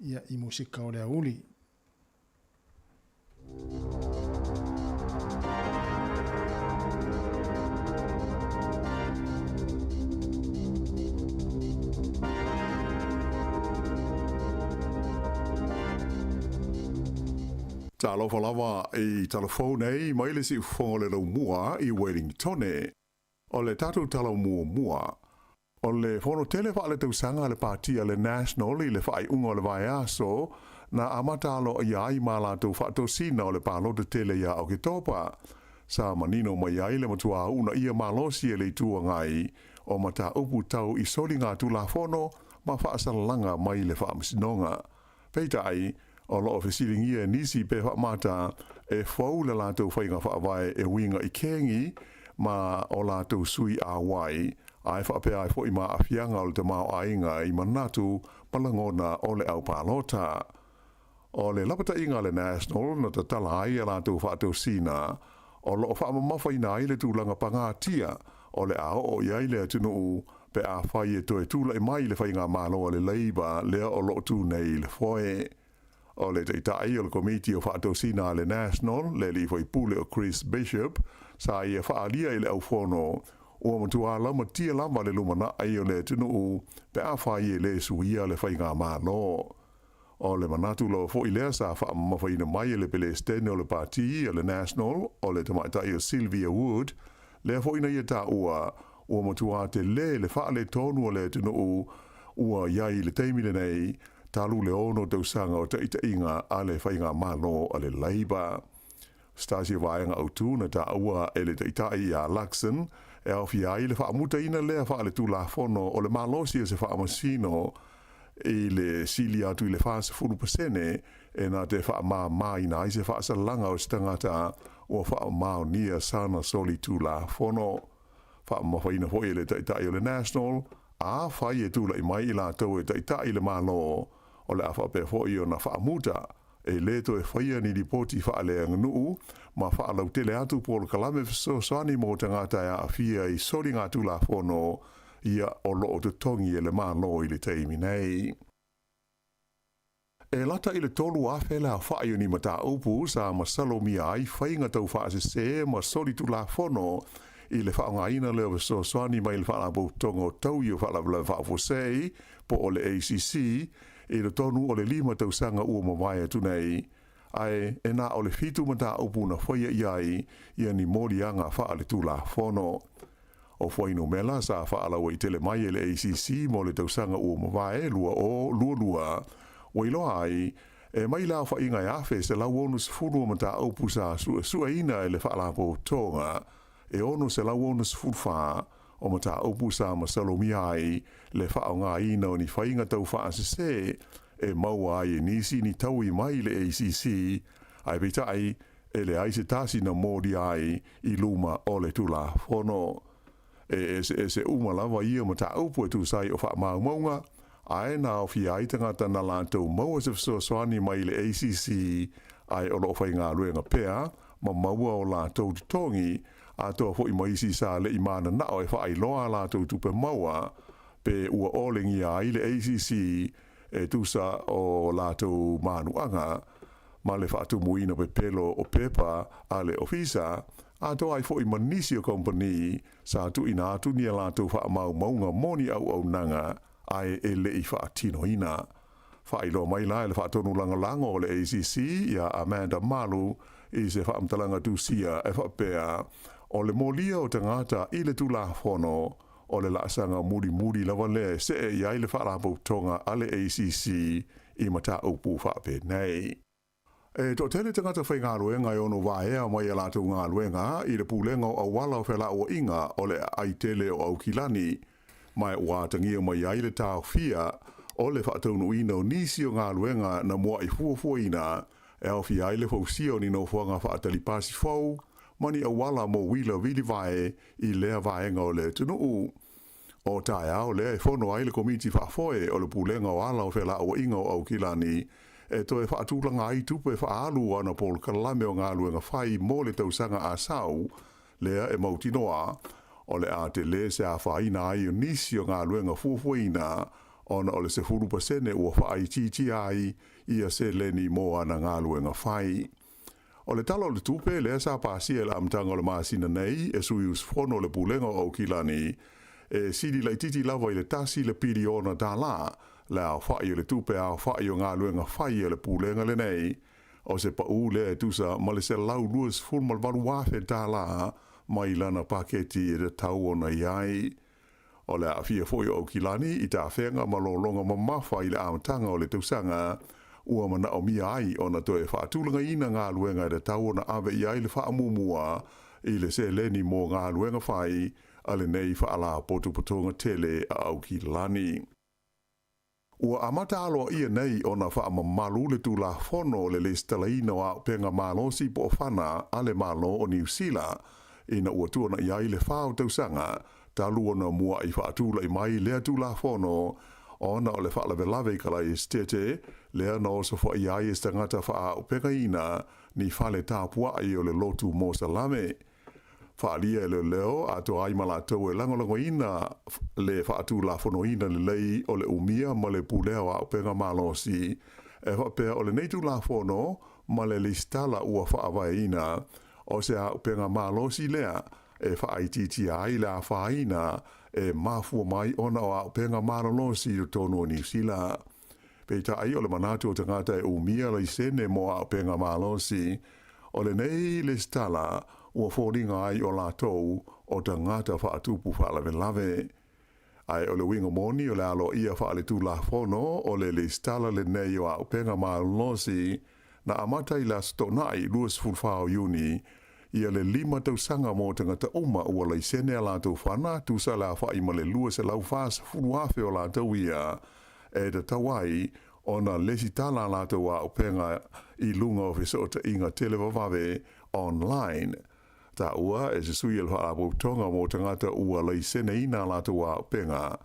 ia i musika o lea uli. Ta alofa lava i telefone ei mai le si ufonga le lau mua i Wellington o le tatu tala mua. O le fono tele wha le tausanga le partia le National i le whai unga o le vai aso na amatalo i ai malato whato sina o le palo de tele ia o ke topa. Sa manino mai ai le matua una ia malosi e le tua ngai o mata upu tau i soli ngā tula fono ma whaasalanga mai le whaamisinonga. Peita ai, o lo ofisiringia nisi pe mata e fau le lato whainga whaavai e winga i kengi ma o lato sui a wai ai whape ai fo i ma afianga o le te mao ainga i manatu palangona o le au palota. O le lapata inga le National na ta tala ai a lato whaato sina o lo whaamamawhaina i le tūlanga pangatia o le ao o iai le atunu pe a whai e toe tūla i mai le whainga malo le Labour lea o lo tu nei le foe. O le te itai o le komiti o whaatosina le National, le li foi pule o Chris Bishop, sa ia whaalia i le au whono, o matua lama tia lama le lumana ai o le tunu u, pe a whai e le suia le whainga mālo. O le manatu lo fo i lea sa wha mawhaina mai le pele stene o le parti o le National, o le tamaitai o Sylvia Wood, le fo ina ia ta ua, o matua te le whaale tonu o le tunu u, ua iai le teimile nei, talu le ono tausanga o te inga ale whainga malo ale Labour. Stasi vaenga au tūna ta aua e le te itai a Luxon, e au fiai le whaamuta ina lea wha le tūla fono o le malosi e se whaamasino i le sili atu i le whaasa 10% e na te whaamā ina i se whaasa langa o stangata o whaamau nia sana soli tūla fono. Whaamawhaina hoi e le te itai o le National, a whai e tūla i mai i la tau e te itai le malo, o le awha pe hoi o na whaamuta, e leto e whaia ni ripoti whaalea nganuu, ma whaalau tele atu polo kalame so soani mo tangata a fia i sori ngā tūla whono, ia o loo te tongi e le malo i le teimi nei. E lata i le tolu a whele a whaio ni mata upu sa masalo mia ai whainga tau whaase se ma sori tūla whono, i le whaongaina leo so soani mai le whaalabu tongo tau i o whaalabu le whaafosei, po o le ACC, e le tonu o le 5 tausanga ua mawai atu nei, ai e na o le fitu mata upu na whaia iai, ia ni mori anga wha le tūla whono. O whaino mela sa whaalawa i tele mai e le ACC mo le tausanga ua mawai lua o lua, wailoa ai, e mai la wha inga afe se lau onu se furu mata upu sa sua ina e le whaalabu tonga, e ono se lau onu se furu o mata upu sa masalomi ai le whao ngā ina o ni whainga tau whaase se e maua ai e nisi ni tau i mai le ACC ai bitai e le aise tasi na mōri ai i luma o le tula whono. E se umalawa ia mata upu e tu sai o wha maunga ai na o fi ai tangata na lantou maua se soani mai le ACC ai o lo whainga ruenga pea ma maua o lantou tongi a toa fo i maisi sa le imana nao e whaai loa la tau tupe maua pe ua olingi a i le ACC e tusa o la tau manuanga ma le whaatu muina pe pelo o pepa a le ofisa a toa ai fo i manisi o company sa tu ina atu ni a la tau wha mau maunga moni au nanga ai e le i whaatino ina. Whaai loa mai la e le whaatonu langa lango o le ACC ia Amanda Malu i se whaamtalanga tusia e whapea o le molia o tangata i le tula whono o le laasanga muri lawa le se e iai le whaarapau tonga a le ACC i mata upu whape nei. E to tele tangata whai ngā ruenga i ono waea mai e lātou ngā ruenga i le pūlenga o awala o whela o inga o le aitele o Aukilani mai wātangia mai ai le tāo fia o le whaataunu ina o nisi o ngā ruenga na mua i fuafuaina e au fi ai le fausio ni no fuanga whaatali pasi fau mani awala mo wila vili vae i lea vaenga o le tunu o tae au lea e whono ai le komiti whaafoe o le pūlenga o ala o whela o inga o Aukilani e to e whaatulanga ai tupu e whaalu ana pol kalame o ngā luenga whai mo le tausanga a sau, lea e mautinoa, o le a te le se a whaina ai o nisi o ngā luenga fuafuina, ona o le se 10% ua whaai titi ai, ia se leni mo ana ngā luenga whai. O le talo le tupe lea sa pāsia le amtanga o le māsina nei, e sui usfono le pulenga o kilani, e sidi lai titi lava i le tasi le piri ona tā la, le a whai o le tupe a whai o ngā luenga whai o le pulenga le nei, o se pa u le e tusa ma le se lau luas fulmal varu wafe tā la, mai lana paketi e le tau ona iai. O le a fia foi o kilani i tā whenga malolonga mamafa i le amtanga o le tausanga, ua mana o mia ai ona to e whaatulanga ina ngā luenga e le tau ona ave i ai le whaamumua, i le se leni mō ngā luenga whai, ale nei whaala potupotonga tele a au kilani. Ua amata aloa ia nei ona whaamamalu le tū la whono le stalaina o penga malosi po whana ale malo o New Zealand, ina ua tuana i ai le whao tausanga, talu ona mua i whaatula i mai lea tū la whono, ona o le whaalawelawe kala i stete, lea no so wha i ai e stangata wha o penga ina, ni whale tāpua ai o le lotu mō salame. Whaalia e leo a to ai malatou e langolongo ina le whaatula whono ina le lei o le umia ma le puleo a o penga malosi, e whapea o le neitu la whono ma le listala ua whaawai ina, o se a o penga malosi lea, e whaaititi ai la whaina, e mafua mai ona o a penga maralosi o tonu o New Zealand. Peita ai o le manatu o tangata e umia lai sene mo a penga malosi, o le nei le stala ua whoringa ai o lātou o tangata whaatupu whaalawelawe. Ai o le wingo moni o le alo ia whaale tū la whono o le stala le nei o a penga malosi, na amatai la stonai luas fulfao yuni, ia le 5 tausanga mō tangata uma ua lai sene a lātou whana, tūsa la whai ma le luas e lau whās furuafe o lātou ia, e da tawai o na lesi tala lātou a upenga i lunga o fisota inga televavawe online. Ta ua e se sui el wha tonga mō tangata ua lai sene ina lātou a upenga,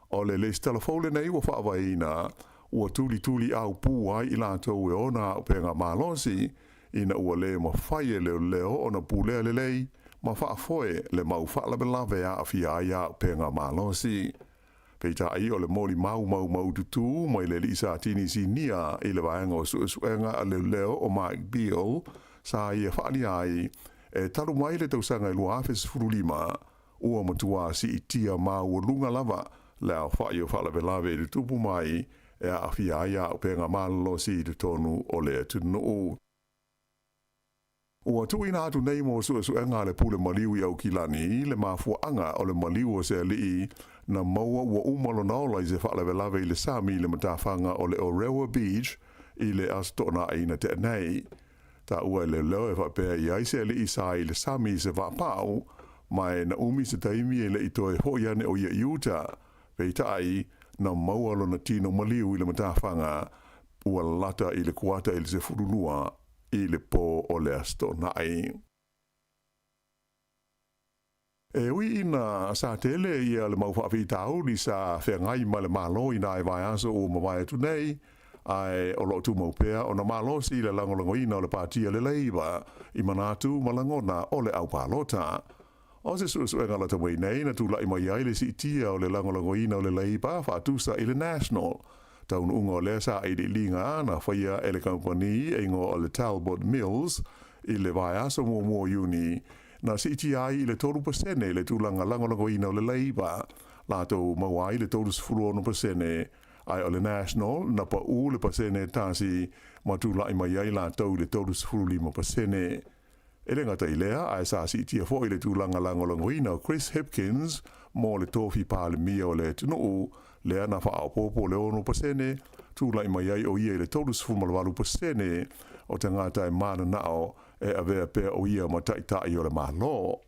o le lesi telefole nei ua whawa ina, ua tuli au pū ai i lātou e ona upenga mālosi, ina ua le ma whaie leo ona pūlea le lei, ma whaafoe le mau whaalabelawe a awhia ai a penga mālosi. Peita ai o le mori mau tutu, mai le lisa tini si nia i le vaenga o suenga a leo o Mike Beale, sa ia whaani ai, e taru mai le tausanga i lua awhes furulima, ua matua si i tia mau lunga lava, leo whaie o whaalabelawe le tupu mai, e a awhia ai a penga mālosi i tonu o le tunu. Ua tuina atu nei mo suenga le pule maliu i au kilani, le mafuanga o le maliu o se alii, na maua ua umalo naola i se whaalawelawe i le sami le matawhanga o le Orewa Beach i le astona aina te nei. Ta ua le leo e whapea i aise alii sa i le sami i se wapau, mai na umi se taimi e le itoe hoiane o ia iuta, peita ai na maua lo na tino maliu i le matawhanga, ua lata i le kuata i le se furunua, i le po o le astona ai. E ui ina sa tele ia le mau whawhitau ni sa whengai ma le malo ina e vai aso o mawai atu nei, ai o lo tu maupea o na malo si le langolango ina o le pātia le leiva i manatu malangona o le au pālota. O se suenga la tawai nei na tu lai mai ai le si tia o le langolango ina o le leiva whaatusa i le National. Taun ungo le sa i le linga na whaia e le company e ngo o le Talbot Mills i le vai aso mo uni na si iti ai i le 3% le tūlanga langolango ina o le leiva lato mawai le 3% ai o le National na pa u le pasene tasi matula i mai ai lato le 3.5%. E le ngata i lea ai sa si iti a fo i le tūlanga langolango ina o Chris Hipkins mo le tofi pāle mia o le tunu lea na wha popo le 1%, tūla i mai ai o ia i le 3.8% o tangata e mana nao e avea pea o ia ma taitai o le malo.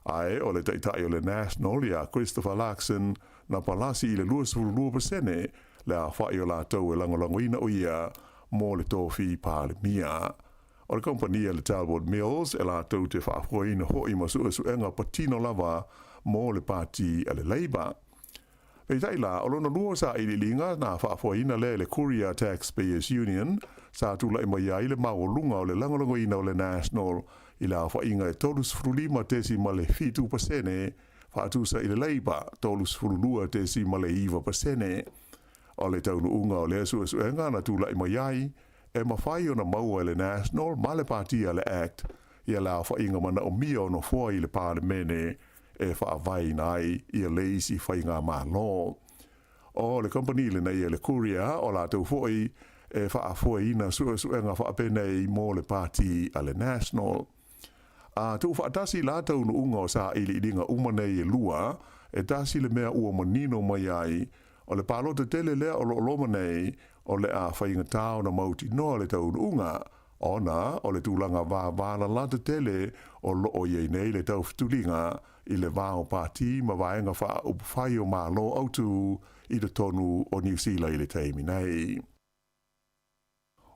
Ai o le taitai o le National ia Christopher Larkson na palasi i le 2.2% le a whai o lātou e langolangoina o ia mo le tofi pāle mia. O le kompania le Talbot Mills e lātou te whaafoina hoi ma suenga patino lava mo le pāti a le Labour. Pei tai la, o lona lua sa ili linga na whaafoina le Courier Taxpayers Union, sa tula ima ia ile maolunga o le langolongo ina o le National, ila whainga e tolus frulima tesi ma le 5%, whaatusa ile Labour, tolus frulua tesi ma le 5%, o le taunu unga o le suenga na tula ima iai, e mawhai o na maua le National, ma le partia le Act, ia la whainga mana o mia o no fua i le parlemene, e whaavai nai ia leisi whainga ma lo. O le company le nei le Courier o la tau foi e whaafoi ina suenga whaapene i mō le party a le National. A tu whaatasi la tau no unga o sa ili idinga umanei e lua, e tasi le mea ua manino mai ai, o le palo te tele lea o lo manei, o le a whainga tau na mauti noa le tau no unga, ona o le tūlanga vāvāla la te tele o lo o iei nei le tau fitulinga, i le vāo pāti ma vaenga wha upwhai o mā lo autu i le tonu o New Zealand i le teimi nei.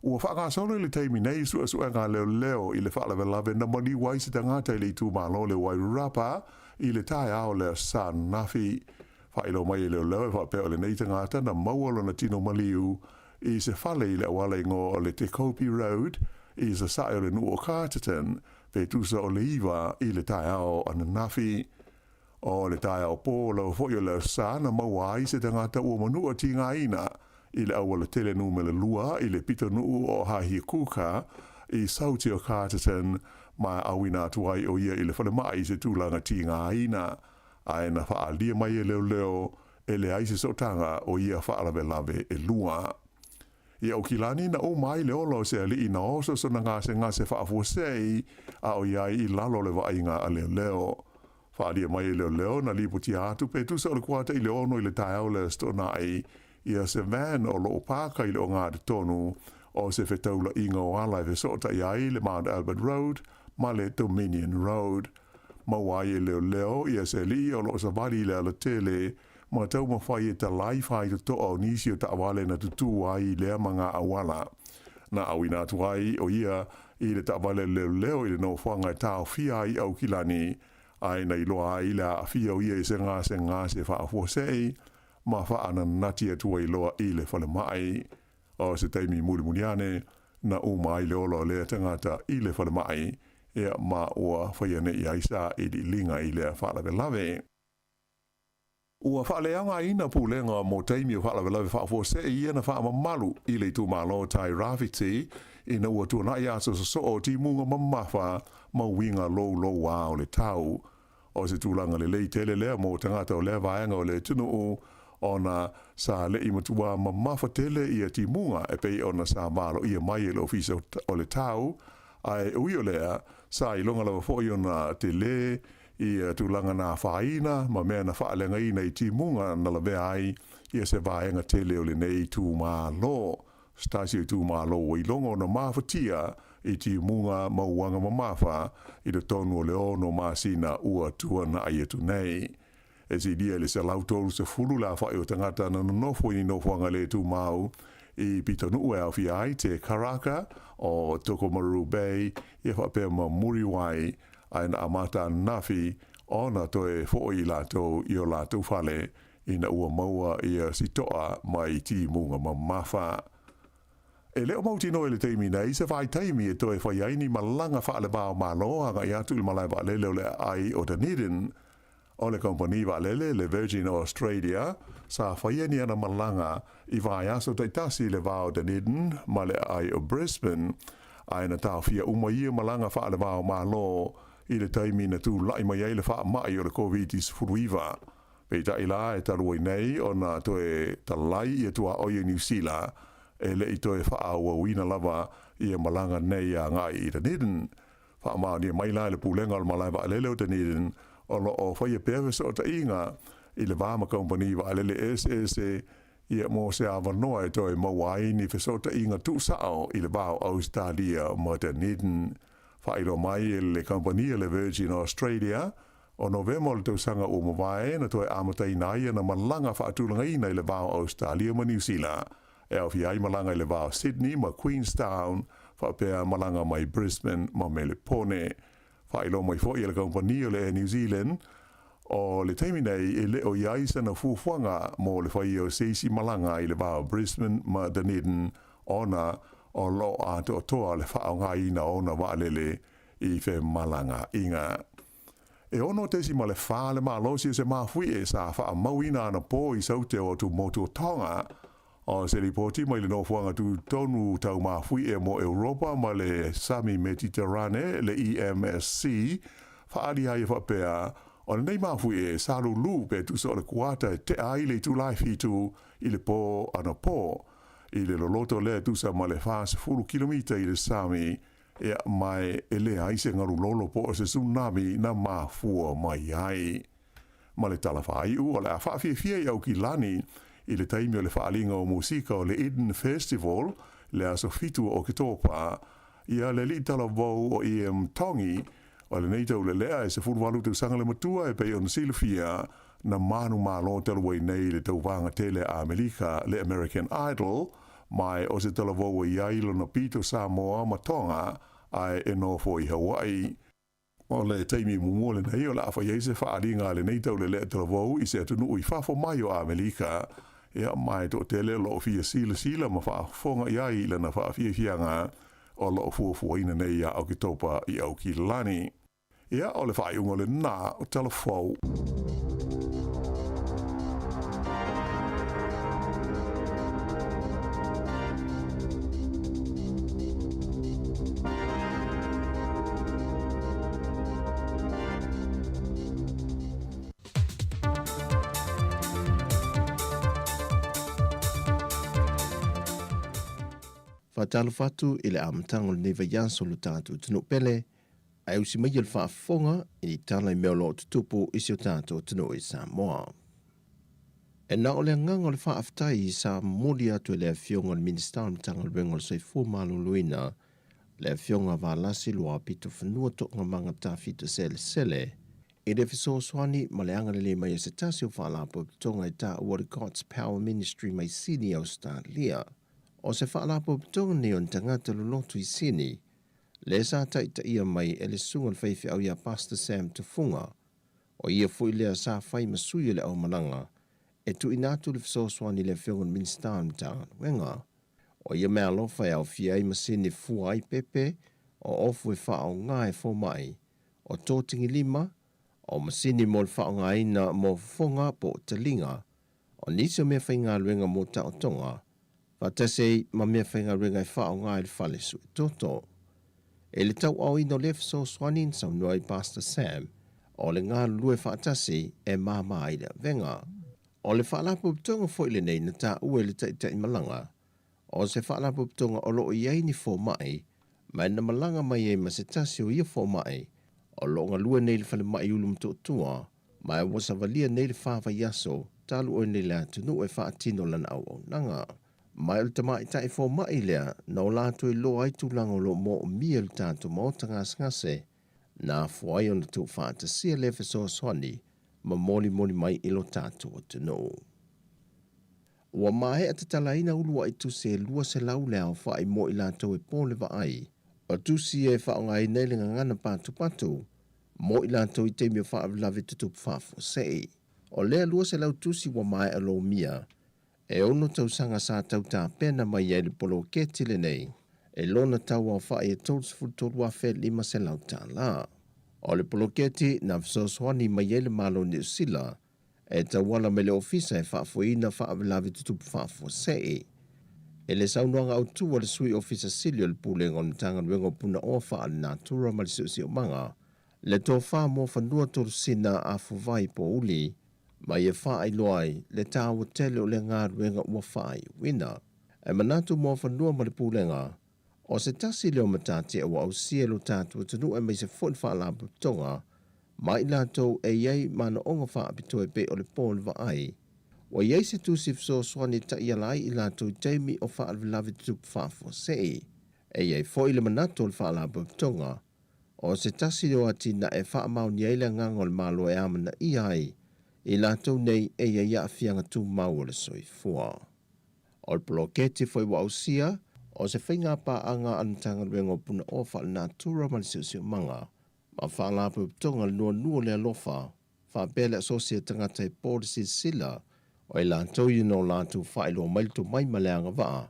Ua whakasolo i le teimi nei sua ngā leo i le whaalawe lawe na mani wai se tangata i le tū mā lo le Wairarapa i le tai ao le San Nafi. Whailo mai i leo e whapeo le nei tangata na maualo na tino maliu i se whale i le awale ngō o le Te Kopi Road i se sae o le Nuo Carterton pe tusa o le iwa i le tai ao ana Nafi. O le tai ao pō lau fwoi o le sa na mawai se tangata ua manua ti ngā ina i le awala tele nu me le lua i le pita nuu o hahi kuka i sauti o Carterton mai awina tuai o ia i le whale mai se tūlanga ti ngā ina ai na whaalia mai e leo e le aise sotanga o ia whaalawe lawe e lua. Ia o kilani na o mai le olo se ali ina oso so na ngase whaafuasei a o iai i lalo le wainga a leo. Whaalia mai e leo na liputi atu pe tusa o le kuata i le ono i le tai au le stona ai ia se van o lo paka i le o ngā te tonu o se whetaula inga o ala e sota iai le Mount Albert Road ma le Dominion Road. Mawai e leo ia se li o lo savali le ala tele ma tau mawhai e ta lai whai to toa o nisi o ta awale na tutu ai lea mga awala. Na awina tuai o ia i le ta awale leo i le no whanga e tau fia i au kilani ai na iloa ai le a fia o ia i se ngā se whaafuasei ma whaana nati atua i loa i le whale mai o se teimi mulimuniane na umai le olo le tangata i le whale mai ea ma ua whaiane i aisa i li linga i le whaalawe lawe. Ua whaaleanga ina pūlenga mō teimi o whaalawe lawe whaafuasei ia na whaamamalu i le tū malo tai rafiti ina ua tuanai aso so o ti munga mamafa ma winga lo wa o le tau. O se tūlanga le lei tele lea mō tangata o lea vaenga o le tunu ona sa le imatua mamafa tele ia ti munga e pei ona sa malo ia mai le ofisa o le tau ai ui o lea sa i longa lawa fōi ona te le ia tūlanga nā whaina ma mea na whaalenga i nei ti munga na la vea ai ia se vaenga tele o le nei tū mā lo. Stasi o tū mā lo i longa ona mawhatia i ti munga mauanga mamafa i le tonu o le ono māsina ua tua na ai atu nei. E si dia le se lautoru se fulu la whai o tangata na nofo i nofuanga le tū mau i pita nuu e au fi ai te Karaka o Tokomaru Bay i whapea ma Muriwai ai na amata nafi o na toe fo i lato i o lato whale i na ua maua i a sitoa mai ti munga mamafa. E leo mauti no le teimi nei se vai teimi e toe whai aini malanga whaale bao malo anga i atu il malai wa lele o le ai o Dunedin o le kompani wa lele le Virgin Australia sa whai aini ana malanga i vai aso taitasi le vao Dunedin ma le ai o Brisbane ai na tau fia umaia malanga whaale bao malo i le teimi na tu lai mai ai le wha mai o le COVID-19 furuiva. Peita ila e tarua nei o na toe talai i atua oia New Zealand e le i toe whaaua wina lava i a malanga nei a ngai i Dunedin. Whaamau ni mai lai le pūlenga o malai wa alele o Dunedin o lo o whaia pewe so ta inga i le vama kompani wa alele SSE i a mō se awa noa e toe mawai ni whesota inga tu sao i le vau Australia ma Dunedin. Whailo mai e le kompani le Virgin Australia o November le tausanga o mawai na toe amatai nai na malanga whaatulanga ina i le vau Australia ma New Zealand. E au fi ai malanga i le vau Sydney ma Queenstown, whapea malanga mai Brisbane ma Melipone. Whailo mai fo i le kompani o le New Zealand, O le taimi nei e le o iai sana fuafuanga mo le whai o seisi malanga i le wā Brisbane ma Dunedin ona o lo a to toa le whaonga ina ona waalele i whe malanga inga. E ono tesi ma le wha le maa losi se maa fui e sa wha mauina ana po i saute o tu motu tonga o se ripoti mai le nofuanga tu tonu tau maa fui e mo Europa ma le Sami Mediterrane le EMSC wha ari hai wha pea o le nei maa fui e salu lu pe tu so le kuata te ai le tu lai fitu i le po ana po i le loloto le tu sa ma le wha se fulu kilomita i le Sami e mai ele ai se ngaru lolo po se tsunami na mafua mai ai. Ma le tala whai u o le a whaafia i au ki lani i le taimi o le whaalinga o musika o le Eden Festival le aso fitu o Kitopa ia le li tala vau o EM Tongi o le neitau le lea e se furwalu tu sanga le matua e pei on silfia na manu malo talawai nei le tauvanga tele a Amerika le American Idol mai o se tala vau i ailo na pito Samoa ma Tonga ai e no fo i Hawaii. O le taimi mumole nei o la afa yeise whaaringa le neitau le lea tala vau i se atunu i whafo mai o Amerika ia mai to tele lo fia sila ma whaafonga i ai lana whaafia fianga o lo fuafuaina nei a au ki topa i au ki lani. Ia o le whaaiunga le nā o tala fau. Fatalo fatu i le amatango le neva yanso lo tātou tino pele, ai usi mai il whaafonga i ni tala i meo lo tutupu i si o tātou tino i Samoa. E na o le nganga le whaaftai i sa moli atu e le fionga le minister amatango le rengo le soifua malo luina, le fionga waalasi lua pito whanua toka manga tawhita sele, i le fiso swani ma le anga le mai e se tasi o whaalapo tonga i tā ua le God's Power Ministry mai sini Australia. O se whaalapo pitonga ni on tangata lulotu i sini, le sa taita ia mai e le sunga le whaifi au ia Pastor Sam Tufunga, o ia fui lea sa whai masui le au malanga, e tu inatu le fisoswani le whiongan minister mtanga wenga, o ia mea lofa au fiai masini fua ai pepe, o ofu e whao ngā e fo mai, o tōtingi lima, o masini mo le whao ngā ina mo fonga po talinga, o nisi o mea whainga luenga mo ta o tonga, Fatase ma mea whainga ringa i whao ngā i whale su e toto. E le tau au ino le fiso swanin sau nua i Pastor Sam, o le ngā lue whaatase e māma i le venga. O le whaalapo pitonga fo ile nei na tā ue le taita i malanga, o se whaalapo pitonga o loo i aini fo mai, mai na malanga mai e ma se tasi o ia fo mai, o loo ngā lue nei le whale mai ulum tua, mai wasa valia nei le whaawa yaso, talu o nei le atunu e whaatino lana au nanga. Mai o tama i tae fo mai lea, na o lātu i loa i tūlanga lo mo o mia le tātu maotanga ngase, na fuai o na tū whaata sia le fiso swani, ma moli mai ilo tātu o tino. Ua mahe a tatala ina ulua i tu se lua se lau lea o whai mo i lātu e pōle wa ai, o tu si e whaonga i nei lenga ngana pātu, mo i lātu i te mio wha lawe tutup whafo sei. O lea lua se lau tu si wa mahe a lo mia, e ono tau sanga sa tau tā pena mai e le polo ketile nei, e lona tau au whae e tōs futoru a whē lima se lau tā la. O le polo keti na fisoswani mai e le malo ni usila, e tau wala me le ofisa e whaafuina whaavelawe tutupu whaafo sei. E le saunuanga au tua le sui ofisa silio le pūlenga o tanga nuengo puna o wha ale nātura ma le siusi o manga, le tō wha mo whanua toru sina a fuwai po uli, mai e whaai loai le tāua tele o le ngā ruenga ua whaai wina. E manatu mua whanua ma le pūlenga, o se tasi leo matati e wa au sia lo tātua tanu e mai se fwon whaalapu tonga, mai lātou e iei mana onga whaapitu e pe o le pōle wa ai. Wa iei se tu sifso swani ta ialai i lātou teimi o whaalavi tupu whaafo sei. E iei fo i le manatu o le whaalapu tonga, o se tasi leo ati na e whaamau ni eile ngangol malo e amana i ai, i lātou nei e ia fianga tū mau o le soifua. O le poloketi foi wa ausia, o se whainga pa anga anatanga ruenga puna ofa le nātura ma le siusio manga, ma whaalapu tonga nua le alofa, whaapele asosia tangata e pōrisi sila o i lātou i no lātou whaelo mailto mai maleanga waa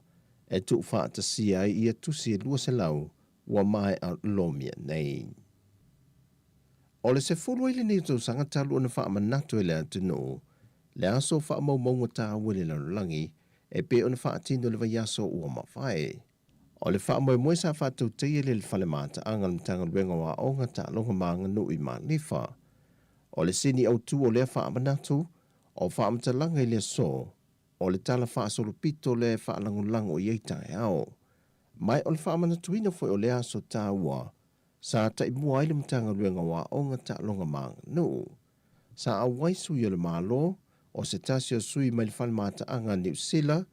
e tu whaatasia ai ia tusi e lua se lau ua mai a lomia nei. O le se fulu ili ni tau sanga talu ana wha manatu e le atunu, le aso wha maunga tā wile langi e pe ona wha atino le vaiaso ua mawhai. O le wha moe sa wha tau teie le whale mata anga le mtanga luenga wa onga ta longa maanga nui ma lifa. O le sini au tu o le wha manatu, o wha amatalanga i le so, o le tala wha solupito le wha langulango i eitai au. Mai o le wha manatuina foi o le aso tā ua, sa ta i mua ile mtanga luenga wa onga ta longa maanga nu. Sa a waisu i le malo, o se tasio sui mai le whale mata anga New Zealand,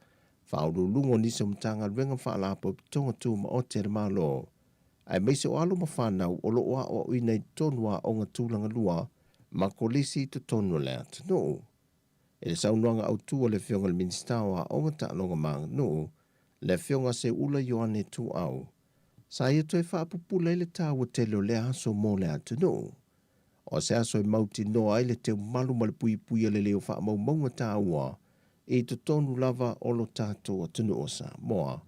whaurulungo nisa mtanga luenga whaalapo tonga tu ma o te malo. Ai meise o alo ma whanau o lo oa o ina i tonua o ngā tūlanga lua ma kolisi to tonu le atanu. E le saunuanga au tua le whionga le ministawa o ngā tālonga maanga nu, le whionga se ula yoane tu au. Sa ia toi whaapupula i le tāua tele o le aso mō le atanu. O se aso i mauti noa i le te malu ma le pui pui le leo wha mau maunga tāua, e to tonu lava o lo tātou atunu o sa moa.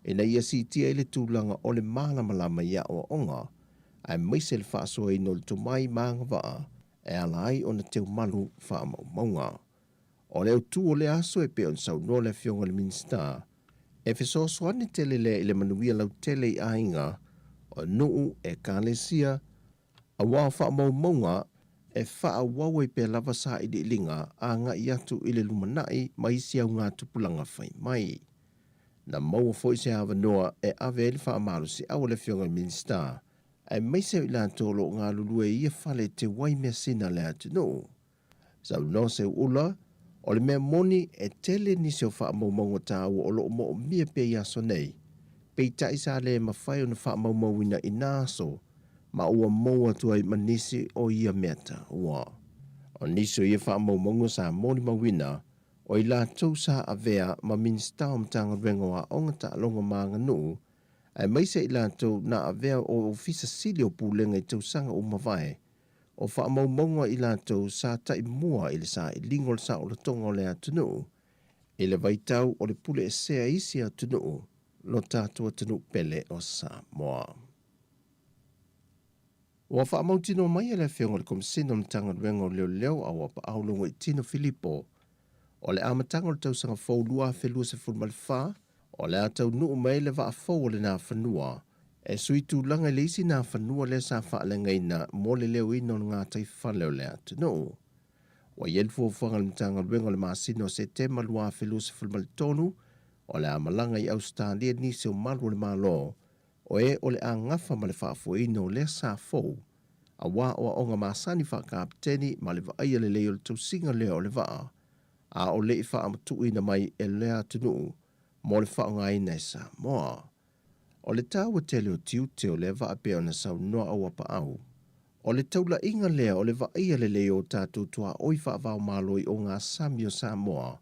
E na ia si tia i le tūlanga o le malamalama ia o onga, ai meise le whaasoa i no le tumai maanga waa, e ala ai o na teo malu wha mau maunga. O leo tu o le aso e pe on sau no le whionga le minsta, e fiso soani tele le i le manuia lau tele i ainga, o nuu e kālesia, a wā wha mau maunga, e wha wawa i pe lava sa i di linga a ngā i atu i le lumanai ma isi au ngā tupulanga whai mai. Na maua foi se hawa noa e ave ele wha amaru si au le whionga le minsta, e meise i la tolo ngā lulue ia whale te wai mea sina le atu no. Sau no se ula, o le mea moni e tele ni se o wha maumau tāu o lo mo o mia pe iaso nei. Pei taisa le ma whai o na wha maumauina i nāso, ma ua moa tuai manisi o ia meta ua. O niso ia wha maumau sa moni mawina, o i la tau sa avea ma minsta o mtanga rengoa o ngata longa maanga nu, ai maise i la tau na avea o ofisa sili o pūlenga i tau sanga o mawai, o wha maumau i la tau sa tai mua i le sa i lingol sa o le tonga o le atunu, i le vaitau o le pule e sea isi atunu, lo tātua tunu pele o sa moa. Wa wha mautino mai e le whiongo le komisino mtanga rengo leo leo a wapa aulungo i Tino Filipo, o le amatanga o le tausanga whaulua whelua se fulma le wha, o le atau nuu mai le waa whau le nā whanua, e sui tū langa le isi nā whanua le sa wha le ngaina mo le leo ino ngā tai whaleo le atu no. Wa yelfu o whanga le mtanga ruenga le maasino se te malua whelua se fulma le tonu, o le amalanga i Australia nisi o malu le malo, o e o le a ngafa ma le whaafu ino le sa whau, a wā o a onga maasani wha kapteni ma le vaia le leo le tausinga leo le waa, a o le i wha amatu ina mai e lea tunu, mo le wha ngai nei sa moa. O le tāua tele o tiu te o le wa apea na sau noa au apa au. O le taula inga lea o le wa ia le leo tātou tua oi wha vau maloi o ngā sami o sa moa.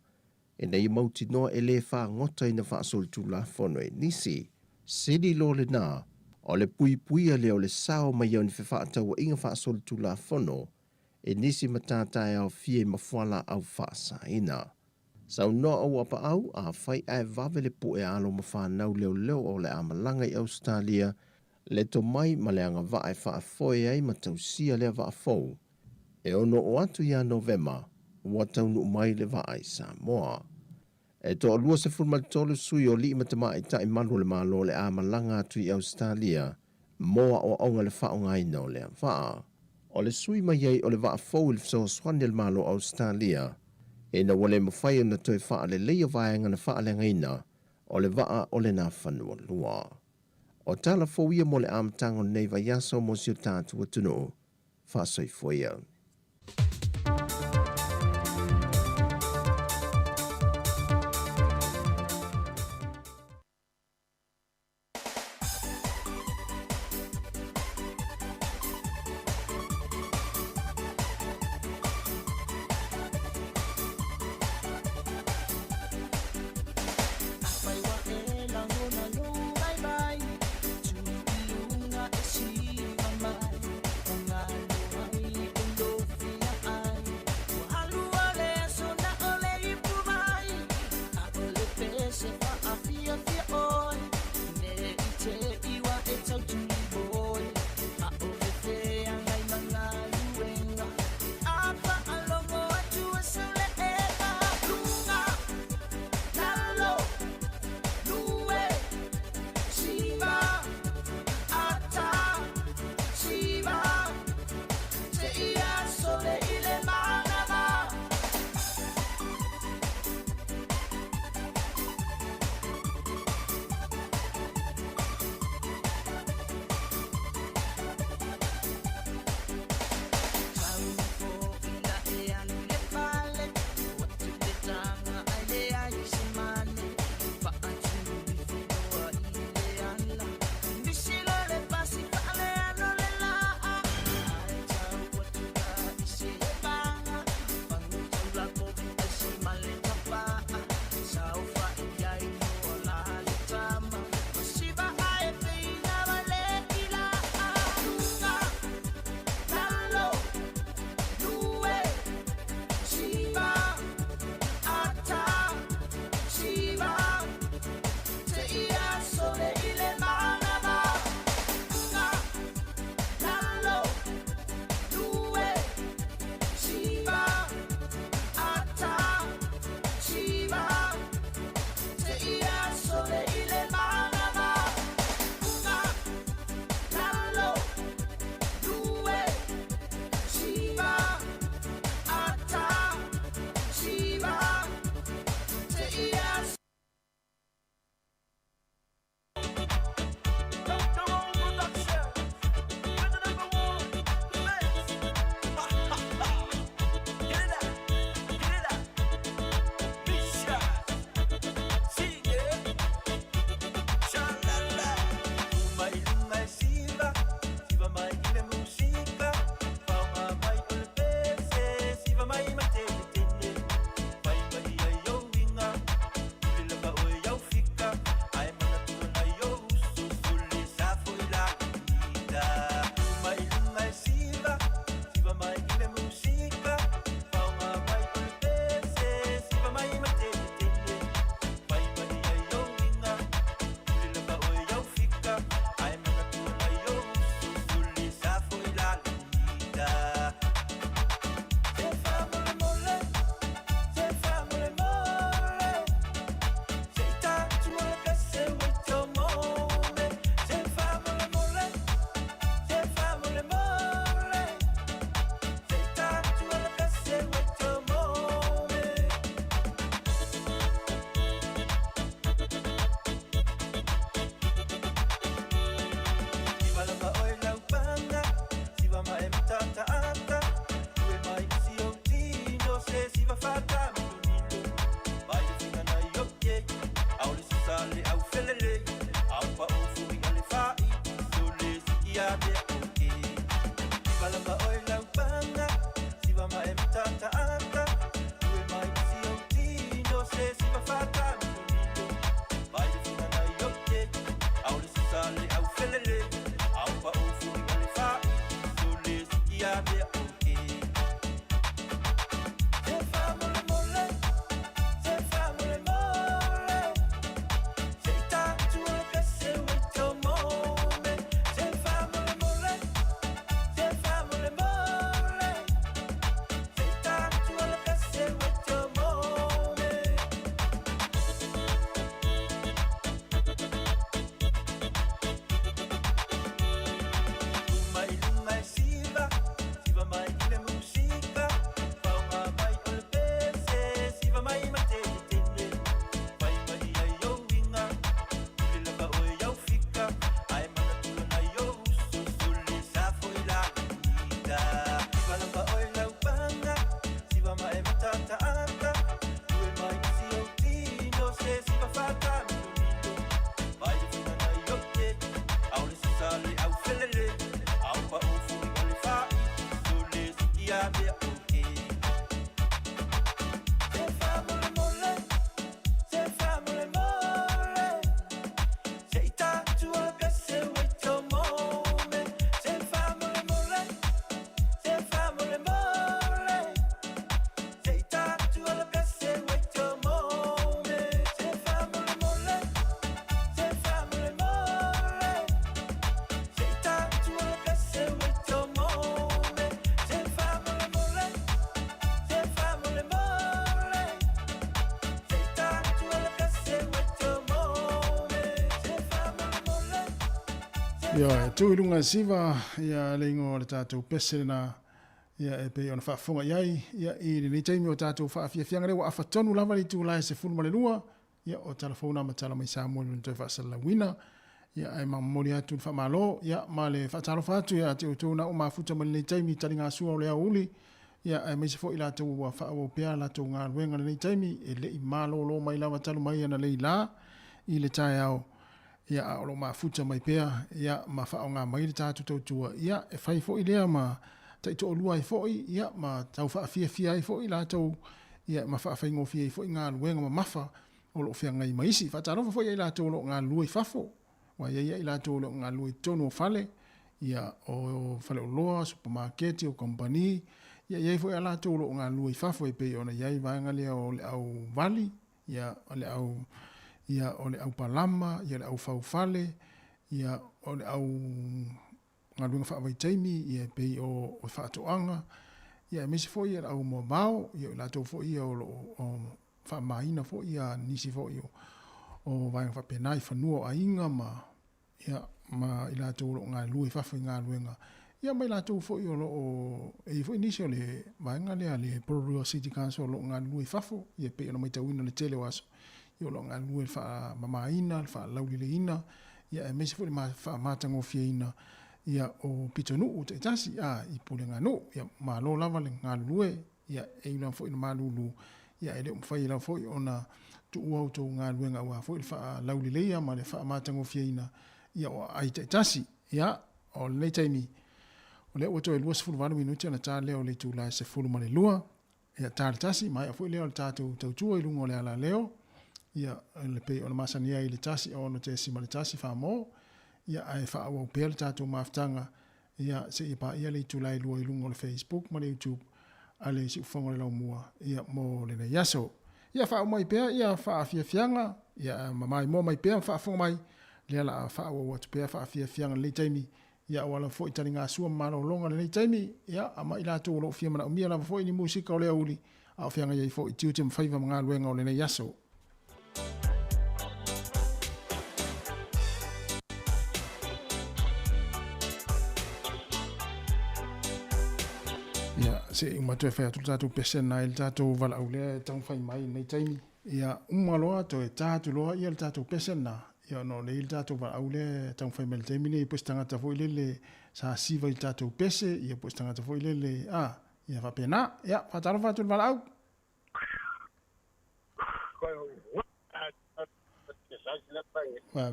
E nei mauti noa e le wha ngota ina wha sol tu la fono e nisi. Sidi lo le nā, o le pui pui a leo le sao mai au ni wha taua inga wha sol tu la fono, e nisi matatai au fie mafuala au wha sa ina. Sau noa au apa au, a whai ai vavele po e alo ma whanau leo leo o le amalanga i Australia, le to mai ma le anga vae wha foe ai ma tausia lea va fau. E ono o atu ia Novema, ua taunu mai le vae sa moa. E to alua se fulma le tolu sui o li matama i tai malu le malo le amalanga atu i Australia, moa o aunga le whaonga ina o le vaa. O le sui mai ei o le vaa fau il fso swani le malo Australia, e na wale mawhai na toi wha le leia vaenga na wha le ngaina, o le waa o le na whanua lua. O tala fawia mo le amtango nei vai yaso mo si o tātu atuno, wha soi fwea. Bye. Ia, tui lunga siva, ia leingo le tātou pese na, ia e pe ona whaafonga iai, ia i ni taimi o tātou whaafiafianga rewa awhatonu lava li tūlai se funu malelua, ia o telefona ma tala mai Samuel ni toi whaasala wina, ia ai mamori atu ni whaamalo, ia ma le whaatalo whaatu, ia te utuna o mafuta ma le taimi tali ngā sua o lea uli, ia ai meise fo i lātou wa whaao pia lātou ngā ruenga le taimi, e le i malo lo mai lava talu mai ana le i la, i le tai au, ia a olo mafuta mai pea, ia ma whao ngā mai le tātou tautua, ia e whai fo i lea ma taito o lua i fo i, ia ma tau wha fia fia i fo i lātou, ia ma wha whaingo fia i fo i ngā luenga ma mafa, o lo fia ngai maisi, whatarofa fo i lātou lo ngā lua i fafo, wa ia i lātou lo ngā lua i tono o fale, ia o fale o loa, supermarketi o kompani, ia fo i lātou lo ngā lua i fafo i pei ona iai vaenga lea o le au vali, ia o le au ia o le au palama, ia le au faufale, ia o le au ngā luenga whaawai taimi, ia pei o whaatoanga, ia mesi fo ia le au mua mau, ia lātou fo ia o whaamaina fo ia nisi fo ia o vaenga whapenai whanua a inga ma, ia ma i lātou lo ngā lua i whawhai ngā luenga. Ia mai lātou fo ia o e fo nisi o le vaenga lea le Pororua City Council lo ngā lua i whafo, ia pei ona mai tauina le tele waso. Ia lo ngā lua i wha mamaina, wha laulile ina, ia e mesi fo le wha mātango fia ina, ia o pitonu o te tasi, i pule ngā no, ia mā lo lava le ngā lue, ia e ina fo ina mā lulu, ia e le umwhai ila fo i ona tu uau tau ngā luenga ua fo i wha laulile ia, ma le wha mātango fia ina, ia o ai te tasi, ia o le taimi, o le ua toi lua se fulu wanu minuti ana tā leo le tū lai se fulu male lua, ia tā le tasi, mai a fo i leo le tātou tautua i lungo le ala leo, ia le pei ona masania i le tasi o no te sima le tasi wha mo, ia ai wha au pēr le tātou maftanga, ia se i pa ia le tūlai lua i lungo le Facebook, ma le YouTube, a le si ufonga le lau mua, ia mo le ne yaso. Ia wha au mai pēr, ia wha a fia fianga, ia mamai mo mai pēr, wha a fonga mai, le ala wha au atu pēr, wha a fia fianga le taimi, ia wala fo i tani ngā sua maro longa le taimi, ia ama i lātou lo fia mana umia lava fo i ni musika o le auli, a o fianga iai fo i tiutim whaiva mga luenga o le ne yaso. Se umatu e whai atu tātou pesena i tātou wala au lea tau whai mai nei taimi. Ia umaloa to e tātou loa i le tātou pesena. Ia no le i tātou wala au lea tau whai mai le taimi nei pwes tangata fo i lele sa siva i tātou pese. Ia pwes tangata fo i lele ia whapena. Ia whataro whatu wala au.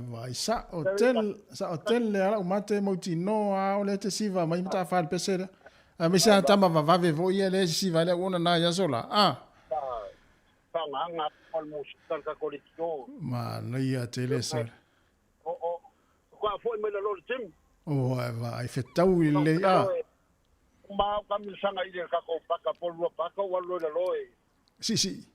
Vai sa hotel le ala umate mauti no a o le te siva mai mta whai pese. A me sa tama vavave vo ia le si vale ona na ia sola. Panganga on musical ka kolitio. Ma na ia tele sa. O kwa foi me lo tim. O vai fetau ile Ma ka mi sanga ile ka ko paka polua paka wa lo loe. Si.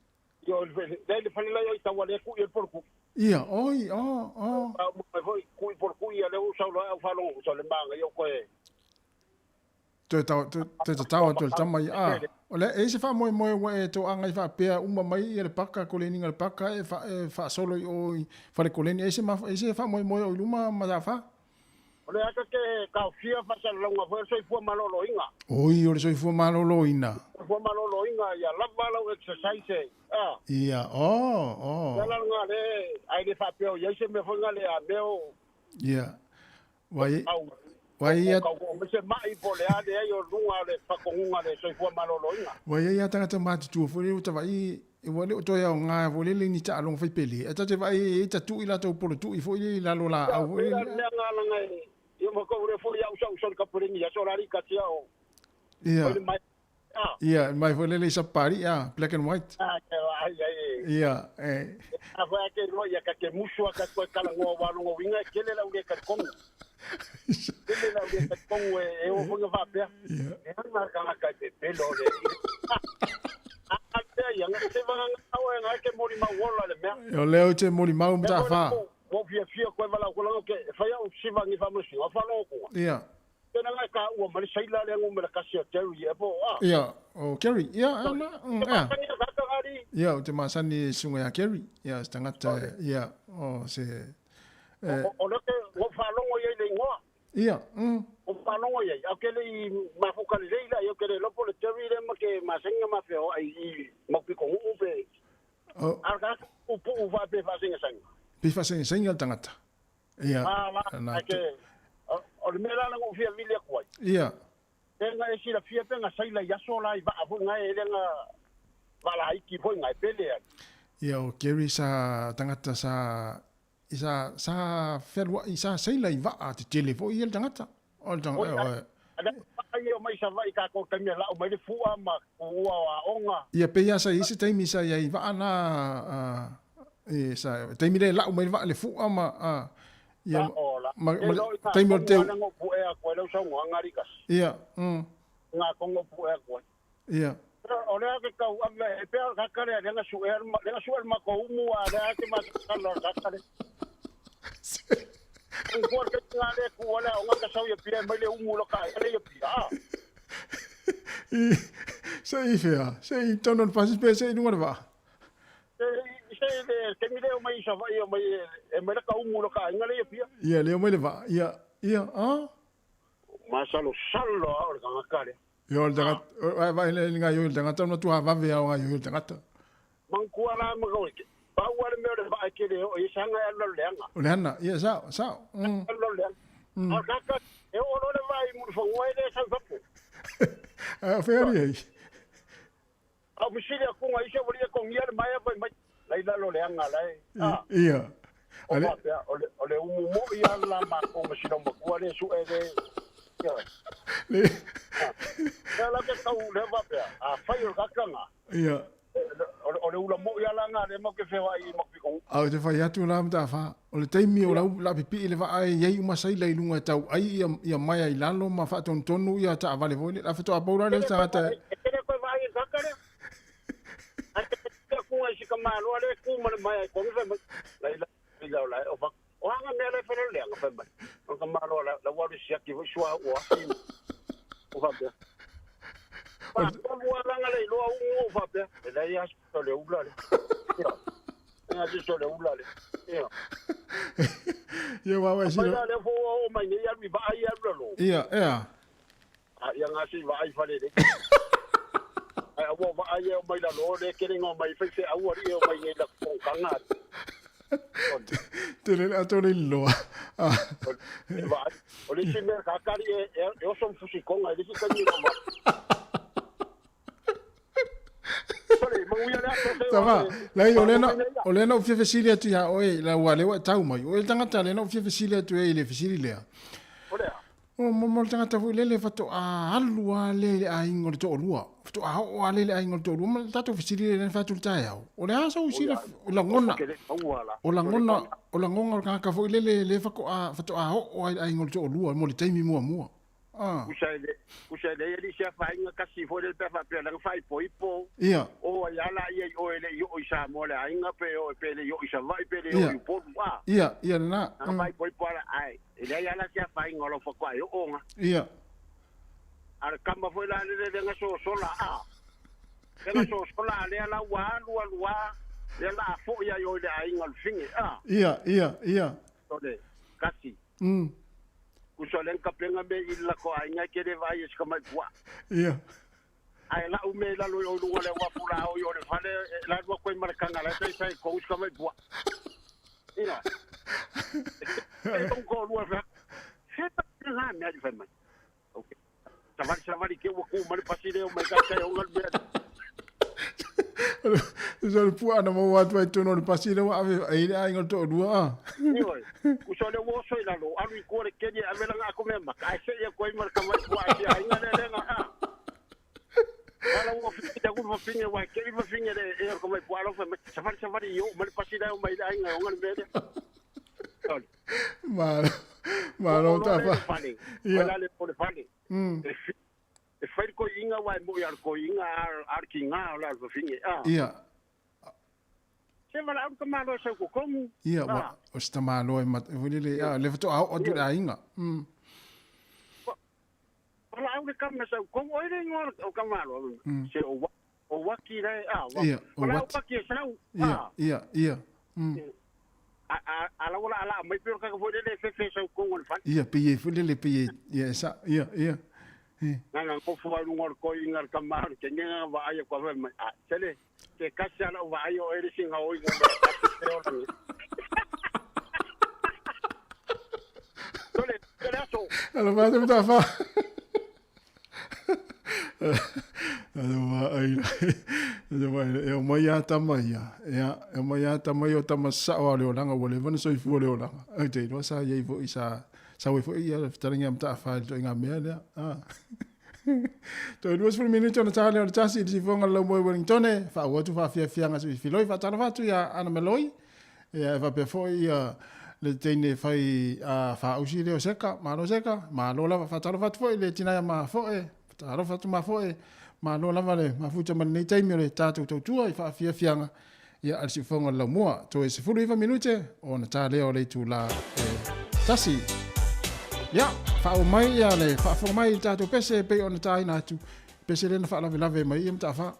Yo le fanila yo ta wale ku il porku. Ia, oi, Ma foi ku porku ia le usa lo fa lo so le banga yo ko e. Te tau tu tama ia. Ole e se fa mo e to anga fa pe uma mai e le paka ko le ninga le paka e fa solo o fa le koleni e se fa mo o luma ma fa. Ole aka ke ka fia fa sa longa fa so fu malolo inga. Oi, ole so fu malolo ina. Fu malolo inga ya la malo exercise. Ia, Ya la nga le ai le fa pe o ye se me fo nga le a meo. Ia. Wai ia se mai po le ade yo lunga le pakonga le so fu malolo inga. Wai ia tanga matu tu fo le uta vai e wale o to ia nga vo le ni ta long fai pele. Ata te vai e ta tu ila to polo tu i fo i la lo la. Au le nga nga yo mo ko re fo ia usa ka por ni ya so la ri ka tia o. Ia, mai fo le sa pari black and white. Ia, Ava ke no ia ka ke musu ka ko kala ngo wa ngo winga ke le la u ka kom. Ele la u ka kom e o fo va pe. E na ka te pelo le. Ya nga se va nga ke mori ma wola le me. Yo leo te mori ma u mta fa. Mo fia ko va la ko la ke fa ya u si va ni fa mo si. Fa lo ko. Ia. Tena nga ka u ma sai la le ngo me ka si Terry e po. Ia, o Kerry. Ia, Ia, o te masani sunga ya Kerry. Ia, tangata, ia, o se... O leke, o whalongo ye le ngoa. Ia, O whalongo ye, au ke le i mafukali leila, au ke le lopo le Terry le ma ke masenga mafeo ai i mokpiko upe. Arga, upu uva pe fasenga sanga. Pe fasenga sanga tangata. Ia, na ke... O le mela na ngofia milia kwai. Ia. Tenga e sila fia penga saila yaso la i va afu ngai elenga wala iki foi ngai pele. Ia o Kerry sa tangata sa ferwa isa saila i va te telefo i el tangata. O tangata. Ai o mai sa vai ka ko tamia la o mai le fua ma ua onga. Ia pe ia sa isi taimi sa ia i va na sa taimi le la o mai va le fua ma ia taimo teu ia nga kongo pu e ko ia ora ke ka u ame e pe ka kare le nga suer ma ko umu ara ke ma ka lo ka kare por ke nga le ku wala nga ka sa ye pia mai le umu lo ka le ye pia sei fea sei tono pas pe sei nu va ke mi leo mai sa vai mai e mai ka umu lo ka ngale pia ia leo mai le va ia ma salo ora ka kare yo daga vai le nga yo daga tono tu va ve au yo daga man ku ala ma ko ba wa le me va ke le o isanga ya lo lenga o lenga ia sa lo lenga ka e o lo le vai mu fo ngoi le sa fa feri a bisilia ku ngai se volia con ia mai mai la lo lenga lai ia ole umu mo ia la ma ko si no mo le su e de le la ke ka u le va pe a fai o ka kanga ia ole ula mo ia la nga le mo ke fe wa i mo piko au te fai atu la mta fa ole taimi o la pipi le va ai ye uma sai le lunga tau ai ia mai ai lalo ma fa ton tonu ia ta vale vole la feto a paura le sa ta e ko va ai ka kare ai si ka malo ale ku ma mai ko me la o va o anga me le fere le anga fa o ka malo la wa si ki vo shwa o va be pa wa anga le lo o va be la ya so le ula le ya si so le ula le yo wa si le fo o mai ni ya mi va ai lo ia ya nga si va ai fa le ai o va ai o mai la lo le kering o mai fe a o ri o mai la ko kanga te le ato le lo o le si mer ka kari e o son fusi konga le si ka ni o ma ça va la o le no fie fesilia tu ya o la wa le wa tau mai o le tanga tale no fie fesilia tu e le fesilia o mo tanga ta lele fato a halu a lele a ingol to lua fato a ho a lele a ingol to lua ma tato fisiri le fato tai au o le asa usira la ngona o la ngona ka fo lele le fako a fato a ho a ingol to lua mo le taimi mua Usai le ia sia fai nga kasi fo le pe fa pe la fai po ia o ya la ia o le yo isa mo le ainga pe o pe le yo isa vai pe le yo po wa ia na fai po ala ai ile ya la sia fai ngolo fo kwa yo onga ia ar kamba fo la le nga so la a nga so la le la wa le la fo ya yo le ainga le finge ia to le kasi Kusolen kapenga me illa ko ainga kere vai es kama bua. Ia. Ai la ume la lo lo le wa pula o yo le fale la wa ko markanga la sai ko us kama bua. Ina. Ko lo fa. Seta na me ali fema. Okay. Savari ke wo ko mari pasire o mai ka kai o ngal be. Usole pua na mo watu ai tono pasire wa ai ai ngol to dua. Nioi. Usole wo so ila lo alu ko le kenya amela nga ko mema. Kai se ye ko mar kama bua ai ngale nga. Ala wo fiti ku fo finge wa ke fo finge le e ko mai bua lo fa safari yo mari pasire o mai ai nga ngal be. Ma ta fa. Ia le po le fale. E fai ko inga wa mo ya ko inga ar kinga la so finge ia se mala ko ma lo so ko komu ia wa o sta ma lo ma le le foto o du inga ala au ka ma so ko o ile ngor o ka ma lo se o wa ki re ia o wa ki sa ia ala wala ala mai pe ka fo le fe so ko ngol fa ia pe fu le pe ia sa ia Nanga ko fu alu ngor ko ingar kamar ke nga wa ayo ko va sele ke kasya la wa ayo eri singa o inga Dole so ala ma te ta fa e mo ya ta mai e mo ya ta mai o ta masa o le langa o le vana so i fu le langa ai te no sa ye vo isa sa we foi ia taringa mta fa to inga mele to duas por minuto na tale o tasi si fonga lo mo Wellington fa o tu fa fia nga si filoi fa tala fa tu ya ana meloi e va pe foi le tene fai fa usi le seka ma lo la fa tala fa foi le tina ma foi tala fa tu ma foi ma lo la vale ma futa ma nei tai me le tatu tu fa fia nga ia al si fonga lo mo to e si fulu ifa minute o na tale o le tu la tasi ya fa o mai ya le fa fo mai tato pese pe on tai na tu pese le na fa la ve mai im ta fa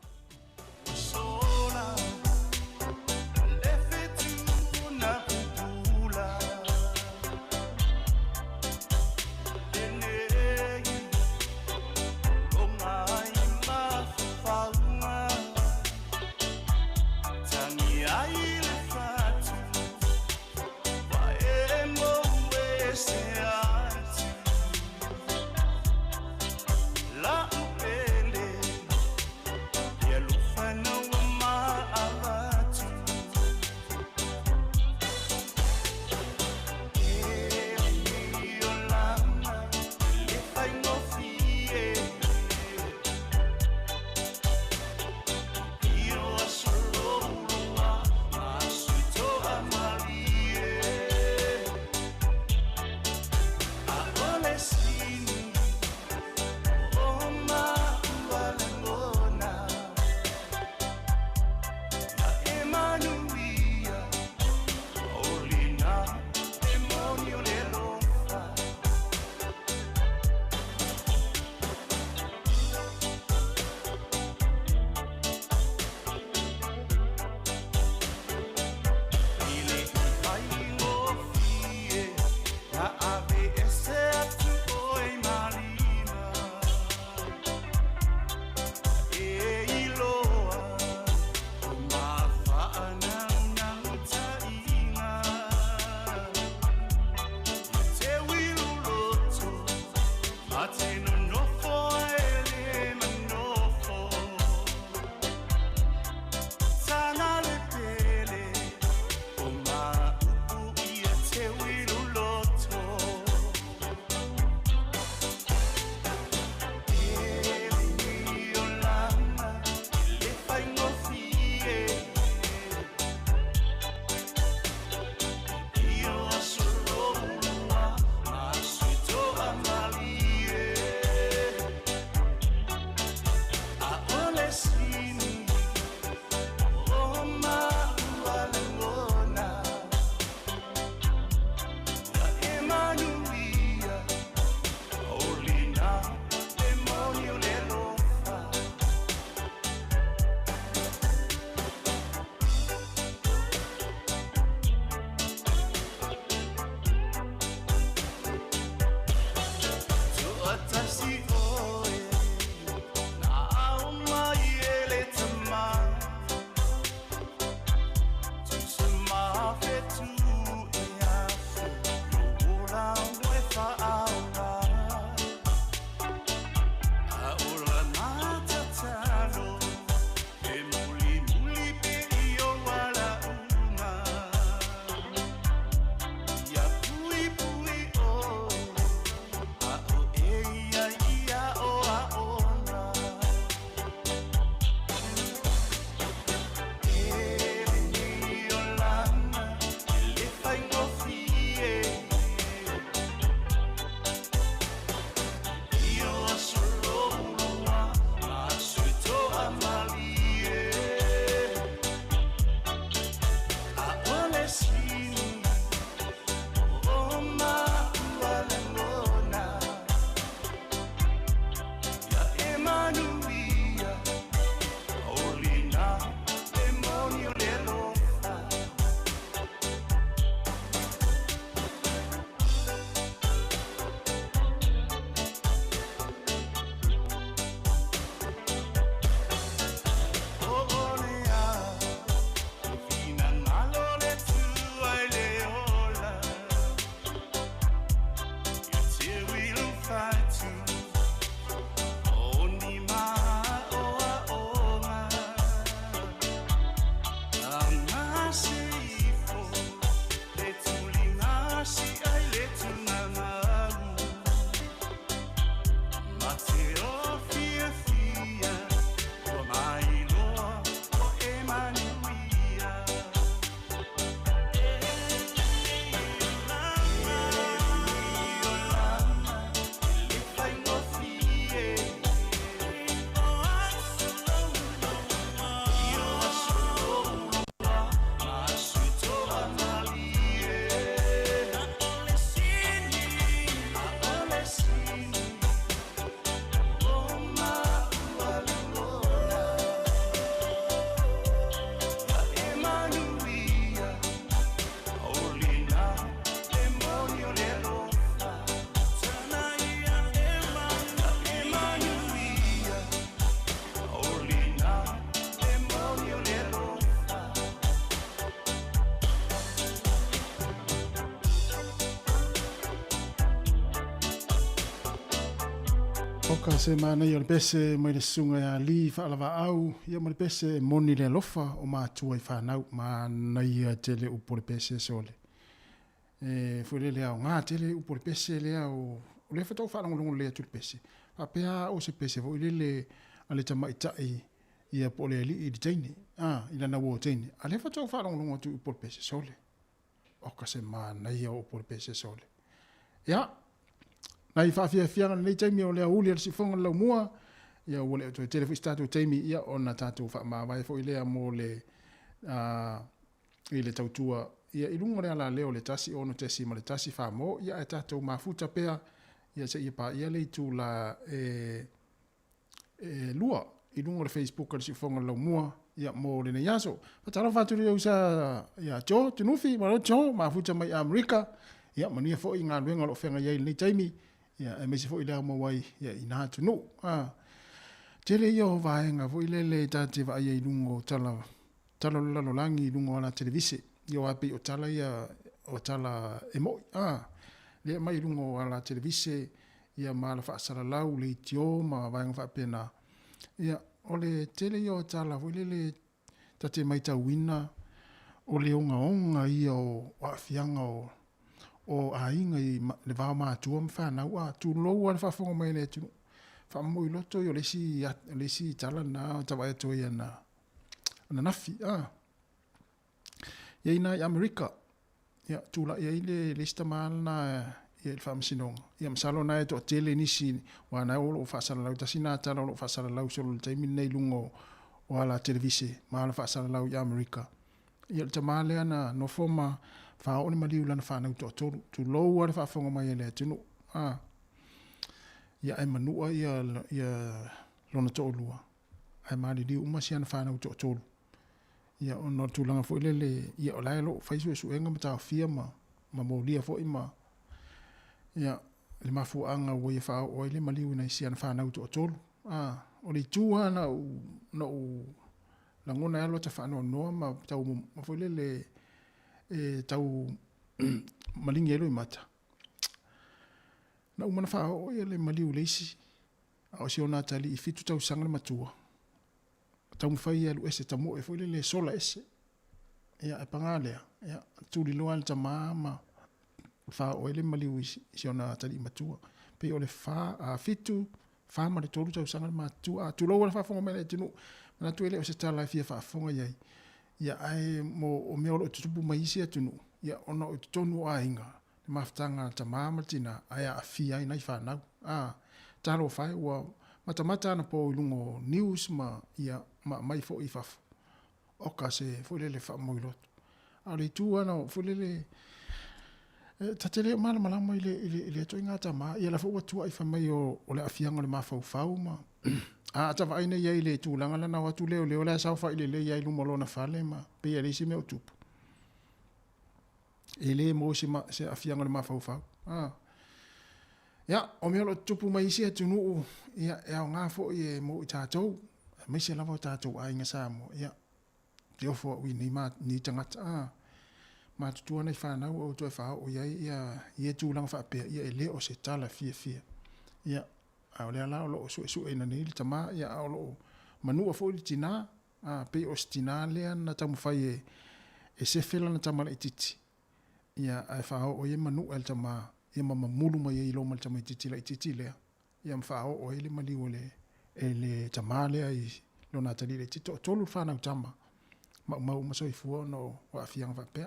Oka se mana i o le pese mai le sunga ya li whaalawa au ia ma le pese moni le lofa o mātua i whanau ma nai a tele upo le pese sole. Fwere lea o ngā tele upo le pese lea o le whatau whanangolongo lea tu le pese. A pea o se pese fo ile le ale tama itai ia po le ali i di teine. I lana wo teine. A le whatau whanangolongo tu upo le pese sole. Oka se mana i o upo le pese sole. Ia. Nai whawhiawhianga nei taimi o lea uli al si whonga lau mua. Ia ule o toi telefi statu taimi ia o na tātou whaamawai fo i lea mo le i le tautua. Ia i lunga rea la leo le tasi ono tesi ma le tasi whaamo. Ia e tātou mafuta pea. Ia se ia pa ia le tu la lua. I lunga le Facebook al si whonga lau mua. Ia mo le nei aso. Patara whaturi au sa ia jo, tunufi, maro jo, mafuta mai Amerika. Ia mania fo i ngā luenga lo whenga iei nei taimi. Ia, e mesi fo i lea mawai, ia, i nā tunu. Tere ia o vaenga, fo i lele tāte wa ia i lungo tala lalo langi i lungo ala televise. Ia o api o tala ia, o tala e moi. Lea mai i lungo ala televise, ia maala whaasara lau, le itio, ma vaenga whaapena. Ia, o le tere ia o tala, fo i lele tate mai ta wina, o le onga ia o waafianga o ainga i le vao mātua mwhanau tu lou ala whafonga mai le tunu. Whamui loto i o lesi tala na tawa e toi ana nafi. Ia ina i Amerika. Ia tula ia i le lista maala na ia i whamasinonga. Ia masalo na e to tele nisi wana olo o whaasara lau. Tasi nā tala olo o whaasara lau solo le taimi nei lungo o ala televise. Maala whaasara lau i Amerika. Ia le tamale ana no foma fa o le maliu lana whanau tu lou ala whaafonga mai ele tunu. Ia ai manua ia lona to lua. Ai maali liu umasi ana whanau tolu. Ia ono tūlanga fo ilele ia o laelo whaisu e suenga ma tāo fia ma maulia fo ima. Ia le mafu anga ua ia whao o ile maliu ina isi ana whanau tolu. O le tūha na ngona alo ta whanau noa ma tau ma fo ilele tau malingi elo i mata. Na umana wha o ia le maliu leisi. O si o nā tali i fitu tau sanga le matua. Tau mwhai alu ese tamo e fwile le sola ese. Ia e pangalea. Ia tūri loa le tamama. Wha o ele maliu si o nā tali i matua. Pe o le wha a fitu. Wha ma le tolu tau sanga le matua. Tu lau le wha fonga mele tinu. Mana tu ele o se tala e fia wha fonga iai. Ia ai mo o mea olo tutupu mai isi atunu. Ia ona o tonu a inga. Le maftanga ta mama tina aya a fia ina i whanau. Talo whai ua matamata ana po ilungo news ma ia mai fo i fafu. Oka se fulele wha moi lotu. A le tu ana fulele tatele mala malama ile to inga ta ma ia la fo tua i whamai o le afianga le mafau fau ma. Atawa aina ia ile tu langa lana watu leo la saufa ile le ia ilumo lona fale ma pe ia lisi me utupu. Ele mo se afianga le mafau fau. Ia o me lo tupu mai isi atunu ia e o ngā fo i mo i tātou. Mai se lava o tātou a inga sa mo. Ia te ofo ui ni tangata. Ma tutua nei whanau o toi whao o iai ia tu langa whaapea ia e le o se tala fia. Ia a le ala o lo su e na ni tama ia o lo manua fo i tina pe o stina le na tamu fai e se fela na tama le titi ia ai fao o ye manu el tama ia mama mulu mai i lo mal tama titi le ia fao o ele mali o le tama le ai lo na tali le tito tolu fa na tama ma so i fu no wa fiang va pe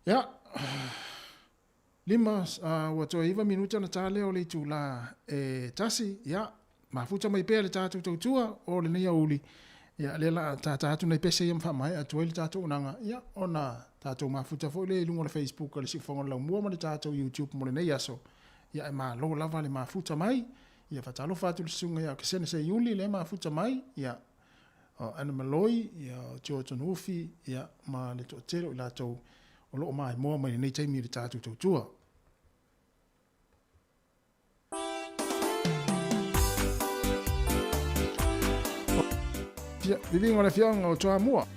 ia lima wato iwa minuta na tale o le tula tasi ia mafuta mai pe le tatu tua o le nia uli ia le la tatu nei pese ia mfa mai atu le tatu nanga ia ona tatu mafuta fo le lungo le Facebook le sifonga la mua ma le tatu YouTube mo le nei aso ia ma lo lava le mafuta mai ia fatalo fatu le sunga ia kesene se yuli le mafuta mai ia ana maloi ia George Nufi ia ma le totelo la to o lo mai mo mai nei taimi le tatu tua. Vivi ngole fianga o toa mua.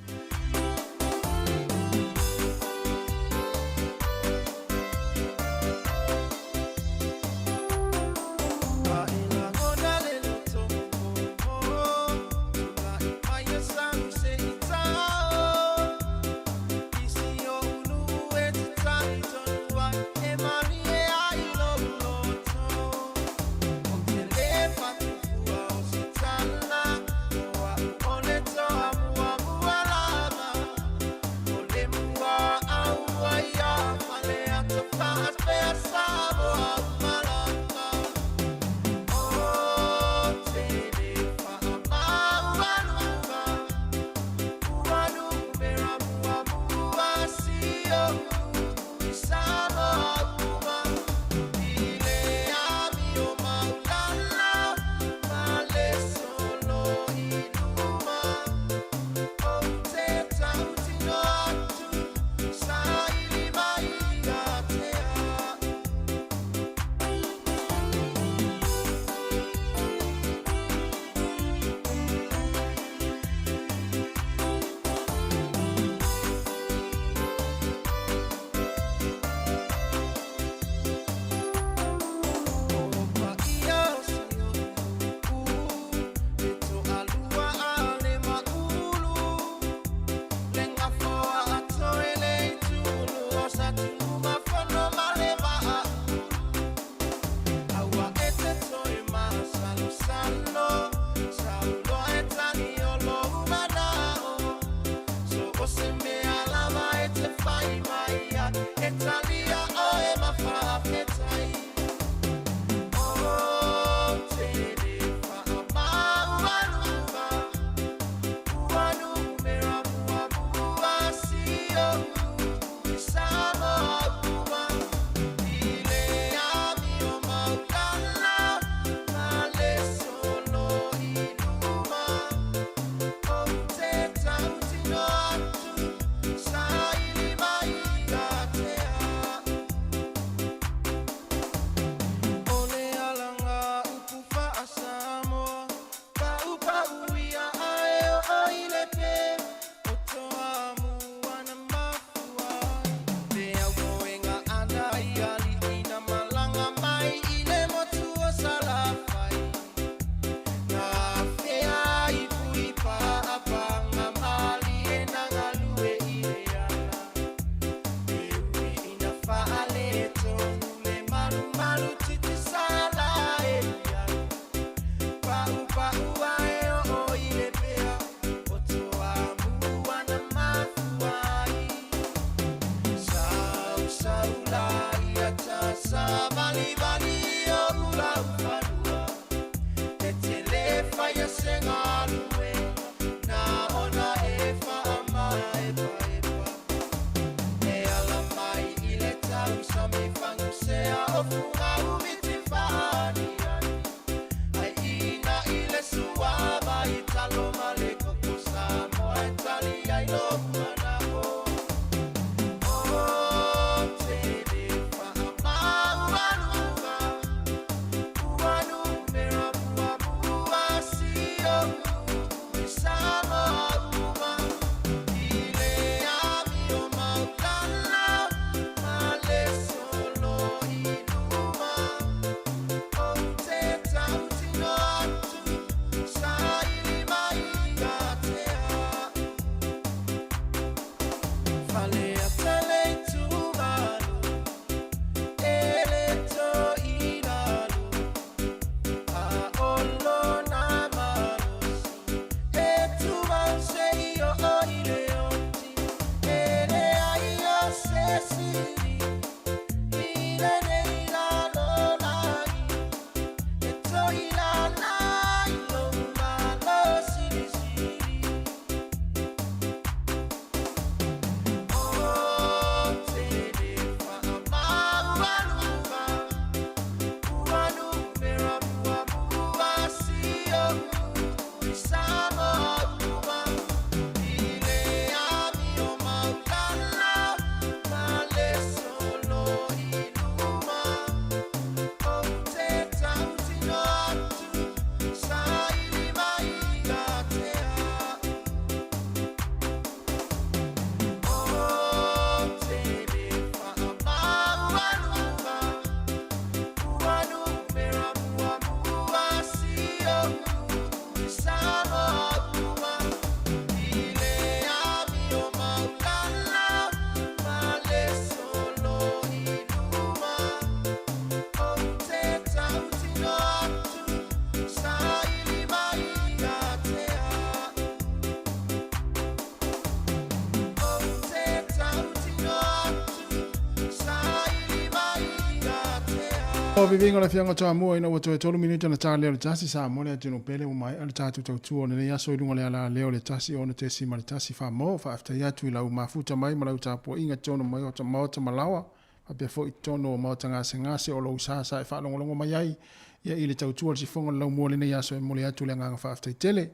O vivinga le fianga ta mo ina wato 3 minuta na tale le tasi sa mo le tino pele o mai al tatu tu ne ya so lunga le ala leo le tasi ona te si mal tasi fa mo fa after ya tu la mafuta mai malau ta po inga tono mai o ta malawa pa pe fo tono mo tanga senga se o lo sa fa longo mai ai ya ile tau tu si fonga lo mo le ya so mo le atu le nga fa after tele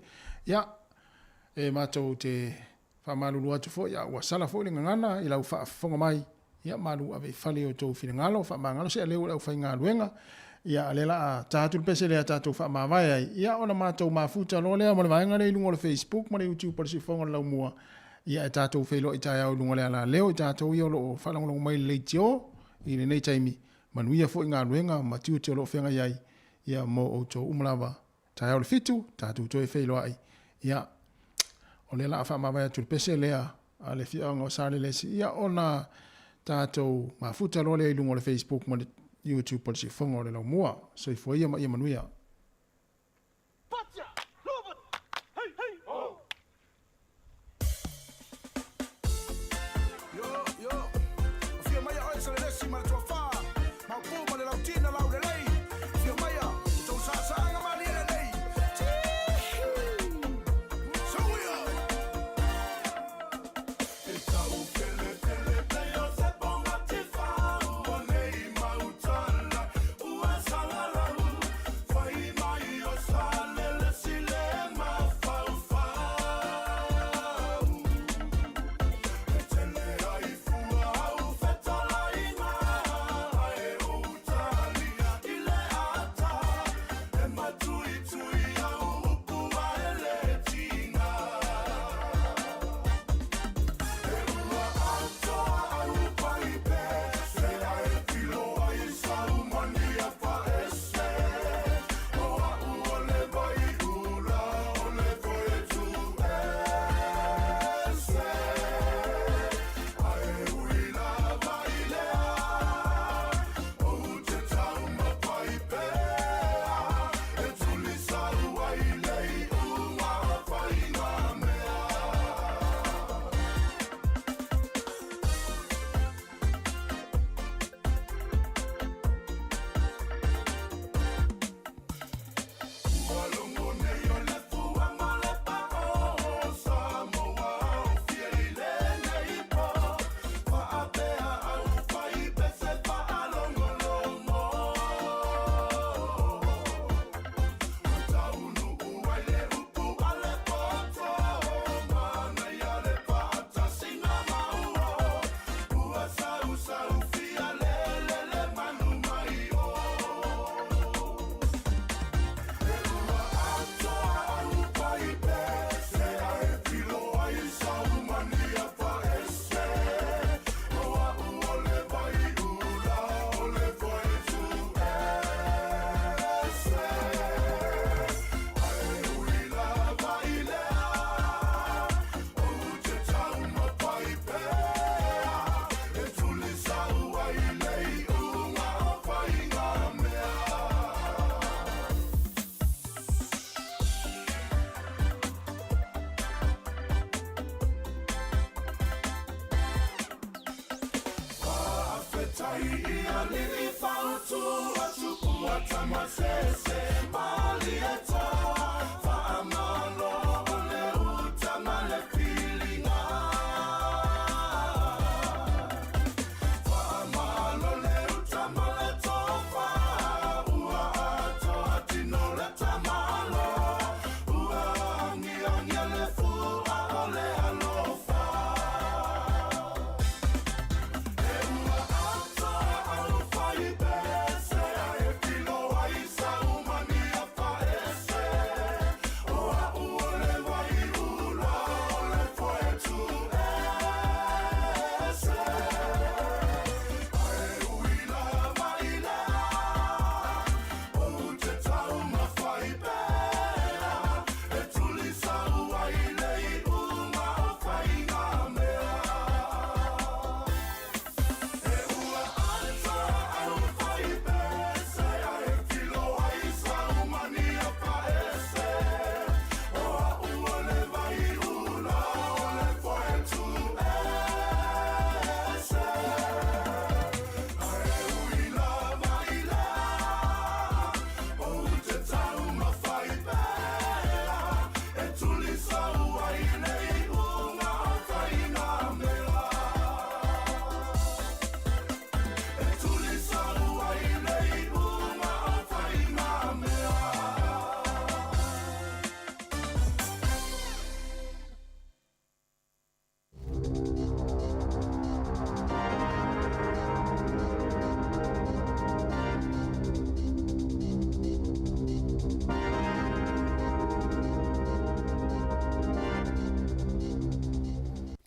ya e mato te fa malu lu atu fo ya wa sala fo le ngana ila fa fonga mai ya malu ave fale o tau fina ngalo fa mangalo se leo au fa ngaluenga ya lela tatu pese le tatu fa mavai ya ona mato mafuta lo le mo le vanga le lungo le Facebook mo le YouTube por si fonga lo mua ya tatu felo itaya o lungo le ala leo tatu yo lo fa lo mai le tio ile nei taimi manuia fo ngaluenga matiu te lo fenga yai ya mo o to umlava taya o fitu tatu to felo ai ya o le la fa mavai tu pese le ale fia ngo sale le si ya ona tato mafuta lo le lungo le Facebook mo le YouTube por si fongo le lo mua so foi ia manuia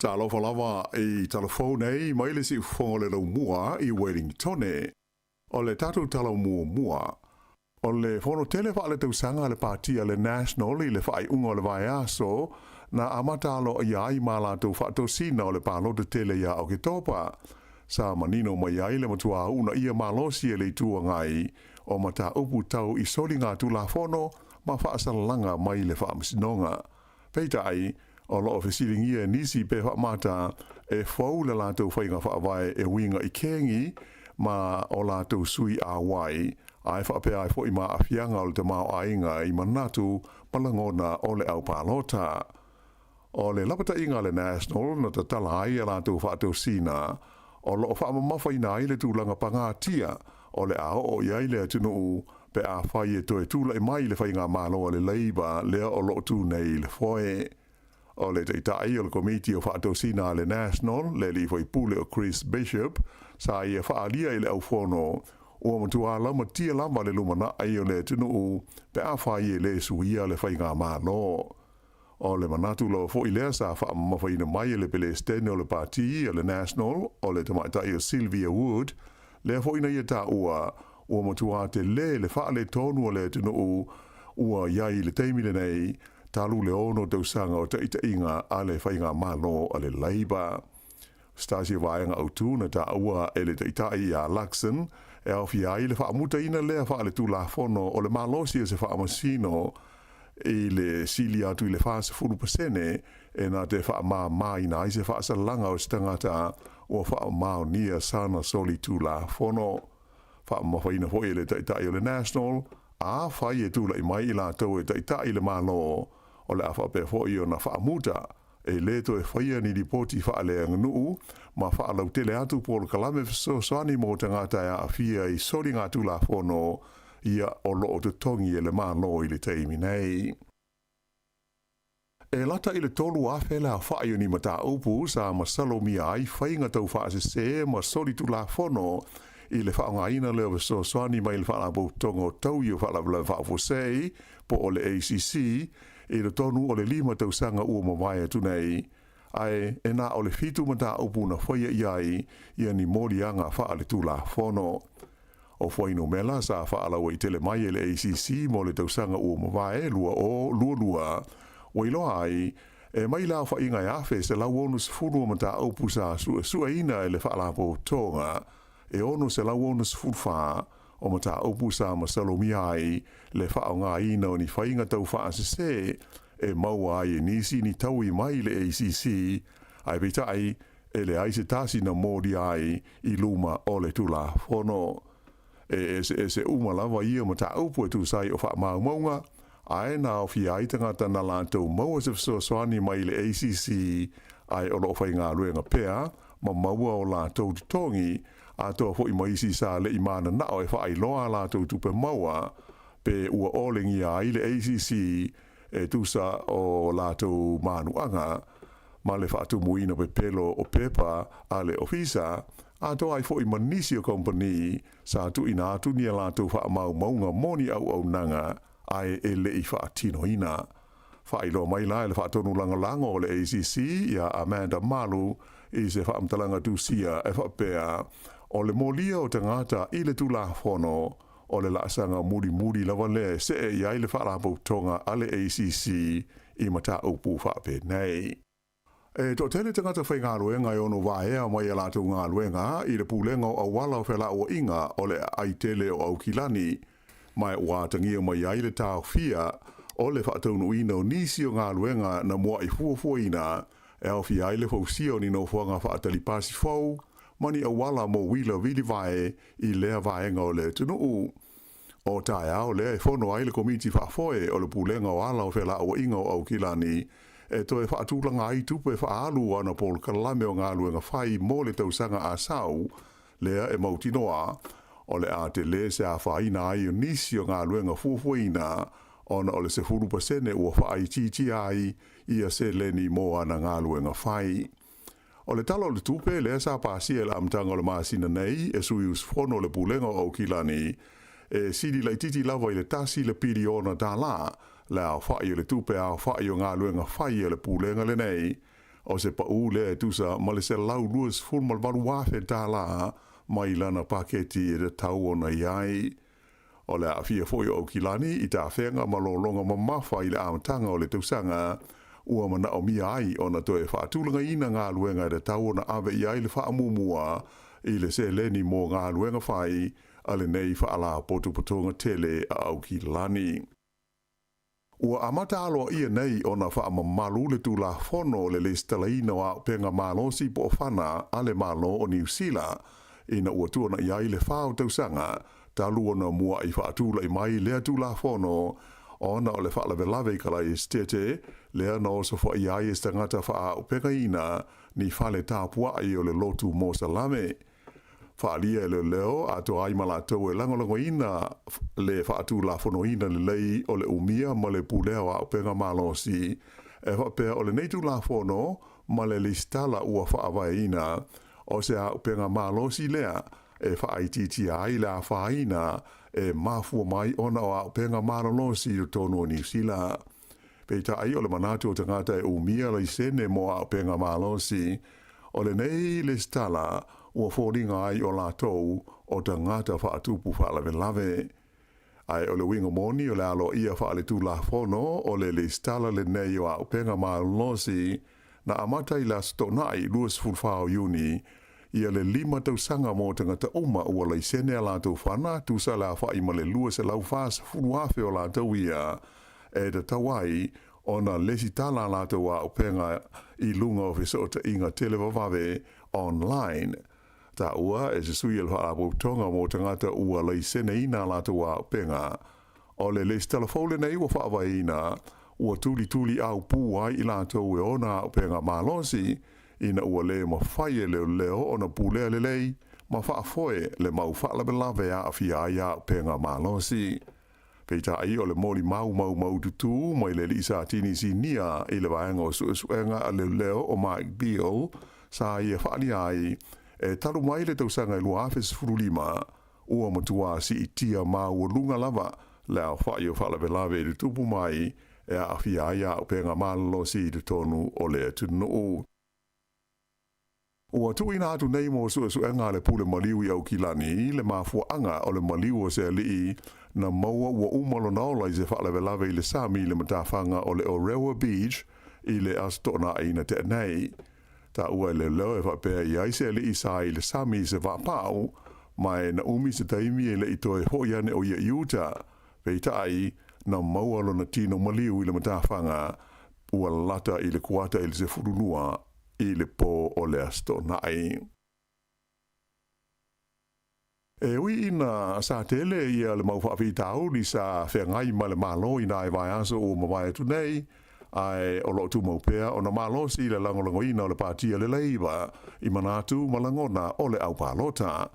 Talo falava e telefone e mai le si fonga le lau mua i Wellington o le tatu talo mua. O le fono tele fa le tausanga le partia le national i le fai unga le vai aso na amatalo i ai mala tu fa to sina o le palo de tele ya o ke topa. Sa manino mai ai le matua una ia malosi e le tua ngai o mata upu tau i soli ngā tu la fono ma fa asalanga mai le fa amsinonga. Peita ai o lo ofisiringia nisi pe fa mata e fau le la tu whainga fa vai e winga i kengi ma o la tu sui a wai ai fa pe ai fo i ma afianga o le te mao ainga i manatu palangona o le au palota. O le lapata inga le national na ta tala ai la tu fa tu sina o lo fa mamafa ina i le tūlanga pangatia o le ao o iai le atunu pe a whai e toe tūla i mai le whainga malo le leiba lea o lo tū nei le foe. O le te itai o le komiti o whaatosina le national le li fwai pule o Chris Bishop sa i e whaalia i le au whono o matua lama tia lama le lumana ai o le atunu pe a whai e le suia le whainga malo. O le manatu lo fo ilea sa wha mawhaina mai le pele stene o le parti o le national o le tamaitai o Sylvia Wood le fo ina ia ta ua matua te le wha le tonu o le tunu ua iai le teimile nei talu le ono tausanga o taita inga a le whainga malo o le Labour. Stasi vaenga au tūna ta ua e le taitai a Luxon e au fiai le wha muta ina le wha le tūla fono o le malosi e se wha amasino i le sili atu i le whaasa 4% e nā te wha maa ina i se whaasa langa o stangata o wha mao nia sana soli tūla fono. Wha mawhaina hoi le taitai o le national a whai e tūla i mai i la tau e taitai le malo o le awha pe hoi o na wha muta e le to e whaia ni ripoti wha le nganuu ma wha lau tele atu polo kalame so soani mo tangata a fia i soli ngā tūla fono ia o loo te tongi e le malo i le teimi nei. E lata i le tolu a whela a whaio ni mata upu sa masalo mia ai whainga tau whaase se ma soli tu la fono i le whaonga ina leo so soani mai le whaala bau tongo tau i o whaala vla whaafosei po o le ACC i le tonu o le 5 tau sanga ua mawai atu nei. Ai e na o le fitu mata upu na whaia iai ia ni mori anga whaale tu la fono. O whaino mela sa whaalawa i tele mai le ACC mo le tausanga ua mawae lua o iloa ai e mai la whainga e awhe se lau onu se furu mata aupu sa sua ina e le whaalapo tonga e onu se lau onu se furu wha o mata aupu sa masalomi ai le whaonga ina o ni whainga tau whaase se e maua ai e nisi ni tau i mai le ACC ai pita ai e le aise tasi na modi ai i luma o le tula fono. E se umalawa ia ma ta upu e tu sai o wha maunga, ai na o fia i tangata na lantou maua se soani mai le ACC ai o loo whai ngā ruenga pea, ma maua o lantou tongi, a toa fo i maisi sa le imana nao e wha ai loa lantou tupe maua, pe ua olengi ai le ACC e tu sa o lantou manuanga, ma le wha tu muina pe pelo o pepa a le ofisa, a to ai fo i manisi o company sa tu ina tu ni la tu fa mau maunga moni au nanga ai e le i fa tino ina fa i lo mai la le fa tonu langa langa o le ACC ya Amanda Malu i se fa amtalanga tu sia e fa pea o le molia o tangata i le tu la fono o le la sanga muri la vale se e ia le fa la tonga ale ACC i mata upu fa pe nei. E to tele tangata whai ngā ruenga i ono waea mai e lātou ngā ruenga i le pūlenga o awala o whela o inga o le aitele o Aukilani mai wātangia mai ai le tāo fia o le whaataunu ina o nisi o ngā ruenga na mua i fuafua ina e au fia ai le fausio ni no fuanga whaatali pasi fau mani awala mo wila vili vae i lea vaenga o le tunu o tae au lea e whono ai le komiti whaafoe o le pūlenga o ala o whela o inga o Aukilani e to e whaatūlanga ai tupu e whaalu ana pol kalame o ngā luenga whai mō le tausanga a sau, lea e mautinoa, o le a te le se a whaina ai o nisi o ngā luenga fuafuina, ona o le se 4% ua whai titi ai, ia se leni mō ana ngā luenga whai. O le talo le tupe, lea sa pāsia le amtanga o le māsina nei, e sui usfono le pulenga o Aukilani, e sidi lai titi lava i le tasi le piri ona tā la, la whai o le tupe a whai o ngā luenga whai o le pūlenga le nei, o se pa ule tusa ma le se lau luas ful mal varu wafe tā la mai lana paketi e tau ona iai. O le awhia foi o kilani i tā whenga malolonga mamafa i le amatanga o le tausanga ua mana o mia ai o na toe whaatulanga ina ngā luenga e tau ona awe iai le whaamumua i le se leni mō ngā luenga whai a le nei whaala potupotonga tele a au kilani. Ua amata aloa ia nei o na whaamamalu le tū la whono le stalaina o penga malosi po whana a le malo o New Zealand ina ua tuana iai le whao tausanga talu ona mua i whaatula i mai lea tū la whono ona o le whaalavelave kala i stete lea na oso wha iai e stangata wha o penga ina ni whale tāpua i o le lotu mō salame. Whaalia le leo a to ai malatou e langolongo ina le whaatu la whono ina le lei o le umia ma le puleo a penga malosi e whapea o le neitu la whono ma le listala ua whaawai ina o se a penga malosi lea e whaaititi ai la whaina e mafua mai ona o a penga malosi o tonu o New Zealand. Peita ai o le manatu o tangata e umia le sene mo a penga malosi o le nei listala ua fōringa ai o lātou o ta ngata whaatupu whaalavelave. Ai o le wingo moni o le alo ia whaale tū la whono o le stala le nei o au penga malosi na amatai la stonai luas fulfao yuni ia le 5 tausanga mō tangata uma ua lei sene a lātou whana tūsa la whaima le luas e lau whas furuafe o lātou ia e da tawai o na lesi tala lātou au penga i lunga o fisota inga televavave online. Ta ua e se sui al whaapo tonga mō tangata ua lei sene ina lātou a penga. O le les telefole nei ua whaava ina, ua tuli au pū ai i lātou e ona a penga malosi, ina ua le ma whaie leo ona pūlea le lei, ma whaafoe le mau whaalabe a fia ai a penga malosi. Peita ai o le moli mau tutu, mai le lisa tini si nia i le vaenga o suenga a leo o Mike Beale, sa ia whaali ai, e taru mai le tausanga i lua afes furulima, ua matua si i tia maa ua lunga lava, lea whai o whalavelave le tupu mai, e a awhia aia o penga malalo si i tonu o le tunu. Ua tuina atu nei mo suenga le pule maliu i au kilani, le mafua anga o le maliu o se alii, na maua ua umalo naola i se whalavelave i le sami le matawhanga o le Orewa Beach, i le astona aina te nei. Ta ua le leo e whapea i aise le isa i le sami se wapau, mai na umi se taimi e le itoe hoiane o ia iuta, peita ai na maualo na tino maliu i le matawhanga, ua lata i le kuata i le se furunua i le po o le asto nai. E ui ina sa tele ia le mau whawhitau ni sa whengai ma le malo i nai vai aso o mawai atu nei, ai o lo tu maupea o na malosi le langolango ina o le patia le leiva i manatu malangona o le au palota.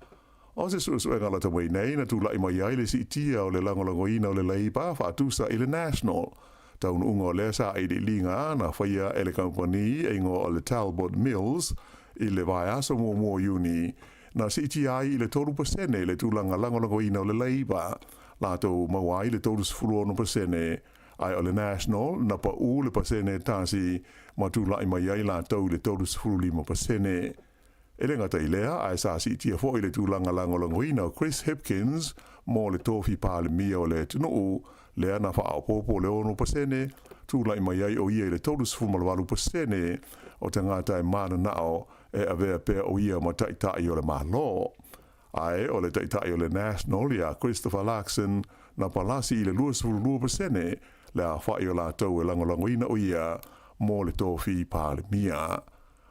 O se suenga la tamai nei na tu lai mai ai le si tia o le langolango ina o le leiva whaatusa i le National. Taun unga o le sa i le linga na whaia e le company e ingo o le Talbot Mills i le vai aso mo uni na si tia ai i le 3% le tu langolango ina o le leiva. Lato mawai le 3% ai o le National na pa u le pasene tasi matula i mai ai la tau le 3.5%. E le ngata i lea ai sa si tia fo i le tūlanga langolangoina o Chris Hipkins mo le tofi pāle mia o le tunuu lea na wha apopo le 1%, tūla i mai ai o ia i le 3.5% o tangata e mana nao e avea pēr o ia ma taitai o le malo. Ai o le taitai o le National ia Christopher Larkson na palasi i le 2.2% le a whai o la tau e langolangoina o ia mō le tofi pāle mia.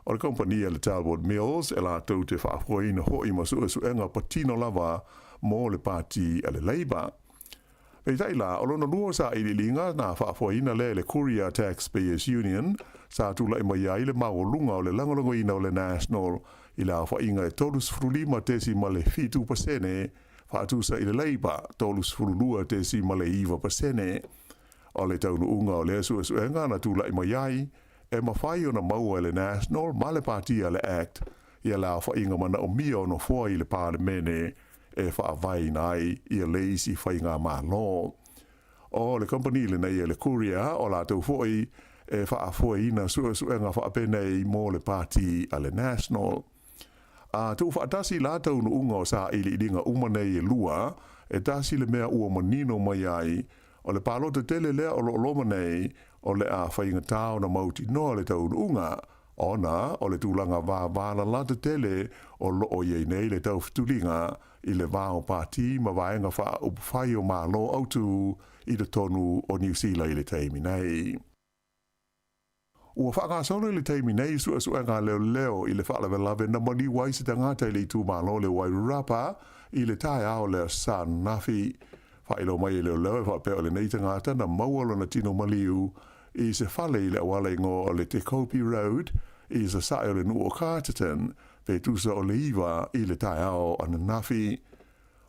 O le kompania le Talbot Mills e la tau te whaafoina hoi ma suenga patino lava mō le pāti e le Labour. Pei taila, o lona lua sa i linga na whaafoina le Courier Taxpayers Union sa tula i mai ai le maolunga o le langolangoina o le National i la whainga e tolus frulima tesi ma le 5% whaatusa i le Labour tolus frulua tesi ma le 5%. O le taunu unga o le suenga na tula i mai ai e mawhai o na maua le National ma le Partia le Act ia la whainga mana o mia o no fua i le Parlemene e whaavai nai i a leisi whainga malo. O le company le nei e le Courier o la tau fwoi e whaafoina suenga whaapene i mō le pāti a le National. Tu whaatasi lātau no unga o sa ili ringa umanei e lua, e tasi le mea ua manino mai ai, o le palota tele lea o lo manei, o le a whainga tāo na mauti noa le tau no unga, ona o le tūlanga vāvāla lata tele o lo o iei nei le tau fitulinga i le vāo pāti ma vaenga wha upwhai o mālo autu i le tonu o New Zealand i le teimi nei. Ua whakasolo i le teimi nei sua ngā leo i le whaalawe na mani wai se tangata i le tū mālo le Wairarapa i le tae ao le San Nafi. Whailo mai i leo e whapeo le nei tangata na maualo na tino maliu i se whale i le awala ingo o le Te Kopi Road i se sae o le Nuo Carterton pe tusa o le iwa i le tae ao ana Nafi.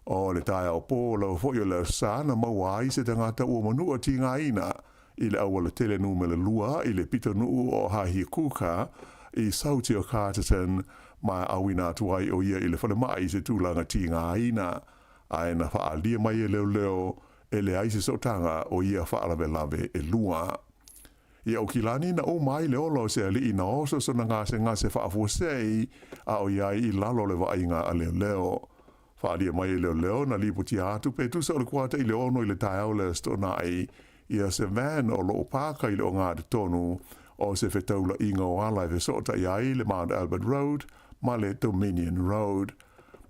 O le tae ao pō lau fwoi o le sa na maua i se tangata ua manua ti ngā ina i le awala tele nu me le lua i le pita nuu o hahi kuka i sauti o Carterton mai awina tuai o ia i le whale mai se tūlanga ti ngā ina. Ai na whaalia mai e leo e le aise sotanga o ia whaalawe e lua. Ia o kilani na o mai le olo se ali ina oso so na ngase whaafuasei a o iai i lalo le wainga a leo. Whaalia mai e leo na liputi atu pe tusa o le kuata i le ono i le tae au le stona ai ia se van o lo paka i le o ngā de tonu o se whetaula inga o ala e sota iai le Mount Albert Road ma le Dominion Road.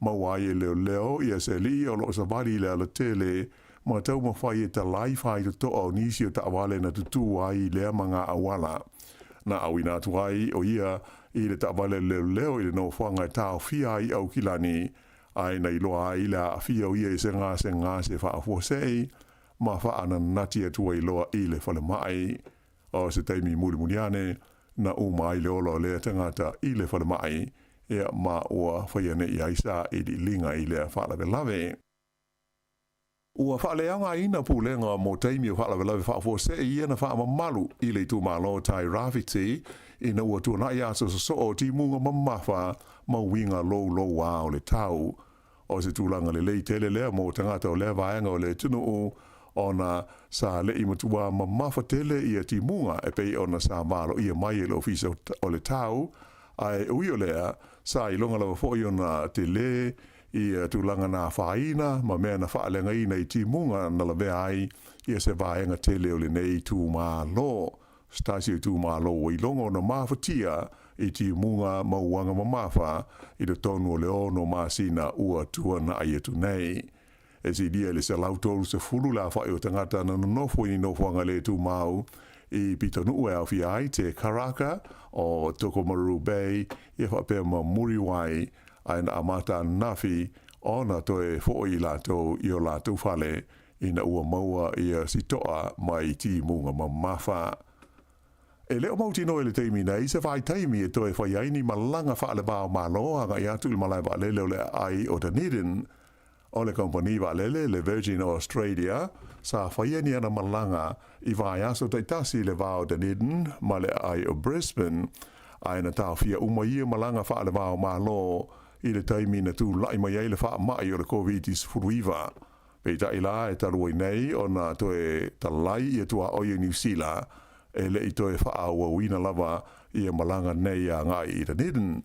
Mawai e leo ia se li o lo savali le ala tele ma tau mawhai e ta lai whai to to o nisi o ta awale na tutu ai lea mga awala. Na awina tuai o ia i le ta awale leo i le no whanga e tau fia i au kilani ai na iloa ai le a fia o ia i se ngā se whaafuasei ma whaana nati e tua iloa i le whale mai o se teimi mulimuniane na umai le olo le tangata i le whale mai ea ma ua whaiane i aisa i li linga i lea whaalawe. Ua whaaleanga ina pūlenga mō teimi o whaalawe whaafose i ena whaamamalu i le tū mālo tai rāwhiti ina ua tūnai aso so o ti munga mamawha ma winga lou wā o le tau. O se tūlanga le lei tele lea mō tangata o lea vaenga o le tunu ona sa le imatua mamawha tele i a ti munga e pei ona sa mālo i a mai e le ofisa o le tau ai ui o lea sa i longa lawa fōi ona te le i tūlanga nā whaina ma mea na whaalenga i nei ti munga na la vea ai i a se vaenga tele o le nei tū mā lo. Stasi o tū mā lo i longa na mawhatia i ti munga mauanga mamafa i le tonu o le ono māsina ua tua na ai atu nei. E si dia le se lautoru se fulu la whai o tangata na nofo i nofuanga le tū mau i pita nuu e au fi ai te Karaka o Tokomaru Bay i whapea ma Muriwai ai na amata nafi o na toe fo i lato i o lato whale i na ua maua i a sitoa mai ti munga mamafa. E leo mauti no le teimi nei se vai teimi e toe whai aini malanga whaale bao malo anga i atu il malai ba lele o le ai o Dunedin o le kompani ba lele le Virgin Australia sa whaiani ana malanga i vai aso taitasi le vao Dunedin ma le ai o Brisbane ai na tau fia umaia malanga whaale bao malo i le teimi na tu lai mai ai le wha mai o le COVID-19 furuiva. Peita ila e tarua nei o na toe talai i atua oia New Zealand e le i toe whaaua wina lava i a malanga nei a ngai i Dunedin.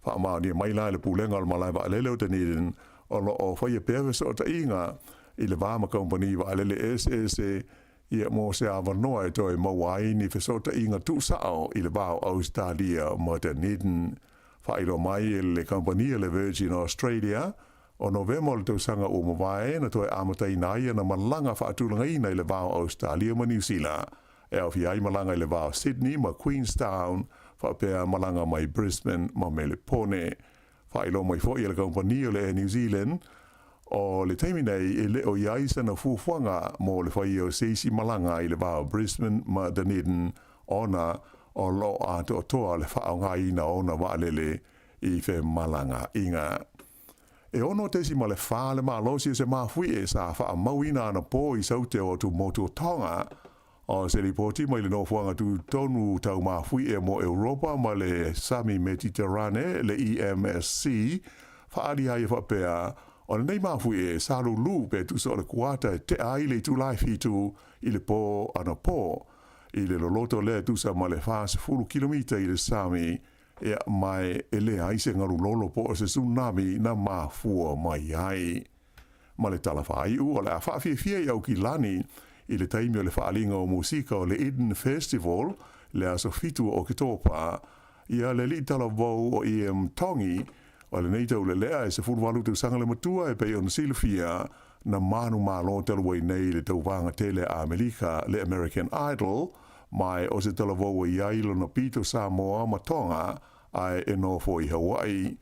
Whaamau ni mai lai le pūlenga o malai wa alele o Dunedin o lo o whaia pewe so ta inga i le vāma kompani wa alele SSE i a mō se awa noa e toi mawai ni whesota inga tu sao i le vāo Australia mo Dunedin. Whairo mai e le kompani le Virgin Australia o November le tausanga o mawai na toi amatai nai na malanga whaatulanga ina i le vāo Australia mo New Zealand. E au fi ai malanga i le vāo Sydney ma Queenstown whapea malanga mai Brisbane ma Melipone. Whailo mai fo i le kompani o le New Zealand o le teimi nei e le o iai sana fufuanga mo le whai o seisi malanga i le vāo Brisbane ma Dunedin ona o lo a to toa le whaonga ina ona waalele i whe malanga inga. E ono tesi ma le wha le maa losi se maa fui e sa wha mauina ana po i saute o tu motu tonga o se ripoti mai le nofuanga tu tonu tau maa fui e mo Europa ma le Sami Mediterrane le EMSC wha ali hai whapea o le nei maa fui e salu lu pe tu so le kuata te ai le tu lai fitu i le po ana po. I le loloto le tusa ma le fase fulu kilomita i le sami e mai e le aise ngaru lolo po se tsunami na mafua mai ai. Ma le talafai u o le a whaafia i au ki lani i le taimi o le whaalinga o musika o le Eden Festival le aso fitu o Kitopa ia le li tala vau o Tongi o le neita u le lea e se furwalu tu sanga le matua e pei on silfia na manu malo talawai nei le tauvanga tele a Amerika le American Idol mai o se tala vau o iailo na pito Samoa ma Tonga ai e no fo i Hawaii.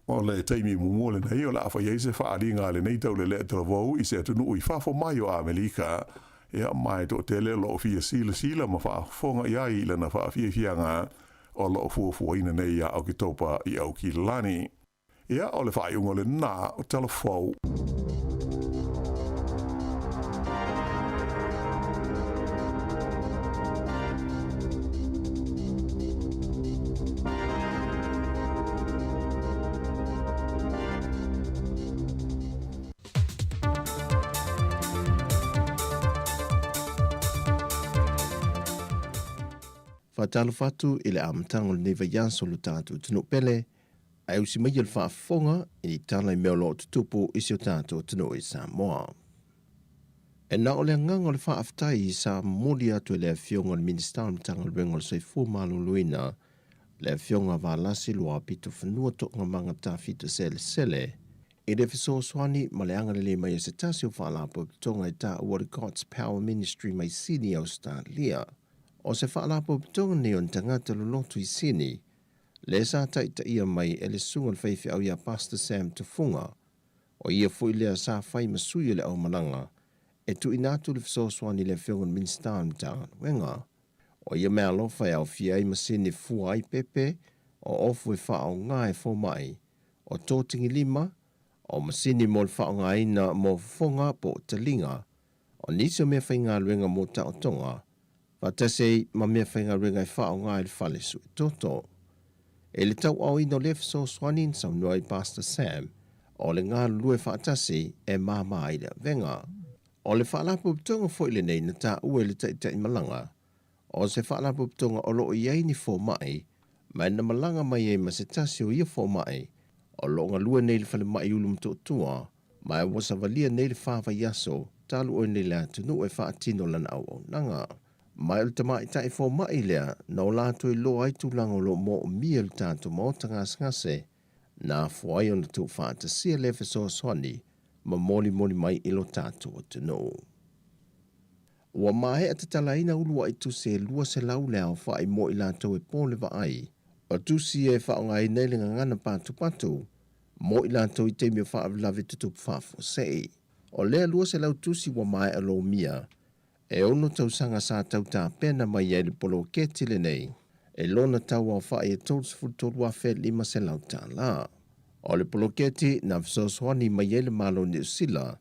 O le taimi mumole nei o la afa iese whaalinga le neita u le lea tala vau i se atunu i fafo mai o Amerika ia mai to tele lo fia sila ma whaafonga iai le na whaafia fianga o lo fuafuaina nei ia au ki topa i au ki lani. Ia o le whaaiunga le nā o telefou. Fatalo fatu i le amtango le neva yanso lo tātou tunu pele, ai usi mai il whaafonga i ni tāna i mea lo tutupu i si o tātou tunu i Samoa. E na o le nganga le whaaftai i sa moli atu e le fionga le minister amtanga le wengo le soifua malo luina, le fionga waalasi lua pito whanua toka manga tawhita sele, i le fiso swani ma le anga le mai se tasi o whaalapo tonga i tā ua God's Power Ministry mai sini au Australia. O se whaalapo pitonga ni on tangata lo lotu i sini, le sa taita ia mai e le sunga le whaifi au ia Pastor Sam Tufunga, o ia fui lea sa whai masui le au malanga, e tu inatu le fisoswani le whiongan minstaan mtanga wenga, o ia mea lofa e au fiai masini fua ai pepe, o ofu e whao ngā e fo mai, o tōtingi lima, o masini mo le whao ngā ina mo fonga po talinga, o nisi o mea whainga luenga mo tao tonga, Fatase ma mea whainga ringa i whao ngā i whale su toto. E le tau au ino le fiso swanin sa unua i Pastor Sam, o le ngā lue whaatase e māma i le venga. O le whaalapu pitonga fo ile nei na tā ue le taita i malanga, o se whaalapu pitonga o loo iei ni fo mai, mai na malanga mai e ma se tasi o ia fo mai, o loo ngā lue nei le whale mai ulum totua, mai wasa valia nei le whaawa yaso, talu o nei le atunu e whaatino lana au nanga. Mai le tamai tai fo mai lea, na o lato i loa i tūlanga lo mo o mia le tātou mo tangas ngase, na fuai o na tū whaata sia le fiso swani, ma moli mai i lo tātou o tino. Ua mahe a tatala ina ulua i tu se lua se lau lea o whai mo i lato e pōle wa ai, o tu si e whaonga i neilinga ngana patu, mo i lato i teimi o whaavlawe tutup whafo sei. O lea lua se lau tu si ua mahe a lo mia, e ono tau sanga sa tau tā pena mai e le polo ketile nei, e lona tau au whae e tōsfutolua whē lima se lau tā la. O le polo keti na fisoswani mai e le malo ni usila,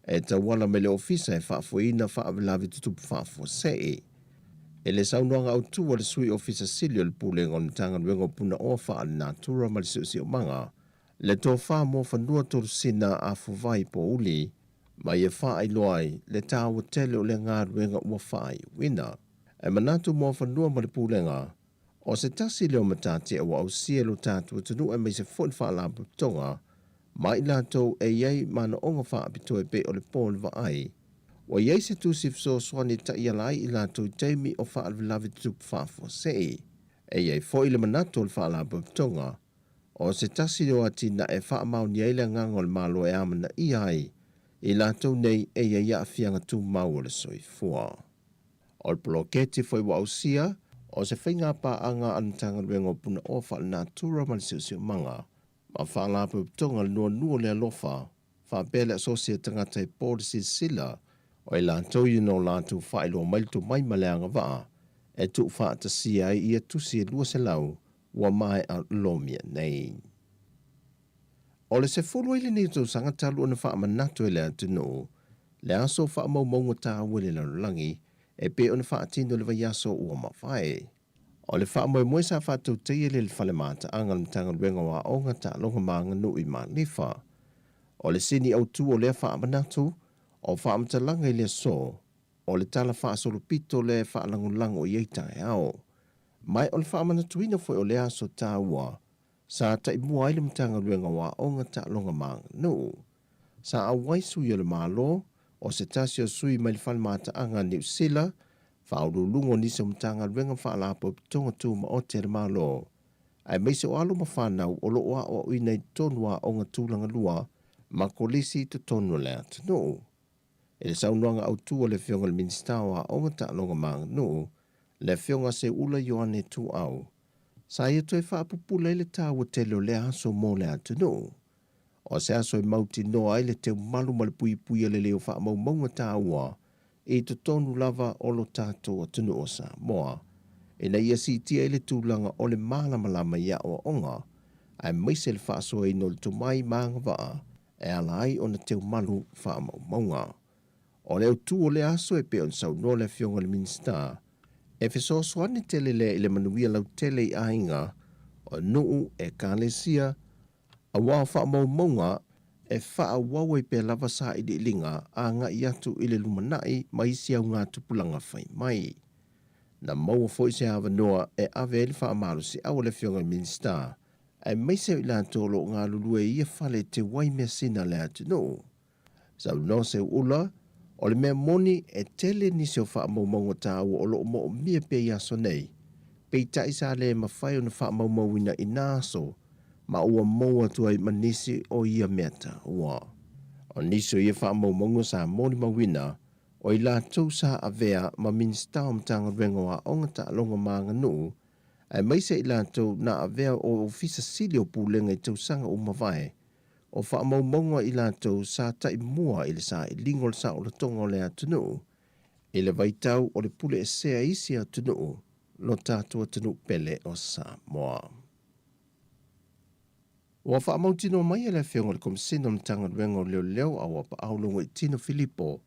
e tau wala me le ofisa e whaafuina whaavelawe tutupu whaafua sei. E le saunoanga au tua le sui ofisa silio le pūlenga o nitanga nuenga puna o wha ale nātura ma le siusi o manga, le tō wha mo whanua tolu sina a fuwai po uli, mai e whaai loai le tāua tele o le ngā ruenga ua whaai wina. E manatu mua whanua ma le pūlenga, o se tasi leo matati e wa au sielo tātua tunu e mai se fun whaalapu tonga, mai lātou e iei mana onga whaapito e pe o le pōle wa ai. Wa iei se tūsi fso swani ta ialai i lātou teimi o whaalvilavi tup whaafo sei. E iei fo i le manatu o le whaalapu tonga, o se tasi leo ati na e whaamau ni eile ngangol malo e amana i ai, i lātou nei e ia fianga tū mau o le soifua. O le poloketi foi wa ausia, o se whainga pa anga anatanga luenga puna o wha le nātura ma le siusio manga, ma whaalapu tonga le nua le alofa, wha pele asosia tangata e pōrisi sila, o i lātou i no lātou whaelo mailto mai maleanga waa, e tu whaata sia i ia tusi e lua se lau, wa mai a lomia nei. O le se fulu ili ni tau sanga talu ana wha amanatu e le atunu, le aso wha maunga tā wele lanulangi, e pe ona wha atino le vai aso ua mawhae. O le wha moe sa wha tau teie le whale mata angal mtanga luenga wa onga ta longa maanga nui ma lifa. O le sini au tu o le wha amanatu, o wha amatalanga i le so, o le tala whaasolopito le whaalangulango i eitai ao. Mai o le whaamanatuina foi o le aso tāua, sa ta i mua ile mtanga luenga wa onga ta longa mang no. Sa a waisu i le malo, o se tasi o sui mai le whalimata anga New Zealand, whaurulungo nisa mtanga luenga whaalapo pitonga tu ma o te le malo. Ai meise o alo ma whanau o lo oa o uina i tonua onga tūlanga lua, ma kolisi to tonu le atu no. E le saunuanga au tua le whionga le minista wa onga ta longa mang no, le whionga se ula yoane tu au. Sa ia toi whaapupula ile tāua te leo le aso mō le atu no. O se aso i mauti noa ile te malu ma le pui pui le leo wha mau maunga tāua, e to tonu lava o lo tātou atunu o sa moa. E na ia si tia ile tūlanga o le malamalama ia o onga, ai maise le whaaso e no le tumai maanga waa, e ala ai o na teo malu wha mau maunga. O leo tu o le aso e pe on sau no le whionga le minsta, e fiso soani tele le ile manuia lau tele i ainga, o nuu e kālesia, a wā wha mau maunga, e wha wawe pe lava sa i di linga, a ngā i atu ile lumanai, mai si au ngā tupulanga whai mai. Na maua foi se hawa noa e ave ele wha amaru si au le whionga le minsta, e meise i la tolo ngā lulue ia whale te wai mea sina le atu no. Sau no se ula, o le mea moni e tele nisi o wha maumau ta o lo mo mia pe ia so nei. Pei tai sa le mawhai o na wha maumau ina i nāso, ma ua maua tua i manisi o ia meta ua. O niso ia wha maumau sa moni mawina, o i la tau sa avea ma minsta o mtanga renga wa ongata alonga maanga nuu, ai maise i la tau na avea o ofisa sili o pūlenga i tau sanga o mawai, o wha maumonga i la tau sa tai mua i le sa i lingol sa o le tonga o le atunu, i le vaitau o le pule e sea isi atunu, lo tātua atunu pele o sa moa. Wa wha mautino mai e le whionga le komisino mtanga renga o leo leo a wapa aulunga i Tino Filipo,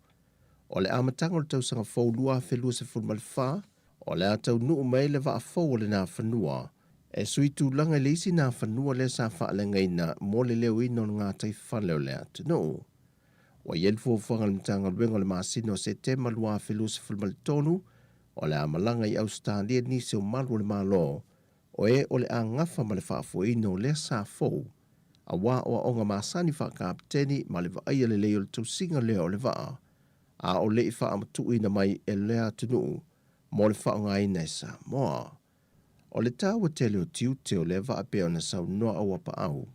o le amatanga o le tau sanga whaulua whelua se fulmalifa, o le atau nuu mai le wa a whau le nā whanua, e sui tū langa le isi nā whanua le sa whaale ngaina mo le leo ino ngā tai whaleo le atu no. Wa yelfu o whanga le mtanga ruenga le maasino se te malua whelua se fulmalitonu, o le amalanga i Australia nisi o malu le malo, o e o le a ngafa ma le whaafo ino le sa whau, a wā o onga maasani whakapteni ma le vaia le leo le tausinga leo le waa, a o le i wha amatu ina mai e lea tunu, mo le wha ngai nei sa moa. O le tāua tele o tiu teo le wa apea na sau noa au apa au.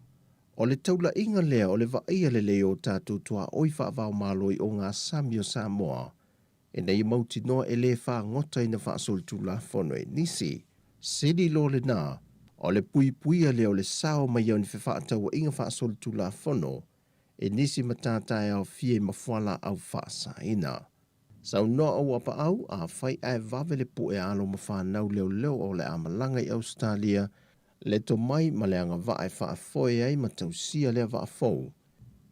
O le taula inga lea o le wa ia le leo tātou tua oi wha vau maloi o ngā sami o sa moa. E nei mauti noa e le wha ngota ina wha sol tu la fono e nisi. Sidi lo le nā, o le pui puia leo le sao mai au ni wha taua inga wha sol tu la fono, e nisi matatai au fie mafuala au whaasa ina. Sau noa au apa au, a whai ai vavele pu e alo mawhanau leo leo o le amalanga i Australia, le to mai ma le anga vae whaafoe ai ma tausia lea vaafou.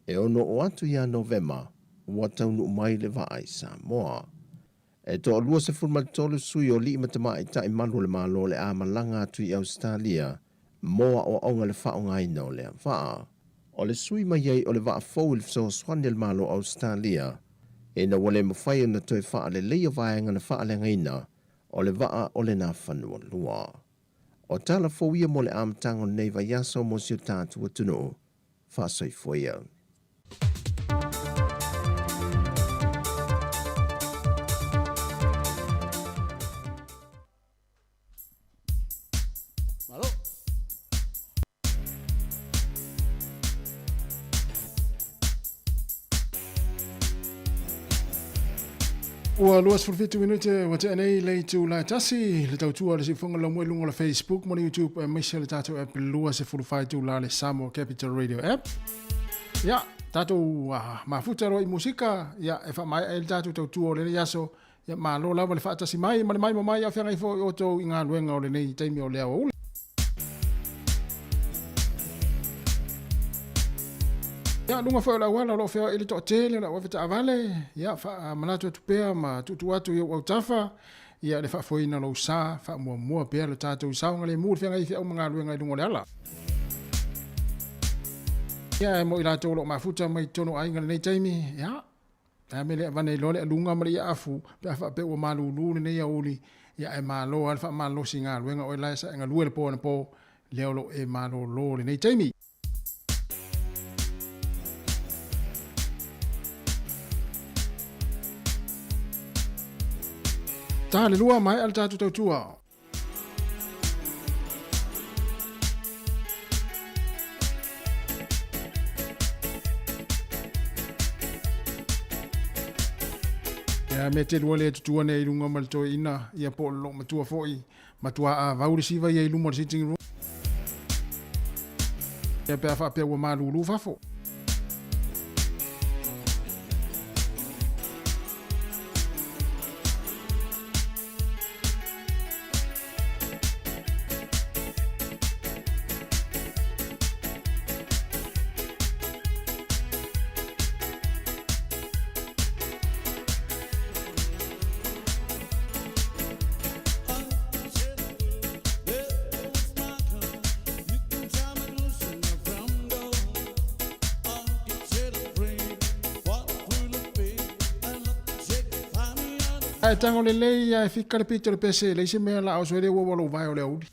E ono o atu ia Novema, ua taunu mai le vae Samoa. E to alua se fulmalitolu sui o li matama i tai malu le malo le amalanga atu i Australia, moa o aunga le whaonga ino lea vaa. O le sui mai ei o le vaafou il fso swani le malo Australia, e na wale mawhai na toi wha le leia vaenga na wha le ngaina, o le waa o le na whanua lua. O tala fōia mo le amtango nei vai yaso mo si o tātua tunu, wha soi fōia. Ua luas fulfitu minute wa te anei lei tu la tasi le tautua le sifonga la mwelunga la Facebook mo YouTube e mesia le tatu app luas e fulfai tu la le Samoa Capital Radio app. Ya, tatu mafuta roi musika ya e fa mai el tatu tautua o le yaso ya ma lo la le fa tasi mai ma mai mai ya fa ngai fo o to inga luenga o le nei taimi o le au. Ya lunga fa la wala lo fa ele to tele la wa ta vale ya fa manato tu pe ma tu atu yo tafa ya le fa foina lo sa fa mo pe le tatu sa ngale mu fa ngai fa o mga luenga lungo le ala ya mo ila to lo mafuta mai tono ai ngale nei taimi ya mele vane lole alunga mari afu pe afa pe o malulu ne ya uli ya e malo alfa malo singa luenga o la sa nga luele po na po leolo e malo lo le nei taimi ta le lua mai al tatu tautua ya me te lua le tutua nei lunga malto ina ia po lo matua foi matua a vauri siva ia lumo sitting room ya pe afa pe wa malulu fafo ai tango le lei ai fika le pito le pese le se me la o so le wo lo vai o le udi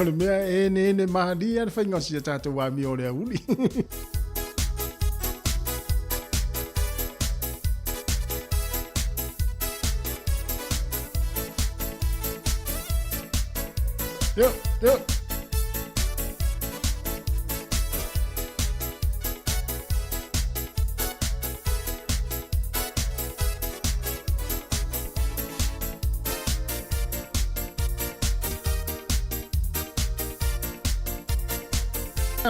Ole mea ne mahadi ar fa ngosi tata wa mi ole uli. Yo.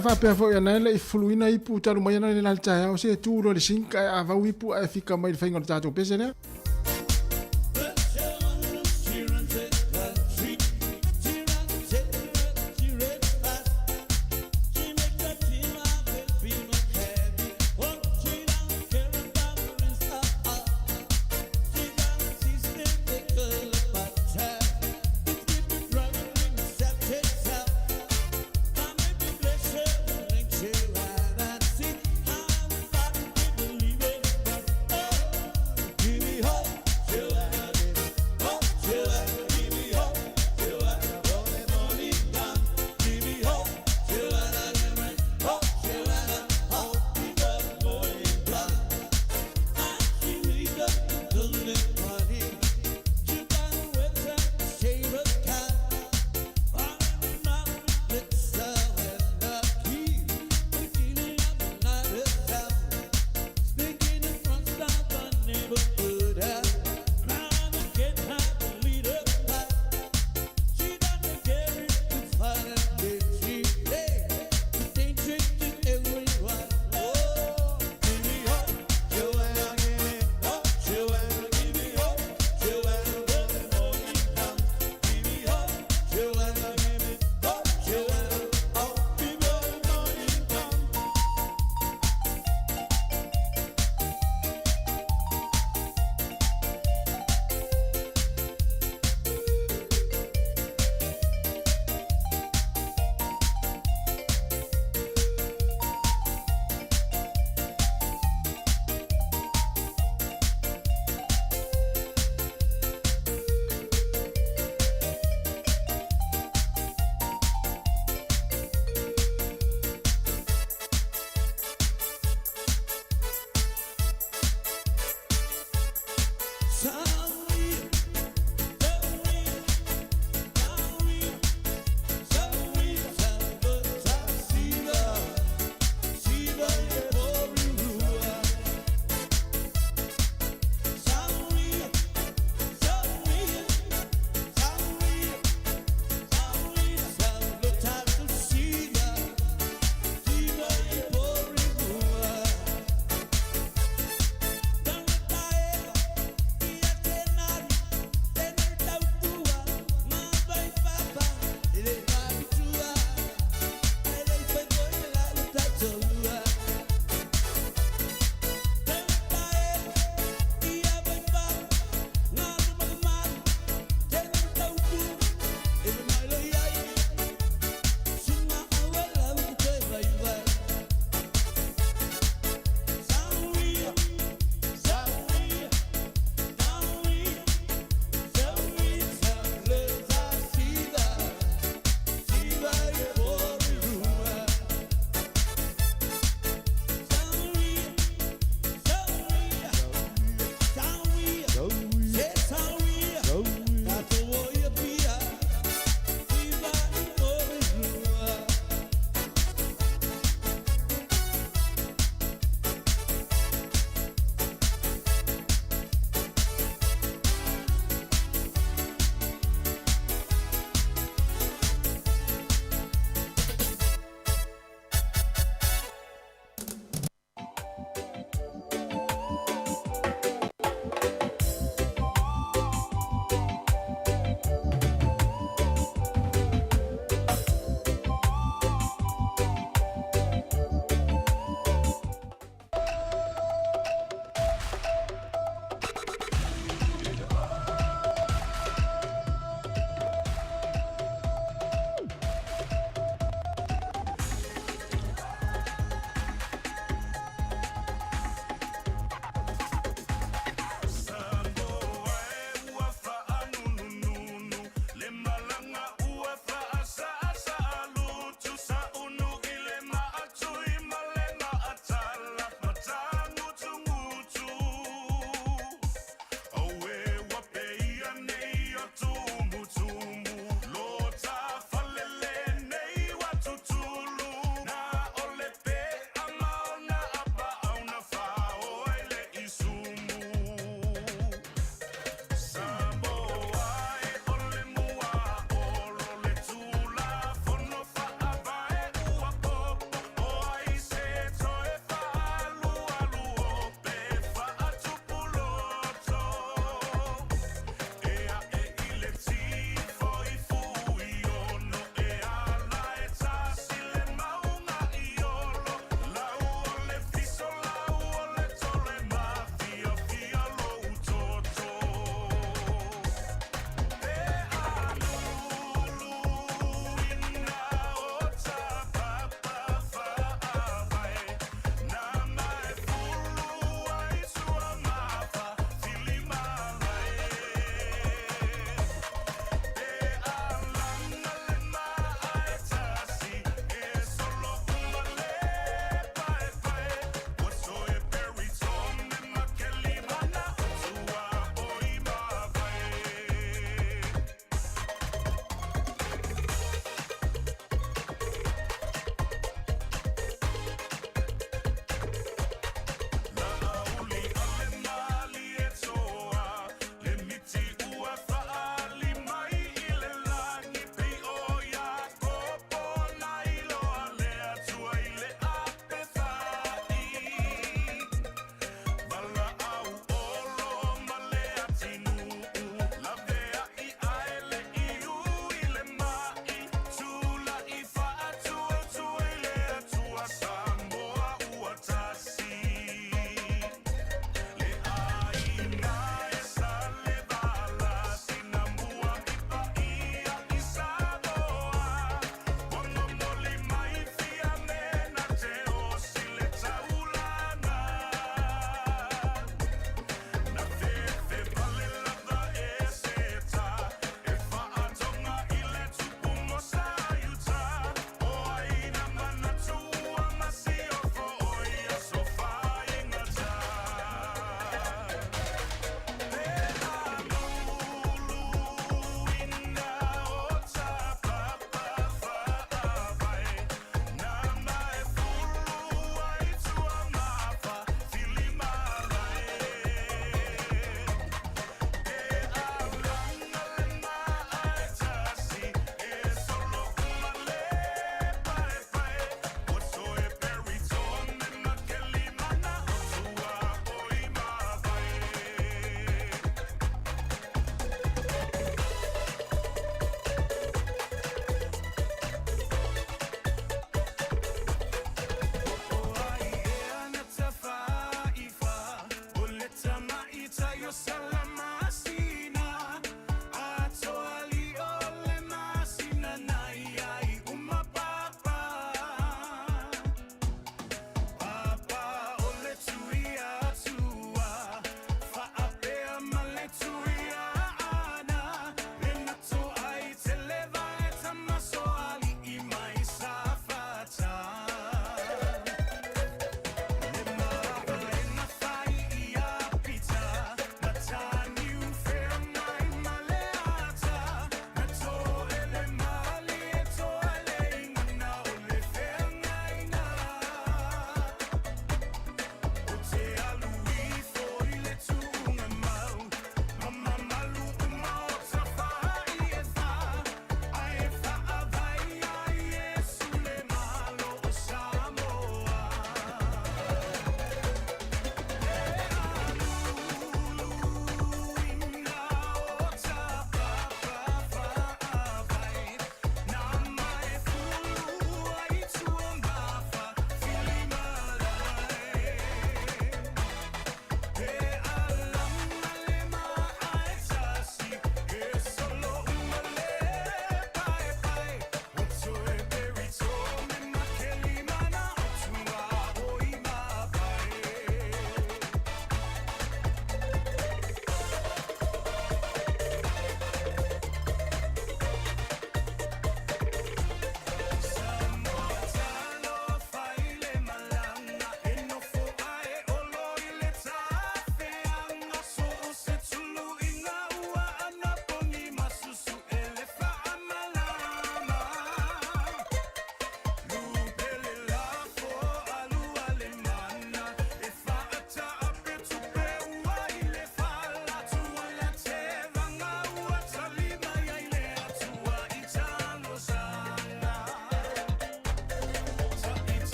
Fa pe fo ya nele fluina ipu talu mai na le alta ya o se tu lo le sinka a va ipu a fika mai fa ngol tato pese ne Give me hope.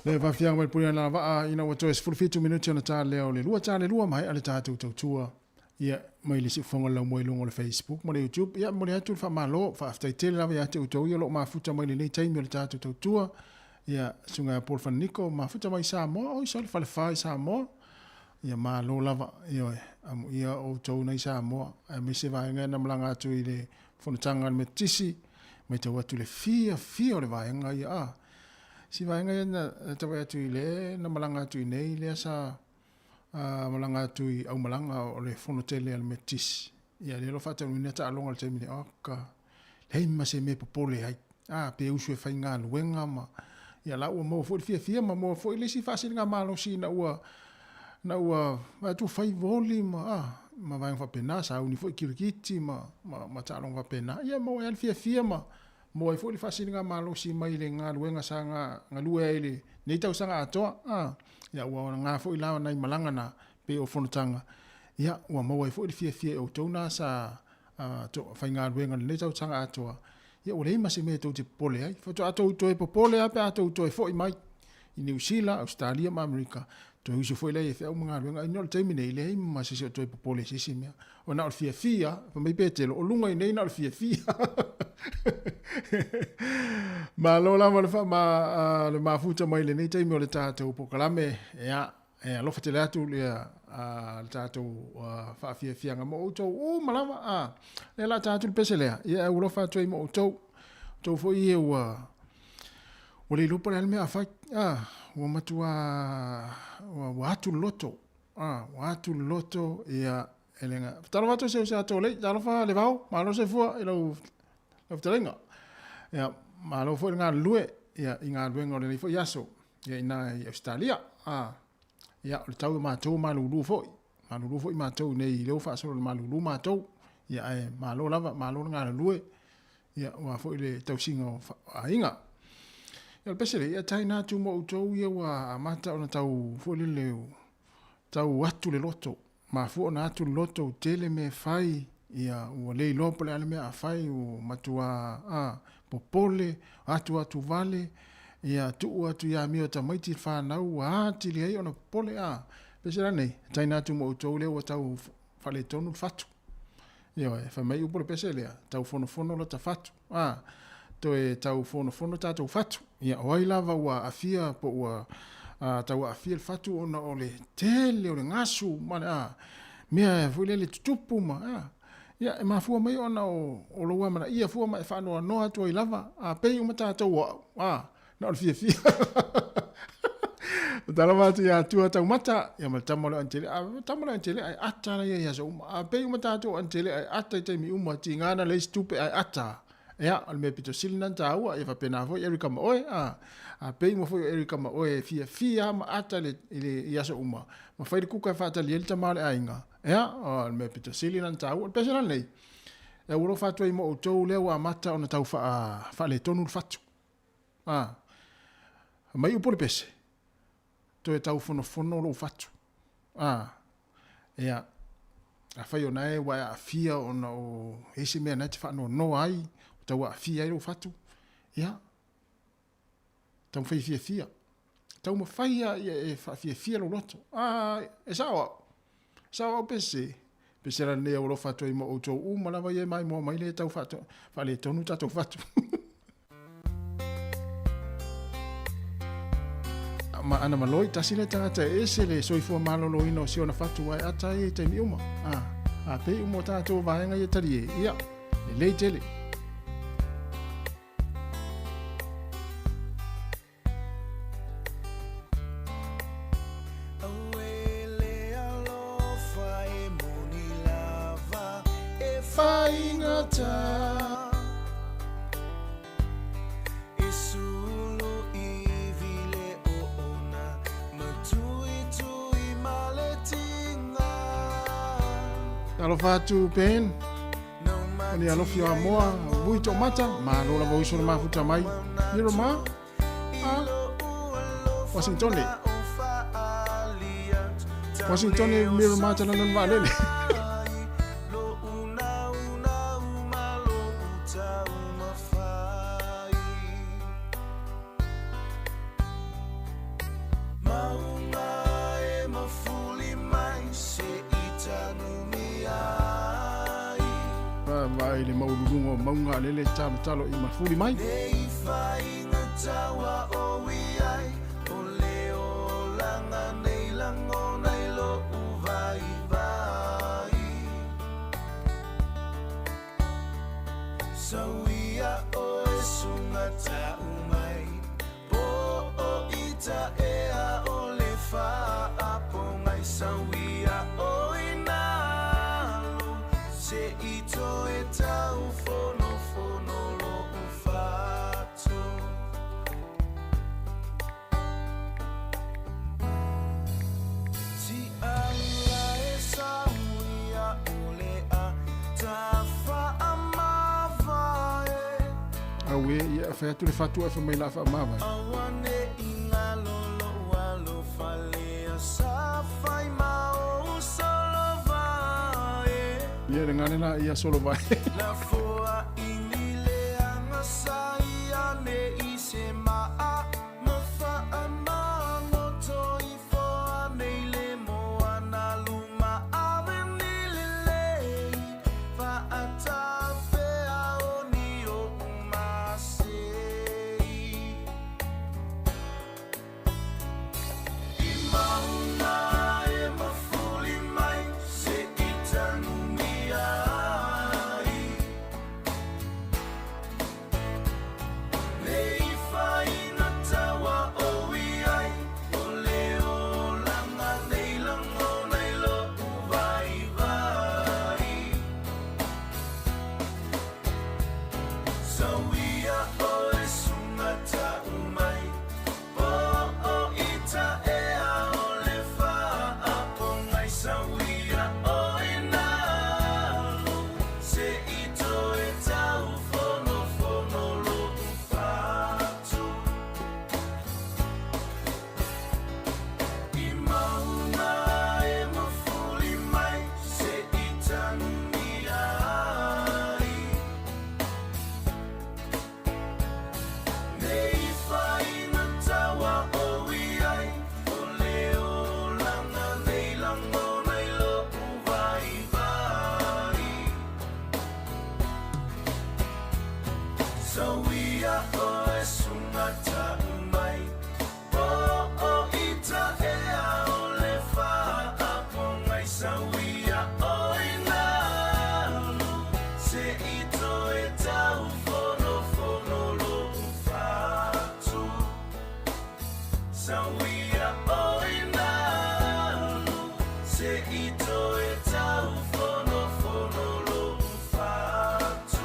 Le va fianga mai puria na va ina wa toes fulfitu minuti ona ta leo le lua mai ale ta tu tua ia mai le si fonga la mo longo le Facebook mo le YouTube ia mo le atu fa malo fa after tele la ia tu to ia lo ma futa mai le tai mi le ta tu tua ia sunga Paul van Nico ma futa mai sa mo o so fa le fa sa mo ia ma lo lava ia o to nei sa mo me se va nga na mlanga tu ile fonatanga me tisi me te watu le fia o le va nga ia si vai nga na te vai tu ile na malanga tu nei le sa malanga tu au malanga o le fono tele al metis ia le lo fata ni ta longa le temi aka hei ma se me popole ai pe usu e fainga luenga ma ia la o mo fo fia ma mo fo ile si fasi nga malo si na ua va tu fai voli ma vai fa pena sa uni fo kirikiti ma ta longa pena ia mo al fia ma mo e fo fasi nga malo si mai le nga luenga sa nga lue ile nei tau sanga atoa ia ua nga fo ila na malanga na pe o fonotanga ia ua mo e fo fia o tona sa to fainga luenga nei tau sanga atoa ia o le mase me to te pole ai fo to ato to e popole ape ato to e fo mai i New Zealand Australia ma America to uso fo ile e fe o mga luenga i no termine ile ma se to e popole se me o na fia fa mai petelo o lunga nei na fia ma lo la ma le ma futa mai le nei te mo le tato po kalame ia lo fatele atu le tato fa fia nga mo to o malama le la tato pesele ia lo fa to mo to fo ie o le lupo le me afa o matua wa atu loto ia elenga talo vato se to le talo fa le vao ma lo se fu lo telenga ia ma lo fo nga lue ia inga lue ngore ni fo yaso ia ina Australia ia o tau ma to ma lu fo ma to nei le fa so ma lu ma to ia ma lo lava ma lo nga lue ia wa fo le tau singo inga ia pesele ia taina tu mo to ia wa mata ona tau fo le tau atu le loto ma fu ona atu loto tele me fai ia o le lopo le ale me a fai o matua popole atu vale ia tu atu ia mi o tamaiti fa na u ati le ona popole pesera nei taina tu mo to le o tau fale tonu fatu ia fa mai u pole pesele tau fono lo ta fatu to e tau fono ta tau fatu ia o lava wa afia po wa tau afia fatu ona ole tele o ngasu mana mea fuile le tupu ma ia ma fu mai ona o lo wa mana ia fu mai fa no atu i lava pe uma ta tau na o fia tala mata ia tu tau mata ia ma tamalo antele ai ata ia so pe uma ta tau antele ai ata te mi uma ti ngana le stupe ai ata ia al me pito silnan ta ua ia fa pena fo Erika ma oe pe mo fo Erika ma oe fia ma ata le ia so uma ma fai de kuka fa ta le tamale ainga ia al me pito silnan ta ua pesana nei e uro fa to mo to le wa mata ona tau fa le tonu fatu mai u por pese to e tau fono lo fatu ia a fai ona e wa fia ona o ese me na te fa no ai tau a fia i lo fatu ia tau fai fia tau ma fai e fia lo loto e sao pese la ne o lo fatu i mo o tau ma lava ye mai mo mai le tau fatu fa le tonu tatu fatu ma ana maloi tasile tangata ese le soifua malolo ino si ona fatu ai ata e te mi uma pe umo tatu vaenga ye tarie ia le tele alo fatu pen ni alo fio moa vui to mata ma lo la voi so ma futa mai ni ro ma Washington ni mi ro mata na ma lele ai le maululunga o maunga lele talo i mafuri mai. Nei whainga tawa o iai, o leo langa nei lango nei lo uvai vai. Sauia o e sunga ta umai, po o ita ea o le wha apo ngai sauia o inalu, se ito e tau fono fono lo ufatu. Ti ala e sauia o le a ta wha amavae. Aue ia fa tu le fatu fa mai la fa mava. Awane inga lolo walo fale sa fai mau solo vai. Ia ngane la ia solo vai. La foa inile anga sai ane ise maa ma fa amano toi foa neile moa na luma avenile lei fa ata fea oni o umasei. Imauna e mafuli mai se itanumia ai. Nei whaina tawa o iai, o leo langa nei lango nei lo uvai vai. Sauia o e sunga ta umai, po o ita ea o le wha apo ngai sauia o inalu, se ito e tau fono fono lo ufatu. I mauna e mafuli mai, se itanumi ai. Nei whaina tawa o iai, o leo langa nei lango nei lo uvai vai. Sauia o e sunga ta umai, po o ita ea o le wha apo ngai sauia o inalu, se ito e tau fono fono lo ufatu. Sauia o inalu, se ito e tau fono fono lo ufatu.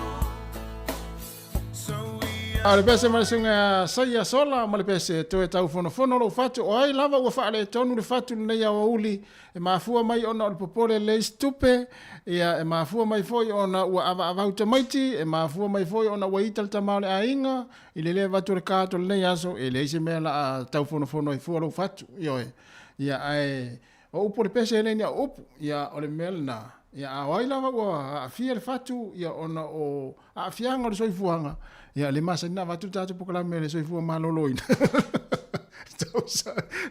Ale pese ma singa saia sola ma le pese to e tau fono lo fatu o ai lava ua fa le tonu le fatu nei a uli e mafua mai ona o popole le stupe ia e mafua mai foi ona ua ava maiti e mafua mai foi ona ua ital tamale a inga i le vatu le kato le nei aso e le ise mea la tau fono e fua lo fatu ioe ia ai o upo le pese le ni a upu ia o le melna ia a ai lava ua a fia le fatu ia ona o a fianga le soifuanga ia le masa na vatu tatu pokala me le soifua maloloina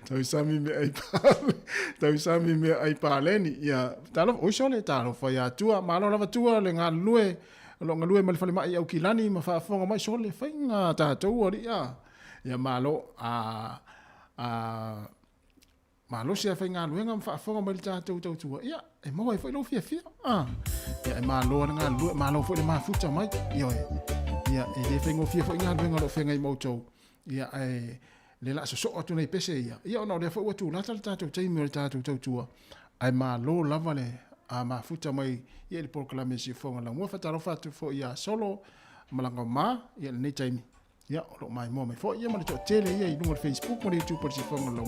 tau sami me ai pale tau sami me ai paleni ia talo o sole talo fa ia tua malo lava tua le ngalue lo ngalue mal fale mai au kilani ma fa fonga mai sole fainga tatu ori ia malo malo sia fainga luenga fa fonga mai tatu tua ia e mo ai foi lo fia ia e malo ngalue malo foi le mafuta mai ia e le fengo fia fo inga venga lo fenga i moto ia e le la so atu nei pese ia ona le fo watu la tatu taimi o tatu tua ai ma lo lavale a ma futa mai ia le proclame si fonga la mo fa taro fatu fo ia solo malanga ma ia nei taimi ia lo mai mo mai fo ia ma le to tele ia i no Facebook mo le YouTube por si fonga lo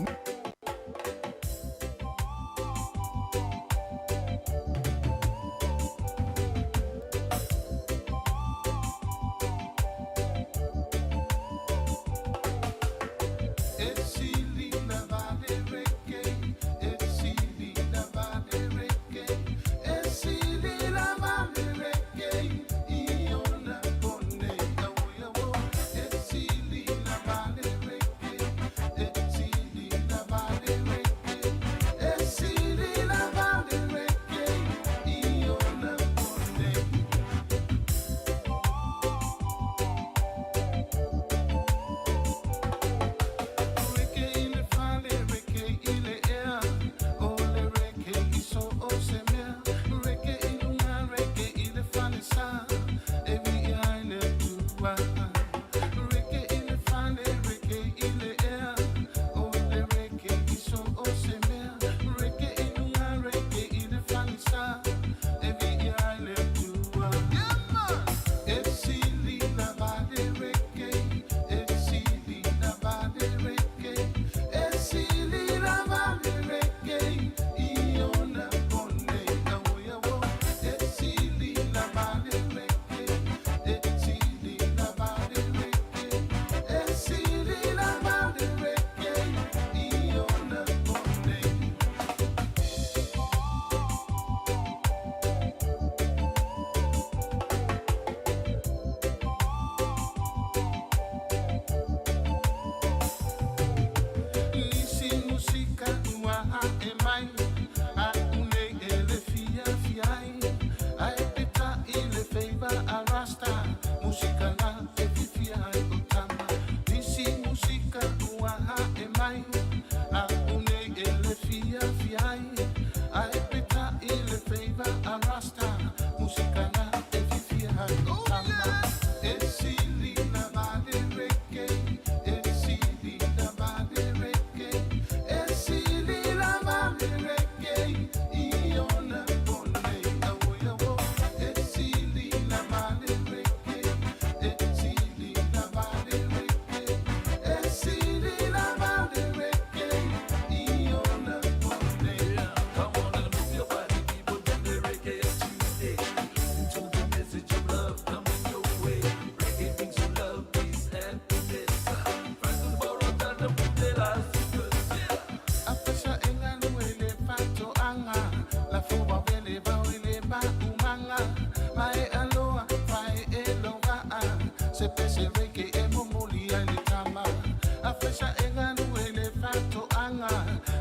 sa enga nuele fato anga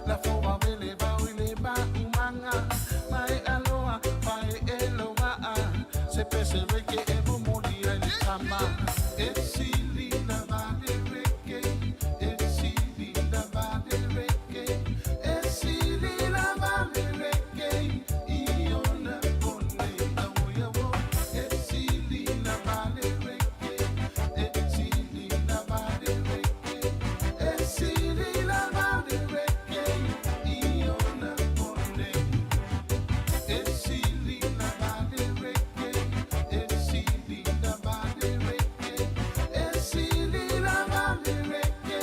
la foa vele ba wile ba umanga mai aloha pai eloa se pese reke evo moli ali kama esili na vale reke esili na vale reke esili na vale reke iona kone awoya wo esili na vale reke esili na vale reke esili na vale reke iona kone esili na vale reke esili na vale reke esili na vale reke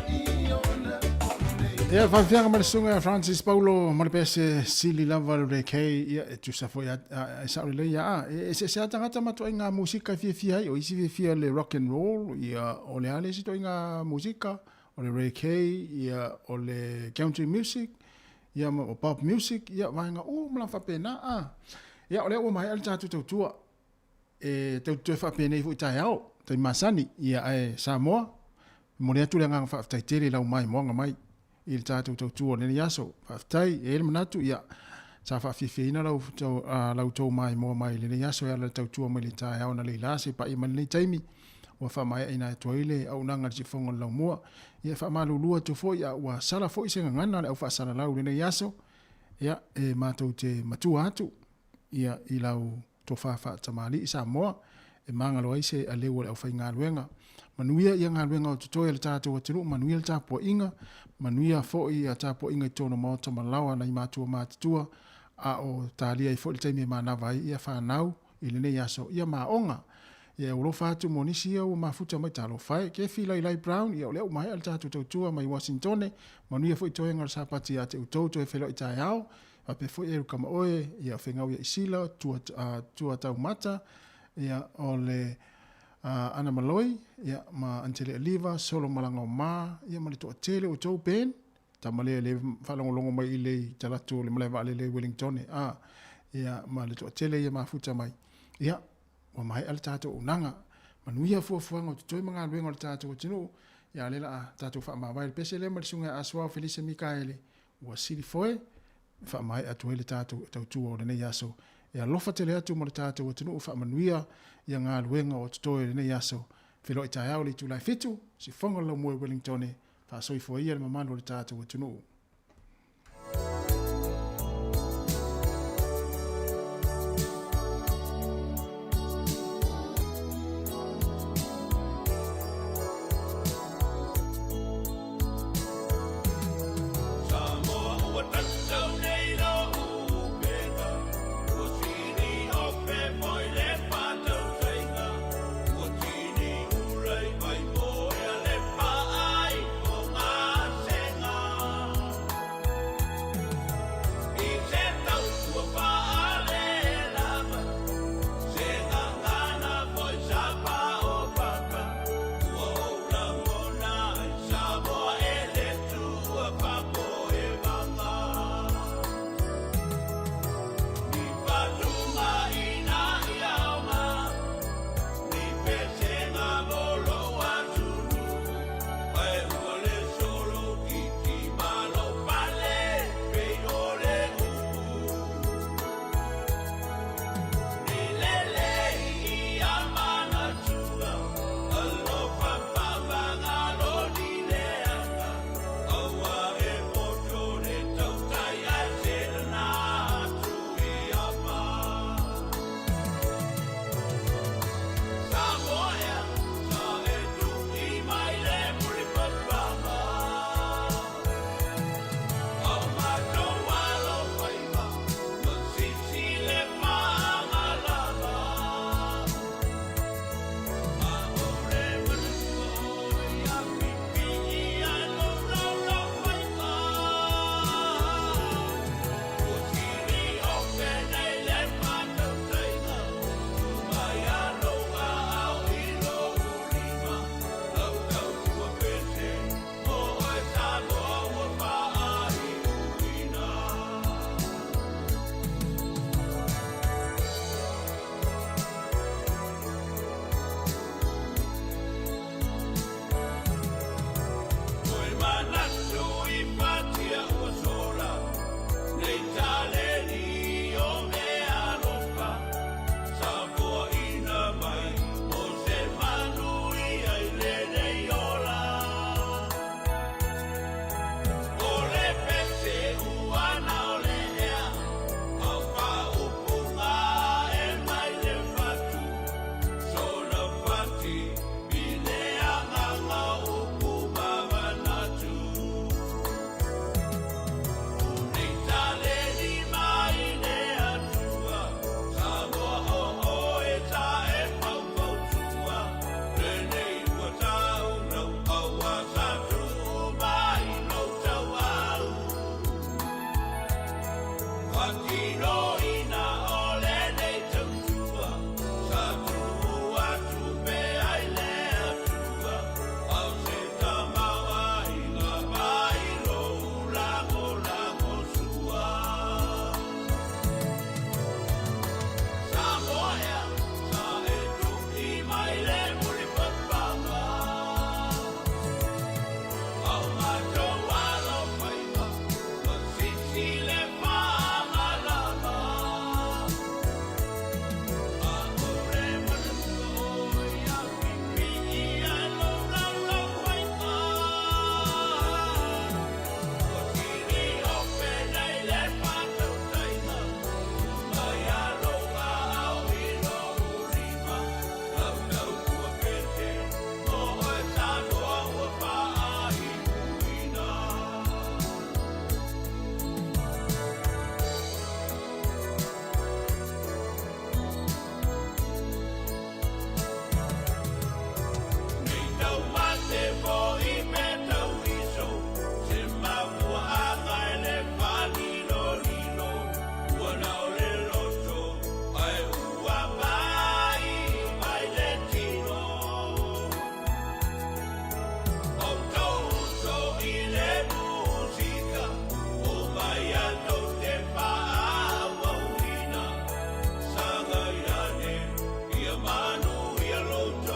iona kone. Ia whawhianga ma le sunga Francis Paulo ma le pese sili lava le kei ia e tu safo ia e sauri le ia e se atangata matua i ngā musika fia ai o isi fia le rock and roll ia o le ale si to i ngā musika o le reggae ia o le country music ia o pop music ia vaenga mala whapena ia o le ua mai ali tātu tautua e tautua whapena i fu i tai au tai masani ia e Samoa mo le atu le ngā whaftai lau mai moanga mai i le tātou tautua nene yaso whaftai e ele manatu ia sa whawhiwhina lau tau mai moa mai le yaso ia le tautua mai le tai au na le lase pa i mani le taimi ua whamai aina e toile au nanga si whonga lau mua ia whamalulua tu fo ia ua sala fo i senga ngana le au whasala lau nene yaso ia e mātou te matua atu ia i lau to whawha tamali i Samoa e mangalo aise a lewa le au whai ngā luenga manuia ia ngā luenga o tutoia le tātou atinu manuia le tāpua inga manuia fo i a tāpua inga i tono maota malawa na i mātua mātutua a o tālia i fo le taimi e mānawa ia whanau i lene yaso ia maonga ia ulofa atu monisi ia ua mafuta mai talo fai ke fila i Lai Brown ia o leo mai al tātou tautua mai Washingtone manuia fo i toenga le sapati a te utau to e whelo i tai au a pe fo i eru kama oe ia whengau ia isila tua tau mata ia o le Ana Maloi ia ma Antele Oliva solo malanga o ma ia ma le toa tele o tau ben tamale le whalongolongo mai i le talatu le malewa le Wellington ia ma le toa tele ia mafuta mai ia wa mai al tātou unanga manuia fuafuanga o tutoi mga luenga o le tātou tinu ia lela a tātou whaamawai le pese le marisunga a Aswa Felice Mikaele ua siri foe whaamai atu le tātou tautua o le nei aso ia lofa tele atu mo le tātou tinu whaamanuia ia ngā luenga o tutoi le nei aso whilo i tai au le tūlai fitu si whonga lau mua Wellington whaasoi foe ia le mamano le tātou tinu